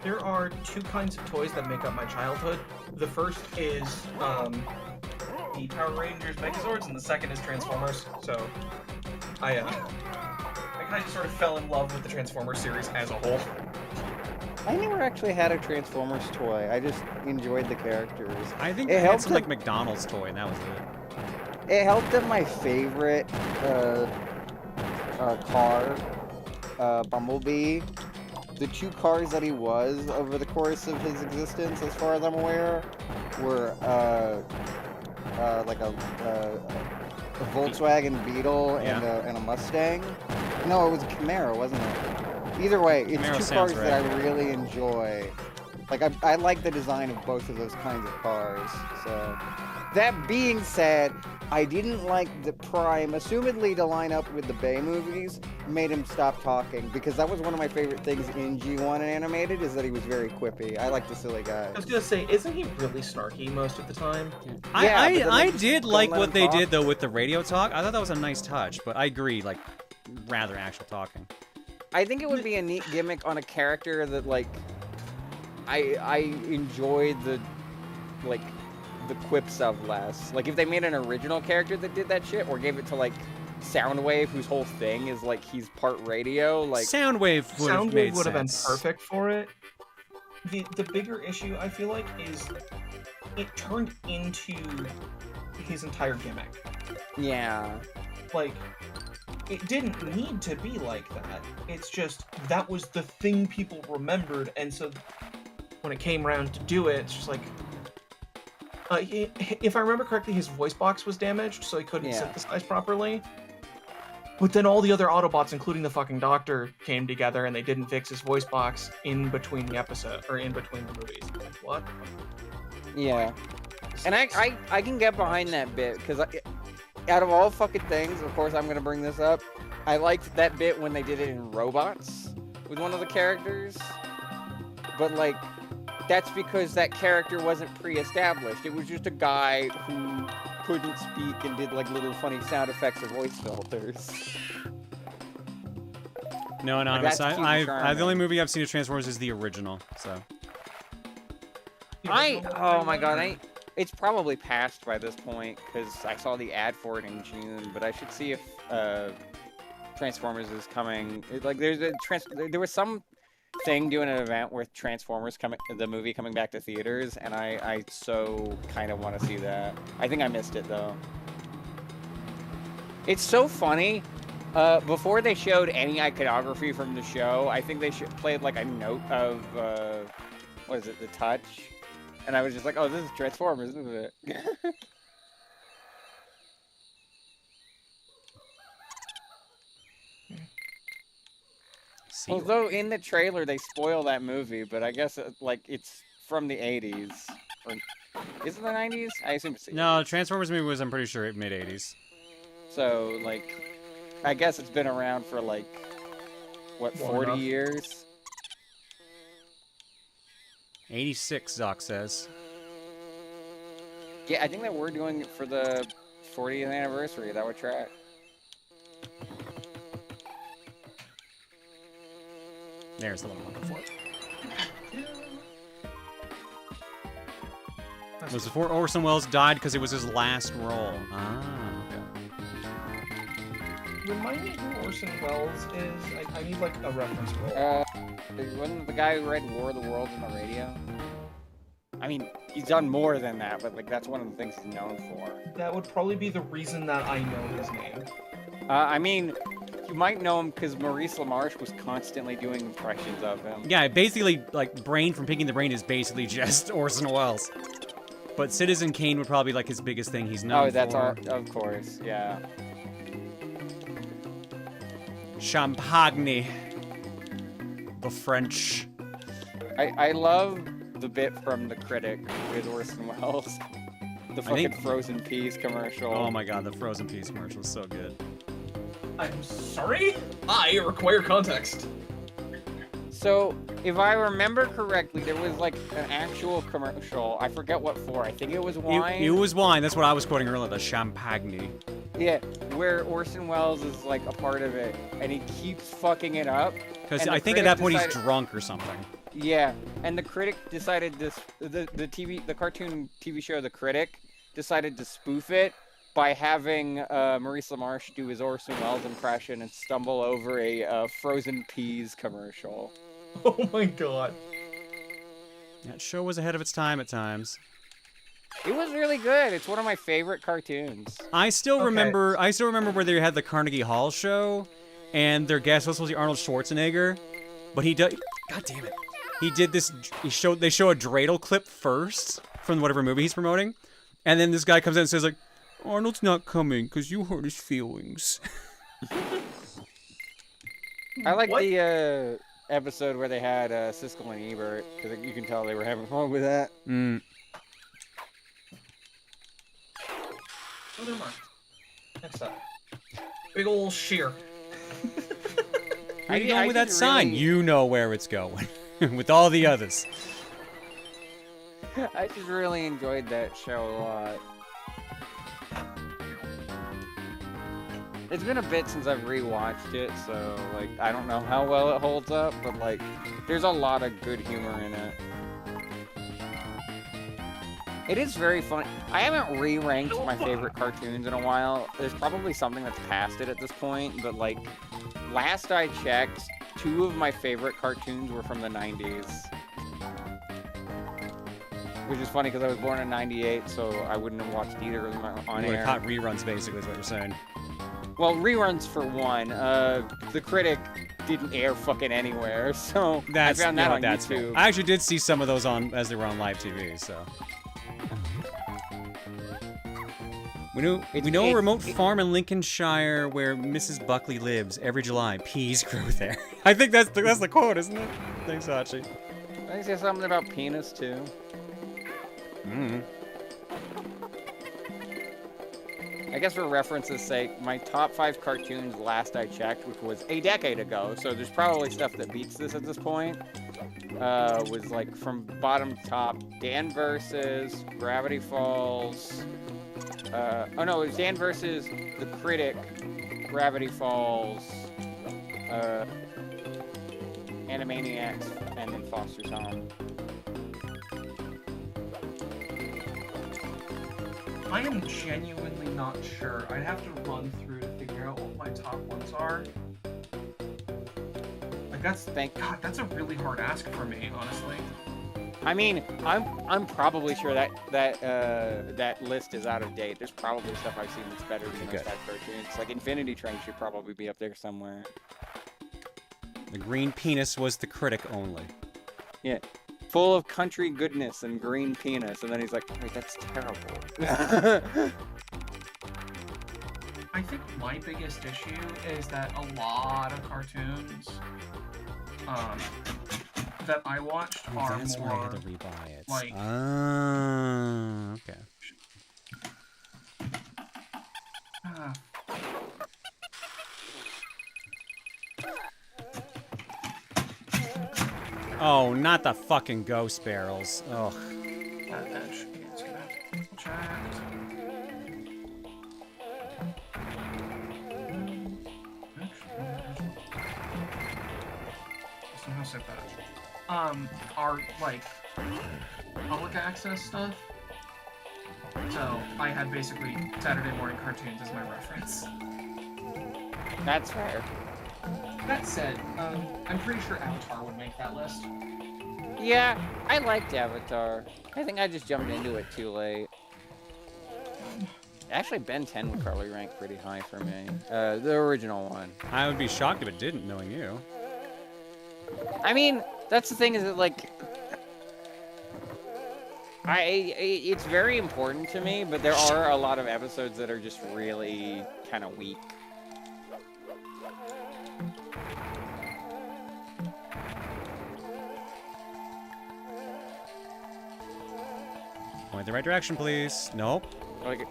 R: There are 2 kinds of toys that make up my childhood. The first is the Power Rangers Megazords, and the second is Transformers. So I kind of sort of fell in love with the Transformers series as a whole.
S: I never actually had a Transformers toy. I just enjoyed the characters.
A: I think it had some, like, McDonald's toy, and that was it.
S: It helped that my favorite car, Bumblebee, the 2 cars that he was over the course of his existence, as far as I'm aware, were like a Volkswagen Beetle and a Mustang. No, it was a Camaro, wasn't it? Either way, it's
A: Camaro
S: 2
A: sounds
S: cars
A: right.
S: that I really enjoy. Like, I like the design of both of those kinds of cars, so... That being said, I didn't like the Prime, assumedly to line up with the Bay movies, made him stop talking, because that was one of my favorite things in G1 animated, is that he was very quippy. I like the silly guy.
R: I was gonna say, isn't he really snarky most of the time?
A: I did like what they did, though, with the radio talk. I thought that was a nice touch, but I agree, like, rather actual talking.
S: I think it would be a neat gimmick on a character that, like, I enjoyed the quips of less. Like, if they made an original character that did that shit, or gave it to, like, Soundwave, whose whole thing is, like, he's part radio, like...
A: Soundwave would have made sense.
R: Would have been perfect for it. The bigger issue, I feel like, is it turned into his entire gimmick.
S: Yeah.
R: Like, it didn't need to be like that. It's just, that was the thing people remembered, and so when it came around to do it, it's just like... if I remember correctly, his voice box was damaged, so he couldn't synthesize properly. But then all the other Autobots, including the fucking Doctor, came together and they didn't fix his voice box in between the episode, or in between the movies. Like, what?
S: Yeah. And I can get behind that bit, because out of all fucking things, of course I'm gonna bring this up, I liked that bit when they did it in Robots, with one of the characters. But, like, that's because that character wasn't pre-established. It was just a guy who couldn't speak and did, like, little funny sound effects or voice filters.
A: No, anonymous. The only movie I've seen of Transformers is the original. So.
J: Oh my god, it's probably passed by this point because I saw the ad for it in June. But I should see if Transformers is coming. There was some thing doing an event with Transformers the movie coming back to theaters, and I so kind of want to see that. I think I missed it though. It's so funny. Before they showed any iconography from the show, I think they played like a note of what is it, The Touch, and I was just like, oh, this is Transformers, isn't it? Although in the trailer they spoil that movie, but I guess it's from the 80s. Or is it the 90s? I assume it's
A: No, Transformers movie was, I'm pretty sure, mid 80s.
J: So I guess it's been around for what, 40 years?
A: 86, Zoc says.
J: Yeah, I think that we're doing it for the 40th anniversary. That would track.
A: There's the one I'm looking for. Was it before Orson Welles died because it was his last role? Ah, okay.
R: Remind me who Orson Welles is. I need like a reference role.
J: Wasn't the guy who read War of the Worlds on the radio? I mean, he's done more than that, but that's one of the things he's known for.
R: That would probably be the reason that I know his name.
J: I mean, you might know him because Maurice LaMarche was constantly doing impressions of him.
A: Yeah, basically, Brain from Pinky and the Brain is basically just Orson Welles. But Citizen Kane would probably be his biggest thing he's known for.
J: Oh, that's all, of course, yeah.
A: Champagne. The French.
J: I love the bit from The Critic with Orson Welles. The fucking Frozen Peas commercial.
A: Oh my god, the Frozen Peas commercial is so good.
R: I'm sorry? I require context.
J: So, if I remember correctly, there was an actual commercial. I forget what for. I think it was wine.
A: It was wine. That's what I was quoting earlier, the Champagne.
J: Yeah, where Orson Welles is a part of it, and he keeps fucking it up.
A: Because I think at that point he's drunk or something.
J: Yeah, and the Critic decided the cartoon TV show The Critic decided to spoof it by having Maurice LaMarche do his Orson Welles impression and stumble over a Frozen Peas commercial.
R: Oh my god.
A: That show was ahead of its time at times.
J: It was really good. It's one of my favorite cartoons.
A: I still remember where they had the Carnegie Hall show, and their guest was supposed to be Arnold Schwarzenegger, but he God damn it. He did this. They show a dreidel clip first from whatever movie he's promoting, and then this guy comes in and says Arnold's not coming because you hurt his feelings.
J: I like the episode where they had Siskel and Ebert, because you can tell they were having fun with that.
A: Mm.
R: Oh, never mind. Next up. Big ol' shear.
A: Where are you going with that sign? You know where it's going. With all the others.
J: I just really enjoyed that show a lot. It's been a bit since I've rewatched it, so I don't know how well it holds up, but there's a lot of good humor in it. It is very funny. I haven't re-ranked my favorite cartoons in a while. There's probably something that's past it at this point, but last I checked, 2 of my favorite cartoons were from the 90s. Which is funny because I was born in 98, so I wouldn't have watched either of them on air.
A: You would have caught reruns, basically, is what you're saying.
J: Well, reruns for one. The Critic didn't air fucking anywhere, so I found that on YouTube.
A: Cool. I actually did see some of those as they were on live TV, so. We know a remote farm in Lincolnshire where Mrs. Buckley lives. Every July, peas grow there. I think that's the quote, isn't it? Thanks, Hachi.
J: I think there's something about penis, too.
A: Mm-hmm.
J: I guess for reference's sake, my top 5 cartoons last I checked, which was a decade ago, so there's probably stuff that beats this at this point, was from bottom to top, Dan Versus, Gravity Falls, oh no, it was Dan Versus, The Critic, Gravity Falls, Animaniacs, and then Foster's Home.
R: I am genuinely not sure. I'd have to run through to figure out what my top ones are. Like God, that's a really hard ask for me, honestly.
J: I mean, I'm probably sure that list is out of date. There's probably stuff I've seen that's better than most cartoons. Like Infinity Train should probably be up there somewhere.
A: The green penis was the critic only.
J: Yeah. Full of country goodness and green penis, and then he's like, wait, that's terrible.
R: I think my biggest issue is that a lot of cartoons that I watched are
A: that's
R: more
A: why I had to rebuy it.
R: like
A: okay. Oh, not the fucking ghost barrels. Ugh.
R: Are like public access stuff. So I had basically Saturday morning cartoons as my reference.
J: That's fair.
R: That said, I'm pretty sure Avatar would make that list.
J: Yeah, I liked Avatar. I think I just jumped into it too late. Actually, Ben 10 would probably rank pretty high for me. The original one.
A: I would be shocked if it didn't, knowing you.
J: I mean, that's the thing is that, like, it's very important to me, but there are a lot of episodes that are just really kind of weak.
A: Point the right direction, please. Nope.
J: Like,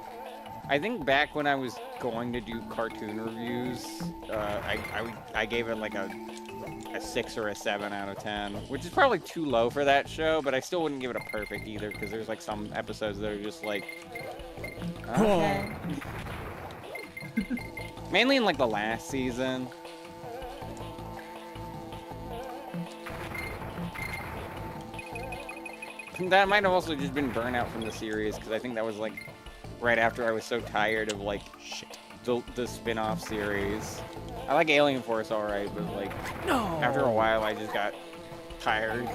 J: I think back when I was going to do cartoon reviews, I gave it like a 6 or a 7 out of 10, which is probably too low for that show, but I still wouldn't give it a perfect either, because there's like some episodes that are just like, okay. Mainly in like the last season. That might have also just been burnout from the series, because I think that was like right after I was so tired of like the spin-off series. I like Alien Force alright, but like after a while I just got tired.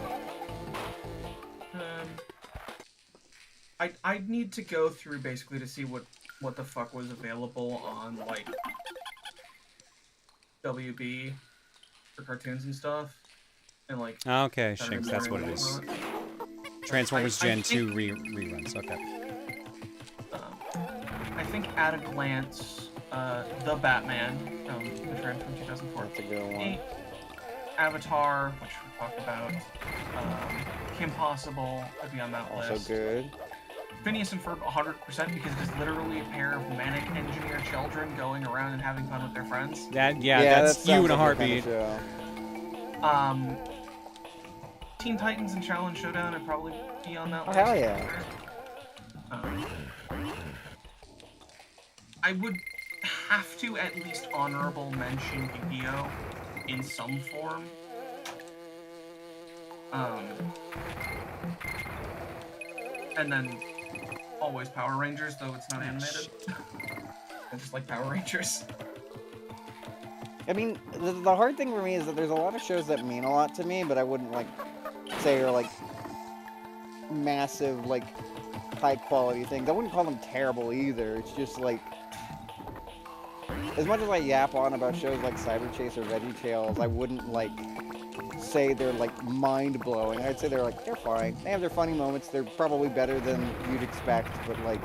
R: I'd need to go through basically to see what the fuck was available on like WB for cartoons and stuff, and like.
A: Okay, Shinx, that's what it is. Transformers Gen 2 reruns. Okay.
R: I think at a glance, The Batman from the trend from 2004.
J: That's a good one.
R: Avatar, which we talked about. Kim Possible would be on that list.
J: Also good.
R: Phineas and Ferb 100% because it is literally a pair of manic engineer children going around and having fun with their friends.
A: That's you in a heartbeat.
R: Teen Titans and Challenge Showdown would probably be on that list.
J: Hell yeah.
R: I would have to at least honorable mention Yu-Gi-Oh! In some form. And then always Power Rangers, though it's not animated. I just like Power Rangers.
J: I mean, the hard thing for me is that there's a lot of shows that mean a lot to me, but I wouldn't like say are like massive, like high quality things. I wouldn't call them terrible either. It's just like, as much as I yap on about shows like Cyber Chase or Veggie Tales, I wouldn't like say they're like mind blowing. I'd say they're fine. They have their funny moments. They're probably better than you'd expect, but like,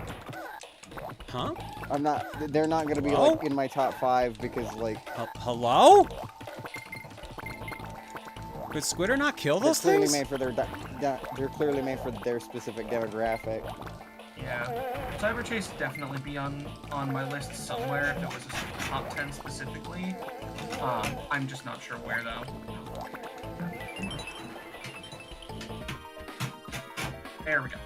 J: they're not gonna be like in my top 5 because like.
A: Hello? Could Squidder not kill those things?
J: Made for they're clearly made for their specific demographic.
R: Yeah, Cyber Chase would definitely be on my list somewhere if it was a top 10 specifically. I'm just not sure where though. There we go.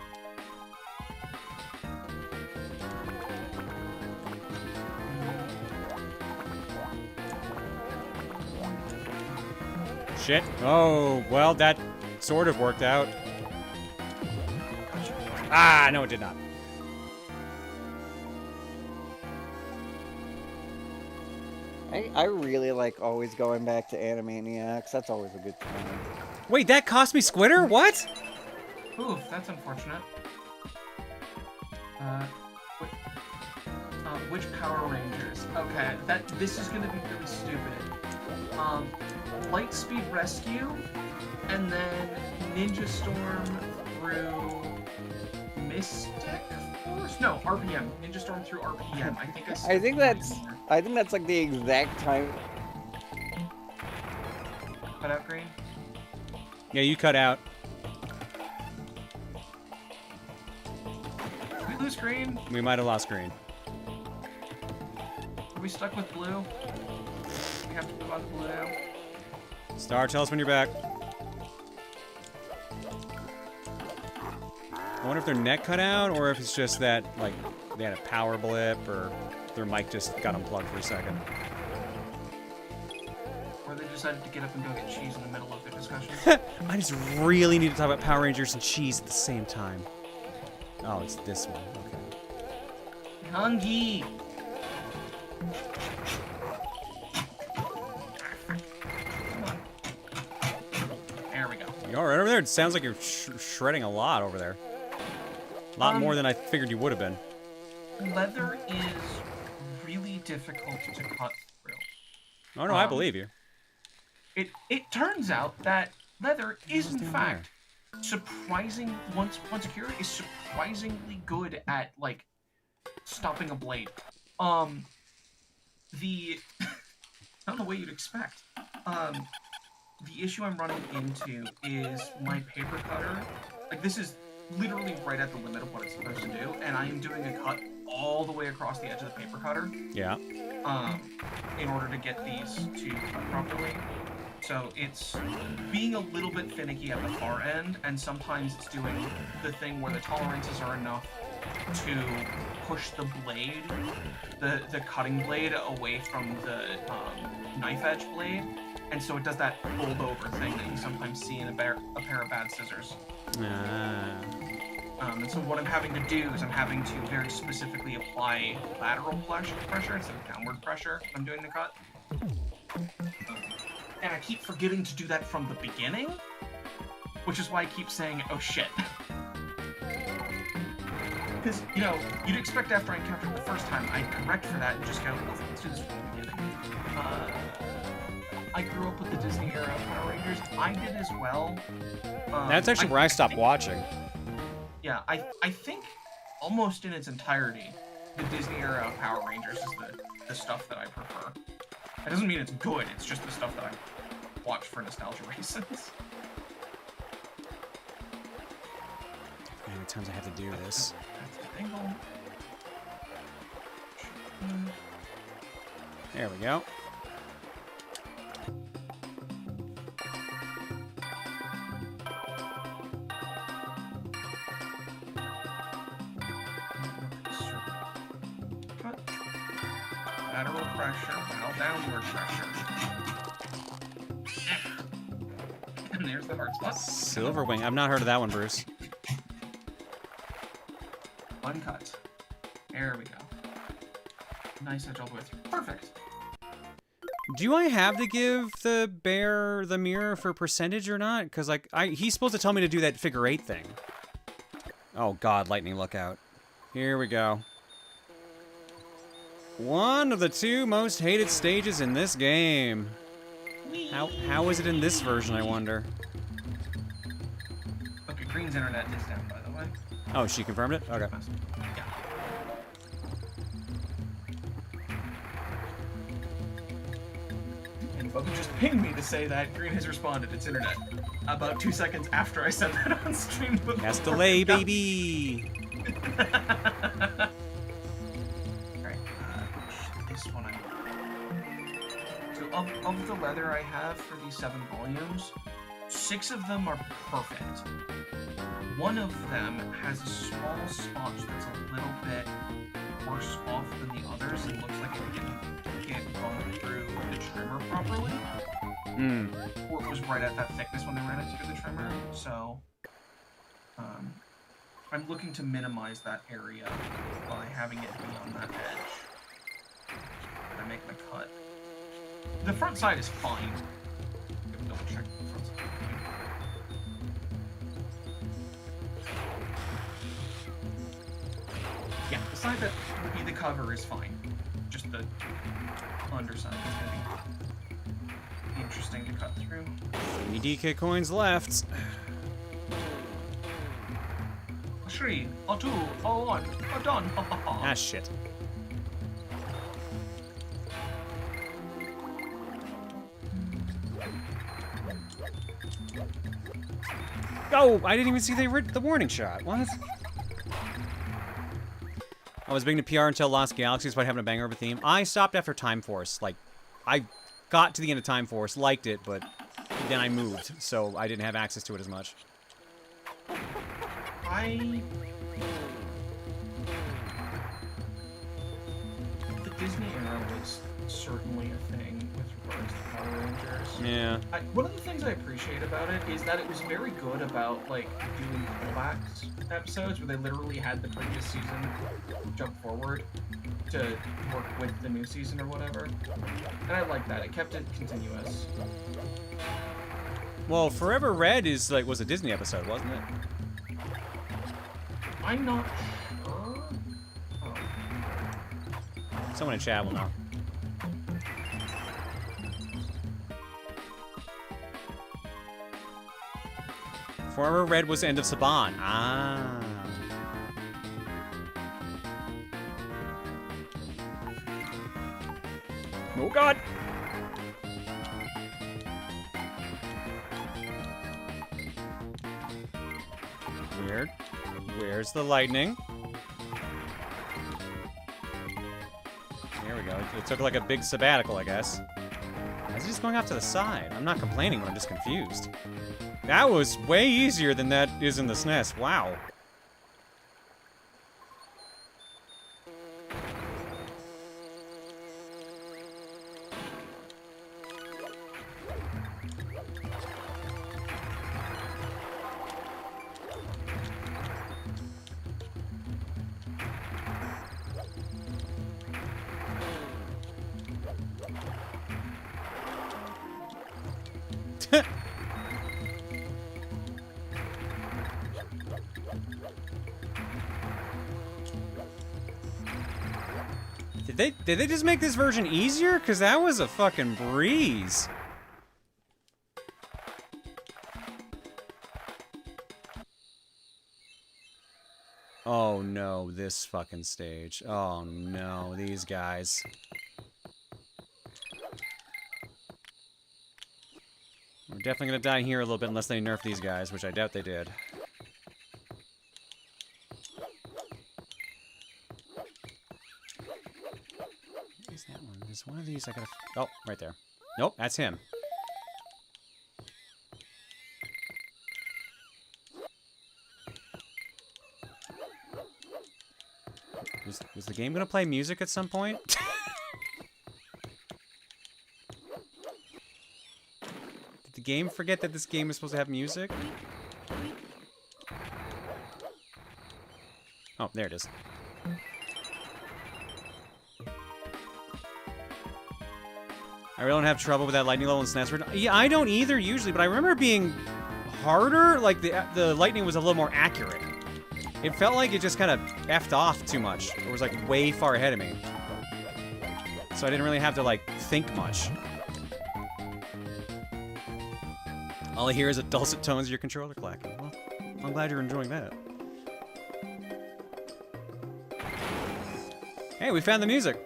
A: Shit. Oh, well, that sort of worked out. Ah, no, it did not.
S: I really like always going back to Animaniacs. That's always a good time.
A: Wait, that cost me Squitter? What?
R: Oof, that's unfortunate. Which Power Rangers? Okay, this is gonna be really stupid. Lightspeed Rescue, and then Ninja Storm through Mystic Force? No, RPM. Ninja Storm through RPM.
S: I think that's like the exact time.
R: Cut out green.
A: Yeah, you cut out.
R: Did we lose green?
A: We might have lost green.
R: Are we stuck with blue? We have to move on to blue now.
A: Star, tell us when you're back. I wonder if their neck cut out, or if it's just that, like, they had a power blip, or their mic just got unplugged for a second.
R: Or they decided to get up and go get cheese in the middle of their discussion.
A: I just really need to talk about Power Rangers and cheese at the same time. Oh, it's this one. Okay.
R: Hungry. There we go.
A: You all right over there? It sounds like you're shredding a lot over there. A lot more than I figured you would have been.
R: Leather is really difficult to cut through.
A: Oh no, I believe you.
R: It turns out that leather is in fact surprising. Once cured, is surprisingly good at like stopping a blade. The not the way you'd expect. The issue I'm running into is my paper cutter. Like, this is literally right at the limit of what it's supposed to do, and I am doing a cut all the way across the edge of the paper cutter.
A: Yeah.
R: In order to get these to cut properly. So it's being a little bit finicky at the far end, and sometimes it's doing the thing where the tolerances are enough to push the blade, the cutting blade, away from the knife edge blade, and so it does that fold over thing that you sometimes see in a pair of bad scissors. And so what I'm having to do is I'm having to very specifically apply lateral pressure instead of downward pressure when I'm doing the cut. And I keep forgetting to do that from the beginning, which is why I keep saying, oh shit. Because, you know, you'd expect after I encountered it the first time, I'd correct for that and just go, let's do this from the beginning. I grew up with the Disney era Power Rangers. I did as well.
A: That's actually where I stopped watching.
R: Yeah, I think almost in its entirety, the Disney era Power Rangers is the stuff that I prefer. That doesn't mean it's good, it's just the stuff that I watch for nostalgia reasons.
A: How many times I have to do this?
R: That's the angle.
A: There we go.
R: Lateral pressure, now downward pressure. And there's the hard spot.
A: Silverwing. I've not heard of that one, Bruce.
R: One cut. There we go. Nice edge all the way through. Perfect.
A: Do I have to give the bear the mirror for percentage or not? Because, like, he's supposed to tell me to do that figure 8 thing. Oh, God, lightning, look out. Here we go. One of the 2 most hated stages in this game. How is it in this version, I wonder?
R: Okay, Green's internet is down, by the way.
A: Oh, she confirmed it? Okay.
R: Yeah. And Bubba just pinged me to say that Green has responded, it's internet. About 2 seconds after I said that on stream.
A: Cast delay, baby!
R: Of the leather I have for these 7 volumes, 6 of them are perfect. One of them has a small spot that's a little bit worse off than the others and looks like it didn't get gone through the trimmer properly. Or it was right at that thickness when they ran it through the trimmer. So, I'm looking to minimize that area by having it be on that edge. When I make my cut. The front side is fine. Double check the front side. Yeah, the side that would be the cover is fine. Just the underside is going to be interesting to cut through.
A: 3 DK coins left.
R: A 3, a 2, a 1, a done.
A: Ah, shit. Oh, I didn't even see the warning shot. What? I was big into PR until Lost Galaxies by having a banger of a theme. I stopped after Time Force. Like, I got to the end of Time Force, liked it, but then I moved, so I didn't have access to it as much.
R: The Disney era was certainly a thing with regards to Power Rangers.
A: Yeah.
R: One of the things I appreciate about it is that it was very good about, like, doing callbacks episodes where they literally had the previous season jump forward to work with the new season or whatever. And I like that. It kept it continuous.
A: Well, Forever Red was a Disney episode, wasn't it?
R: I'm not sure. Oh.
A: Someone in chat will know. Forever Red was End of Saban. Ah. Oh god! Weird. Where's the lightning? Here we go. It took like a big sabbatical, I guess. Why is he just going off to the side? I'm not complaining, but I'm just confused. That was way easier than that is in the SNES. Wow. Did they just make this version easier? Because that was a fucking breeze. Oh no, this fucking stage. Oh no, these guys. We're definitely gonna die here a little bit unless they nerf these guys, which I doubt they did. That one. There's one of these I gotta... Oh, right there. Nope, that's him. Was the game gonna play music at some point? Did the game forget that this game is supposed to have music? Oh, there it is. I really don't have trouble with that lightning level in SNES. Yeah, I don't either usually, but I remember it being harder. Like the lightning was a little more accurate. It felt like it just kind of effed off too much. It was like way far ahead of me. So I didn't really have to like think much. All I hear is the dulcet tones of your controller clacking. Well, I'm glad you're enjoying that. Hey, we found the music.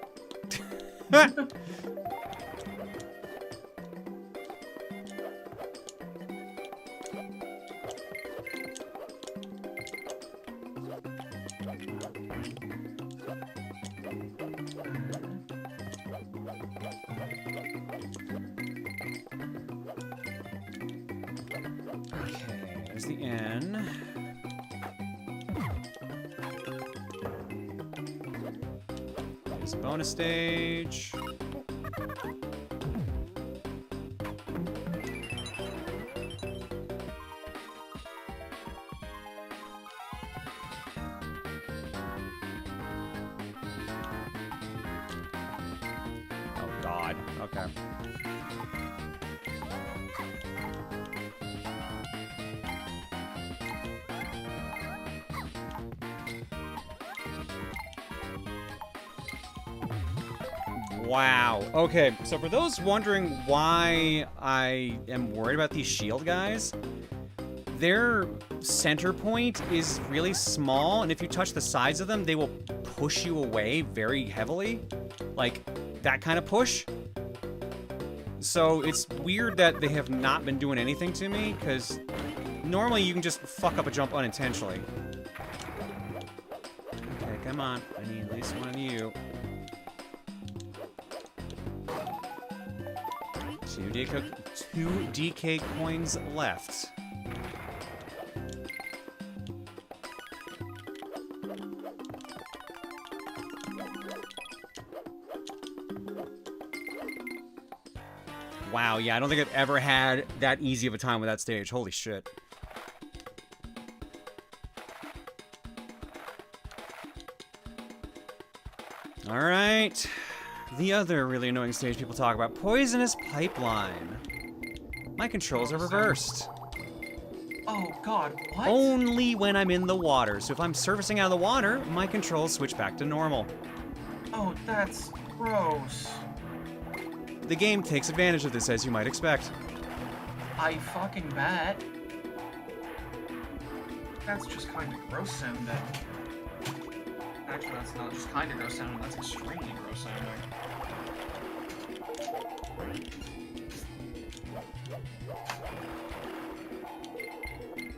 A: Bonus stage. Okay. Wow. Okay, so for those wondering why I am worried about these shield guys, their center point is really small, and if you touch the sides of them, they will push you away very heavily. Like, that kind of push. So it's weird that they have not been doing anything to me, because normally you can just fuck up a jump unintentionally. Okay, come on. I need at least one of you. 2 DK coins left. Wow, yeah, I don't think I've ever had that easy of a time with that stage. Holy shit. Alright. The other really annoying stage people talk about, Poisonous Pipeline. My controls are reversed.
R: Oh god, what?
A: Only when I'm in the water. So if I'm surfacing out of the water, my controls switch back to normal.
R: Oh, that's gross.
A: The game takes advantage of this, as you might expect.
R: I fucking bet. That's just kind of gross sounding. Actually, that's not just kind of gross sounding, that's extremely gross sounding.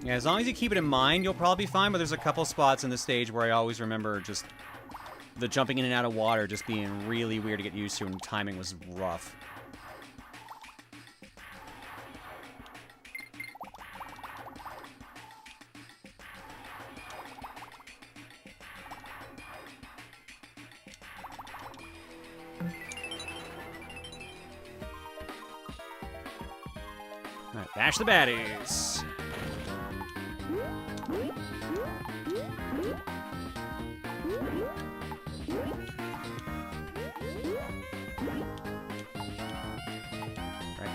A: Yeah, as long as you keep it in mind, you'll probably be fine, but there's a couple spots in the stage where I always remember just the jumping in and out of water just being really weird to get used to, and timing was rough. Alright, bash the baddies.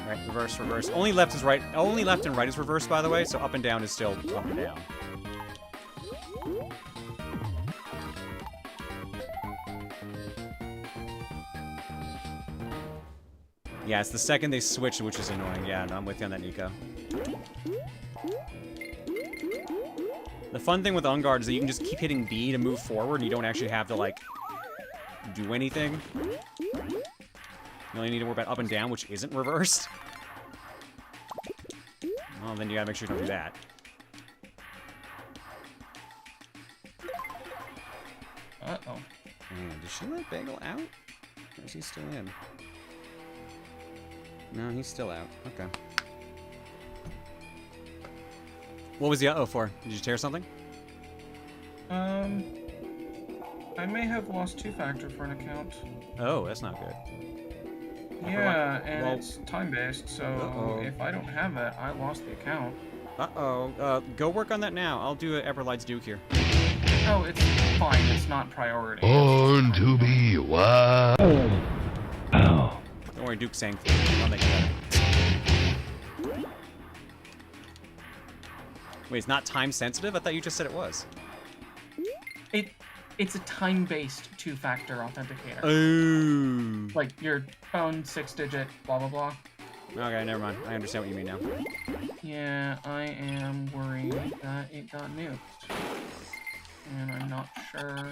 A: Right, reverse, reverse. Only left is right. Only left and right is reverse, by the way, so up and down is still up and down. Yeah, it's the second they switch, which is annoying. Yeah, no, I'm with you on that, Nico. The fun thing with On Guard is that you can just keep hitting B to move forward, and you don't actually have to, like, do anything. You only need to worry about up and down, which isn't reversed. Well, then you gotta make sure you don't do that.
R: Uh-oh.
A: Man, did she let Bagel out? Or is he still in? No, he's still out. Okay. What was the uh-oh for? Did you tear something?
R: I may have lost two-factor for an account.
A: Oh, that's not good.
R: Yeah, and it's time-based, so if I don't have it, I lost the account.
A: Uh-oh. Go work on that now. I'll do an Everlight's Duke here.
R: Oh, it's fine. It's not priority.
B: Born to be wild.
A: Don't worry, Duke's saying for you. I'll make it better. Wait, it's not time-sensitive? I thought you just said it was.
R: It's a time-based two-factor authenticator.
A: Ooh.
R: Like your phone, 6-digit, blah blah blah.
A: Okay, never mind. I understand what you mean now.
R: Yeah, I am worried that it got nuked. And I'm not sure.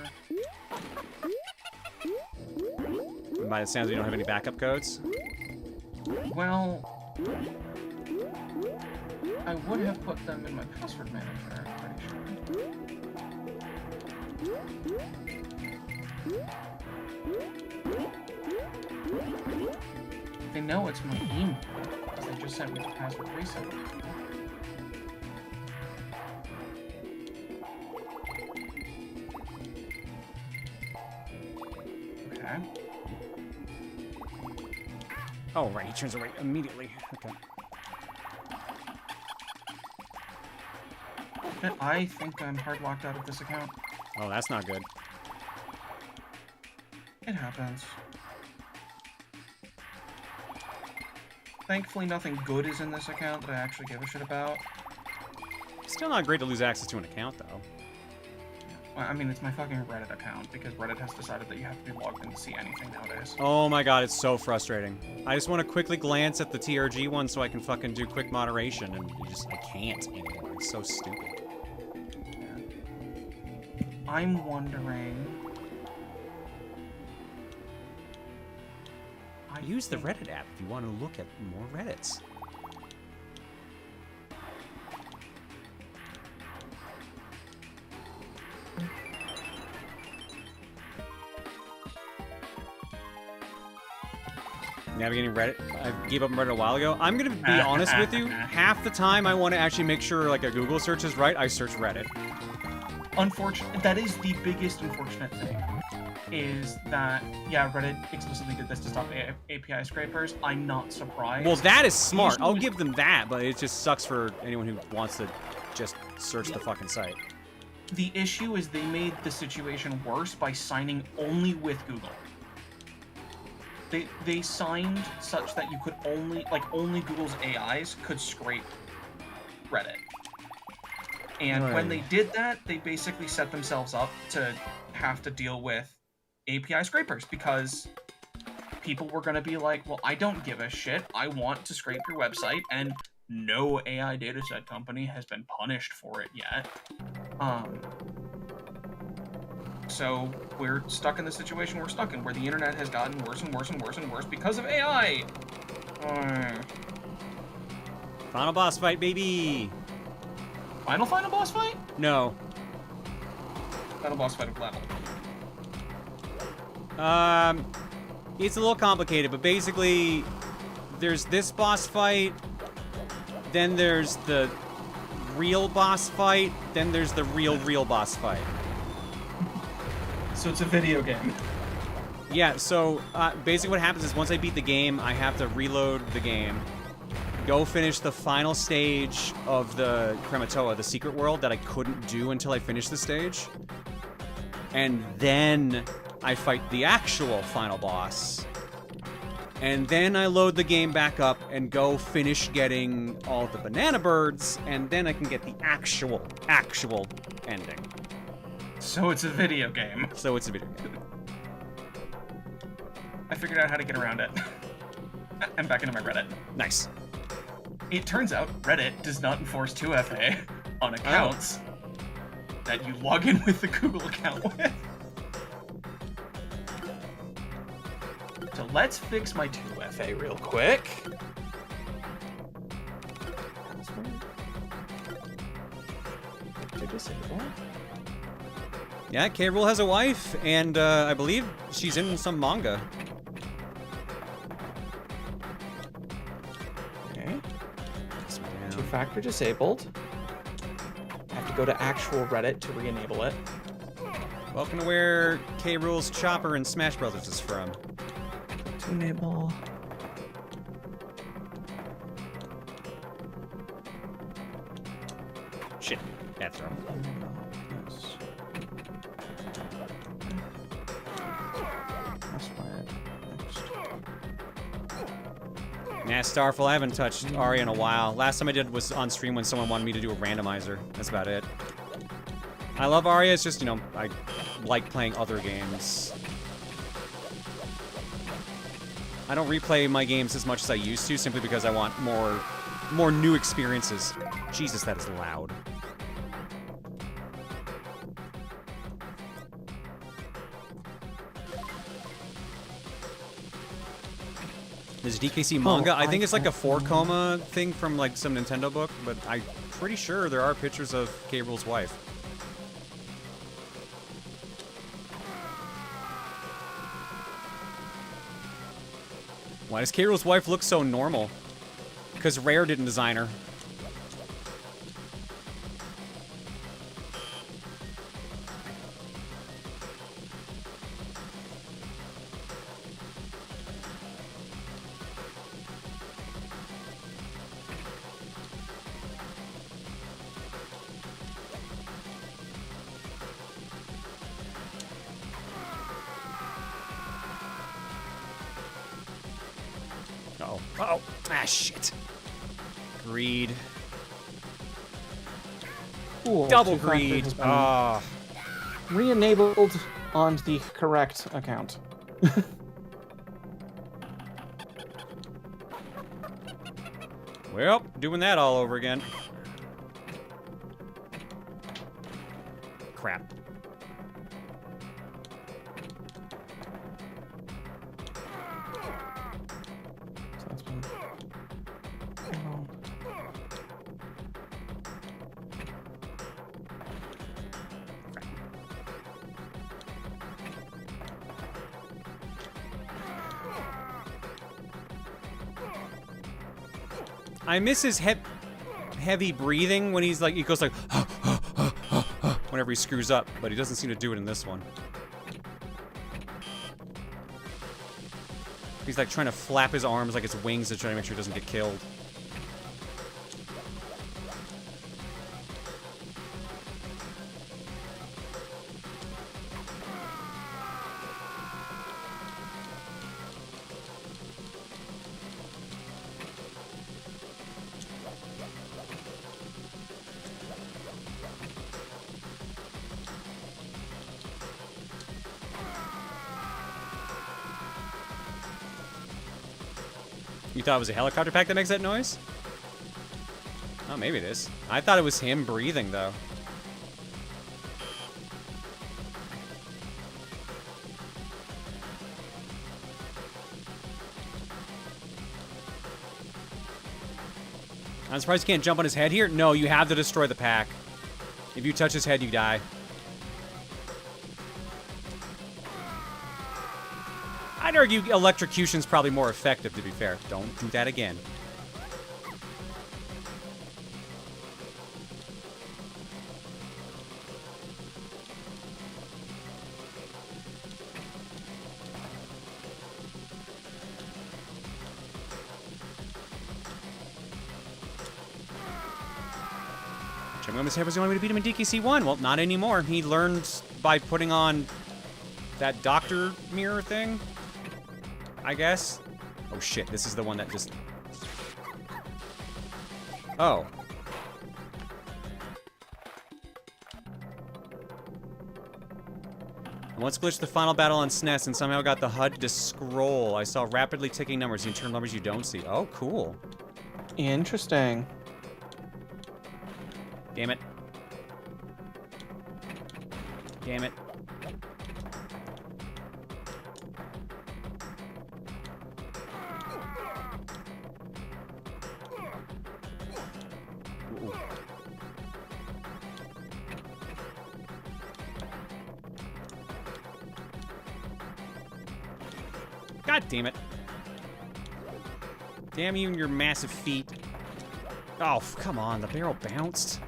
A: And by the sounds, you don't have any backup codes?
R: Well, I would have put them in my password manager, I'm pretty sure. They know it's my email, because they just sent me the password reset. Okay.
A: Oh, right, he turns away immediately. Okay.
R: I think I'm hard locked out of this account.
A: Oh, that's not good.
R: It happens.
P: Thankfully, nothing good is in this account that I actually give a shit about.
A: Still not great to lose access to an account, though.
P: Well, I mean, it's my fucking Reddit account, because Reddit has decided that you have to be logged in to see anything nowadays.
A: Oh my god, it's so frustrating. I just want to quickly glance at the TRG one so I can fucking do quick moderation, and I can't anymore. It's so stupid.
P: I'm wondering...
A: Use the Reddit app if you want to look at more Reddits. Navigating Reddit. I gave up Reddit a while ago. I'm gonna be honest with you. Half the time I want to actually make sure like a Google search is right, I search Reddit.
P: Unfortunately, that is the biggest unfortunate thing. Is that, yeah, Reddit explicitly did this to stop API scrapers. I'm not surprised.
A: Well, that is smart. I'll give them that, but it just sucks for anyone who wants to just search the fucking site.
P: The issue is they made the situation worse by signing only with Google. They signed such that you could only Google's AIs could scrape Reddit. And when they did that, they basically set themselves up to have to deal with API scrapers, because people were going to be like, well, I don't give a shit. I want to scrape your website, and no AI dataset company has been punished for it yet. So we're stuck in the situation we're stuck in, where the internet has gotten worse and worse and worse and worse because of AI.
A: Final boss fight, baby!
P: Final boss fight?
A: No.
P: Final boss fight of level.
A: It's a little complicated, but basically, there's this boss fight, then there's the real boss fight, then there's the real boss fight.
P: So it's a video game.
A: Yeah, so basically what happens is once I beat the game, I have to reload the game, go finish the final stage of the Krematoa, the secret world that I couldn't do until I finished the stage, and then I fight the actual final boss, and then I load the game back up and go finish getting all the banana birds, and then I can get the actual ending.
P: So it's a video game.
A: So it's a video game.
P: I figured out how to get around it. I'm back into my Reddit.
A: Nice.
P: It turns out Reddit does not enforce 2FA on accounts that you log in with the Google account with. So let's fix my 2FA real quick.
A: Yeah, K. Rool has a wife, and I believe she's in some manga.
T: Okay. Two-factor disabled. Have to go to actual Reddit to re-enable it.
A: Welcome to where K. Rool's Chopper in Smash Brothers is from.
T: To enable.
A: Shit. That's wrong. Nah, Starful, I haven't touched Aria in a while. Last time I did was on stream when someone wanted me to do a randomizer. That's about it. I love Aria, it's just, you know, I like playing other games. I don't replay my games as much as I used to, simply because I want more new experiences. Jesus, that is loud. There's a DKC manga. I think it's like a 4-coma thing from like some Nintendo book, but I'm pretty sure there are pictures of K. Rool's wife. Why does K. Rool's wife look so normal? Because Rare didn't design her. Uh-oh. Uh-oh. Ah, shit. Greed.
T: Cool.
A: Double
T: Two-factor
A: greed.
T: has been
A: Ah.
T: re-enabled on the correct account.
A: Well, doing that all over again. Crap.
T: So that's been...
A: I miss his heavy breathing when he's like, he goes like, whenever he screws up, but he doesn't seem to do it in this one. He's like trying to flap his arms like it's wings to try to make sure he doesn't get killed. You thought it was a helicopter pack that makes that noise? Oh, maybe it is. I thought it was him breathing, though. I'm surprised you can't jump on his head here. No, you have to destroy the pack. If you touch his head, you die. I'd argue electrocution's probably more effective, to be fair. Don't do that again. Jim's head was the only way to beat him in DKC1. Well, not anymore. He learned by putting on that doctor mirror thing, I guess. Oh shit, this is the one that just... Oh. I once glitched the final battle on SNES and somehow got the HUD to scroll. I saw rapidly ticking numbers, the internal numbers you don't see. Oh, cool.
T: Interesting.
A: Damn it. Damn it. Ooh. God damn it. Damn you and your massive feet. Oh, come on. The barrel bounced.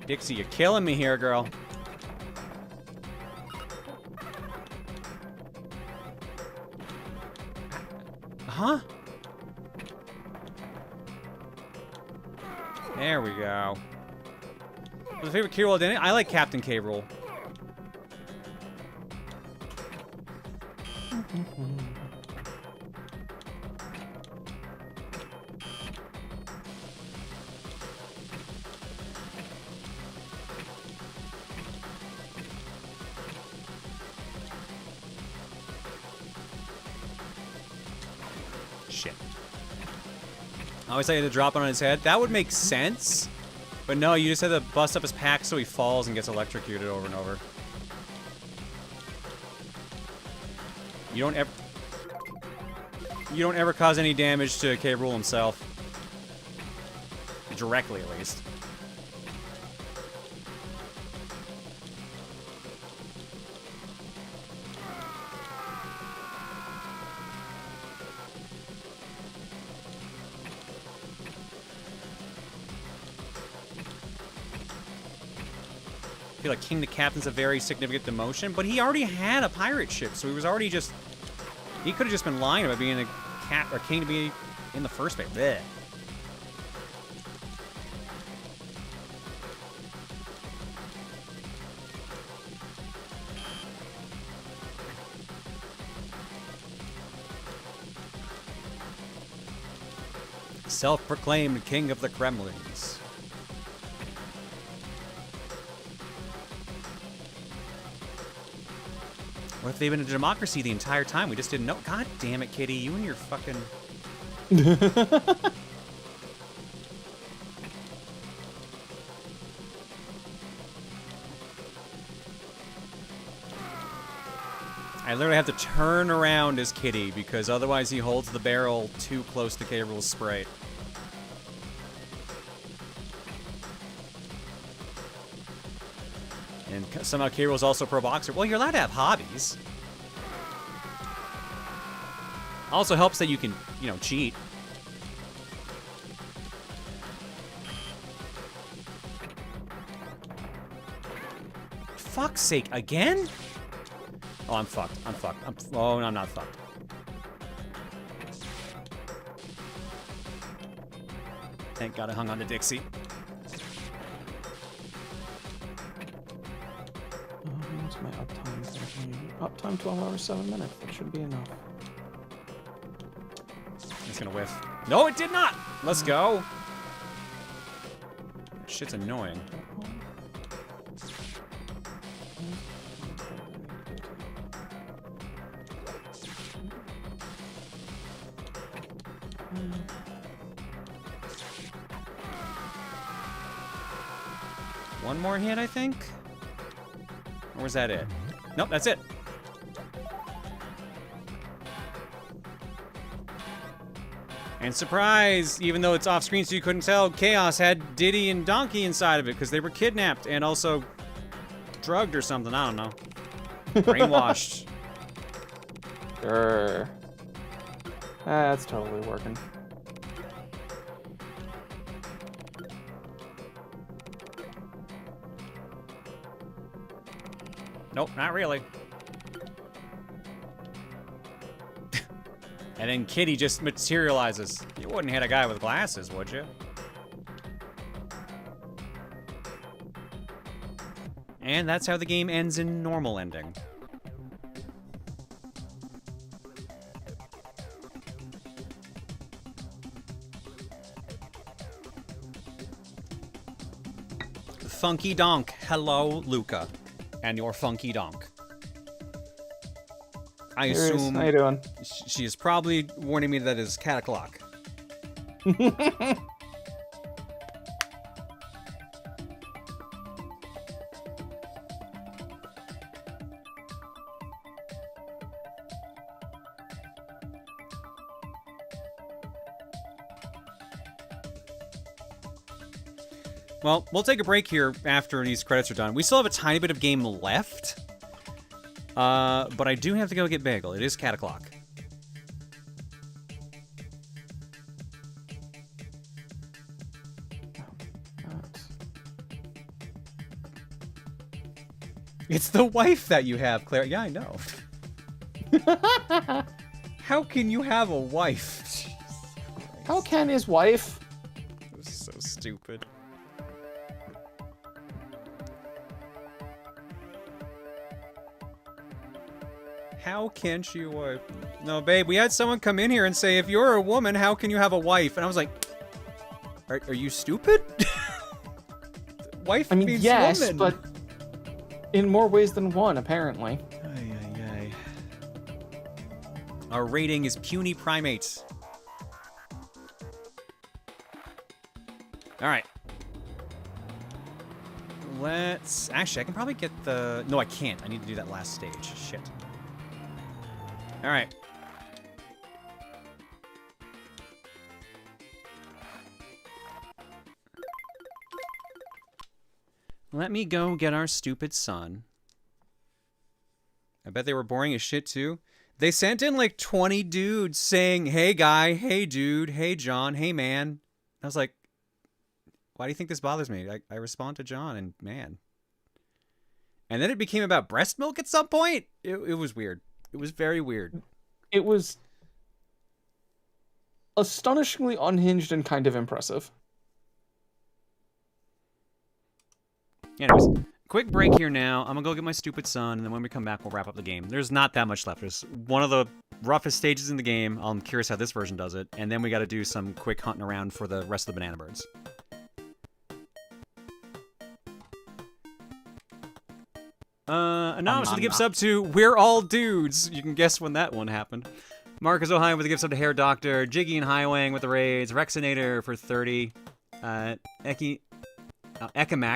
A: Dixie, you're killing me here, girl. Huh? There we go. What's your favorite K. Rool identity? I like Captain K. Rool. Shit. I always had to drop it on his head. That would make sense. But no, you just have to bust up his pack so he falls and gets electrocuted over and over. You don't ever cause any damage to K. Rool himself. Directly, at least. I feel like King the Captain's a very significant demotion, but he already had a pirate ship, so he was already just... He could have just been lying about being a cat or king to be in the first place. Blech. self-proclaimed king of the Kremlins. What if they've been a democracy the entire time? We just didn't know. God damn it, Kitty. You and your fucking... I literally have to turn around as Kitty because otherwise he holds the barrel too close to K. Rool's sprite. And somehow K. Rool's also pro boxer. Well, you're allowed to have hobbies. Also helps that you can, you know, cheat. Fuck's sake, again? Oh, I'm fucked. I'm fucked. Oh, no, I'm not fucked. Thank God I hung on to Dixie.
T: What's my uptime? Uptime 12 hours, 7 minutes. That should be enough.
A: It's gonna whiff. No, it did not! Let's go. Shit's annoying. One more hit, I think? Or was that it? Nope, that's it. And surprise! Even though it's off screen so you couldn't tell, Chaos had Diddy and Donkey inside of it because they were kidnapped and also drugged or something. I don't know. Brainwashed.
T: Sure. That's totally working.
A: Nope, not really. And then Kitty just materializes. You wouldn't hit a guy with glasses, would you? And that's how the game ends in normal ending. Funky Donk. Hello, Luca. And your Funky Donk. I assume...
T: How you doing?
A: She is probably warning me that it's cat o'clock. Well, we'll take a break here after these credits are done. We still have a tiny bit of game left. But I do have to go get Bagel. It is cat o'clock. It's the wife that you have, Claire. Yeah, I know. How can you have a wife?
T: How can his wife?
A: That was so stupid. How can she wife? No, babe, we had someone come in here and say, if you're a woman, how can you have a wife? And I was like, are you stupid? Wife means
T: yes,
A: woman.
T: but in more ways than one, apparently.
A: Ay, ay, ay. Our rating is puny primates. All right. Let's... Actually, I can probably get the... No, I can't. I need to do that last stage. Shit. All right. Let me go get our stupid son. I bet they were boring as shit too. They sent in like 20 dudes saying, hey guy, hey dude, hey John, hey man. I was like, why do you think this bothers me? I respond to John and man. And then it became about breast milk at some point. It was weird. It was very weird.
T: It was astonishingly unhinged and kind of impressive.
A: Anyways, quick break here now. I'm gonna go get my stupid son, and then when we come back, we'll wrap up the game. There's not that much left. There's one of the roughest stages in the game. I'm curious how this version does it, and then we got to do some quick hunting around for the rest of the banana birds. Anonymous with a gift sub to We're All Dudes. You can guess when that one happened. Marcus Ohio with a gift sub to Hair Doctor. Jiggy and Highwang with the raids. Rexinator for 30. Ekamac,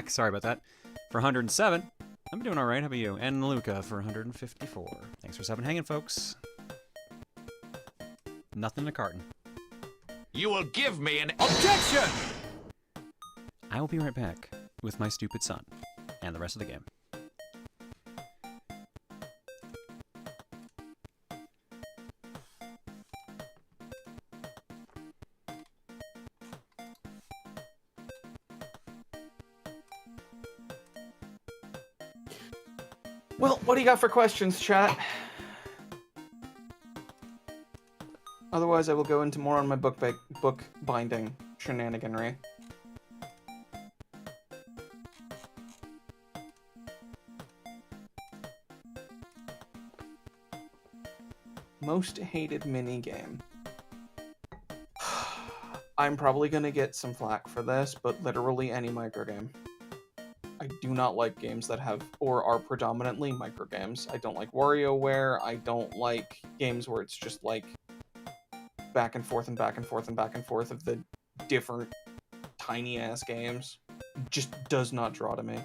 A: sorry about that, for 107. I'm doing all right. How about you? And Luca for 154. Thanks for subbing hanging, folks. Nothing in a carton.
N: You will give me an objection!
A: I will be right back with my stupid son and the rest of the game.
P: Well, what do you got for questions, chat? Otherwise, I will go into more on my book binding shenaniganry. Most hated minigame. I'm probably gonna get some flack for this, but literally any microgame. I do not like games that have or are predominantly microgames. I don't like WarioWare. I don't like games where it's just like back and forth and back and forth and back and forth of the different tiny ass games. Just does not draw to me.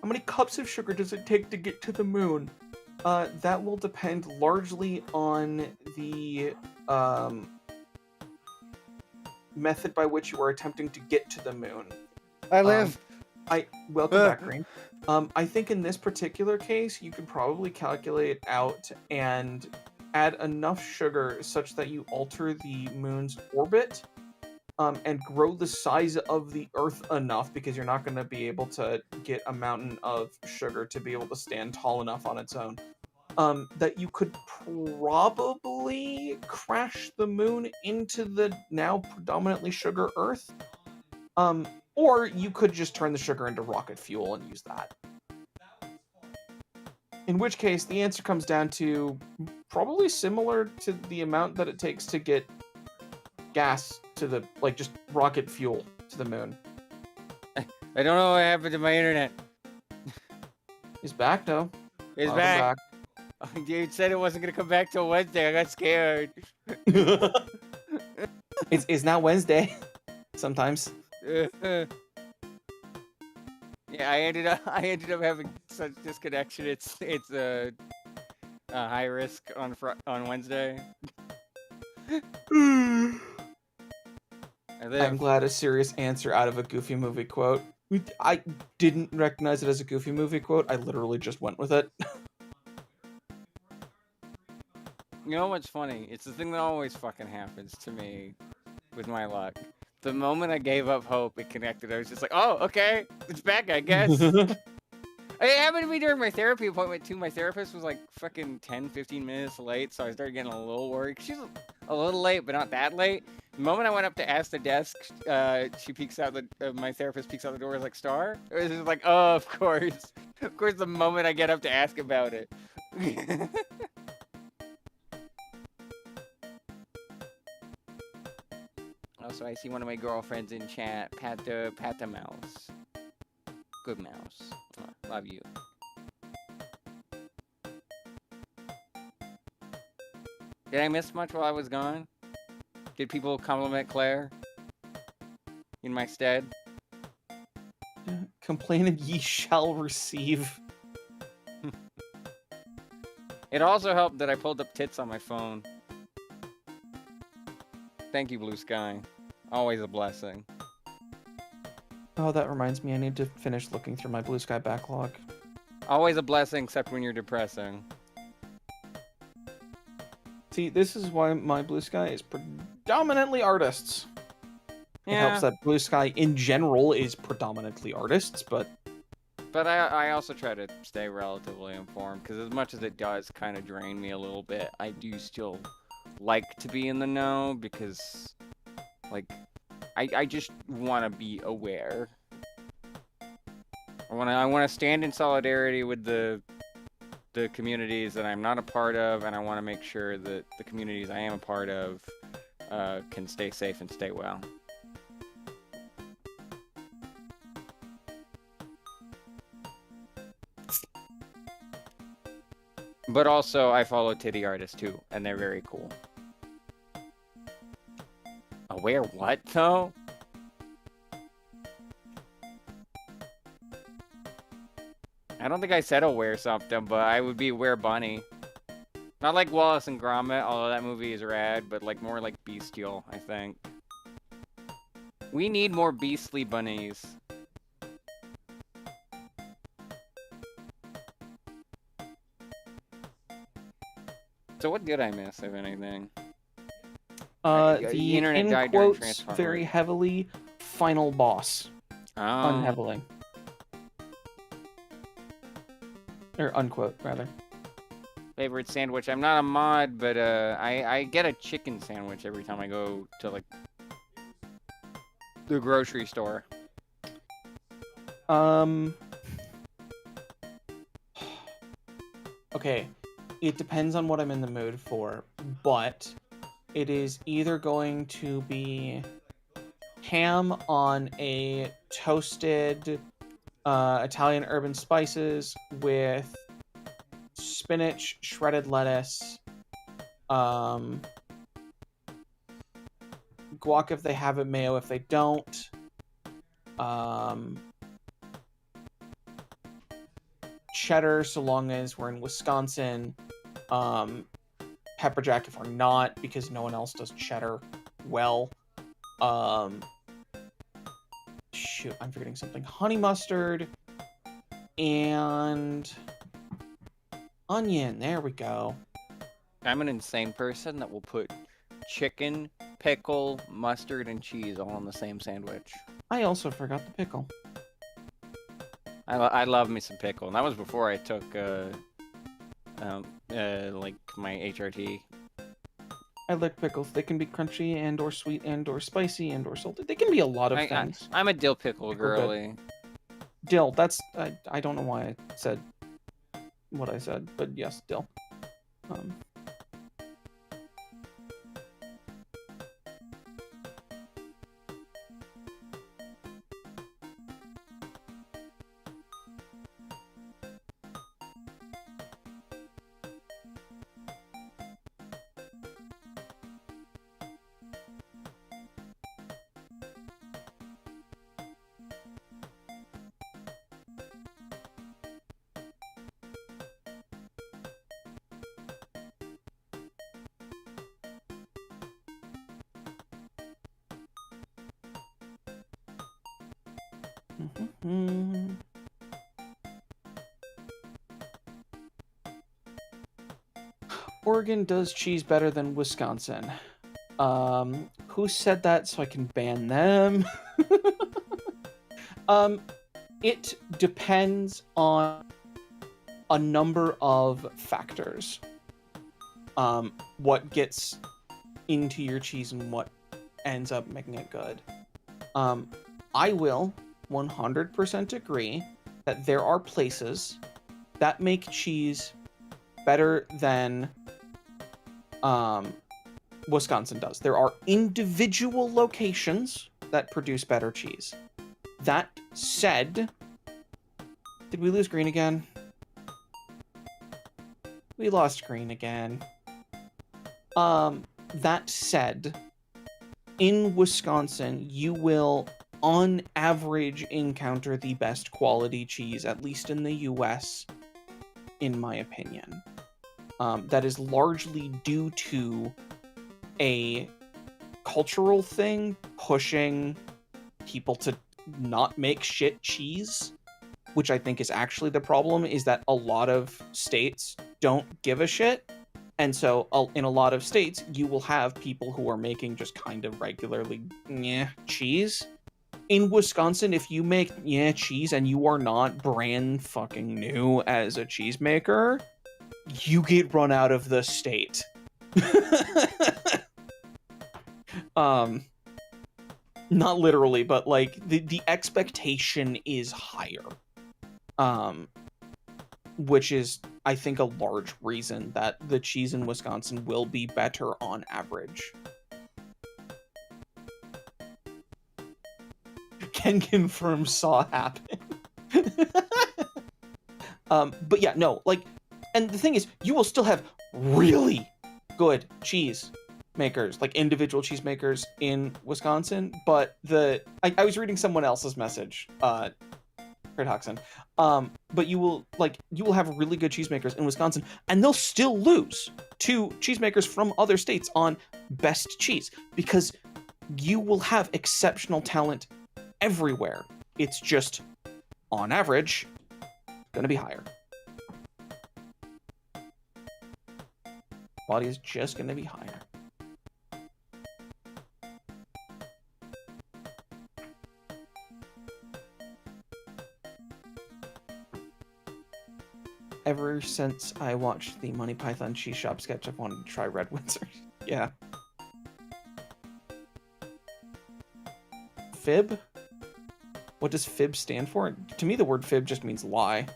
P: How many cups of sugar does it take to get to the moon? That will depend largely on the method by which you are attempting to get to the moon.
S: I live.
P: Welcome back, Green. I think in this particular case, you could probably calculate out and add enough sugar such that you alter the moon's orbit and grow the size of the Earth enough, because you're not going to be able to get a mountain of sugar to be able to stand tall enough on its own. That you could probably crash the moon into the now predominantly sugar Earth. Or you could just turn the sugar into rocket fuel and use that. In which case, the answer comes down to probably similar to the amount that it takes to get gas to the, like, just rocket fuel to the moon.
S: I don't know what happened to my internet.
P: It's back, though.
S: It's back. Dude said it wasn't gonna come back till Wednesday. I got scared.
P: It's now Wednesday. Sometimes.
S: Yeah, I ended up having such disconnection. It's a high risk on Wednesday.
P: I'm glad a serious answer out of a Goofy movie quote. I didn't recognize it as a Goofy movie quote. I literally just went with it.
S: You know what's funny? It's the thing that always fucking happens to me with my luck. The moment I gave up hope, it connected. I was just like, oh, okay, it's back, I guess. It happened to me during my therapy appointment, too. My therapist was like fucking 10, 15 minutes late, so I started getting a little worried. She's a little late, but not that late. The moment I went up to ask the desk, she peeks out my therapist peeks out the door, is like, Star? It was just like, oh, of course. Of course, the moment I get up to ask about it. Also, I see one of my girlfriends in chat, Pat the Mouse. Good mouse. Love you. Did I miss much while I was gone? Did people compliment Claire in my stead?
P: Complain and ye shall receive.
S: It also helped that I pulled up tits on my phone. Thank you, Blue Sky. Always a blessing.
P: Oh, that reminds me, I need to finish looking through my Blue Sky backlog.
S: Always a blessing, except when you're depressing.
P: See, this is why my Blue Sky is predominantly artists.
S: Yeah.
P: It helps that Blue Sky in general is predominantly artists, but...
S: But I also try to stay relatively informed, because as much as it does kind of drain me a little bit, I do still like to be in the know, because, like, I just want to be aware. I want to stand in solidarity with the communities that I'm not a part of, and I want to make sure that the communities I am a part of can stay safe and stay well. But also, I follow titty artists too, and they're very cool. Aware what, though? I don't think I said aware something, but I would be aware bunny. Not like Wallace and Gromit, although that movie is rad, but like more like bestial, I think. We need more beastly bunnies. So what did I miss, if anything?
P: The
S: internet
P: in
S: died during
P: quotes
S: Transformers.
P: very heavily final boss. Unheavily. Or unquote, rather.
S: Favorite sandwich. I'm not a mod, but I get a chicken sandwich every time I go to like the grocery store.
P: Okay. It depends on what I'm in the mood for, but it is either going to be ham on a toasted Italian urban spices with spinach, shredded lettuce, guac if they have it, mayo if they don't, cheddar so long as we're in Wisconsin, pepper jack if we're not, because no one else does cheddar well, shoot, I'm forgetting something, honey mustard, and onion, there we go.
S: I'm an insane person that will put chicken, pickle, mustard, and cheese all on the same sandwich.
P: I also forgot the pickle.
S: I love me some pickle, and that was before I took like my HRT.
P: I like pickles. They can be crunchy and or sweet and or spicy and or salty. They can be a lot of things.
S: I'm a dill pickle girly.
P: Good. Dill. That's I don't know why I said what I said, but yes, dill. Oregon does cheese better than Wisconsin. Who said that so I can ban them? It depends on a number of factors. What gets into your cheese and what ends up making it good. I will 100% agree that there are places that make cheese better than Wisconsin does. There are individual locations that produce better cheese. That said, did we lose green again? We lost green again. That said, in Wisconsin, you will on average encounter the best quality cheese, at least in the US, in my opinion. That is largely due to a cultural thing pushing people to not make shit cheese, which I think is actually the problem, is that a lot of states don't give a shit. And so in a lot of states, you will have people who are making just kind of regularly cheese. In Wisconsin, if you make cheese and you are not brand fucking new as a cheesemaker, you get run out of the not literally, but like the expectation is higher. Which is, I think, a large reason that the cheese in Wisconsin will be better on average. Can confirm saw happen. But yeah, no, like, and the thing is, you will still have really good cheese makers, like individual cheese makers in Wisconsin, but I was reading someone else's message, Crit Hoxton, but you will have really good cheesemakers in Wisconsin, and they'll still lose to cheesemakers from other states on best cheese, because you will have exceptional talent everywhere. It's just, on average, gonna be higher. Quality is just gonna be higher. Ever since I watched the Monty Python Cheese Shop sketch, I've wanted to try Red Windsor. Yeah. Fib? What does fib stand for? To me, the word fib just means lie.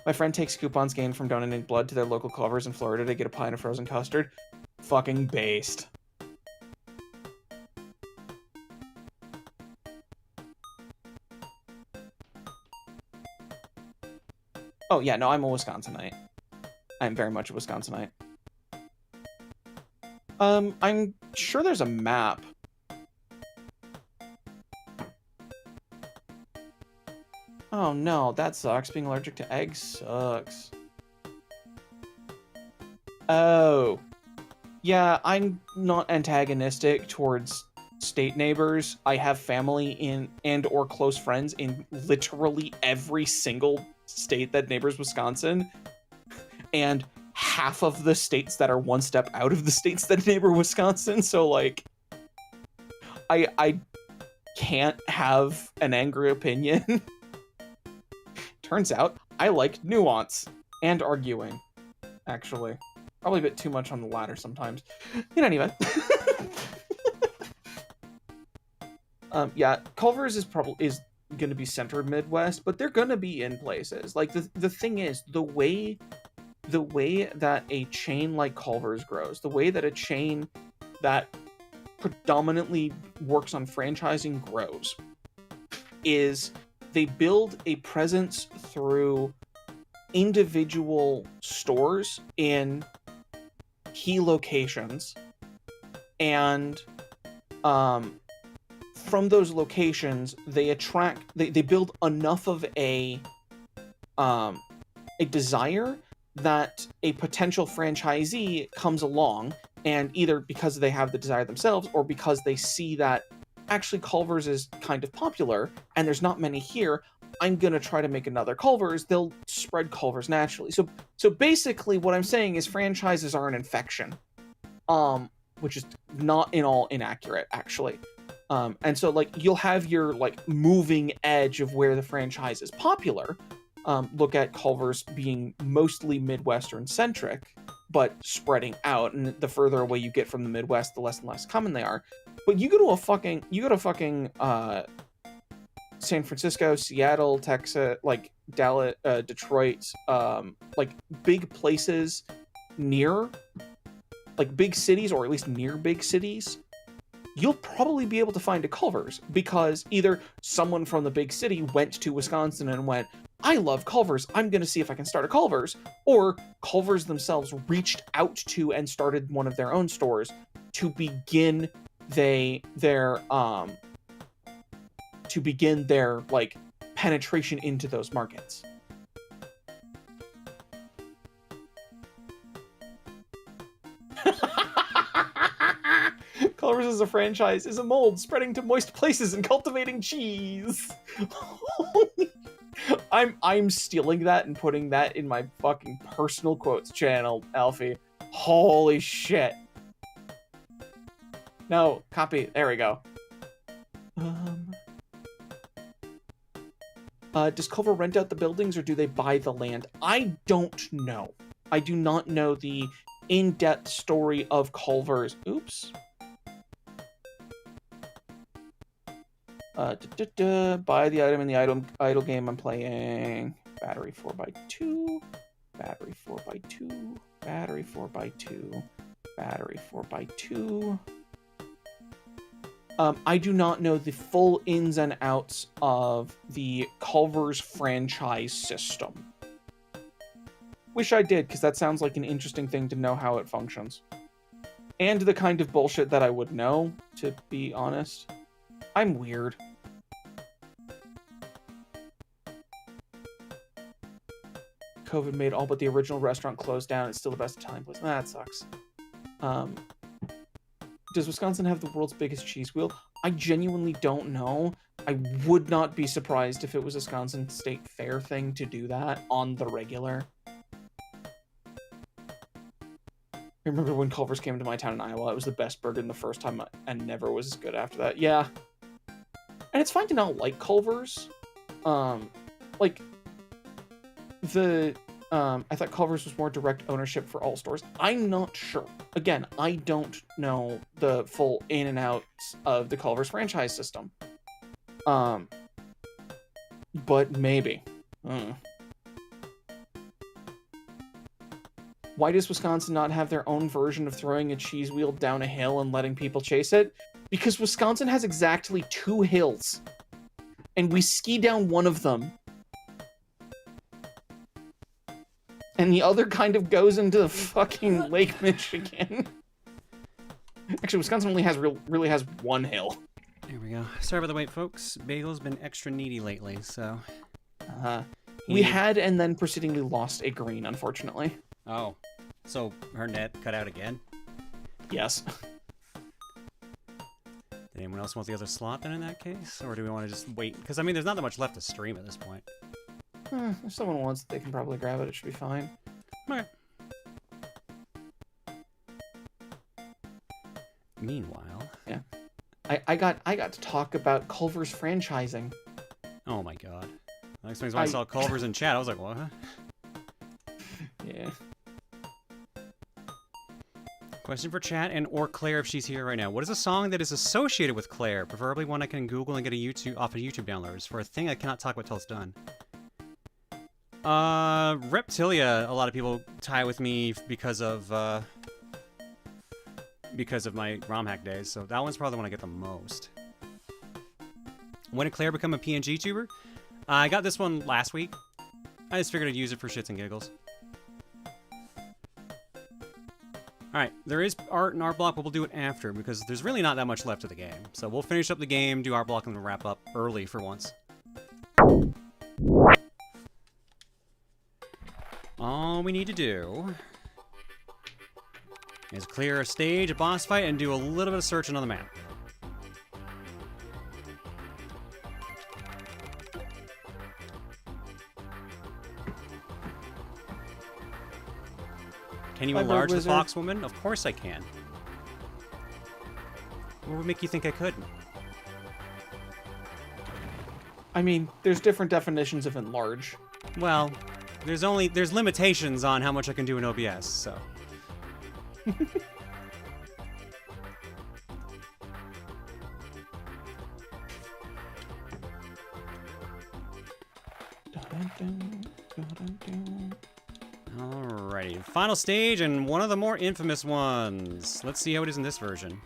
P: My friend takes coupons gained from donating blood to their local Culver's in Florida to get a pie and a frozen custard. Fucking based. Oh yeah, no, I'm a Wisconsinite. I'm very much a Wisconsinite. I'm sure there's a map. Oh no, that sucks. Being allergic to eggs sucks. Oh. Yeah, I'm not antagonistic towards state neighbors. I have family in and/or close friends in literally every single state that neighbors Wisconsin, and half of the states that are one step out of the states that neighbor Wisconsin, so like I can't have an angry opinion. Turns out I like nuance and arguing, actually. Probably a bit too much on the latter sometimes. In any event. Yeah, Culver's is going to be centered Midwest, but they're going to be in places. Like the thing is, the way that a chain like Culver's grows, the way that a chain that predominantly works on franchising grows, is they build a presence through individual stores in key locations, and from those locations they build enough of a desire that a potential franchisee comes along, and either because they have the desire themselves or because they see that actually Culver's is kind of popular and there's not many here, I'm gonna try to make another Culver's, they'll spread Culver's naturally. So basically what I'm saying is franchises are an infection, which is not in all inaccurate, actually. And so like you'll have your like moving edge of where the franchise is popular. Look at Culver's being mostly Midwestern centric, but spreading out, and the further away you get from the Midwest, the less and less common they are. But you go to fucking San Francisco, Seattle, Texas, like Dallas, Detroit, like big places near, like big cities, or at least near big cities, you'll probably be able to find a Culver's, because either someone from the big city went to Wisconsin and went, I love Culver's, I'm going to see if I can start a Culver's, or Culver's themselves reached out to and started one of their own stores to begin their like penetration into those markets. Culver's as a franchise is a mold spreading to moist places and cultivating cheese. I'm stealing that and putting that in my fucking personal quotes channel, Alfie. Holy shit. No, copy. There we go. Does Culver rent out the buildings or do they buy the land? I don't know. I do not know the in-depth story of Culver's. Oops. Buy the item in the idle game I'm playing. Battery 4x2. Battery 4x2. Battery 4x2. Battery 4x2. I do not know the full ins and outs of the Culver's franchise system. Wish I did, because that sounds like an interesting thing to know how it functions. And the kind of bullshit that I would know, to be honest. I'm weird. COVID made all but the original restaurant close down. It's still the best Italian place. That sucks. Does Wisconsin have the world's biggest cheese wheel? I genuinely don't know. I would not be surprised if it was a Wisconsin State Fair thing to do that on the regular. I remember when Culver's came to my town in Iowa, it was the best burger the first time and never was as good after that. Yeah. And it's fine to not like Culver's. Like, I thought Culver's was more direct ownership for all stores. I'm not sure. Again, I don't know the full in and outs of the Culver's franchise system. But maybe. Why does Wisconsin not have their own version of throwing a cheese wheel down a hill and letting people chase it? Because Wisconsin has exactly 2 hills. And we ski down one of them. And the other kind of goes into the fucking Lake Michigan. Actually, Wisconsin only has really has 1 hill.
A: There we go. Sorry about the wait, folks. Bagel's been extra needy lately, so...
P: We had and then proceedingly lost a green, unfortunately.
A: Oh. So her net cut out again?
P: Yes.
A: Did anyone else want the other slot then in that case? Or do we want to just wait? Because, I mean, there's not that much left to stream at this point.
P: If someone wants it, they can probably grab it. It should be fine.
A: Okay. Meanwhile...
P: Yeah. I got to talk about Culver's franchising.
A: Oh my god. That explains why I saw Culver's in chat. I was like, what?
P: Yeah.
A: Question for chat and or Claire if she's here right now. What is a song that is associated with Claire? Preferably one I can Google and get off of YouTube downloads for a thing I cannot talk about till it's done. Reptilia, a lot of people tie with me because of my ROM hack days, so that one's probably the one I get the most. When did Claire become a PNG tuber? I got this one last week. I just figured I'd use it for shits and giggles. Alright, there is art and art block, but we'll do it after, because there's really not that much left of the game. So we'll finish up the game, do art block, and then wrap up early for once. All we need to do is clear a stage, a boss fight, and do a little bit of searching on the map. Can you enlarge the Foxwoman? Of course I can. What would make you think I couldn't?
P: I mean, there's different definitions of enlarge.
A: Well, there's limitations on how much I can do in OBS, so. Alrighty, final stage and one of the more infamous ones. Let's see how it is in this version.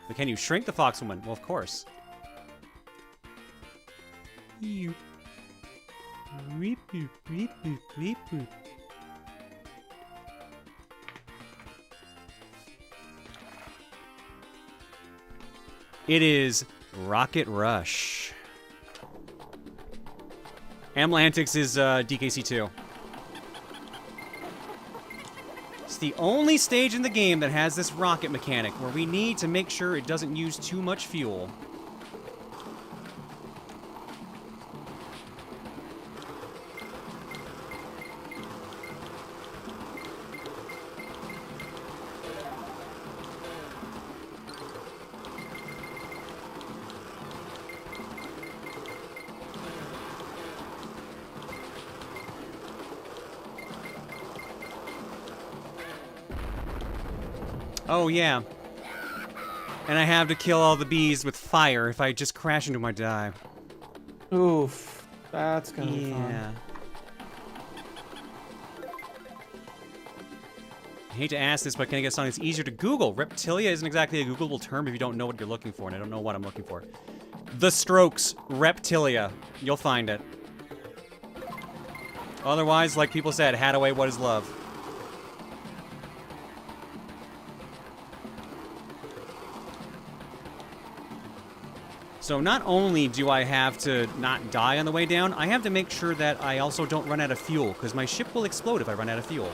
A: But can you shrink the Foxwoman? Well, of course. Weep, weep, weep, weep, weep, weep. It is Rocket Rush. Amlantics is DKC2. It's the only stage in the game that has this rocket mechanic where we need to make sure it doesn't use too much fuel. Oh, yeah. And I have to kill all the bees with fire if I just crash into my dive.
T: Oof. That's gonna be fun.
A: Yeah. I hate to ask this, but can I get something that's easier to Google? Reptilia isn't exactly a Googleable term if you don't know what you're looking for, and I don't know what I'm looking for. The Strokes, Reptilia. You'll find it. Otherwise, like people said, Hadaway, what is love? So not only do I have to not die on the way down, I have to make sure that I also don't run out of fuel, because my ship will explode if I run out of fuel.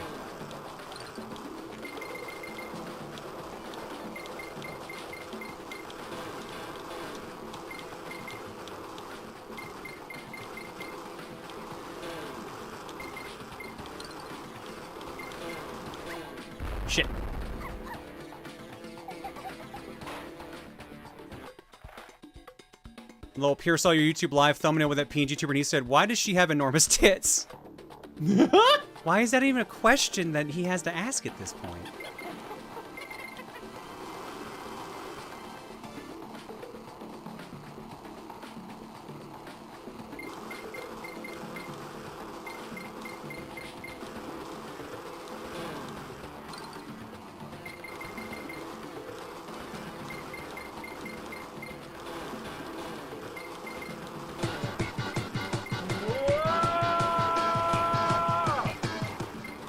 A: Shit. Lol, Pierre saw your YouTube live thumbnail with that PNG tuber and he said, why does she have enormous tits? Why is that even a question that he has to ask at this point?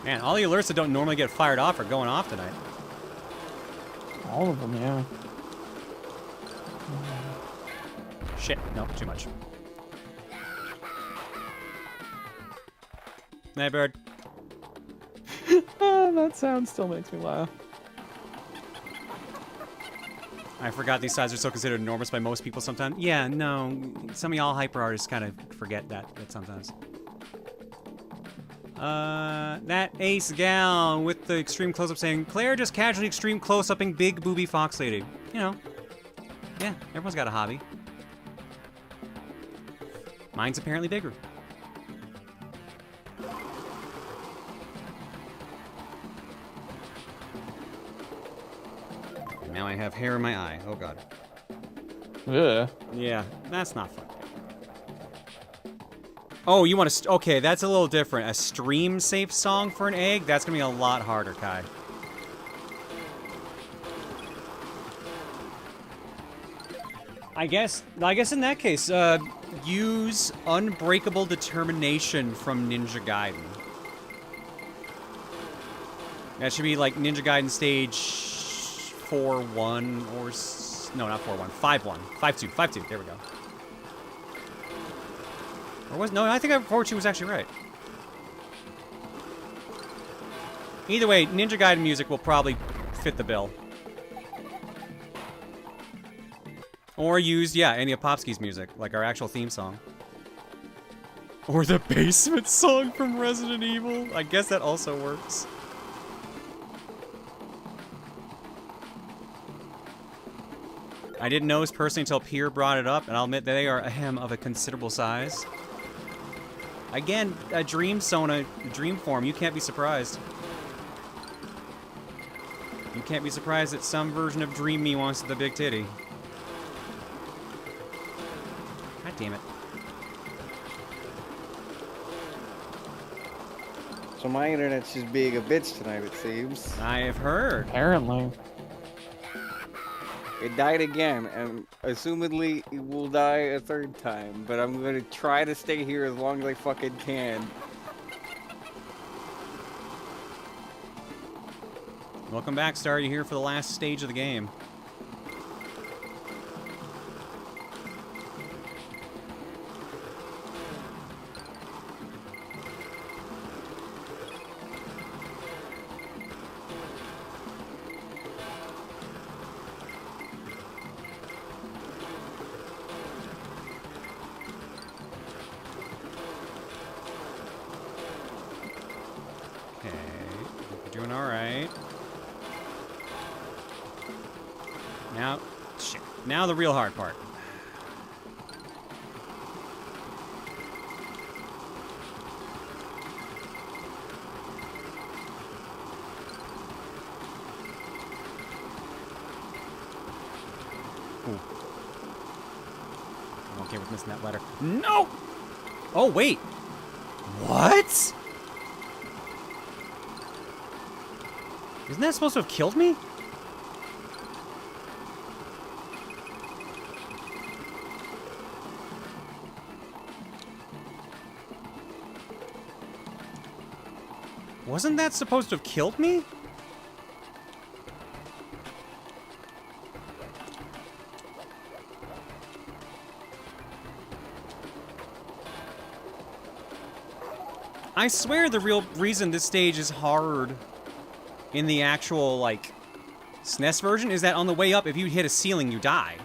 A: Man, all the alerts that don't normally get fired off are going off tonight.
T: All of them, yeah.
A: Shit, no, too much. Night, bird.
T: That sound still makes me laugh.
A: I forgot these sizes are still considered enormous by most people sometimes. Yeah, no, some of y'all hyper artists kind of forget that sometimes. That ace gal with the extreme close-up saying, Claire just casually extreme close-upping big booby fox lady. You know, yeah, everyone's got a hobby. Mine's apparently bigger. And now I have hair in my eye. Oh god.
T: Yeah.
A: Yeah, that's not fun. Oh, you want to... Okay, that's a little different. A stream-safe song for an egg? That's going to be a lot harder, Kai. I guess in that case, use Unbreakable Determination from Ninja Gaiden. That should be like Ninja Gaiden stage 4-1 or... No, not 4-1. 5-1. 5-2. 5-2. There we go. Or was... No, I think 4-2 was actually right. Either way, Ninja Gaiden music will probably fit the bill. Or use, yeah, any of Popsky's music, like our actual theme song. Or the basement song from Resident Evil. I guess that also works. I didn't know this personally until Pierre brought it up, and I'll admit they are ahem of a considerable size. Again, a dream Sona, dream form, you can't be surprised. You can't be surprised that some version of Dream Me wants the big titty. God damn it.
S: So my internet's just being a bitch tonight, it seems.
A: I have heard.
T: Apparently.
S: It died again, and assumedly it will die a third time, but I'm gonna try to stay here as long as I fucking can.
A: Welcome back, Star. You're here for the last stage of the game. Okay, we're doing all right. Now, shit. Now the real hard part. Ooh. I'm okay with missing that letter. No! Oh, wait. What? Isn't that supposed to have killed me? Wasn't that supposed to have killed me? I swear the real reason this stage is hard in the actual, like, SNES version is that on the way up, if you hit a ceiling, you die.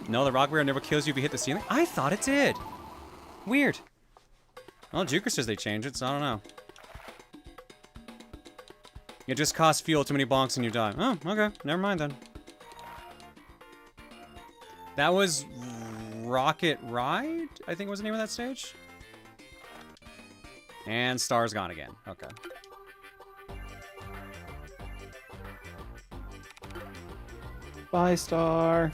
A: No, the rock barrier never kills you if you hit the ceiling? I thought it did. Weird. Well, Juker says they changed it, so I don't know. It just costs fuel too many bonks and you die. Oh, okay. Never mind then. That was Rocket Ride, I think was the name of that stage. And Star's gone again. Okay.
T: Bye, Star.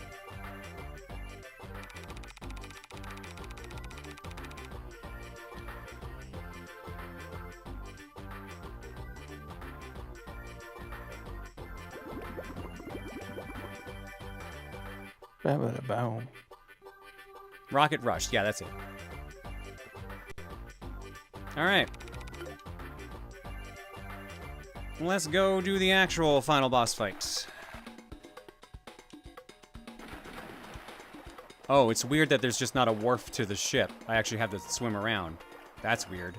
T: Ba-ba-da-bow.
A: Rocket Rush. Yeah, that's it. Alright. Let's go do the actual final boss fight. Oh, it's weird that there's just not a wharf to the ship. I actually have to swim around. That's weird.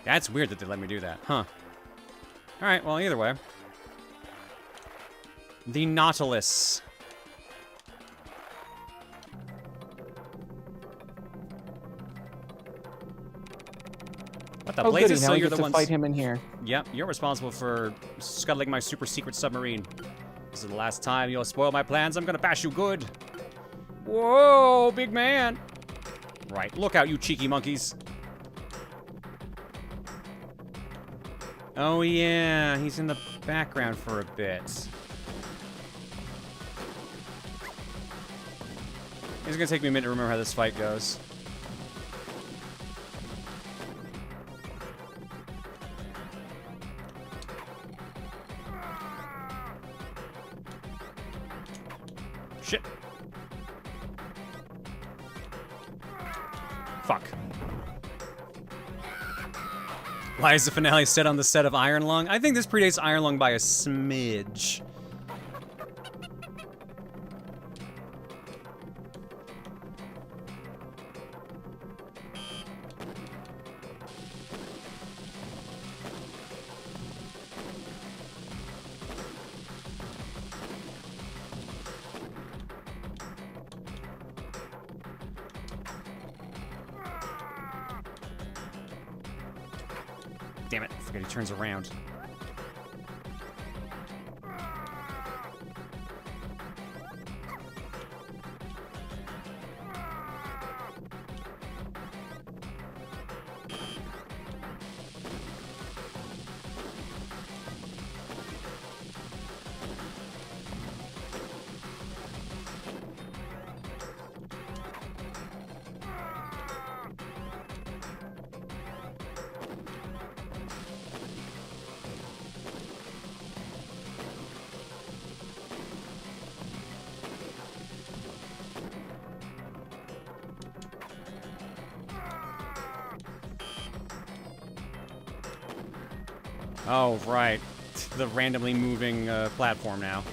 A: That's weird that they let me do that, huh? Alright, well, either way. The Nautilus. What the blazes? So you're the one.
T: Fight him in here.
A: Yep, you're responsible for scuttling my super secret submarine. This is the last time you'll spoil my plans. I'm gonna bash you good. Whoa, big man. Right, look out, you cheeky monkeys. Oh yeah, he's in the background for a bit. It's gonna take me a minute to remember how this fight goes. Shit. Fuck. Why is the finale set on the set of Iron Lung? I think this predates Iron Lung by a smidge. Damn it, I forget he turns around. Oh, right. The randomly moving platform now.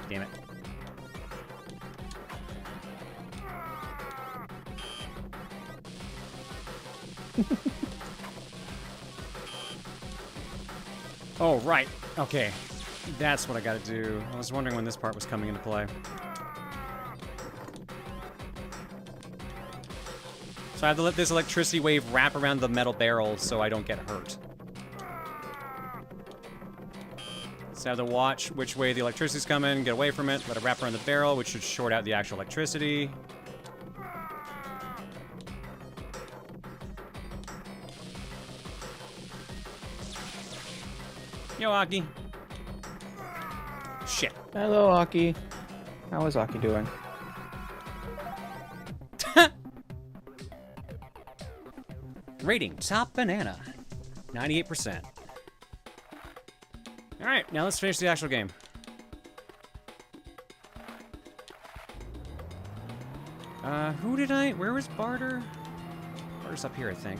A: Damn it. Oh, right. Okay. That's what I gotta do. I was wondering when this part was coming into play. So I have to let this electricity wave wrap around the metal barrel so I don't get hurt. So I have to watch which way the electricity's coming, get away from it, let it wrap around the barrel, which should short out the actual electricity. Yo, Aki. Shit.
T: Hello, Aki. How is Aki doing?
A: Rating, top banana. 98%. Alright, now let's finish the actual game. Who did I... Where was Barter? Barter's up here, I think.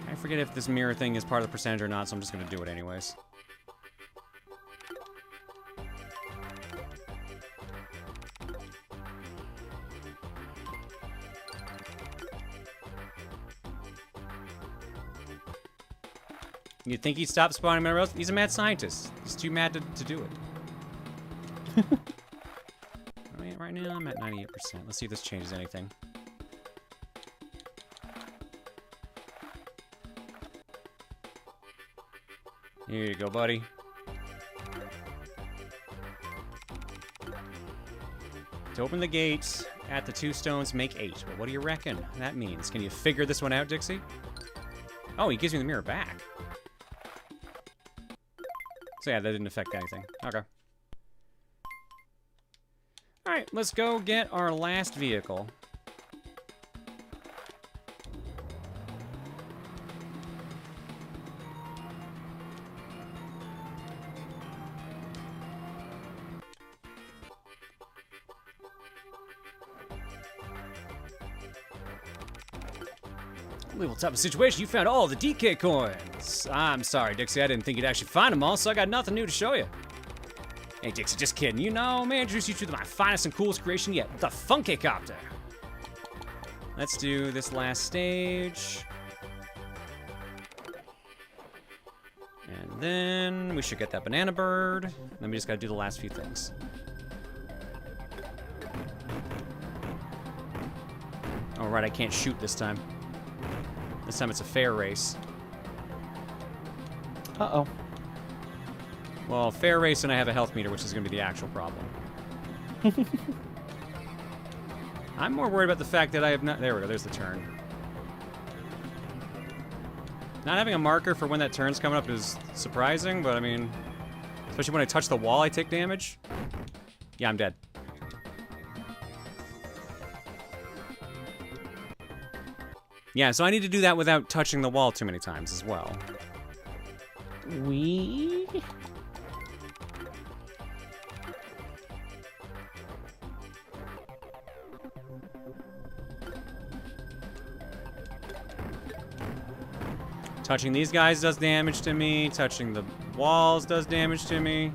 A: I forget if this mirror thing is part of the percentage or not, so I'm just gonna do it anyways. You'd think he'd stop spawning minerals? He's a mad scientist. He's too mad to do it. I mean, right now I'm at 98%. Let's see if this changes anything. Here you go, buddy. To open the gates at the 2 stones, make 8. Well, what do you reckon that means? Can you figure this one out, Dixie? Oh, he gives me the mirror back. So yeah, that didn't affect anything. Okay. Alright, let's go get our last vehicle. Little type of situation, you found all the DK coins. I'm sorry, Dixie, I didn't think you'd actually find them all, so I got nothing new to show you. Hey, Dixie, just kidding. You know, may I introduce you to my finest and coolest creation yet, the Funky Copter. Let's do this last stage. And then we should get that banana bird. Then we just gotta do the last few things. Oh, right, I can't shoot this time. This time it's a fair race.
T: Uh-oh.
A: Well, fair race and I have a health meter, which is going to be the actual problem. I'm more worried about the fact that I have not... There we go, there's the turn. Not having a marker for when that turn's coming up is surprising, but I mean... Especially when I touch the wall, I take damage. Yeah, I'm dead. Yeah, so I need to do that without touching the wall too many times as well. Touching these guys does damage to me. Touching the walls does damage to me.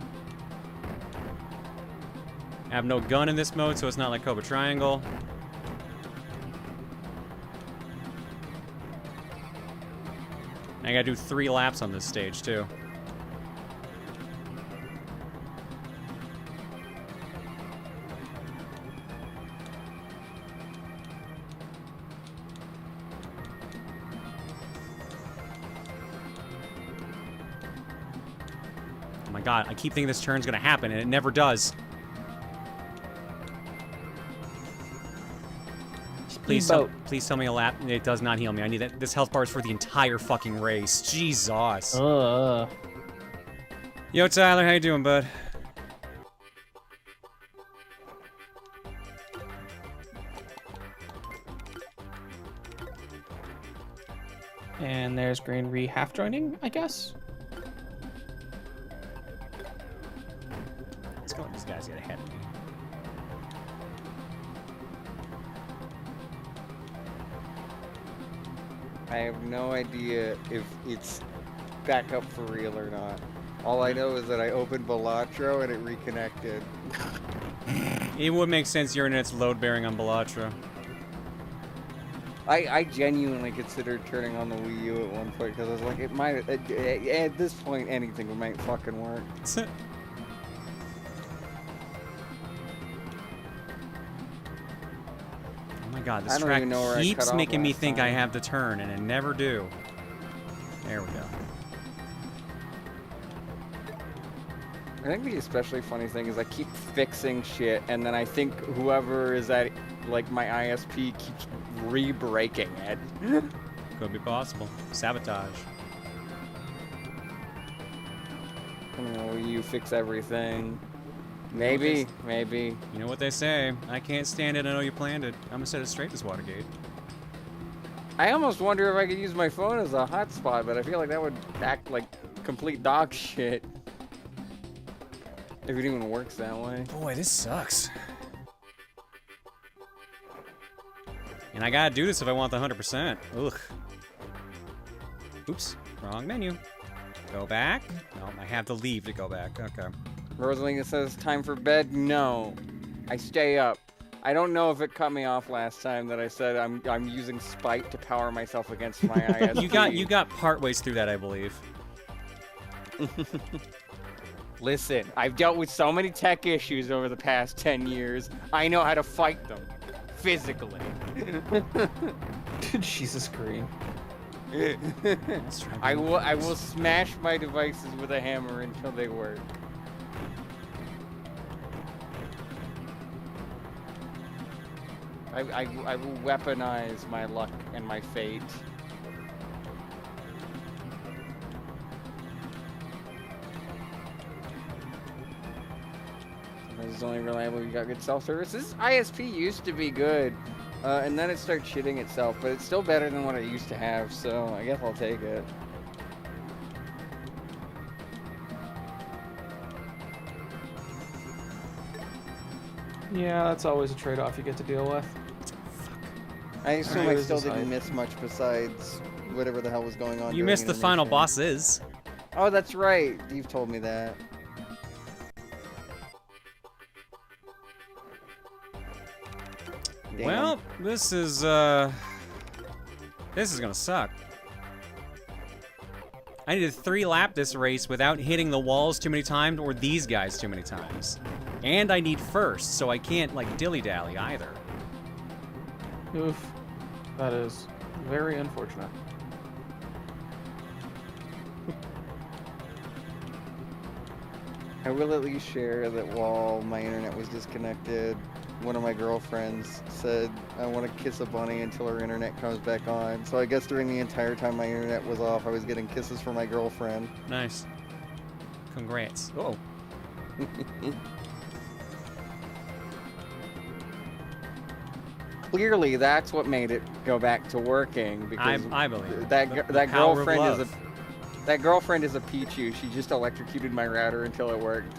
A: I have no gun in this mode, so it's not like Cobra Triangle. I gotta do 3 laps on this stage, too. Oh my god, I keep thinking this turn's gonna happen, and it never does. Please tell me a lap. It does not heal me. I need that. This health bar is for the entire fucking race. Jesus. Yo, Tyler, how you doing, bud?
T: And there's Green Re half joining, I guess.
A: Let's go let these guys get ahead of me.
S: I have no idea if it's back up for real or not. All I know is that I opened Balatro and it reconnected.
A: It would make sense your internet's load bearing on Balatro.
S: I genuinely considered turning on the Wii U at one point because I was like, it might, at this point, anything might fucking work.
A: my god, this
S: I don't
A: track
S: even know where I
A: keeps
S: cut off
A: making me
S: last
A: think I
S: time.
A: have to turn, and I never do. There we go.
S: I think the especially funny thing is I keep fixing shit, and then I think whoever is at like my ISP keeps re-breaking it.
A: Could be possible. Sabotage.
S: Oh, you fix everything. Maybe, maybe.
A: You know what they say. I can't stand it. I know you planned it. I'm gonna set it straight this Watergate.
S: I almost wonder if I could use my phone as a hotspot, but I feel like that would act like complete dog shit. If it even works that way.
A: Boy, this sucks. And I gotta do this if I want the 100%. Ugh. Oops, wrong menu. Go back. No, I have to leave to go back. Okay.
S: Rosalina says, time for bed? No. I stay up. I don't know if it cut me off last time that I said I'm using spite to power myself against my ISP.
A: You got part ways through that, I believe.
S: Listen, I've dealt with so many tech issues over the past 10 years. I know how to fight them. Physically.
T: Jesus Green.
S: I will smash my devices with a hammer until they work. I will weaponize my luck and my fate. This is only reliable. You got good cell service. This ISP used to be good, and then it started shitting itself, but it's still better than what it used to have, so I guess I'll take it.
T: Yeah, that's always a trade-off you get to deal with.
S: I assume I still didn't miss much besides whatever the hell was going on.
A: You missed the final bosses.
S: Oh, that's right. You've told me that. Damn.
A: Well, this is gonna suck. I need to 3-lap this race without hitting the walls too many times or these guys too many times. And I need first, so I can't, like, dilly-dally either.
T: Oof. That is very unfortunate.
S: I will at least share that while my internet was disconnected, one of my girlfriends said, I want to kiss a bunny until her internet comes back on. So I guess during the entire time my internet was off, I was getting kisses from my girlfriend.
A: Nice. Congrats. Oh.
S: Clearly, that's what made it go back to working, because
A: I believe
S: that girlfriend that girlfriend is a Pichu. She just electrocuted my router until it worked.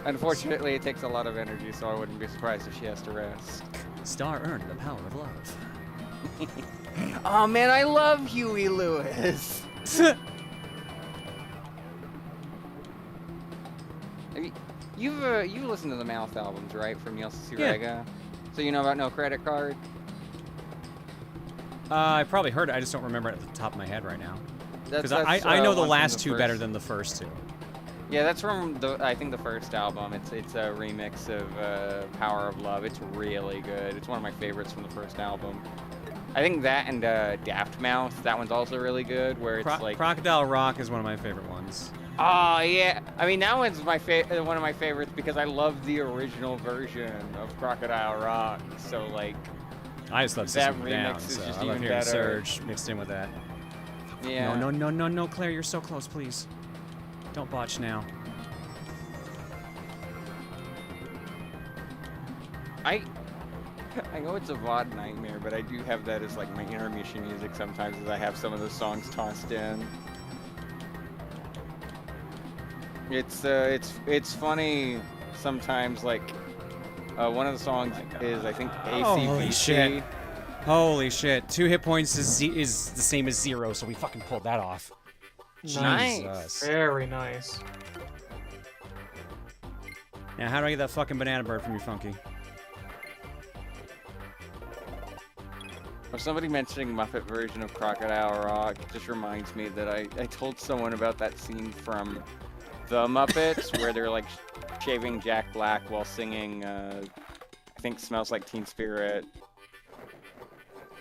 S: Unfortunately, it takes a lot of energy, so I wouldn't be surprised if she has to rest.
A: Star earned the power of love.
S: Oh man, I love Huey Lewis. You've listened to the Mouth albums, right, from Nielsen Sirega? So you know about No Credit Card?
A: I probably heard it. I just don't remember it at the top of my head right now. Because I know the
S: one from
A: last
S: the
A: two
S: first.
A: better than the first two.
S: Yeah, that's from I think the first album. It's a remix of Power of Love. It's really good. It's one of my favorites from the first album. I think that and Daft Mouth, that one's also really good. Where it's like
A: Crocodile Rock is one of my favorite ones.
S: Oh yeah, I mean that one's my one of my favorites because I love the original version of Crocodile Rock. So like,
A: I just love
S: that
A: System
S: remix
A: Down,
S: is
A: so
S: just
A: I love
S: even
A: hearing
S: better.
A: Surge mixed in with that.
S: Yeah.
A: No, Claire, you're so close, please. Don't botch now.
S: I know it's a VOD nightmare, but I do have that as like my intermission music sometimes, as I have some of the songs tossed in. It's funny sometimes. Like one of the songs is I think ACVC.
A: Holy shit! Holy shit! 2 hit points is the same as 0, so we fucking pulled that off.
S: Nice.
A: Jesus.
T: Very nice.
A: Now, how do I get that fucking banana bird from you, Funky?
S: Somebody mentioning Muppet version of Crocodile Rock just reminds me that I told someone about that scene from The Muppets where they're like
J: shaving Jack Black while singing, I think Smells Like Teen Spirit.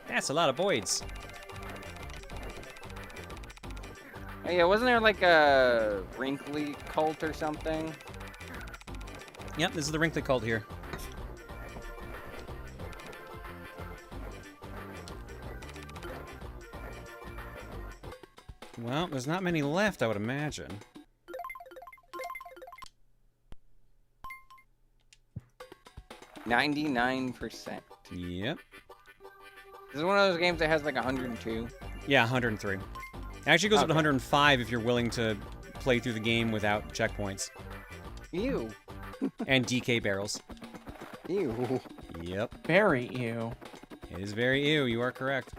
A: That's a lot of voids.
J: Oh, yeah, wasn't there like a Wrinkly cult or something?
A: Yep, this is the Wrinkly cult here. Well, there's not many left, I would imagine.
J: %99%.
A: Yep.
J: This is one of those games that has like 102.
A: Yeah, 103. It actually goes up to 105 if you're willing to play through the game without checkpoints.
J: Ew.
A: And DK barrels.
J: Ew.
A: Yep.
T: Very ew.
A: It is very ew, you are correct.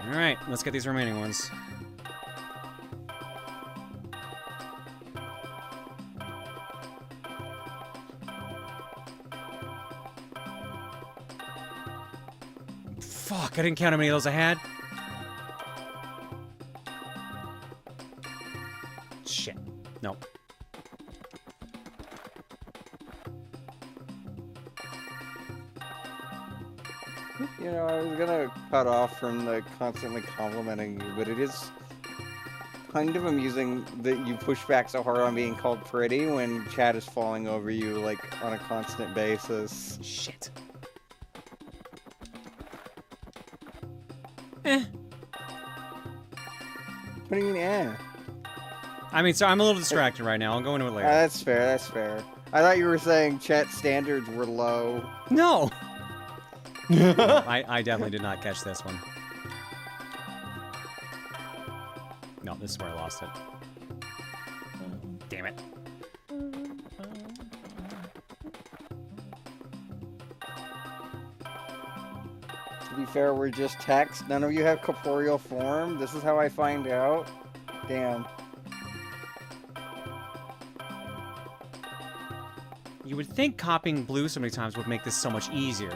A: Alright, let's get these remaining ones. Fuck, I didn't count how many of those I had. Shit. Nope.
J: You know, I was gonna cut off from the constantly complimenting you, but it is kind of amusing that you push back so hard on being called pretty when Chad is falling over you, like, on a constant basis.
A: Shit.
J: What do you mean, eh?
A: I mean, so I'm a little distracted right now. I'll go into it later.
J: That's fair, that's fair. I thought you were saying Chat's standards were low.
A: No! I definitely did not catch this one. No, this is where I lost it. Damn it.
J: To be fair, we're just text. None of you have corporeal form. This is how I find out. Damn.
A: You would think copying blue so many times would make this so much easier.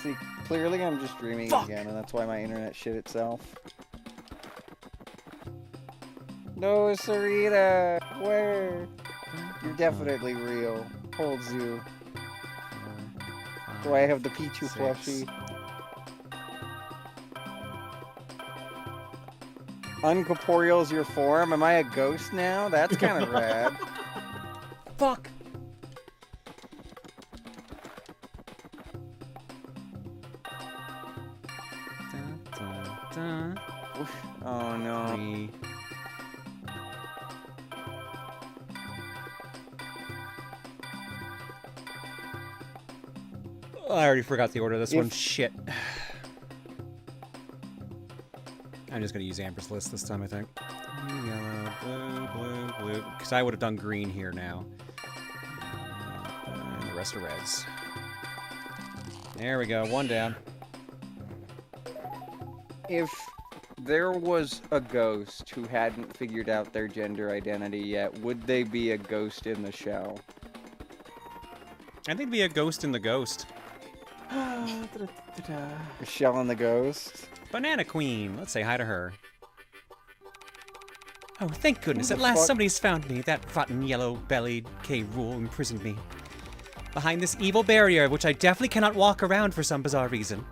J: See, clearly I'm just dreaming again, and that's why my internet shit itself. No, Sarita! Where? You're definitely real. Holds you. Do I have the Pichu plushie? Uncorporeal's your form? Am I a ghost now? That's kind of rad.
A: Fuck!
J: Oh no.
A: I already forgot the order of this one. Shit. I'm just gonna use Amber's list this time, I think. Yellow, blue, blue, blue. Because I would have done green here now. And the rest are reds. There we go, one down.
J: If there was a ghost who hadn't figured out their gender identity yet, would they be a ghost in the show?
A: I think be a ghost in the ghost.
J: Michelle and the ghost?
A: Banana Queen. Let's say hi to her. Oh, thank goodness. At last
J: fuck?
A: somebody's found me. That rotten yellow-bellied K-Rool imprisoned me. Behind this evil barrier, which I definitely cannot walk around for some bizarre reason.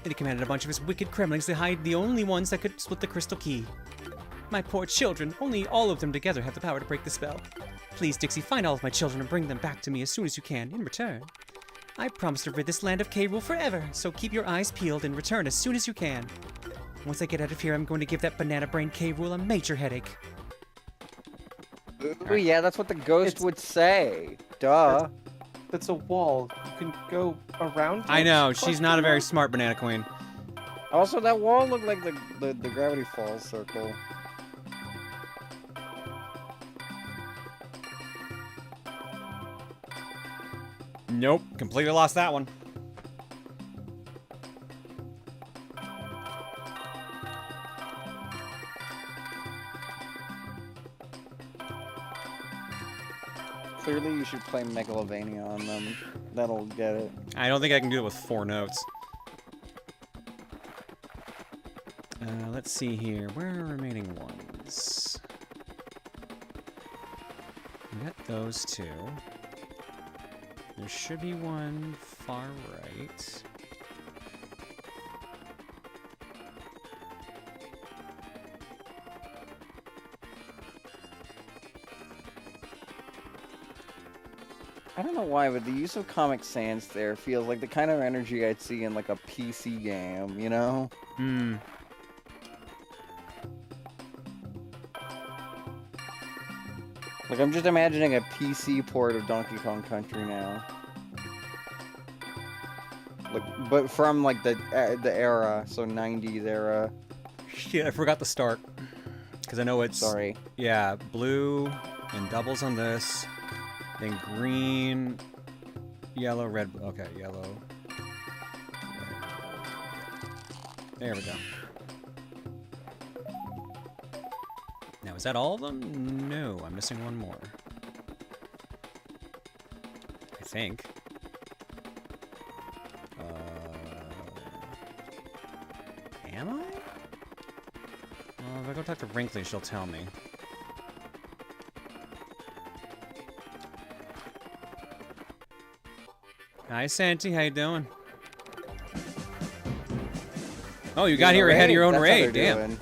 A: Then he commanded a bunch of his wicked Kremlings to hide the only ones that could split the crystal key. My poor children, only all of them together have the power to break the spell. Please, Dixie, find all of my children and bring them back to me as soon as you can. In return, I promise to rid this land of K-Rool forever, so keep your eyes peeled and return as soon as you can. Once I get out of here, I'm going to give that banana brain K-Rool a major headache.
J: Ooh, yeah, that's what the ghost would say. Duh.
T: That's a wall. You can go around it?
A: I know, she's not a very smart Banana Queen.
J: Also, that wall looked like the Gravity Falls circle.
A: Nope, completely lost that one.
J: Clearly, you should play Megalovania on them. That'll get it.
A: I don't think I can do it with 4 notes. Let's see here. Where are remaining ones? We got those two. There should be one far right.
S: I don't know why, but the use of Comic Sans there feels like the kind of energy I'd see in like a PC game, you know?
A: Hmm.
S: Like I'm just imagining a PC port of Donkey Kong Country now. Like, but from like the era, so 90s era.
A: Shit, I forgot the start. Because I know it's...
S: Sorry.
A: Yeah, blue and doubles on this. Then green, yellow, red. Okay, yellow. There we go. Now, is that all of them? No, I'm missing one more. I think. Am I? Well, if I go talk to Brinkley, she'll tell me. Hi, Santy. How you doing? Oh, you got here ahead of your own raid. Damn.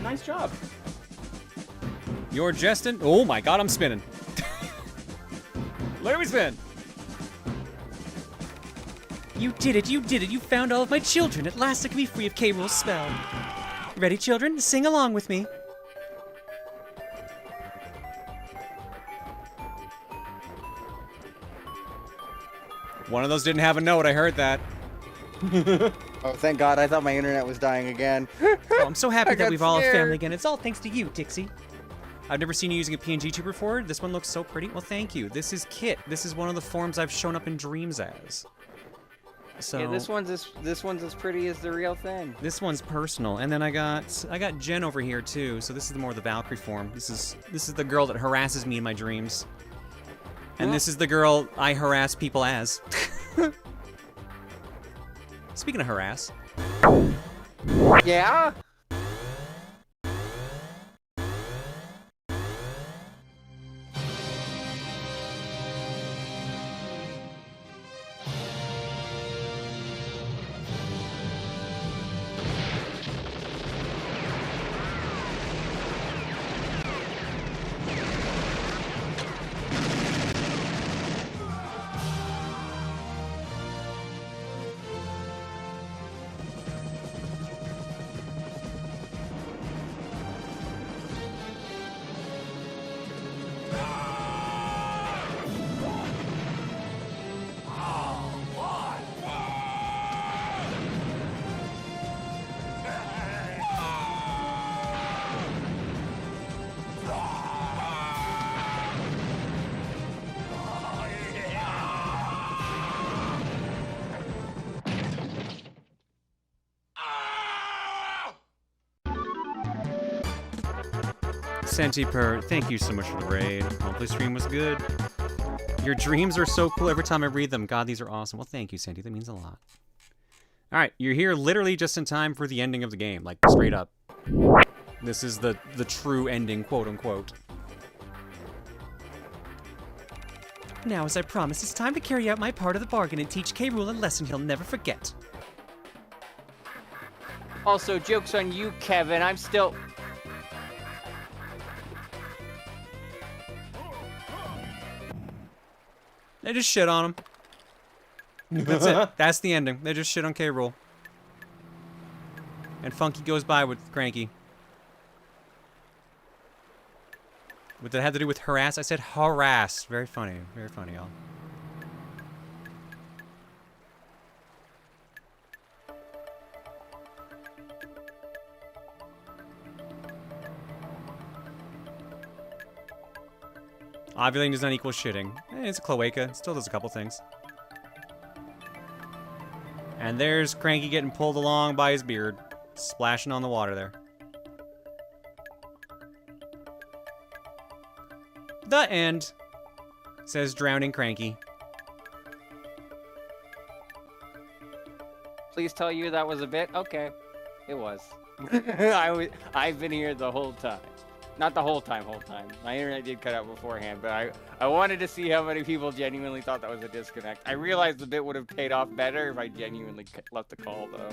T: Nice job.
A: You're jesting? Oh my god, I'm spinning. Let me spin. You did it. You did it. You found all of my children. At last I can be free of K. Rool's spell. Ready, children? Sing along with me. One of those didn't have a note, I heard that.
S: Oh, thank God, I thought my internet was dying again.
A: Oh, I'm so happy that we've all a
S: scared.
A: family again. It's all thanks to you, Dixie. I've never seen you using a PNG tuber before. This one looks so pretty. Well, thank you. This is Kit. This is one of the forms I've shown up in dreams as. So
S: yeah, this one's as pretty as the real thing.
A: This one's personal. And then I got Jen over here too. So this is more the Valkyrie form. This is the girl that harasses me in my dreams. And this is the girl I harass people as. Speaking of harass.
S: Yeah?
A: Sentiper, thank you so much for the raid. Hopefully stream was good. Your dreams are so cool every time I read them. God, these are awesome. Well, thank you, Santi. That means a lot. Alright, you're here literally just in time for the ending of the game. Like, straight up. This is the true ending, quote-unquote. Now, as I promised, it's time to carry out my part of the bargain and teach K. Rool a lesson he'll never forget.
S: Also, joke's on you, Kevin. I'm still...
A: They just shit on him. That's it. That's the ending. They just shit on K. Rool. And Funky goes by with Cranky. What did that have to do with harass? I said harass. Very funny. Very funny, y'all. Ovulating does not equal shitting. It's a cloaca. It still does a couple things. And there's Cranky getting pulled along by his beard. Splashing on the water there. The end. Says drowning Cranky.
S: Please tell you that was a bit? Okay. It was. I've been here the whole time. Not the whole time. My internet did cut out beforehand, but I wanted to see how many people genuinely thought that was a disconnect. I realized the bit would have paid off better if I genuinely left the call, though.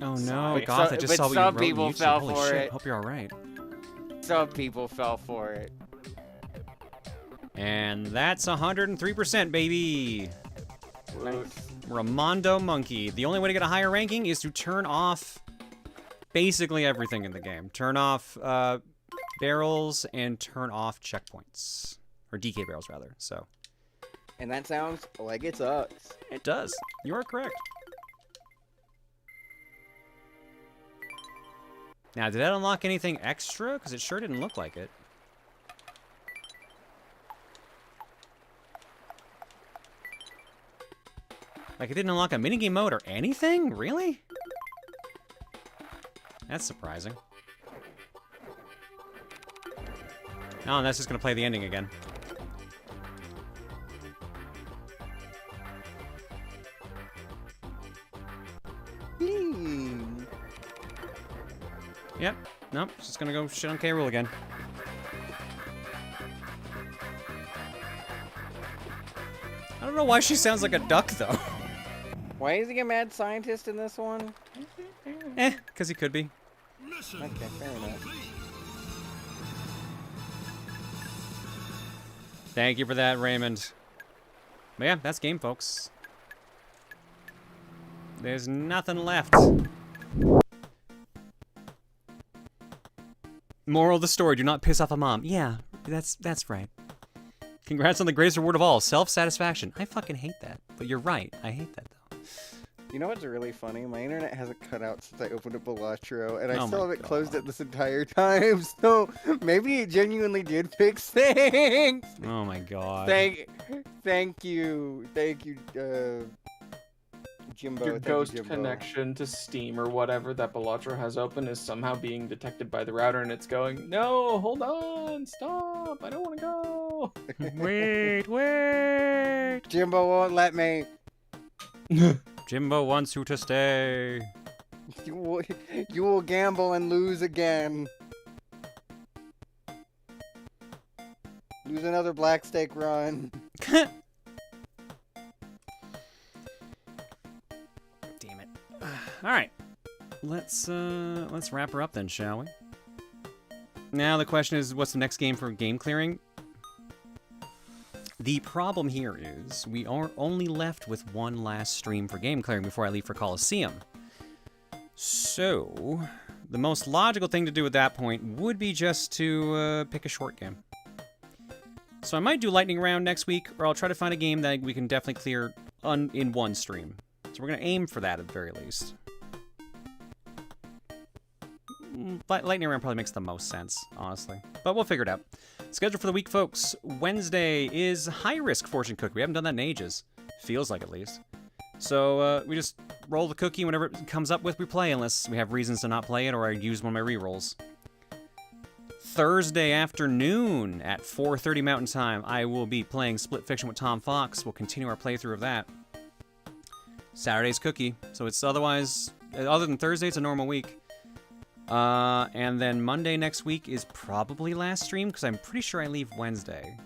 A: Oh no,
S: But
A: Goth,
S: so-
A: I just
S: but
A: saw what you
S: some
A: wrote on
S: people
A: YouTube.
S: fell
A: Holy
S: for
A: shit,
S: it.
A: hope you're alright.
S: Some people fell for it.
A: And that's 103%, baby!
S: Nice.
A: Ramondo Monkey. The only way to get a higher ranking is to turn off basically everything in the game. Turn off barrels and turn off checkpoints. Or DK barrels, rather, so.
S: And that sounds like it sucks.
A: It does. You are correct. Now, did that unlock anything extra? Because it sure didn't look like it. Like, it didn't unlock a minigame mode or anything? Really? That's surprising. Oh, and that's just gonna play the ending again. Yep. Nope. Just gonna go shit on K. Rool again. I don't know why she sounds like a duck, though.
S: Why is he a mad scientist in this one?
A: Because he could be.
S: Okay, fair enough.
A: Thank you for that, Raymond. But yeah, that's game, folks. There's nothing left. Moral of the story, do not piss off a mom. Yeah, that's right. Congrats on the greatest reward of all, self-satisfaction. I fucking hate that. But you're right, I hate that, though.
S: You know what's really funny? My internet hasn't cut out since I opened up Elatro, and I
A: Oh
S: still
A: my
S: have it closed it this entire time, so maybe it genuinely did fix things!
A: Oh my god.
S: Thank you, Jimbo.
P: Your
S: Thank
P: ghost
S: you, Jimbo.
P: connection to Steam or whatever that Balatro has open is somehow being detected by the router, and it's going, no, hold on, stop, I don't want to go.
A: Wait.
S: Jimbo won't let me.
A: Jimbo wants you to stay.
S: You will gamble and lose again. Lose another black stake run.
A: Damn it. All right. Let's wrap her up then, shall we? Now the question is, what's the next game for game clearing? The problem here is we are only left with one last stream for game clearing before I leave for Coliseum. So, the most logical thing to do at that point would be just to pick a short game. So I might do Lightning Round next week, or I'll try to find a game that we can definitely clear in one stream. So we're going to aim for that at the very least. Lightning Round probably makes the most sense, honestly. But we'll figure it out. Schedule for the week, folks. Wednesday is High Risk Fortune Cookie. We haven't done that in ages. Feels like, at least. So we just roll the cookie whenever it comes up with, we play, unless we have reasons to not play it or I use one of my rerolls. Thursday afternoon at 4:30 Mountain Time, I will be playing Split Fiction with Tom Fox. We'll continue our playthrough of that. Saturday's cookie. So it's otherwise, other than Thursday, it's a normal week. And then Monday next week is probably last stream, because I'm pretty sure I leave Wednesday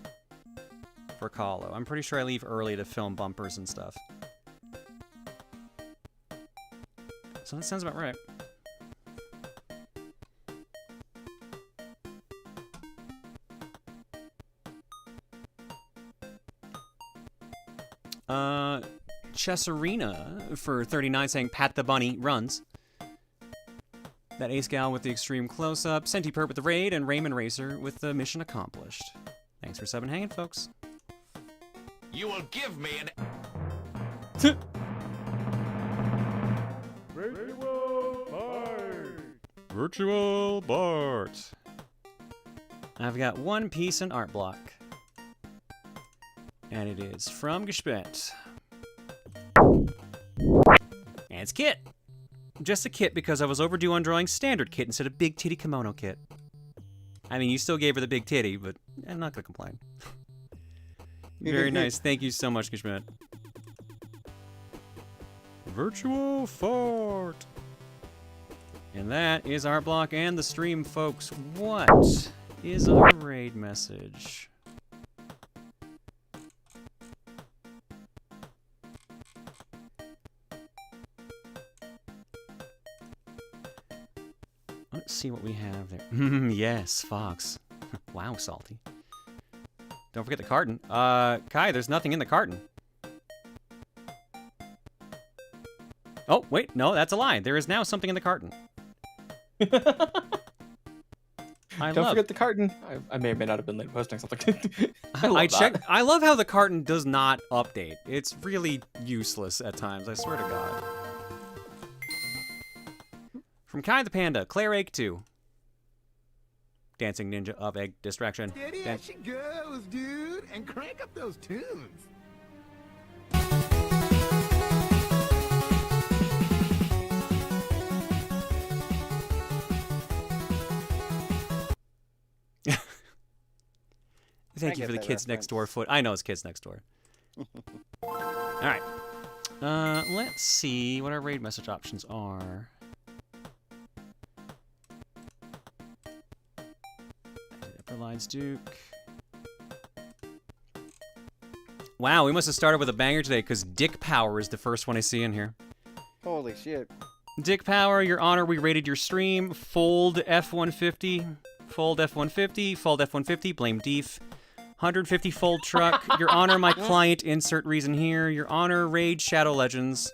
A: for Colo. I'm pretty sure I leave early to film bumpers and stuff. So that sounds about right. Chesarina for 39 saying Pat the Bunny runs. That Ace Gal with the extreme close-up, Senti Pert with the raid, and Raymond Racer with the mission accomplished. Thanks for subbing hanging, folks.
N: You will give me an...
A: Virtual Bart. I've got one piece in art block. And it is from Gespent. And it's Kit. Just a kit because I was overdue on drawing standard kit instead of big titty kimono kit. I mean, you still gave her the big titty, but I'm not gonna complain. Very nice. Thank you so much, Gishmet. virtual fort. And that is our block and the stream, folks. What is our raid message? Let's see what we have there. Yes, Fox. Wow, Salty. Don't forget the carton. Kai, there's nothing in the carton. Oh, wait, no, that's a lie. There is now something in the carton.
T: Don't forget the carton. I may or may not have been late posting something. I
A: checked. I love how the carton does not update. It's really useless at times, I swear to God. From Kai the Panda, Claire Egg 2. Dancing Ninja of Egg Distraction.
U: Steady as she goes, dude, and crank up those tunes.
A: Thank you for the Kids Next Door foot. I know it's Kids Next Door. Alright. Let's see what our raid message options are. Upper Lines Duke. Wow, we must have started with a banger today because Dick Power is the first one I see in here.
S: Holy shit.
A: Dick Power, Your Honor, we rated your stream. Fold F-150. Fold F-150. Fold F-150. Blame Deef. 150 fold truck. Your Honor, my client. Insert reason here. Your Honor, raid Shadow Legends.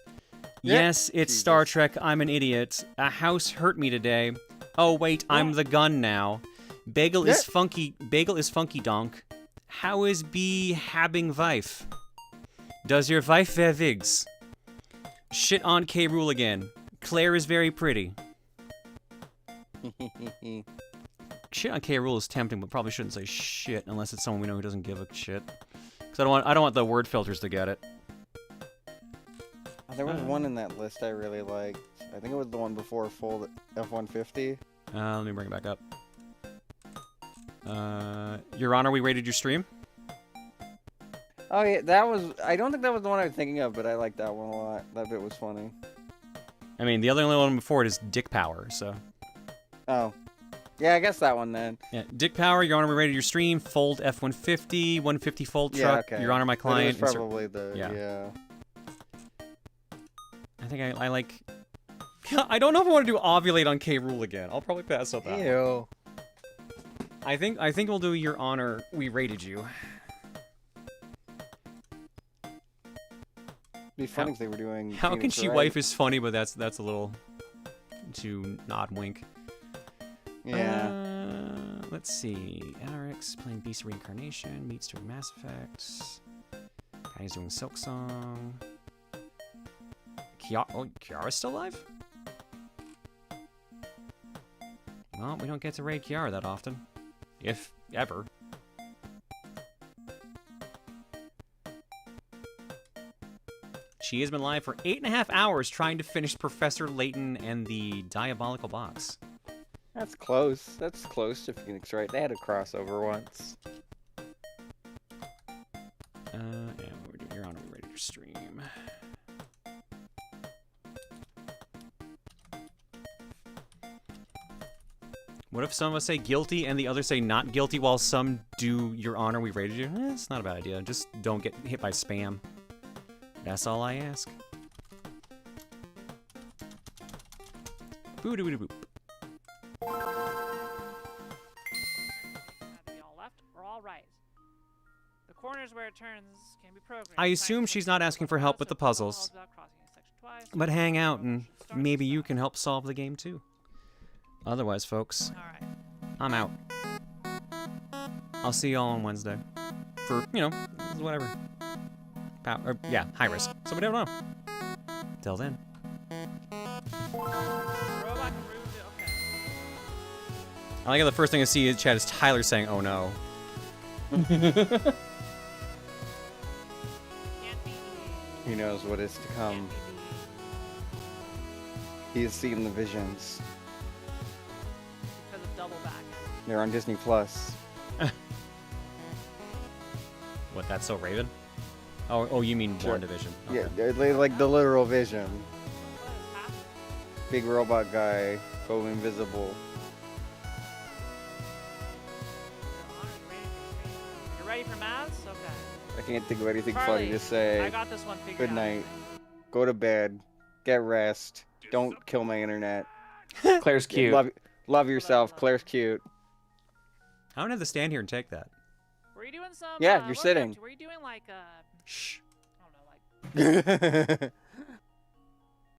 A: Yes, it's Star Trek. I'm an idiot. A house hurt me today. Oh wait, I'm the gun now. Bagel is funky. Bagel is funky donk. How is B having wife? Does your wife wear wigs? Shit on K. Rool again. Claire is very pretty. Shit on K. Rool is tempting, but probably shouldn't say shit unless it's someone we know who doesn't give a shit. Because I don't want the word filters to get it.
S: There was one in that list I really liked. I think it was the one before Fold F-150.
A: Let me bring it back up. Your Honor, we rated your stream?
S: Oh yeah, that was... I don't think that was the one I was thinking of, but I liked that one a lot. That bit was funny.
A: I mean, the only one before it is Dick Power, so...
S: Oh. Yeah, I guess that one then.
A: Yeah, Dick Power, Your Honor, we rated your stream. Fold F-150, 150 fold truck.
S: Yeah, okay.
A: Your Honor, my client.
S: That is probably the... Yeah.
A: I think I like... I don't know if I want to do ovulate on K. Rool again. I'll probably pass up that one.
S: Ew.
A: I think we'll do Your Honor, we rated you.
S: It'd be funny if they were doing...
A: How can
S: Phoenix
A: she
S: Wright.
A: wife is funny, but that's a little too nod wink.
S: Yeah.
A: Let's see. NRX playing Beast Reincarnation. Meets doing Mass Effect. Guy's doing Silk Song. Kiara's still alive? Well, we don't get to raid Kiara that often. If ever. She has been live for 8.5 hours trying to finish Professor Layton and the Diabolical Box.
S: That's close. That's close to Phoenix Wright. They had a crossover once.
A: Yeah, we're doing Your Honor, we rated your stream. What if some of us say guilty and the others say not guilty while some do Your Honor, we rated you? It's not a bad idea. Just don't get hit by spam. That's all I ask. Boo-doo-doo-boop. I assume she's not asking for help with the puzzles. But hang out and maybe you can help solve the game too. Otherwise, folks, I'm out. I'll see y'all on Wednesday. For, you know, whatever. Yeah, high risk. So we don't know. Till then. I like how the first thing I see in chat is Tyler saying, "Oh no."
S: He knows what is to come. He has seen the visions.
V: Because of Double Back.
S: They're on Disney Plus.
A: What, that's so Raven? Oh, you mean
S: Sure.
A: WandaVision?
S: Yeah, like the literal Vision. Big robot guy, go invisible.
C: You ready for maths? Okay.
S: I can't think of anything
C: Charlie,
S: funny to say.
C: I got this one figured
S: Good
C: out.
S: night. Go to bed. Get rest. Don't kill my internet.
T: Claire's cute.
S: Love yourself. Claire's cute.
A: I don't have to stand here and take that.
C: Were you doing some?
S: Yeah,
C: what
S: you're sitting.
C: Were you doing like
A: Shh.
C: I don't know, like